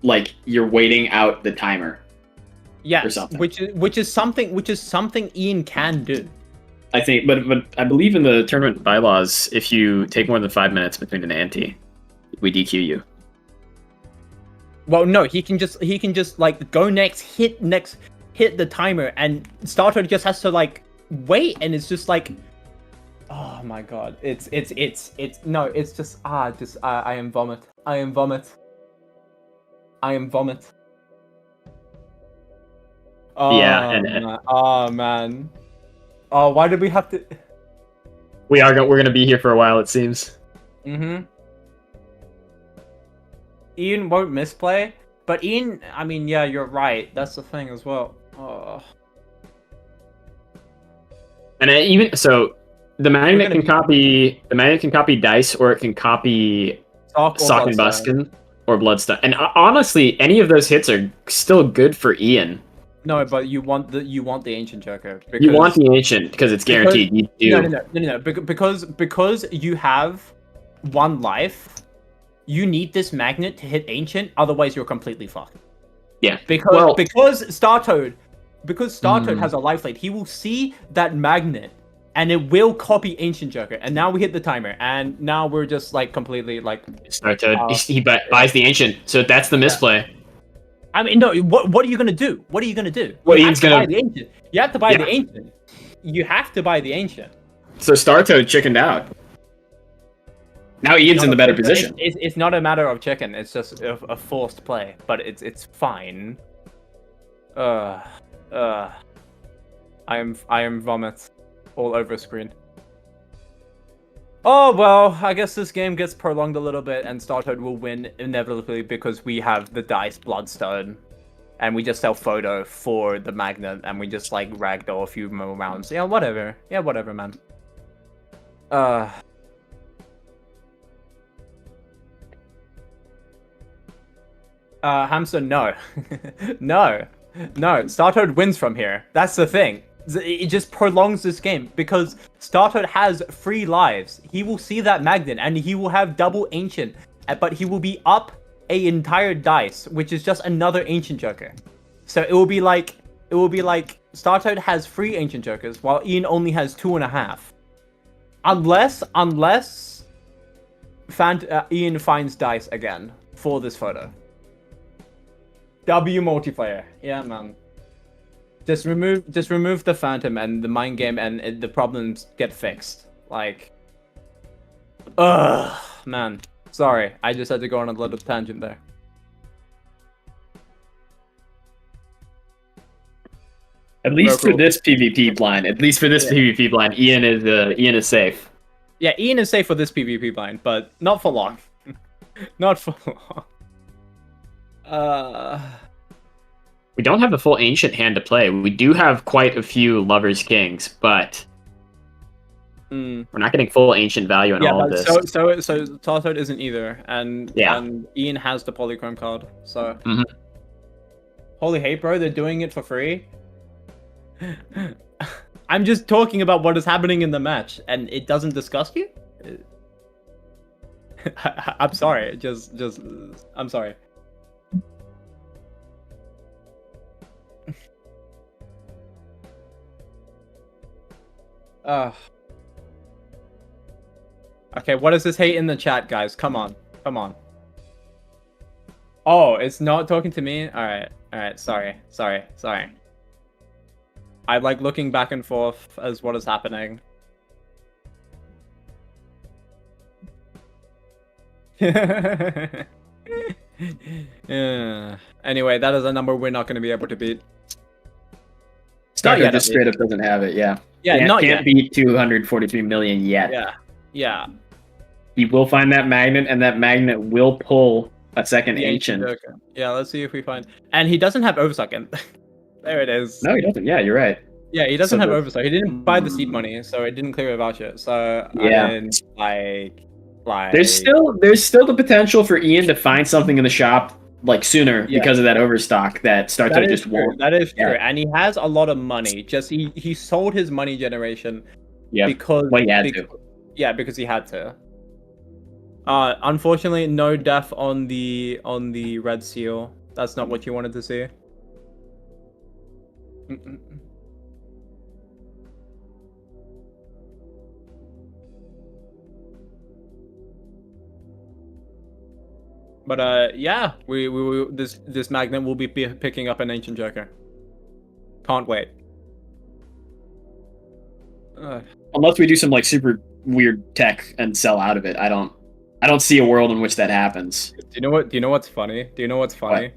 like you're waiting out the timer. Yeah, or something. which is something Ian can do. I think, but I believe in the tournament bylaws, if you take more than 5 minutes between an ante, we DQ you. Well, no, he can just like go next, hit the timer, and Starter just has to like wait, and it's just like, oh my god, it's just I am vomit. Oh, yeah, oh man. Oh, why did we have to? We're gonna be here for a while, it seems. Ian won't misplay, but Ian, I mean, yeah, you're right. That's the thing as well. Oh. And even so, the magnet can copy dice, or it can copy sock and buskin or bloodstone. And honestly, any of those hits are still good for Ian. No, but you want the ancient Joker. You want the ancient because it's guaranteed. No. Because you have one life. You need this magnet to hit ancient, otherwise you're completely fucked. Yeah. Because Startoad has a life lead, he will see that magnet and it will copy ancient Joker. And now we hit the timer, and now we're just like completely like Startoad. He buys the ancient, so that's the misplay. I mean, no. What are you gonna do? What are you gonna do? Well, you Ian's gonna buy the ancient. You have to buy the ancient. You have to buy the ancient. So Startoad chickened out. Now Ian's in the better position. It's not a matter of chicken. It's just a forced play, but it's fine. I am vomit all over screen. Oh well, I guess this game gets prolonged a little bit, and Startoad will win inevitably because we have the dice Bloodstone, and we just sell photo for the magnet, and we just like ragdoll a few more rounds. Yeah, whatever. Yeah, whatever, man. Hamster, no. No. Startoad wins from here. That's the thing. It just prolongs this game because Startoad has 3 lives. He will see that magnet and he will have double ancient, but he will be up an entire dice, which is just another ancient Joker. So it will be like Startoad has 3 ancient Jokers while Ian only has 2.5. Unless Ian finds dice again for this photo. W multiplayer. Yeah, man. Just remove the Phantom and the mind game, and the problems get fixed. Like, man. Sorry, I just had to go on a little tangent there. At least for this PvP blind. PvP blind, Ian is safe. Yeah, Ian is safe for this PvP blind, but not for long. Not for long. We don't have the full ancient hand to play. We do have quite a few Lovers Kings, but we're not getting full ancient value in all of this. So Startoad isn't either, and Ian has the Polychrome card. So holy hate, bro! They're doing it for free. I'm just talking about what is happening in the match, and it doesn't disgust you. I'm sorry. I'm sorry. Okay, what does this hate in the chat, guys? Come on. Oh, it's not talking to me? Alright, sorry. I like looking back and forth as what is happening. Yeah. Anyway, that is a number we're not going to be able to beat. Starter just straight up doesn't have it. Yeah. Yeah, not can't yet. beat 243 million yet. Yeah. He will find that magnet, and that magnet will pull a second ancient. Joker. Yeah, let's see if we find. And he doesn't have oversight. There it is. No, he doesn't. Yeah, you're right. Yeah, he doesn't have oversight. He didn't buy the seed money, so it didn't clear a voucher. So yeah, I mean, like there's still the potential for Ian to find something in the shop like sooner because of that overstock that Starter just won't. That is true, and he has a lot of money. Just he sold his money generation. Yeah, because he had to. Yeah, because he had to. Unfortunately, no death on the red seal. That's not what you wanted to see. But yeah, we this magnet will be picking up an ancient joker. Can't wait. Unless we do some like super weird tech and sell out of it, I don't see a world in which that happens. Do you know what's funny? What?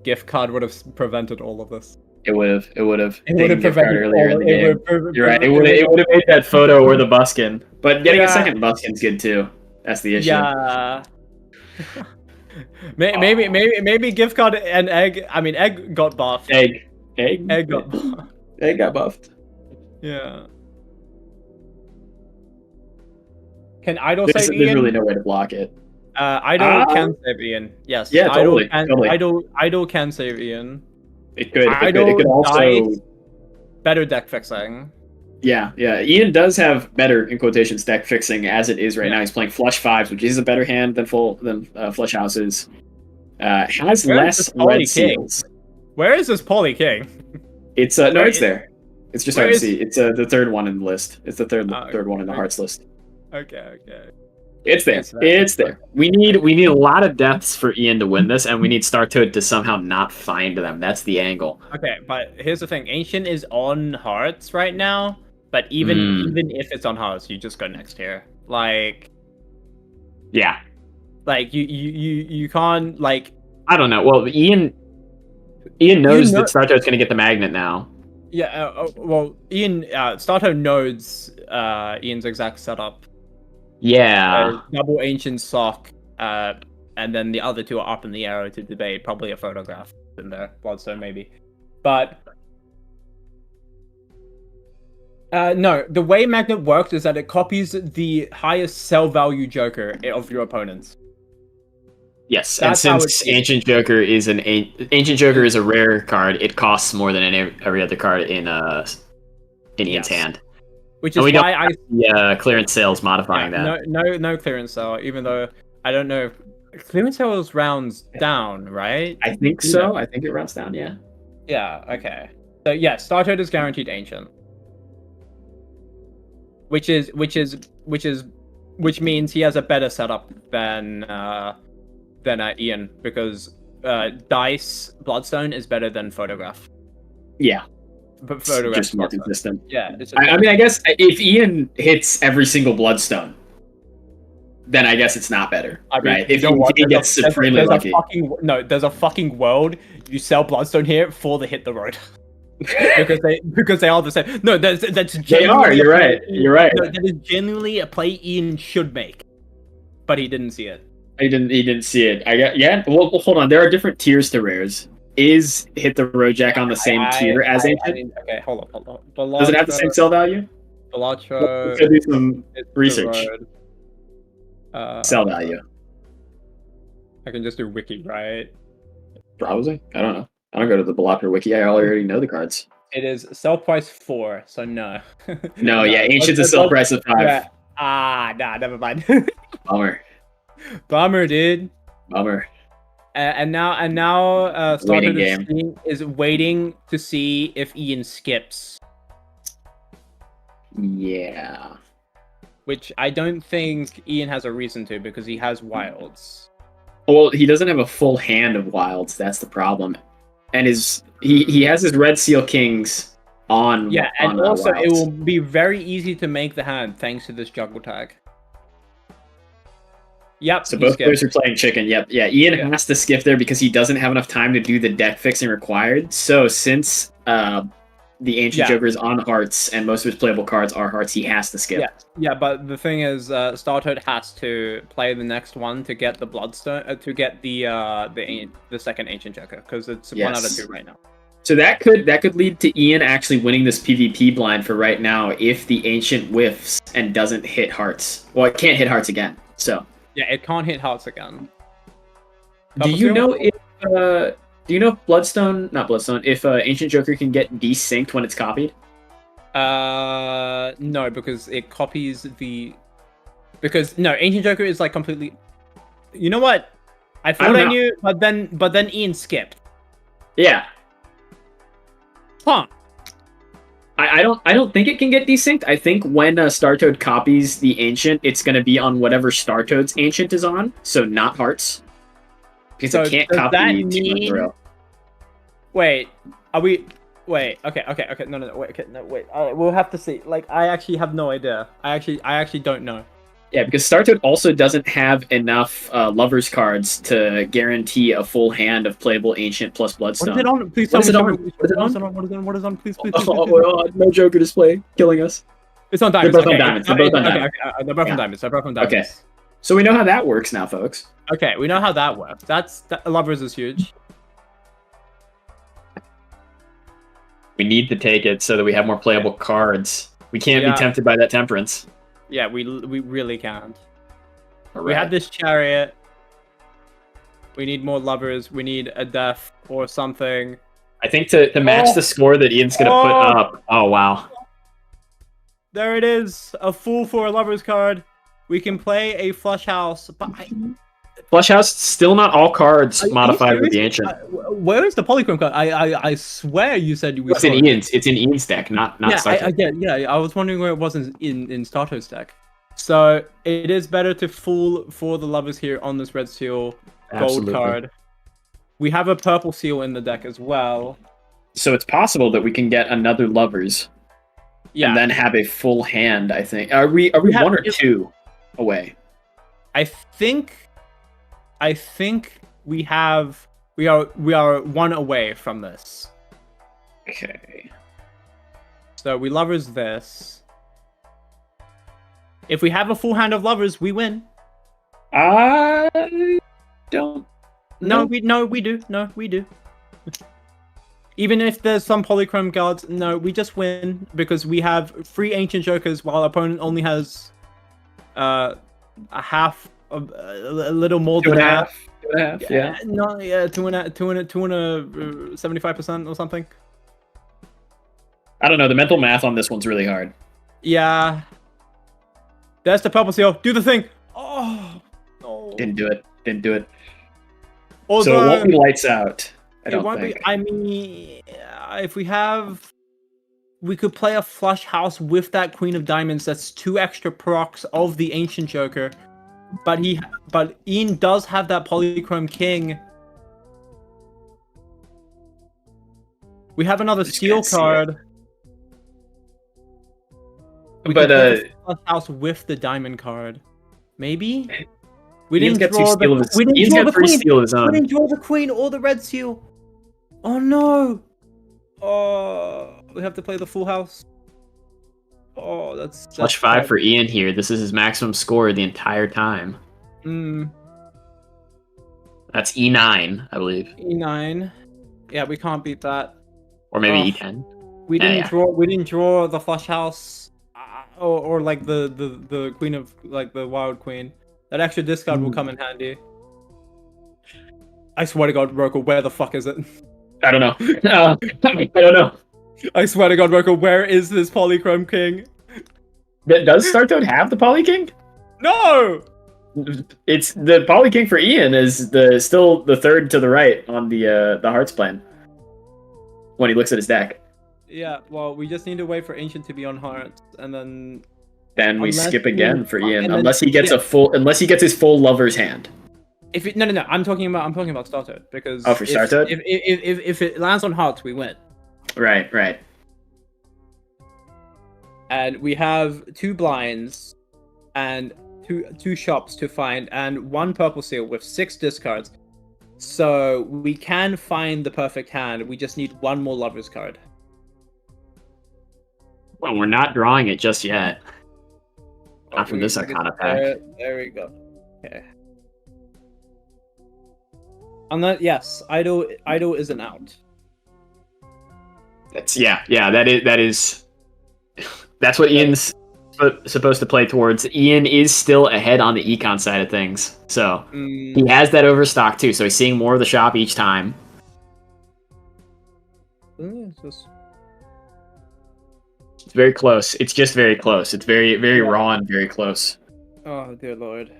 Gift card would have prevented all of this. It would have. It would have prevented earlier in the game. You're right. It would have made that photo or the buskin. But getting a second buskin's good too. That's the issue. Yeah. Maybe gift card and egg. I mean, egg got buffed. Egg got buffed. Egg got buffed. Yeah. Can Idol save Ian? There's really no way to block it. Idol can save Ian. Yes. Yeah, totally. Idol can save Ian. It could. It could also better deck fixing. Yeah. Ian does have better, in quotations, deck fixing as it is right now. He's playing flush fives, which is a better hand than flush houses. Has less red seals. Where is this Poly King? It's it's there. It's just hard to see. It's the third one in the list. It's the third one in the hearts list. Okay. It's there. It's there. We need a lot of deaths for Ian to win this, and we need Startoad to somehow not find them. That's the angle. Okay, but here's the thing: Ancient is on hearts right now, but even if it's on hearts, you just go next here. Like, yeah, like you can't like. I don't know. Well, Ian knows that Startoad's going to get the magnet now. Yeah. Well, Startoad knows Ian's exact setup. Yeah. Double ancient sock, and then the other two are up in the air to debate. Probably a photograph in there, Bloodstone maybe, but no. The way Magnet works is that it copies the highest sell value Joker of your opponents. Yes, that's and since Ancient Joker is a rare card, it costs more than every other card in Ian's hand. Which is why I see clearance sales modifying that. No clearance sale, even though I don't know if clearance sales rounds down, right? I think so. I think it rounds down, yeah. Yeah, okay. So yeah, Startoad is guaranteed ancient. Which means he has a better setup than Ian, because Dice Bloodstone is better than Photograph. Yeah. But Photograph just more consistent. Yeah. I mean, I guess if Ian hits every single Bloodstone, then I guess it's not better, right? If he gets supremely lucky. There's a fucking world you sell Bloodstone here for the hit the road. because they are the same. No, that's they are. You're right. You're right. No, that is genuinely a play Ian should make, but he didn't see it. He didn't see it. Well, hold on. There are different tiers to rares. Is Hit the Road Jack on the same tier as Ancient? Okay, hold on. Balatro, does it have the same sell value? Balatro. Let's do some research. Sell value. I can just do wiki, right? Probably. I don't know. I don't go to the Balatro wiki. I already know the cards. It is sell price 4, so no. No, yeah, Ancient's a sell price of 5. Nah, never mind. Bummer, dude. Bummer. And now, Startoad is waiting to see if Ian skips. Yeah. Which I don't think Ian has a reason to, because he has wilds. Well, he doesn't have a full hand of wilds. That's the problem. And he has his Red Seal Kings on. Yeah, and on, also it wilds. will be very easy to make the hand thanks to this juggle tag. Yep. So he both skipped. players are playing chicken. Yep. Yeah. Ian has to skip there because he doesn't have enough time to do the deck fixing required. So since the Ancient Joker is on hearts and most of his playable cards are hearts, he has to skip. Yeah, but the thing is, Startoad has to play the next one to get the Bloodstone, to get the second Ancient Joker, because it's 1 out of 2 right now. So that could lead to Ian actually winning this PvP blind for right now if the Ancient whiffs and doesn't hit hearts. Well, it can't hit hearts again. So yeah, it can't hit hearts again. Do you know if not Bloodstone, if Ancient Joker can get desynced when it's copied? No, because it copies the. Because no, Ancient Joker is like completely. You know what? I thought I knew, but then Ian skipped. Yeah. Huh. I don't think it can get desynced. I think when Startoad copies the Ancient, it's going to be on whatever Startoad's Ancient is on, so not Hearts. Because it can't copy two in a row. Wait, are we? Wait, okay, no, wait. We'll have to see. Like, I actually have no idea. I actually don't know. Yeah, because Startoad also doesn't have enough Lovers cards to guarantee a full hand of playable Ancient plus Bloodstone. What is it on? Please tell me. What is it on? What is on? Please. No Joker display killing us. It's on diamonds. They're both on diamonds. They're both on diamonds. They're both on diamonds. They're both on diamonds. Okay. So we know how that works now, folks. Okay, we know how that works. Lovers is huge. We need to take it so that we have more playable cards. We can't be tempted by that Temperance. Yeah, we really can't. Right. We have this Chariot. We need more Lovers. We need a Death or something. I think to match the score that Ian's going to put up. Oh, wow. There it is. A Fool for a Lovers card. We can play a Flush House, but Flush House, still not all cards modified with the Ancient. Where is the Polychrome card? I swear you said we It's in Ian's. It's in Ian's deck, not Startoad. I was wondering where it was in Startoad's deck. So it is better to Fool for the Lovers here on this red seal gold card. We have a purple seal in the deck as well. So it's possible that we can get another Lovers. Yeah. And then have a full hand, I think. Are we 1 or 2 away? I think we are 1 away from this. Okay. So we Lovers this. If we have a full hand of Lovers, we win. I don't. No, we do. No, we do. Even if there's some Polychrome cards, no, we just win because we have 3 Ancient Jokers while our opponent only has a half, a little more than half. 2.5, yeah. No, yeah, 75% or something. I don't know. The mental math on this one's really hard. Yeah. There's the purple seal. Do the thing. Oh no. Didn't do it. Although, so it won't be lights out. I mean, if we could play a Flush House with that Queen of Diamonds. That's 2 extra procs of the Ancient Joker. But Ian does have that Polychrome King. We have another Steel card. We can play the Flush House with the Diamond card. Maybe? We didn't draw the Queen. We didn't draw the Queen or the Red Seal. Oh no! Oh, we have to play the Full House. Oh, that's Flush 5 for Ian here. This is his maximum score the entire time. That's E9, I believe. E9. Yeah, we can't beat that. Or maybe E10. We didn't draw. We didn't draw the Flush House, or like the Queen of the Wild Queen. That extra discard will come in handy. I swear to God, Roku, where the fuck is it? I don't know. I don't know. I swear to God, Roku, where is this Polychrome King? Does Startoad have the Poly King? No! It's the Poly King for Ian is still the 3rd to the right on the Hearts plan. When he looks at his deck. Yeah, well, we just need to wait for Ancient to be on Hearts, and then we skip again for Ian, unless he gets his full Lover's hand. No, I'm talking about Startoad because for Startoad, if it lands on Hearts, we win. Right. and we have 2 blinds and two shops to find, and 1 purple seal with 6 discards. So we can find the perfect hand. We just need 1 more lover's card. Well, we're not drawing it just yet. Not from this Arcana pack. There we go. Okay. Yes, idol isn't out. That is. That's what Ian's supposed to play towards. Ian is still ahead on the econ side of things, so he has that overstock too. So he's seeing more of the shop each time. It's very close. It's just very close. It's very raw and very close. Oh dear lord!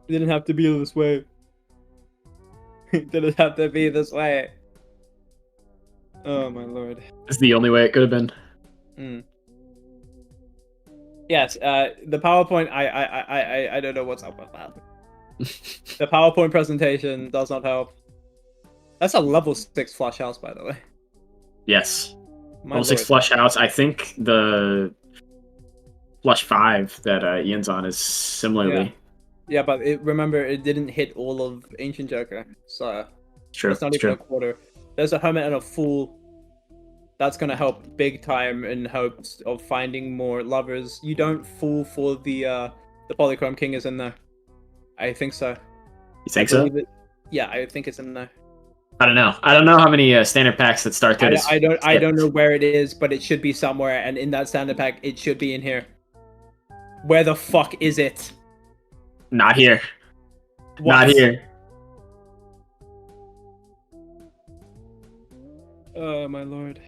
It didn't have to be this way. It didn't have to be this way. Oh my lord! It's the only way it could have been. Yes, the PowerPoint. I don't know what's up with that. The PowerPoint presentation does not help. That's a level 6 flush house, by the way. Yes. My Level 6 lord. flush house. I think the flush 5 that Ian's on is similarly. Yeah, but remember, it didn't hit all of Ancient Joker, so True. it's not even a quarter. There's a Hermit and a Fool. That's gonna help big time in hopes of finding more lovers. You don't fool for the Polychrome King is in there. I think so. You think so? Yeah, I think it's in there. I don't know. I don't know how many standard packs that start code is. I don't know where it is, but it should be somewhere, and in that standard pack, it should be in here. Where the fuck is it? Not here. What? Not here. Oh my lord.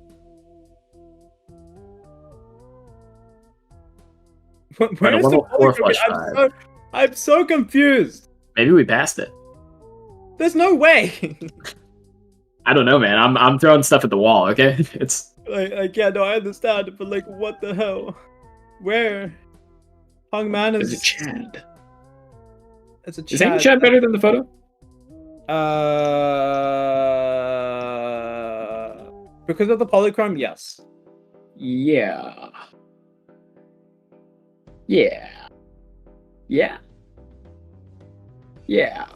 Where is the level 4 Polychrome? flush I'm so confused. Maybe we passed it. There's no way. I don't know, man. I'm throwing stuff at the wall. Okay, it's yeah, no, I understand, but like, what the hell? Where? Hung Man is. a Chad. It's a Chad. Is Ancient Chad better than the photo? Because of the polychrome, yes. Yeah. Yeah. Yeah. Yeah.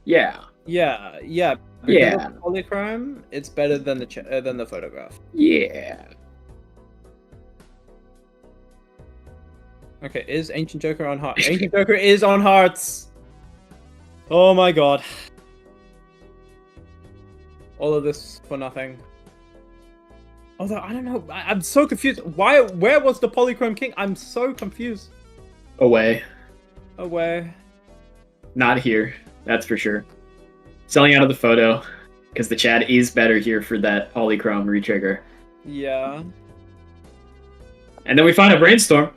Yeah. Yeah. Because of the polychrome, it's better than the photograph. Yeah. Okay, is Ancient Joker on hearts? Ancient Joker is on hearts. Oh my god. All of this for nothing. Although I don't know, I'm so confused. Where was the Polychrome King? I'm so confused. Away. Not here. That's for sure. Selling out of the photo because the Chad is better here for that polychrome retrigger. Yeah. And then we find a brainstorm.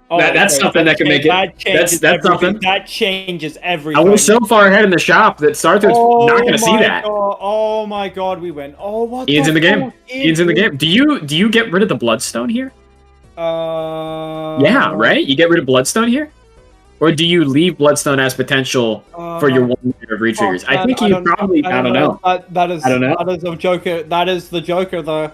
Oh, that's something that can make it. That's something. That changes everything. I was so far ahead in the shop that Sartho's not going to see that. Oh my god, we win. Oh, what? Ian's in the game. Ian's in the game. Do you get rid of the Bloodstone here? Yeah, right. You get rid of Bloodstone here, or do you leave Bloodstone as potential for your 1 minute of retriggers? I think you probably. I don't know. That is. I don't know. That is the Joker. That is the Joker, though.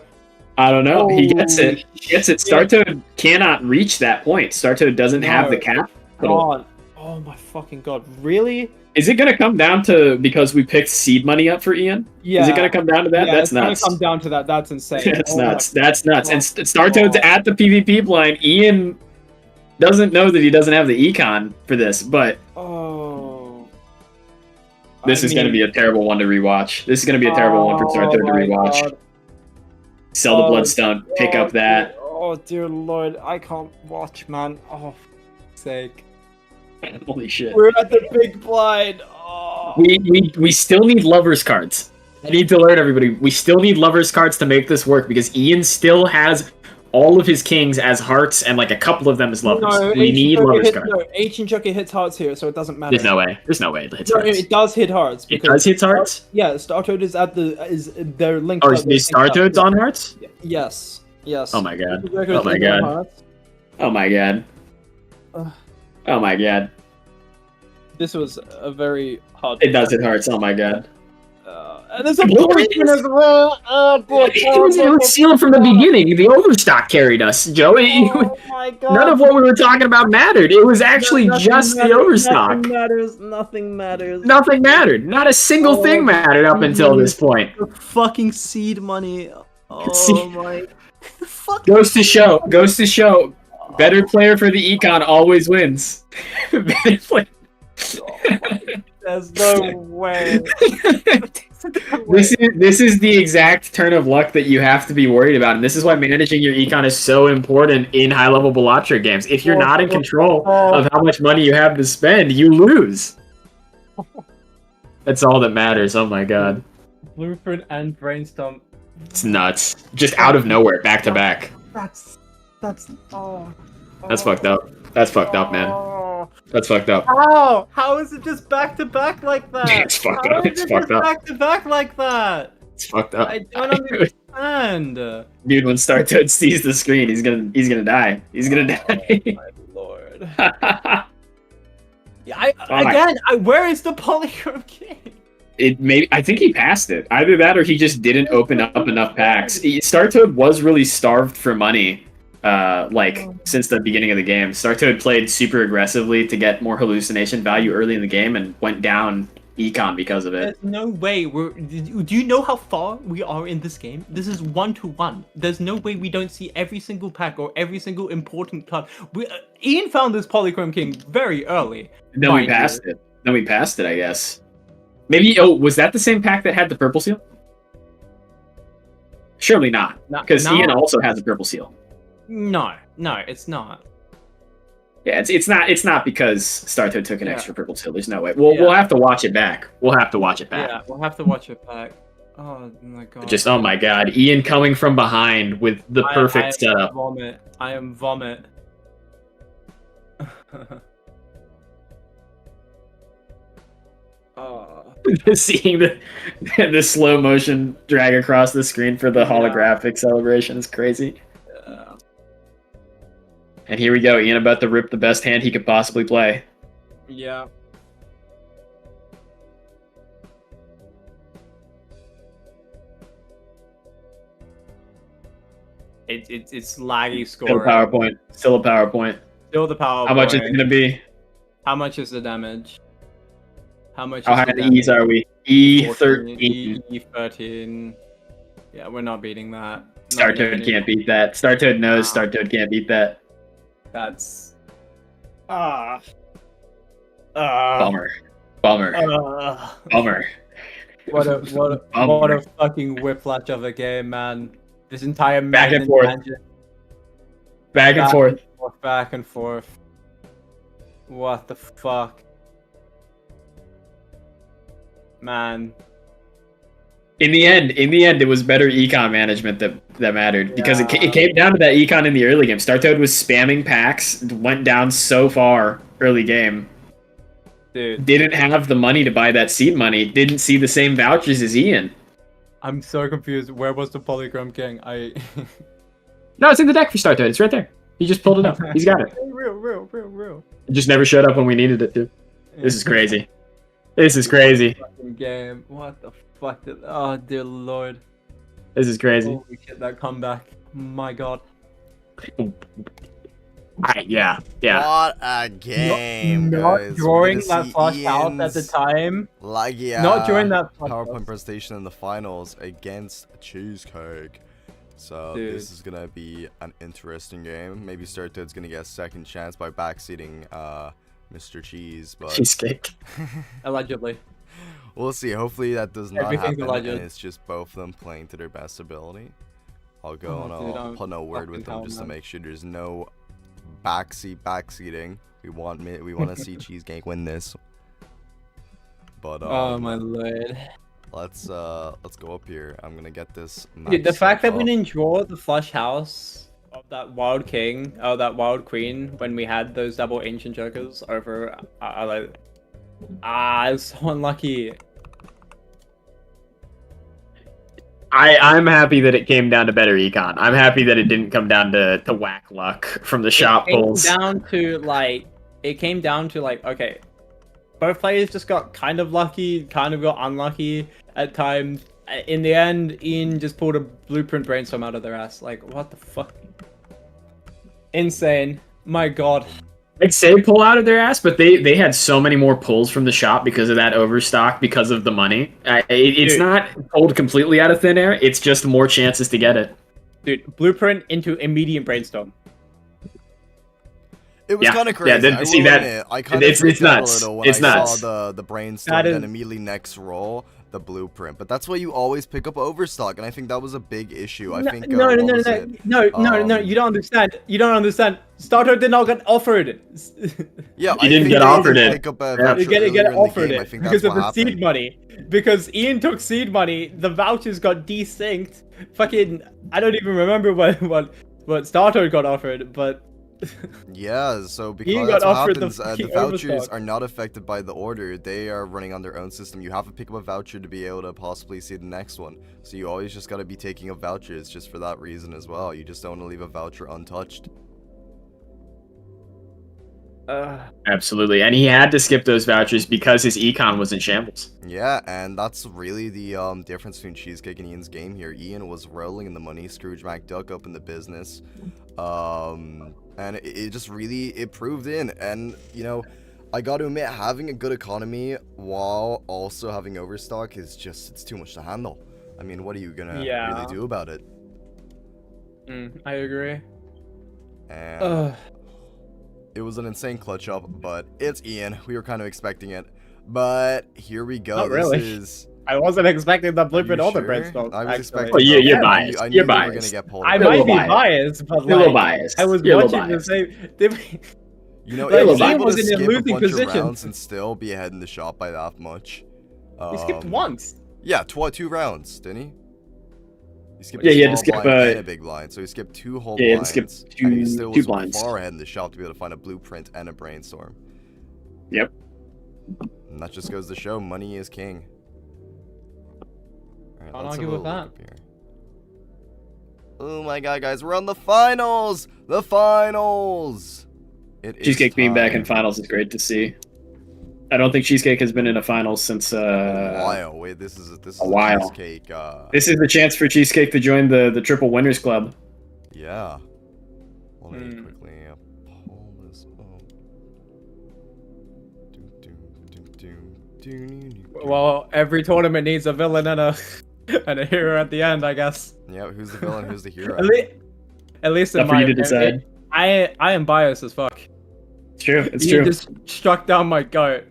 I don't know. He gets it. Holy He gets it. Startoad cannot reach that point. Startoad doesn't have the cap. God. Oh my fucking god. Really? Is it going to come down to because we picked seed money up for Ian? Yeah. Is it going to come down to that? Yeah, That's nuts. It's gonna come down to that. That's insane. That's nuts. That's nuts. And Startoad's at the PvP blind. Ian doesn't know that he doesn't have the econ for this, but this is going to be a terrible one to rewatch. This is going to be a terrible one for Startoad to rewatch. God. Sell the Bloodstone. Pick up that. Oh dear lord, I can't watch, man. Oh, for sake. Holy shit. We're at the big blind. Oh. We still need lovers cards. I need to alert everybody. We still need lovers cards to make this work because Ian still has all of his kings as hearts and like a couple of them as lovers. No, we need lovers cards. No, Ancient Joker hits hearts here, so it doesn't matter. There's no way. There's no way it hits hearts. It does hit hearts. It does hit hearts? Yeah, Startoad is at they're linked. Oh, is Startoad's on hearts? Yes. Oh my god. Oh my god. Oh my god. Oh my god. This was a very hard. It does hit hearts. Oh my god. There's a poison as well. It was sealed from the beginning. The overstock carried us, Joe. Oh my god. None of what we were talking about mattered. It was actually just the overstock. Nothing matters. Nothing matters. Nothing mattered. Not a single thing mattered up until this point. The fucking seed money. Oh See- my. Fuck. Goes to show. Better player for the econ always wins. Better player. There's no way. This is the exact turn of luck that you have to be worried about, and this is why managing your econ is so important in high-level Balatro games. If you're not in control of how much money you have to spend, you lose. That's all that matters. Oh my god, Blueprint and brainstorm. it's nuts. Just out of nowhere, back to back. That's That's fucked up. That's fucked up, man. That's fucked up. How is it just back to back like that? It's fucked up. It's fucked up. Back to back like that. It's fucked up. I don't understand. Dude, when Star Toad sees the screen, he's gonna die. He's gonna die. Oh my lord. Yeah, where is the Polychrome King? I think he passed it. Either that or he just didn't open up enough packs. Star Toad was really starved for money. Since the beginning of the game, Star Toad played super aggressively to get more hallucination value early in the game and went down econ because of it. There's no way do you know how far we are in this game? This is 1-1. There's no way we don't see every single pack or every single important card. Ian found this Polychrome King very early. Then we passed it, I guess. Maybe, was that the same pack that had the purple seal? Surely not, because Ian also has a purple seal. No, it's not. Yeah, it's not because Star Toad took an extra purple seal. There's no way. We'll have to watch it back. Yeah, we'll have to watch it back. Oh my god. Just oh my god, Ian coming from behind with the perfect setup. I am vomit. Seeing the slow motion drag across the screen for the holographic celebration is crazy. And here we go, Ian about to rip the best hand he could possibly play. Yeah. It's laggy scoring. Still a PowerPoint. Still the PowerPoint. How much is it gonna be? How much is the damage? How high the E's are we? E13. E13. Yeah, we're not beating that. Star Toad can't beat that. Star Toad knows Star Toad can't beat that. That's Bummer. What a fucking whiplash of a game, man. This entire back and forth. Back and forth. Back and forth. What the fuck? Man. In the end, it was better econ management that mattered because it came down to that econ in the early game. Star Toad was spamming packs, went down so far early game. Dude. Didn't have the money to buy that seed money. Didn't see the same vouchers as Ian. I'm so confused. Where was the Polychrome King? No, it's in the deck for Star Toad. It's right there. He just pulled it up. He's got it. Real. It just never showed up when we needed it to. This is crazy. This is crazy. Game. What the fuck? Oh dear lord. This is crazy. Holy shit, that comeback. My god. Yeah. What a game, guys. Not during that flush out at the time. Not during that PowerPoint presentation in the finals against Cheesecake. So this is gonna be an interesting game. Maybe Star Toad's gonna get a second chance by backseating Mr. Cheese, but Cheesecake. Allegedly. We'll see. Hopefully that does not Everything's happen, alleged. and it's just both of them playing to their best ability. I'll go and I'll put no word with them just to make sure there's no backseating. We want to see Cheesecake win this. But oh my lord. Let's go up here. I'm gonna get this. Dude, the fact that we didn't draw the flush house of that wild king, or that wild queen, when we had those double ancient jokers over, it's so unlucky. I'm happy that it came down to better econ. I'm happy that it didn't come down to whack luck from the shot pulls. It came down to okay, both players just got kind of lucky, kind of got unlucky, at times. In the end, Ian just pulled a blueprint brainstorm out of their ass. Like, what the fuck? Insane. My god. I'd say pull out of their ass, but they had so many more pulls from the shop because of that overstock, because of the money. It's not pulled completely out of thin air. It's just more chances to get it. Dude, blueprint into immediate brainstorm. It was kind of crazy. Yeah, see that? I kind of freaked out a little when I nuts. saw the brainstorm and immediately next roll the blueprint. But that's why you always pick up overstock, and I think that was a big issue. I think no, you don't understand. You don't understand. Starter did not get offered. Yeah, he didn't get offered it. You get offered it because of the seed money. Because Ian took seed money, the vouchers got desynced. Fucking, I don't even remember what Starter got offered, but. Yeah, so because that's what happens, the vouchers are not affected by the order. They are running on their own system. You have to pick up a voucher to be able to possibly see the next one. So you always just got to be taking up vouchers just for that reason as well. You just don't want to leave a voucher untouched. Absolutely, and he had to skip those vouchers because his econ was in shambles. Yeah, and that's really the difference between Cheesecake and Ian's game here. Ian was rolling in the money, Scrooge McDuck up in the business, and it just really proved in. And you know, I got to admit, having a good economy while also having overstock is it's too much to handle. I mean, what are you gonna really do about it? I agree. And it was an insane clutch up, but it's Ian. We were kind of expecting it, but here we go. Not really. I wasn't expecting the blueprint or the brainstorm. I was expecting. Oh, you're biased. I knew you're we were biased. gonna get pulled. I might be biased, but you're a little biased. I was you're watching the same. You know, like, it was able to in skip a a losing bunch position. of rounds and still be ahead in the shop by that much. He skipped once. Yeah, 2 rounds, didn't he? He skipped he had to a skip small blind and a big blind, so he skipped 2 whole blinds. He skipped and he still was blinds. far ahead in the shop to be able to find a blueprint and a brainstorm. Yep. And that just goes to show money is king. Alright, Can't let's argue have a with look that. up here. Oh my god, guys, we're on the finals! The finals! Cheesecake being back in finals is great to see. I don't think Cheesecake has been in a finals since a while. Wait, this is a while. Cheesecake. This is the chance for Cheesecake to join the Triple Winners Club. Yeah. Let me quickly pull this up. Well, every tournament needs a villain and a hero at the end, I guess. Yeah, who's the villain? Who's the hero? At least in for you to decide. I am biased as fuck. It's true. It's you true. Just struck down my goat.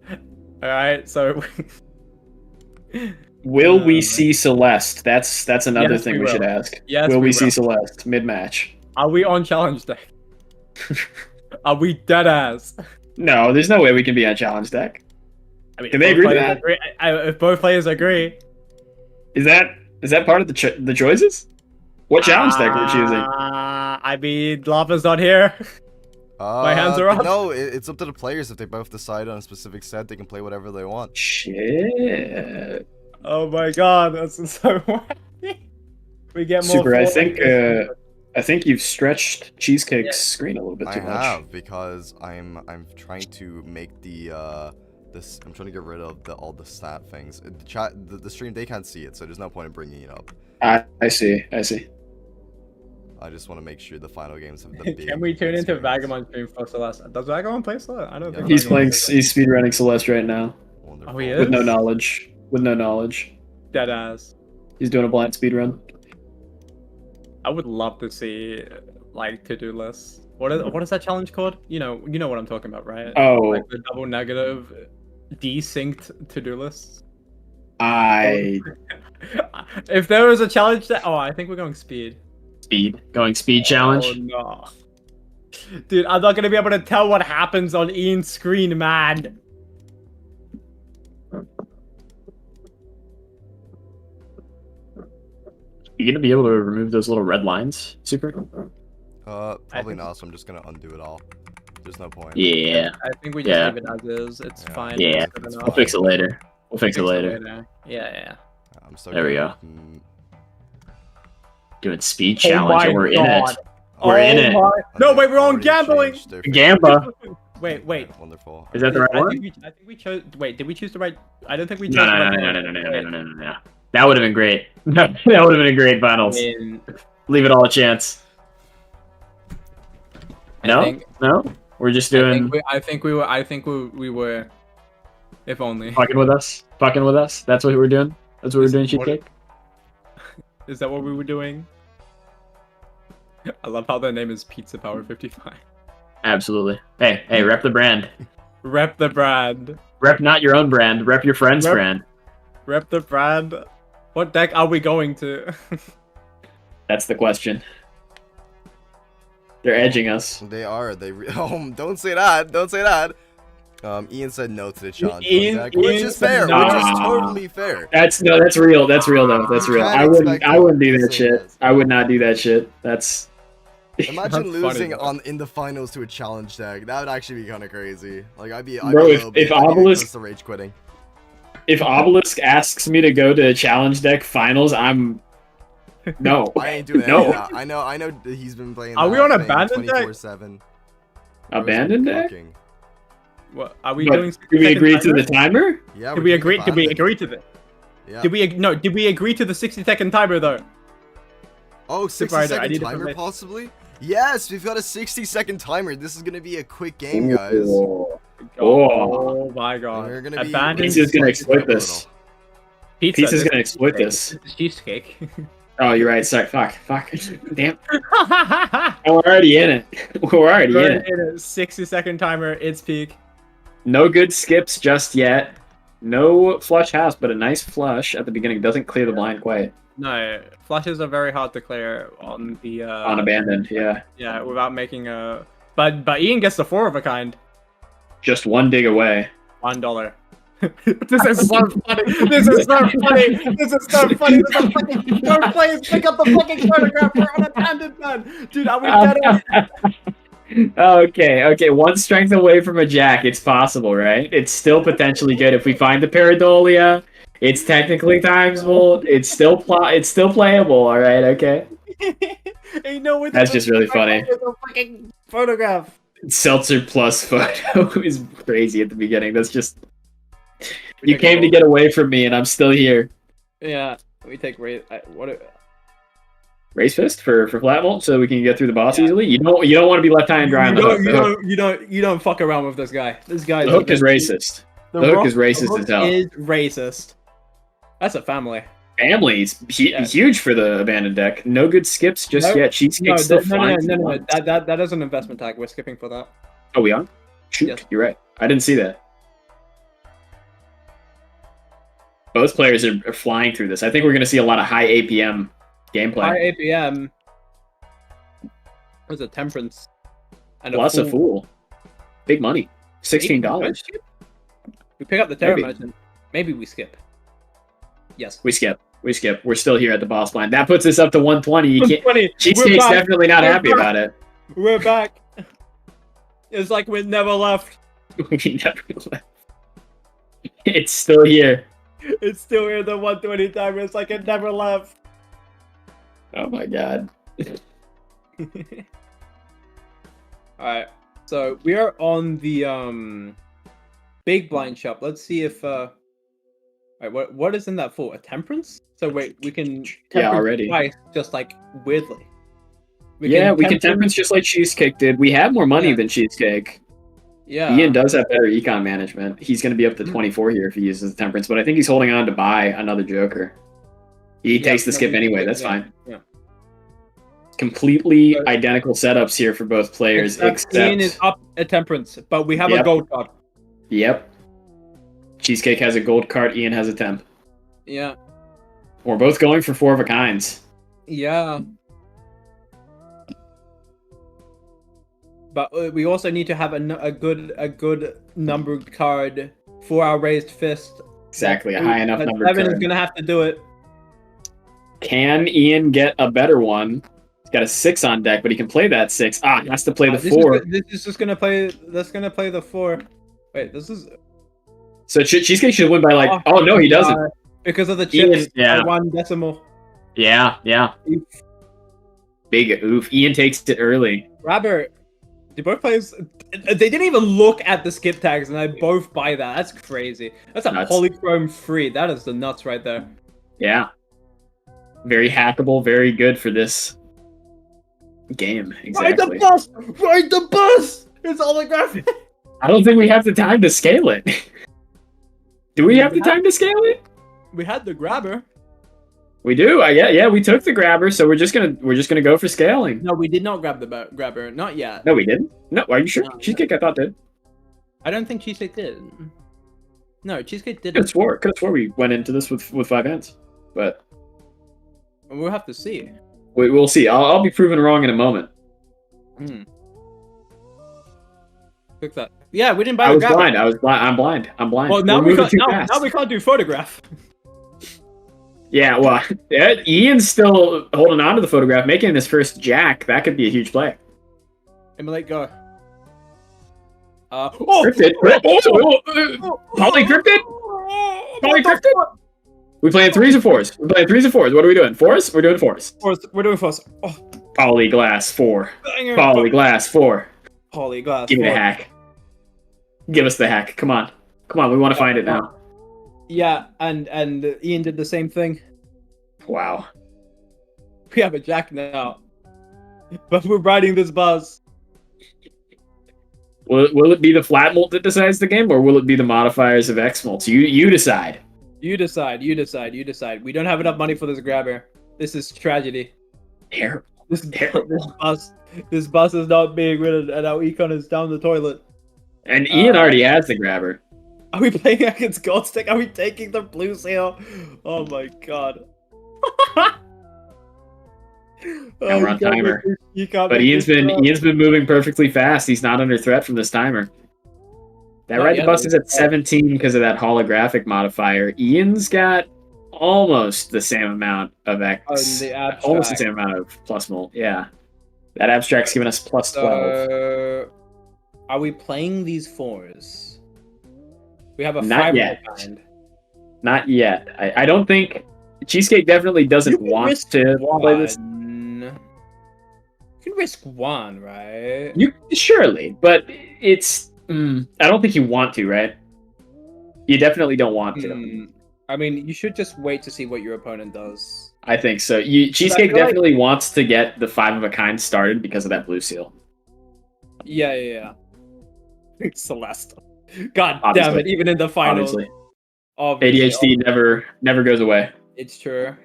All right, so. Will we see Celeste? That's another thing we should ask. Yes, will we see Celeste mid-match? Are we on challenge deck? Are we dead ass? No, there's no way we can be on challenge deck. I mean, can they agree to that? If both players agree. Is that part of the choices? What challenge deck are we choosing? I mean, Lava's not here. My hands are up. No, it's up to the players. If they both decide on a specific set, they can play whatever they want. Shit. Oh my god, that's so wacky. We get more. Super. I think you've stretched Cheesecake's screen a little bit too much. I have, because I'm trying to make the I'm trying to get rid of all the stat things. The stream, they can't see it, so there's no point in bringing it up. I see. I just want to make sure the final games have the big. Can we turn into Vagabond stream for Celeste? Does Vagabond play Celeste? I don't think he's speedrunning Celeste right now. Wonderful. Oh, he is? With no knowledge. Dead ass. He's doing a blind speedrun. I would love to see like to-do lists. What is that challenge called? You know what I'm talking about, right? Oh, like the double negative desynced to-do lists. If there was a challenge that I think we're going speed. Going speed challenge. Oh no. Dude, I'm not gonna be able to tell what happens on Ian's screen, man. You gonna be able to remove those little red lines, Super? Probably not, so I'm just gonna undo it all. There's no point. Yeah. I think we just leave it as is. It's fine. Yeah. We'll fix it later. Yeah. I'm so there we go. Doing speed Oh challenge, and we're in it. No, wait, we're on gambling. Gamba. Wait. Wonderful. Is that the right I one? think we chose. Wait, did we choose the right? I don't think we chose No, the no, right no, one. no, no, no, no, no, no, no, no. That would have been great. That would have been a great finals. In- Leave it all a chance. No, think- no. We're just I doing think we were. If only. fucking with us. Fucking with us. That's what we're doing. That's what we're doing, Cheesecake. Is that what we were doing? I love how their name is Pizza Power 55. Absolutely. Hey, rep the brand. Rep the brand. Rep not your own brand. Rep your friend's brand. Rep the brand. What deck are we going to? That's the question. They're edging us. They are. Don't say that. Don't say that. Ian said no to the challenge deck, which is fair. no. Which is totally fair. That's real. That's real though. That's real. I wouldn't do that Say shit. that. I would not do that shit. That's Imagine That's funny, losing though. in the finals to a challenge deck. That would actually be kind of crazy. Like I'd be Bro, a little if bit Obelisk- close to rage quitting. if Obelisk asks me to go to challenge deck finals, I'm no. I ain't doing No. that. I know that he's been playing. Are we that on thing abandoned deck? 24/7. Abandoned deck? Cooking. What are we But doing? do we 60-second agree to the timer? timer? Yeah. Did we're we doing agree? Did we abandoned. agree to the? Yeah. Did we agree to the 60-second timer though? Oh, 60 Rider, I second need to timer permit- possibly? Yes, we've got a 60-second timer. This is gonna be a quick game, guys. Oh. Oh my god! We're gonna be Abandoned Pizza's gonna spice it up exploit a this. pizza. Pizza's gonna exploit this. It's cheesecake. Oh, you're right. Sorry. Fuck. Damn. We're already in it. We're already in it. In a 60-second timer. It's peak. No good skips just yet. No flush house, but a nice flush at the beginning doesn't clear the blind quite. No, flushes are very hard to clear on the On abandoned, yeah. yeah, without making a. But Ian gets the 4 of a kind. Just one dig away. $1. This is so funny. This is so funny. This is so funny. This is fucking. Don't please pick up the fucking photograph. We're on abandoned, man. Dude, are we better? Okay. One strength away from a jack. It's possible, right? It's still potentially good if we find the Paradolia. It's technically timesable. It's still playable. All right. Okay. Ain't no way. That's just really funny. The fucking photograph. Seltzer plus photo is crazy at the beginning. That's just. You came to get away from me, and I'm still here. Yeah, we take race. Race fist for flat vault, so we can get through the boss easily. You don't want to be left high and dry on the hook. You don't fuck around with this guy. This guy. The hook is racist. The hook is racist as hell. Is racist. That's a family. Family's huge for the abandoned deck. No good skips just yet. Cheesecake's still flying. No. That is an investment tag. We're skipping for that. Oh, we on? Shoot, Yes. You're right. I didn't see that. Both players are flying through this. I think we're going to see a lot of high APM gameplay. High APM. There's a temperance. And Plus a fool. Big money. $16. We pick up the Terra Maybe. Merchant. Maybe we skip. Yes. We skip. We're still here at the boss line. That puts us up to 120. You can't. 120. Cheesecake's definitely not happy about it. We're back. It's like we never left. We never left. It's still here. It's still here, the 120 timer. It's like it never left. Oh my god. Alright. So we are on the big blind shop. Let's see if Alright, what is in that for? A temperance? So wait, we can temperance already. twice, just like weirdly. We can temperance just like Cheesecake did. We have more money than Cheesecake. Yeah. Ian does have better econ management. He's going to be up to 24 here if he uses the temperance, but I think he's holding on to buy another Joker. He takes the skip anyway. That's fine. Yeah. Completely identical setups here for both players, except Ian is up at temperance, but we have a gold card. Yep. Cheesecake has a gold card. Ian has a temp. Yeah. We're both going for 4 of a kinds. Yeah. But we also need to have a good numbered card for our raised fist. Exactly, a high enough number. 7 is gonna have to do it. Can Ian get a better one? He's got a 6 on deck, but he can play that 6. He has to play the 4. This is just gonna play. That's gonna play the 4. Wait, this is. So Cheesecake should win by like. Oh no, he doesn't. Because of the Ian, chips. By 1 decimal. Yeah. Big oof. Ian takes it early. Robert. Did both players? They didn't even look at the skip tags, and they both buy that. That's crazy. That's a Nuts. polychrome free. That is the nuts right there. Yeah. Very hackable, very good for this game. Exactly. Ride the bus! Ride the bus! It's holographic. I don't think we have the time to scale it. Do we have the time to scale it? We had the grabber. We do. Yeah, we took the grabber, so we're just gonna go for scaling. No, we did not grab the grabber. Not yet. No, we didn't. No, are you sure? No, Cheesecake, I thought did. I don't think Cheesecake did. No, Cheesecake Could didn't. have swore we went into this with 5 hands, but We'll have to see. we'll see. I'll be proven wrong in a moment. Look that. Yeah, we didn't buy I the was grabber. blind. I'm blind. Well, now We're we moving can't. too Now fast. we can't do photograph. Yeah, well, Ian's still holding on to the photograph, making his first jack. That could be a huge play. Emulate, go. Cryptid. Poly cryptid. Poly cryptid. We playing threes or fours? We're playing threes or fours. What are we doing? Fours? We're doing fours. We're doing fours. Oh, Poly glass 4. banger. Poly glass 4. Poly glass. Give me the hack. Give us the hack. Come on. Come on. We want to find it now. Yeah, and Ian did the same thing. Wow. We have a jack now, but we're riding this bus. Will it be the flat mult that decides the game, or will it be the modifiers of X mults? You decide. You decide. You decide. You decide. We don't have enough money for this grabber. This is tragedy. Terrible. This Terrible. This bus is not being ridden, and our econ is down the toilet. And Ian already has the grabber. Are we playing against Godstick? Are we taking the blue seal? Oh my god. Now we're on timer. You can't But make Ian's this been moving perfectly fast. He's not under threat from this timer. That Not ride the yet, bus is at though. 17 because of that holographic modifier. Ian's got almost the same amount of X. On the abstract. Almost the same amount of plus mult. Yeah. That abstract's giving us plus 12. Are we playing these fours? We have a Not 5 yet. of a kind. Not yet. I don't think Cheesecake definitely doesn't You can want risk to play this. You can risk one, right? You surely, but it's. I don't think you want to, right? You definitely don't want to. I mean, you should just wait to see what your opponent does. I think so. Cheesecake feel like- definitely wants to get the 5 of a kind started because of that blue seal. Yeah. Celeste. God damn Obviously. it! Even in the finals, Obviously. ADHD never goes away. It's true.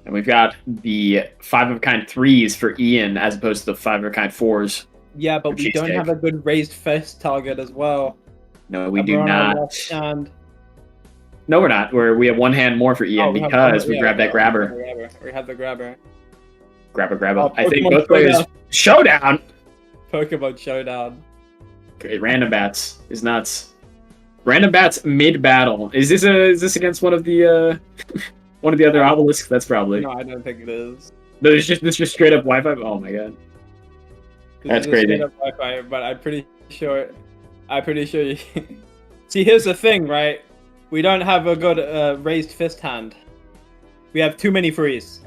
And we've got the 5 of a kind 3s for Ian as opposed to the 5 of a kind 4s. Yeah, but we don't Cheesecake. have a good raised fist target as well. No, we And do we're on our not. left hand. No, we're not. We have one hand more for Ian We have- because we yeah, grabbed that grabber. We have the grabber. Grabber. Oh, I think Pokemon both players. Showdown! Pokemon Showdown. Great. Random Bats is nuts. Random Bats mid battle. Is this against one of the one of the other obelisks? That's probably. No, I don't think it is. No, it's just straight up Wi-Fi. Oh my god. That's This is crazy. straight up Wi-Fi, but I'm pretty sure. You... See, here's the thing, right? We don't have a good raised fist hand. We have too many frees.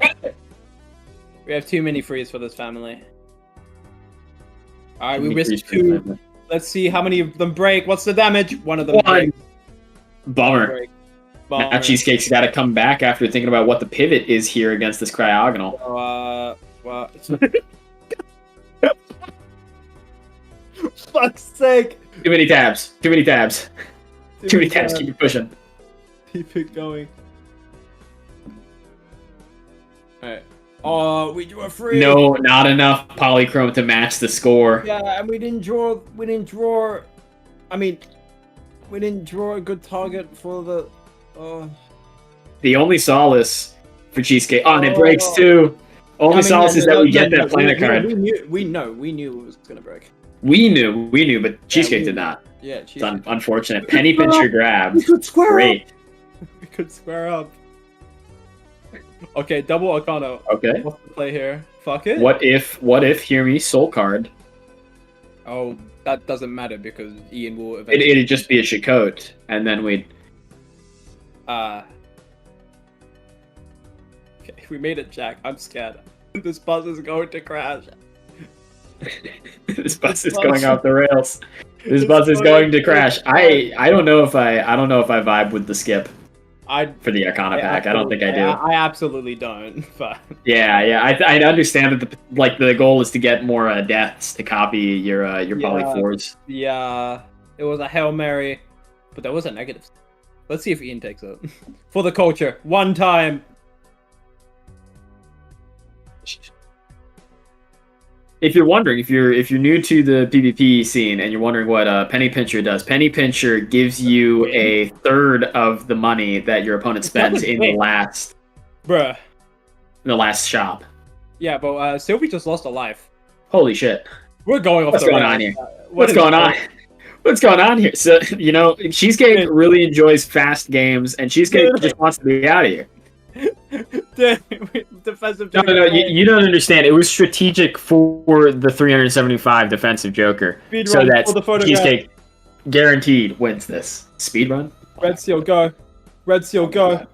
We have too many frees for this family. All right, we risked 2. Let's see how many of them break. What's the damage? One of them breaks. Bummer. Break. Now Cheesecake's got to come back after thinking about what the pivot is here against this cryogonal. Well, fuck's sake! Too many tabs. Too many tabs. Keep it pushing. Keep it going. Alright. Oh, we drew a free. No, not enough polychrome to match the score. Yeah, and we didn't draw. I mean, we didn't draw a good target for the. The only solace for Cheesecake. Oh, and it breaks too. Only solace is that we get that planet card. We knew it was gonna break. We knew, but Cheesecake did not. Yeah, It's unfortunate. Penny pincher grab. We could square Great. up. We could square up. Okay, double Arcana. Okay. What's the play here? Fuck it. What if? Hear me, soul card. Oh, that doesn't matter because Ian will eventually. It'd just be a Chakotay, and then we'd. Okay, we made it, Jack. I'm scared. This bus is going to crash. This bus is going off the rails. This bus is going to crash. I don't know if I vibe with the skip for the Arcana pack. I don't think I do. I absolutely don't. But yeah. I understand that the goal is to get more deaths to copy your poly 4s. Yeah, it was a Hail Mary, but there was a negative. Let's see if Ian takes it for the culture one time. If you're wondering, if you're new to the PvP scene and you're wondering what Penny Pincher does, Penny Pincher gives you a third of the money that your opponent spends in the last shop. Yeah, but Sylvie just lost a life. Holy shit! We're going off. What's going on here? What's going on? What's going on here? So Cheesecake really enjoys fast games, and Cheesecake just wants to be out of here. Defensive no, you don't understand. It was strategic for the 375 defensive Joker, so that Cheesecake guaranteed wins this. Speed run. Red Seal, go. Red Seal, go.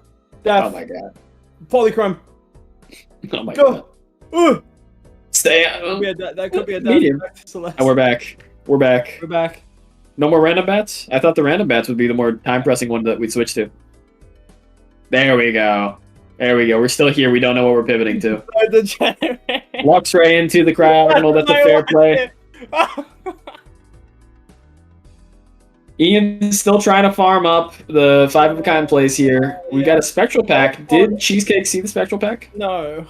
Death. Oh my god. Polychrome. Oh my god. Stay out. That could be a medium. And we're back. We're back. We're back. No more random bats? I thought the random bats would be the more time-pressing one that we'd switch to. There we go. There we go. We're still here. We don't know what we're pivoting to. Walks right into the crowd. That's a fair play. Ian's still trying to farm up the 5-of-a-kind plays here. We got a spectral pack. Did Cheesecake see the spectral pack? No,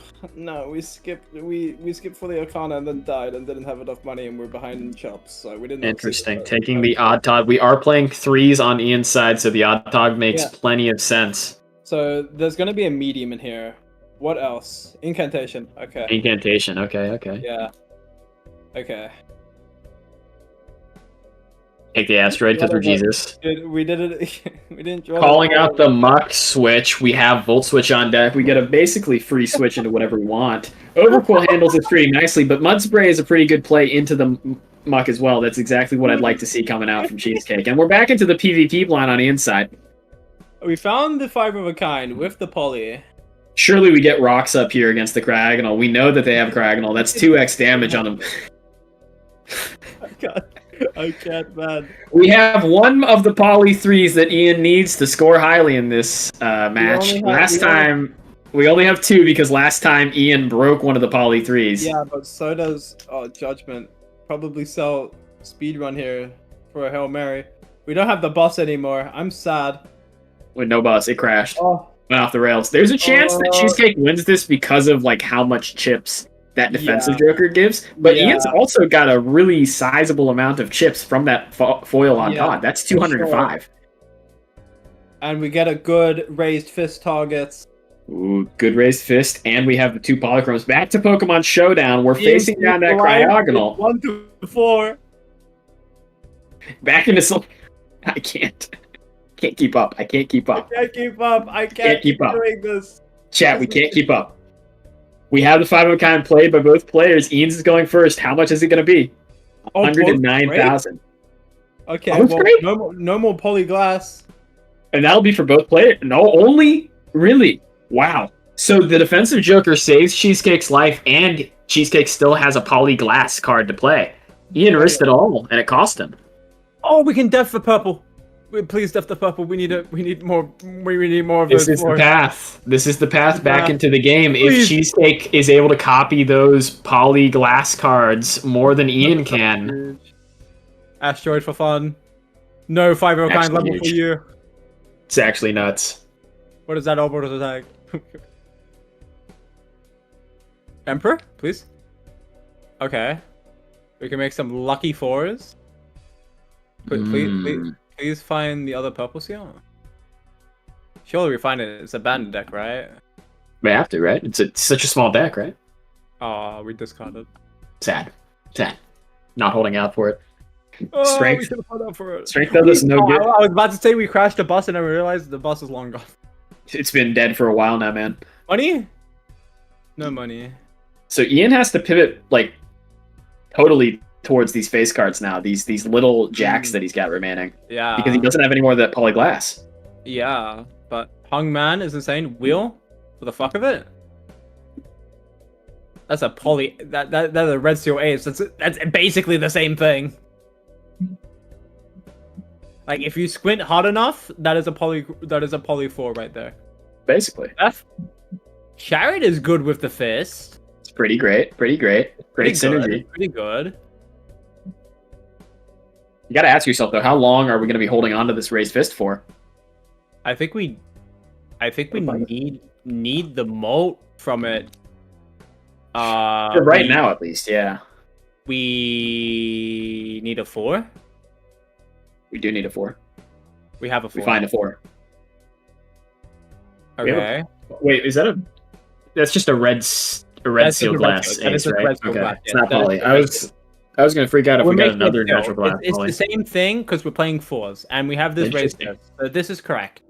we skipped. We skipped for the Arcana and then died and didn't have enough money and we're behind in chops, so we didn't. Interesting. Taking the odd tog. We are playing 3s on Ian's side, so the odd tog makes plenty of sense. So there's gonna be a medium in here. What else? Incantation. Okay. Incantation. Okay. Yeah. Okay. Take the asteroid because we're Jesus. We did it. We didn't draw. Calling out the muck switch. We have Volt Switch on deck. We get a basically free switch into whatever we want. Overcoil handles it pretty nicely, but Mud Spray is a pretty good play into the muck as well. That's exactly what I'd like to see coming out from Cheesecake. And we're back into the PvP blind on the inside. We found the 5-of-a-kind with the poly. Surely we get rocks up here against the Cragonal. We know that they have Cragonal. That's 2x damage on them. God. I can't, man. We have one of the poly 3s that Ian needs to score highly in this match. We only have 2 because last time Ian broke one of the poly 3s. Yeah, but so does Judgment. Probably sell speedrun here for a Hail Mary. We don't have the boss anymore. I'm sad. With no boss, it crashed. Went off the rails. There's a chance that Cheesecake wins this because of how much chips that defensive Joker gives, but Ian's also got a really sizable amount of chips from that foil on top. That's 205. Sure. And we get a good raised fist targets. Ooh, good raised fist, and we have the 2 polychromes. Back to Pokemon Showdown. We're facing down that Cryogonal. 1 to 4. Back into some. I can't keep up. I can't keep up. I can't keep up. Doing this. Chat, we can't keep up. We have the 5-of-a-kind played by both players. Ian's is going first. How much is it going to be? 109,000. Okay, well, no more polyglass. And that'll be for both players. No, only? Really? Wow. So the defensive Joker saves Cheesecake's life, and Cheesecake still has a polyglass card to play. Ian risked it all, and it cost him. Oh, we can def the purple. Please def the purple. We need more of those. This is the path. This is the path back into the game. Please. If Cheesecake is able to copy those poly glass cards more than Ian can. Asteroid for fun. No 5-of-a-kind level for you. It's actually nuts. What is that Alberto's attack? Emperor, please. Okay. We can make some lucky 4s. Please find the other purple seal. Surely we find it. It's a abandoned deck, right? We have to, right? It's such a small deck, right? Oh, we discarded. Sad. Not holding out for it. Strength. We should have held out for it. Strength does us no good. I was about to say we crashed the bus and I realized the bus is long gone. It's been dead for a while now, man. Money? No money. So Ian has to pivot totally towards these face cards now. These little jacks that he's got remaining. Yeah. Because he doesn't have any more of that polyglass. Yeah, but Hung Man is insane. Wheel? For the fuck of it? That's a poly. That's a red steel ace. That's basically the same thing. Like if you squint hard enough, that is a poly. That is a poly 4 right there. Basically, Chariot is good with the fist. it's pretty great. Great synergy. Pretty good. You got to ask yourself though, how long are we going to be holding on to this raised fist for? I think we need the moat from it. Right now, at least, yeah. We need a 4. We do need a 4. We have a 4. We find a 4. Okay. Wait, is that a? That's just a red steel glass ace, right? Okay, it's not poly. I was gonna freak out if we got another natural glass. It's the same thing because we're playing 4s, and we have this raised fist. So this is correct.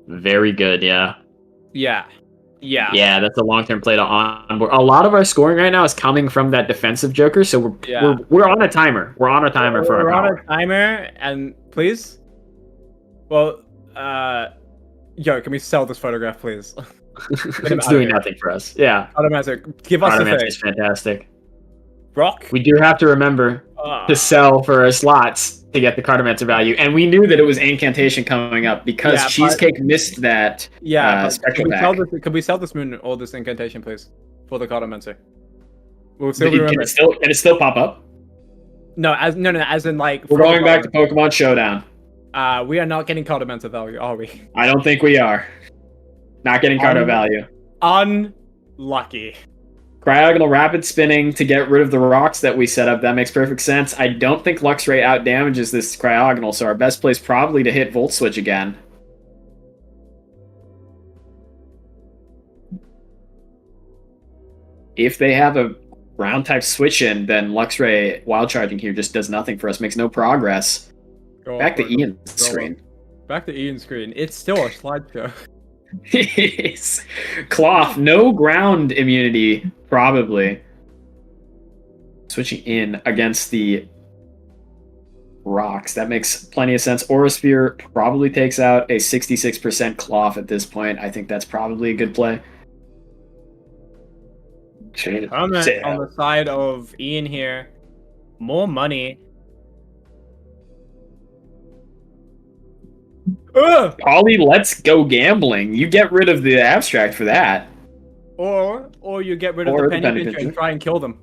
Very good, yeah. Yeah. Yeah, that's a long-term play to onboard. A lot of our scoring right now is coming from that defensive Joker, so we're on a timer. We're on a timer for our power. We're on a timer, and please. Well, yo, can we sell this photograph, please? It's doing nothing for us. Yeah. Automatic, give us the thing. Is fantastic. Rock. We do have to remember to sell for our slots to get the Cartomancer value, and we knew that it was Incantation coming up because Cheesecake missed that. Spectral pack. Could we sell this moon or this Incantation, please, for the Cartomancer? We'll still can it still pop up? No, as in like. We're going back to Pokemon Showdown. We are not getting Cartomancer value, are we? I don't think we are. Not getting Carto value. Unlucky. Cryogonal Rapid Spinning to get rid of the rocks that we set up. That makes perfect sense. I don't think Luxray out damages this Cryogonal, so our best play is probably to hit Volt Switch again. If they have a ground type switch in, then Luxray Wild Charging here just does nothing for us, makes no progress. Back to Ian's screen. Back to Ian's screen. It's still a slideshow. Cloth, no ground immunity, probably. Switching in against the rocks. That makes plenty of sense. Aurasphere probably takes out a 66% Cloth at this point. I think that's probably a good play. On the side of Ian here. More money. Polly, let's go gambling. You get rid of the abstract for that. Or you get rid of the penny pincher and try and kill them.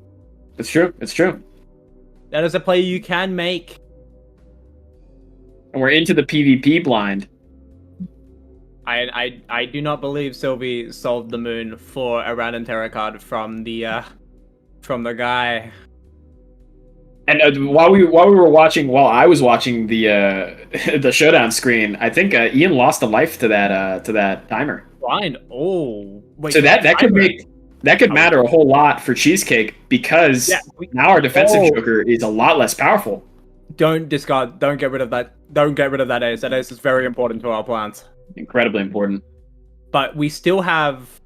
It's true. It's true. That is a play you can make. And we're into the PvP blind. I do not believe Sylvie solved the moon for a random tarot card from the guy. And while I was watching the the showdown screen, I think Ian lost a life to that timer. Fine. Oh, wait. So that could matter a whole lot for Cheesecake because now our defensive Joker is a lot less powerful. Don't discard. Don't get rid of that. Don't get rid of that ace. That ace is very important to our plans. Incredibly important. But we still have.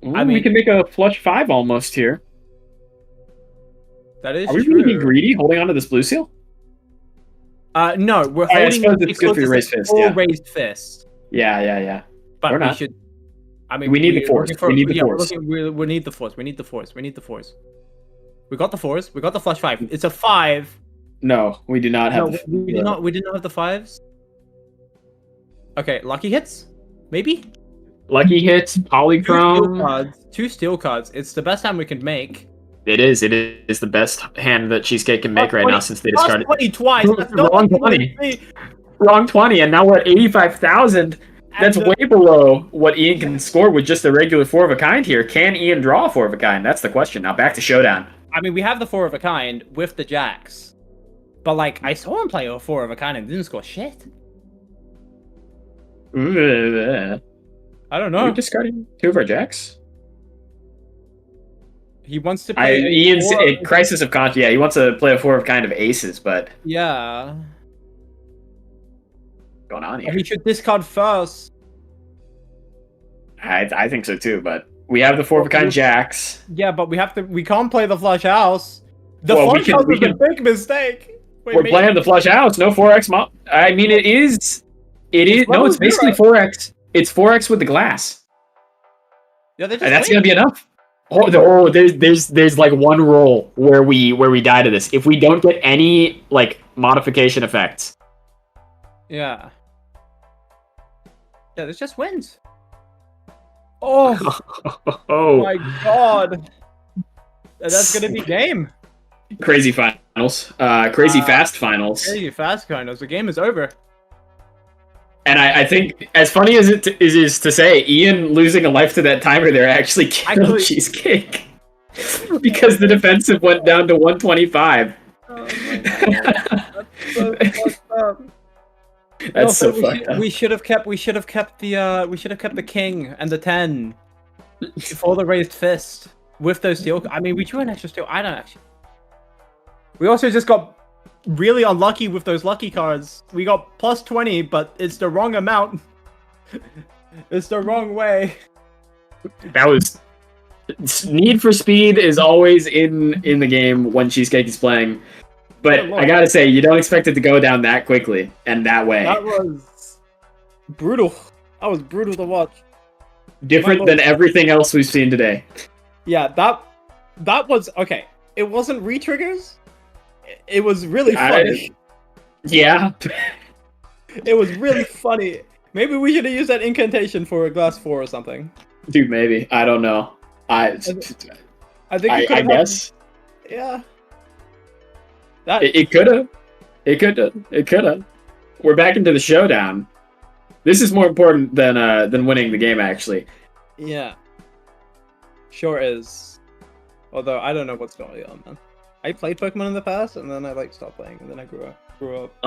Ooh, we can make a flush 5 almost here. That is Are we true. really being greedy holding on to this blue seal? No, we're holding it's good for your raised fist. Yeah. Raised fist. Yeah. But we're not. We should. I mean, we need the force. We need the force. We need the force. We need the force. We need the force. We got the force. We got the flush 5. It's a 5. No, we do not have. We did not. We did not have the 5s. Okay, lucky hits, maybe. Lucky hits, polychrome. 2 steel cards. It's the best hand we can make. It is the best hand that Cheesecake can make right now since they discarded 20 twice. Wrong 20. Wrong 20, and now we're at 85,000. That's way below what Ian can score with just a regular 4 of a kind here. Can Ian draw a 4 of a kind? That's the question. Now back to Showdown. I mean, we have the 4 of a kind with the jacks, but like I saw him play a 4 of a kind and didn't score shit. I don't know. Are we discarding 2 of our jacks? He wants to play Ian's Crisis of Conscience. Yeah, he wants to play a 4 of kind of aces, but yeah. What's going on here? He should discard first. I think so too, but we have the 4 of a kind jacks. Yeah, but we can't play the flush house. The flush house is a big mistake. We're playing the flush house, no 4x mob. I mean it is no, it's basically 4x. It's 4x with the glass. Yeah, and that's gonna be enough. There's like one roll where we die to this. If we don't get any like modification effects. Yeah. Yeah, this just wins. Oh, Oh, my god. That's gonna be game. crazy finals. Crazy fast finals. Crazy fast finals. The game is over. And I think, as funny as it is to say, Ian losing a life to that timer there actually killed Cheesecake. Because the defensive went down to 125. Oh my god. That's so fucked up. That's so fucked up. We should have kept the king and the 10 for the raised fist with those steel. I mean, we drew an extra steel. I don't actually. We also just got really unlucky with those lucky cards. We got plus 20, but it's the wrong amount. It's the wrong way. That was Need for Speed is always in the game when Cheesecake is playing. But I gotta say, you don't expect it to go down that quickly and that way. That was brutal. That was brutal to watch. Different than everything else we've seen today. Yeah, that was okay. It wasn't re-triggers. It was really funny. Yeah. It was really funny. Maybe we should have used that incantation for a glass 4 or something. Dude, maybe. I don't know. I think I guess. Yeah. It could have. It could have. It could have. We're back into the showdown. This is more important than winning the game, actually. Yeah. Sure is. Although I don't know what's going on, man. I played Pokemon in the past, and then I stopped playing, and then I grew up.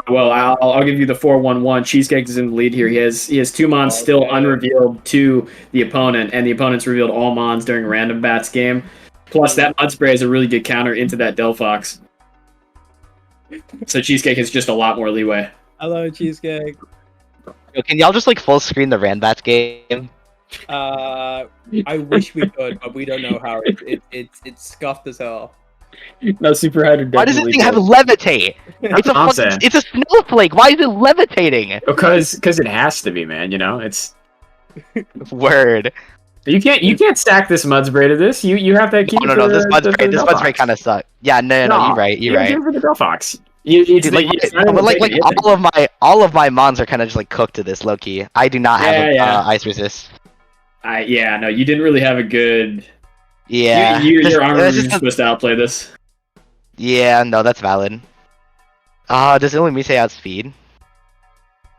Well, I'll give you the 4-1-1. Cheesecake is in the lead here. He has 2 Mons still unrevealed to the opponent, and the opponent's revealed all Mons during a random bats game. Plus, that Mud Spray is a really good counter into that Delphox. So Cheesecake has just a lot more leeway. Hello, Cheesecake. Yo, can y'all just like full screen the Ranbats game? I wish we could, but we don't know how. It's scuffed as hell. No, Super Hyder. Why does this thing have levitate? It's a snowflake. Why is it levitating? Because it has to be, man. You know, it's word. You can't stack this Mud Spray to this. You have to keep. No. This Mud Spray kind of sucks. Yeah, no. You're right. You're right. For the Delphox. All of my Mons are kind of just like cooked to this low key. I do not have ice resist. No, you didn't really have a good. Yeah. Your armor is supposed to outplay this. Yeah, no, that's valid. Does it only me say outspeed?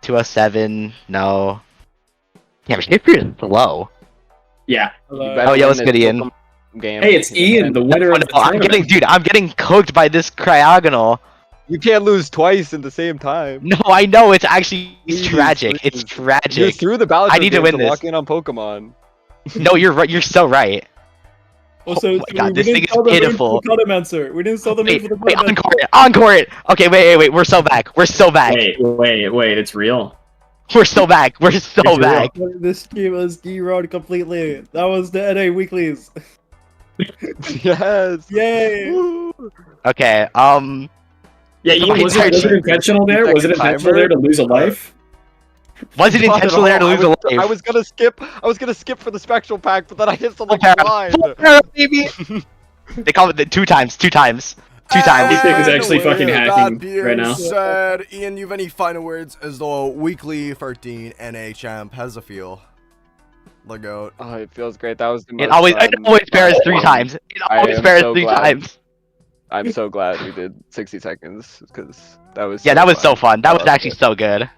207, no. Yeah, Shifter is slow. Yeah. Oh, yeah, let's get Ian. Hey, it's Ian, the winner of the tournament. I'm getting cooked by this Cryogonal. You can't lose twice at the same time. No, I know, it's actually tragic. It's tragic. You threw the Balatro I need to win this. Lock in on Pokemon. No, you're right. You're so right. Also, oh my god, this thing is pitiful. We didn't sell the move for the wait, encore it. Okay, wait. We're so back. Wait, it's real. We're so back. We're so back. This game was derod completely. That was the NA weeklies. Yes. Yay. Woo. Okay. Yeah, was it intentional there? Was it intentional there to lose a life? Was it intentional there to lose a life? I was gonna skip for the spectral pack, but then I hit something blind. Baby. They call it 2 times. 2 times. 2 times. This thing is actually fucking hacking right now. Said, Ian, you have any final words as the weekly 13 NA champ? How's it feel? Look out. Oh, it feels great. That was the most it always spares 3 times. It always spares 3 times. I'm so glad we did 60 seconds because that was that was so fun. That was actually so good.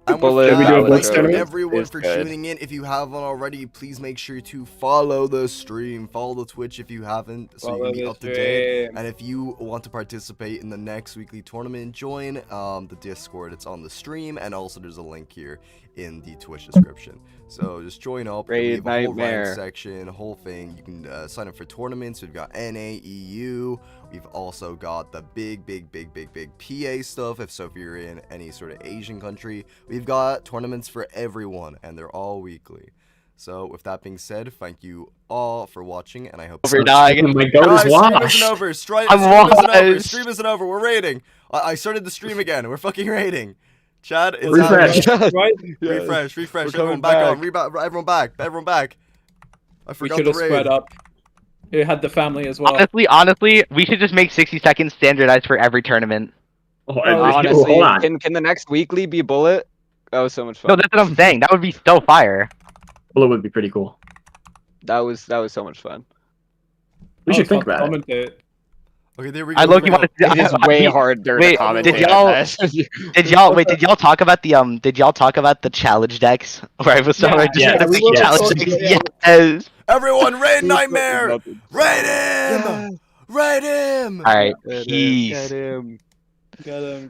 And thanks to everyone for tuning in. If you haven't already, please make sure to follow the stream, follow the Twitch if you haven't, so you can be up to date. And if you want to participate in the next weekly tournament, join the Discord. It's on the stream, and also there's a link here in the Twitch description. So just join up. We have a whole rank section, whole thing. You can sign up for tournaments. We've got NA, EU. We've also got the big PA stuff. If you're in any sort of Asian country, we've got tournaments for everyone, and they're all weekly. So with that being said, thank you all for watching, and I hope. My goat is washed. Stream isn't over. Stream isn't over. We're raiding. I started the stream again. We're fucking raiding. Chad, it's refresh. Right? Yes. Refresh. Everyone back on. Everyone back. I forgot to raid. Spread up. It had the family as well. Honestly, we should just make 60 seconds standardized for every tournament. Honestly, hold on. can the next weekly be Bullet? That was so much fun. No, that's what I'm saying. That would be so fire. Bullet would be pretty cool. That was so much fun. We should think about it. Commentate. Okay, there we go. I low-key wanted to. It is way harder wait, to commentate. did y'all talk about the challenge decks where I was talking yeah, about we will challenge talk decks? about Yes. Everyone, raid Nightmare! Raid him! Raid him! All right, Get peace. him. Get him.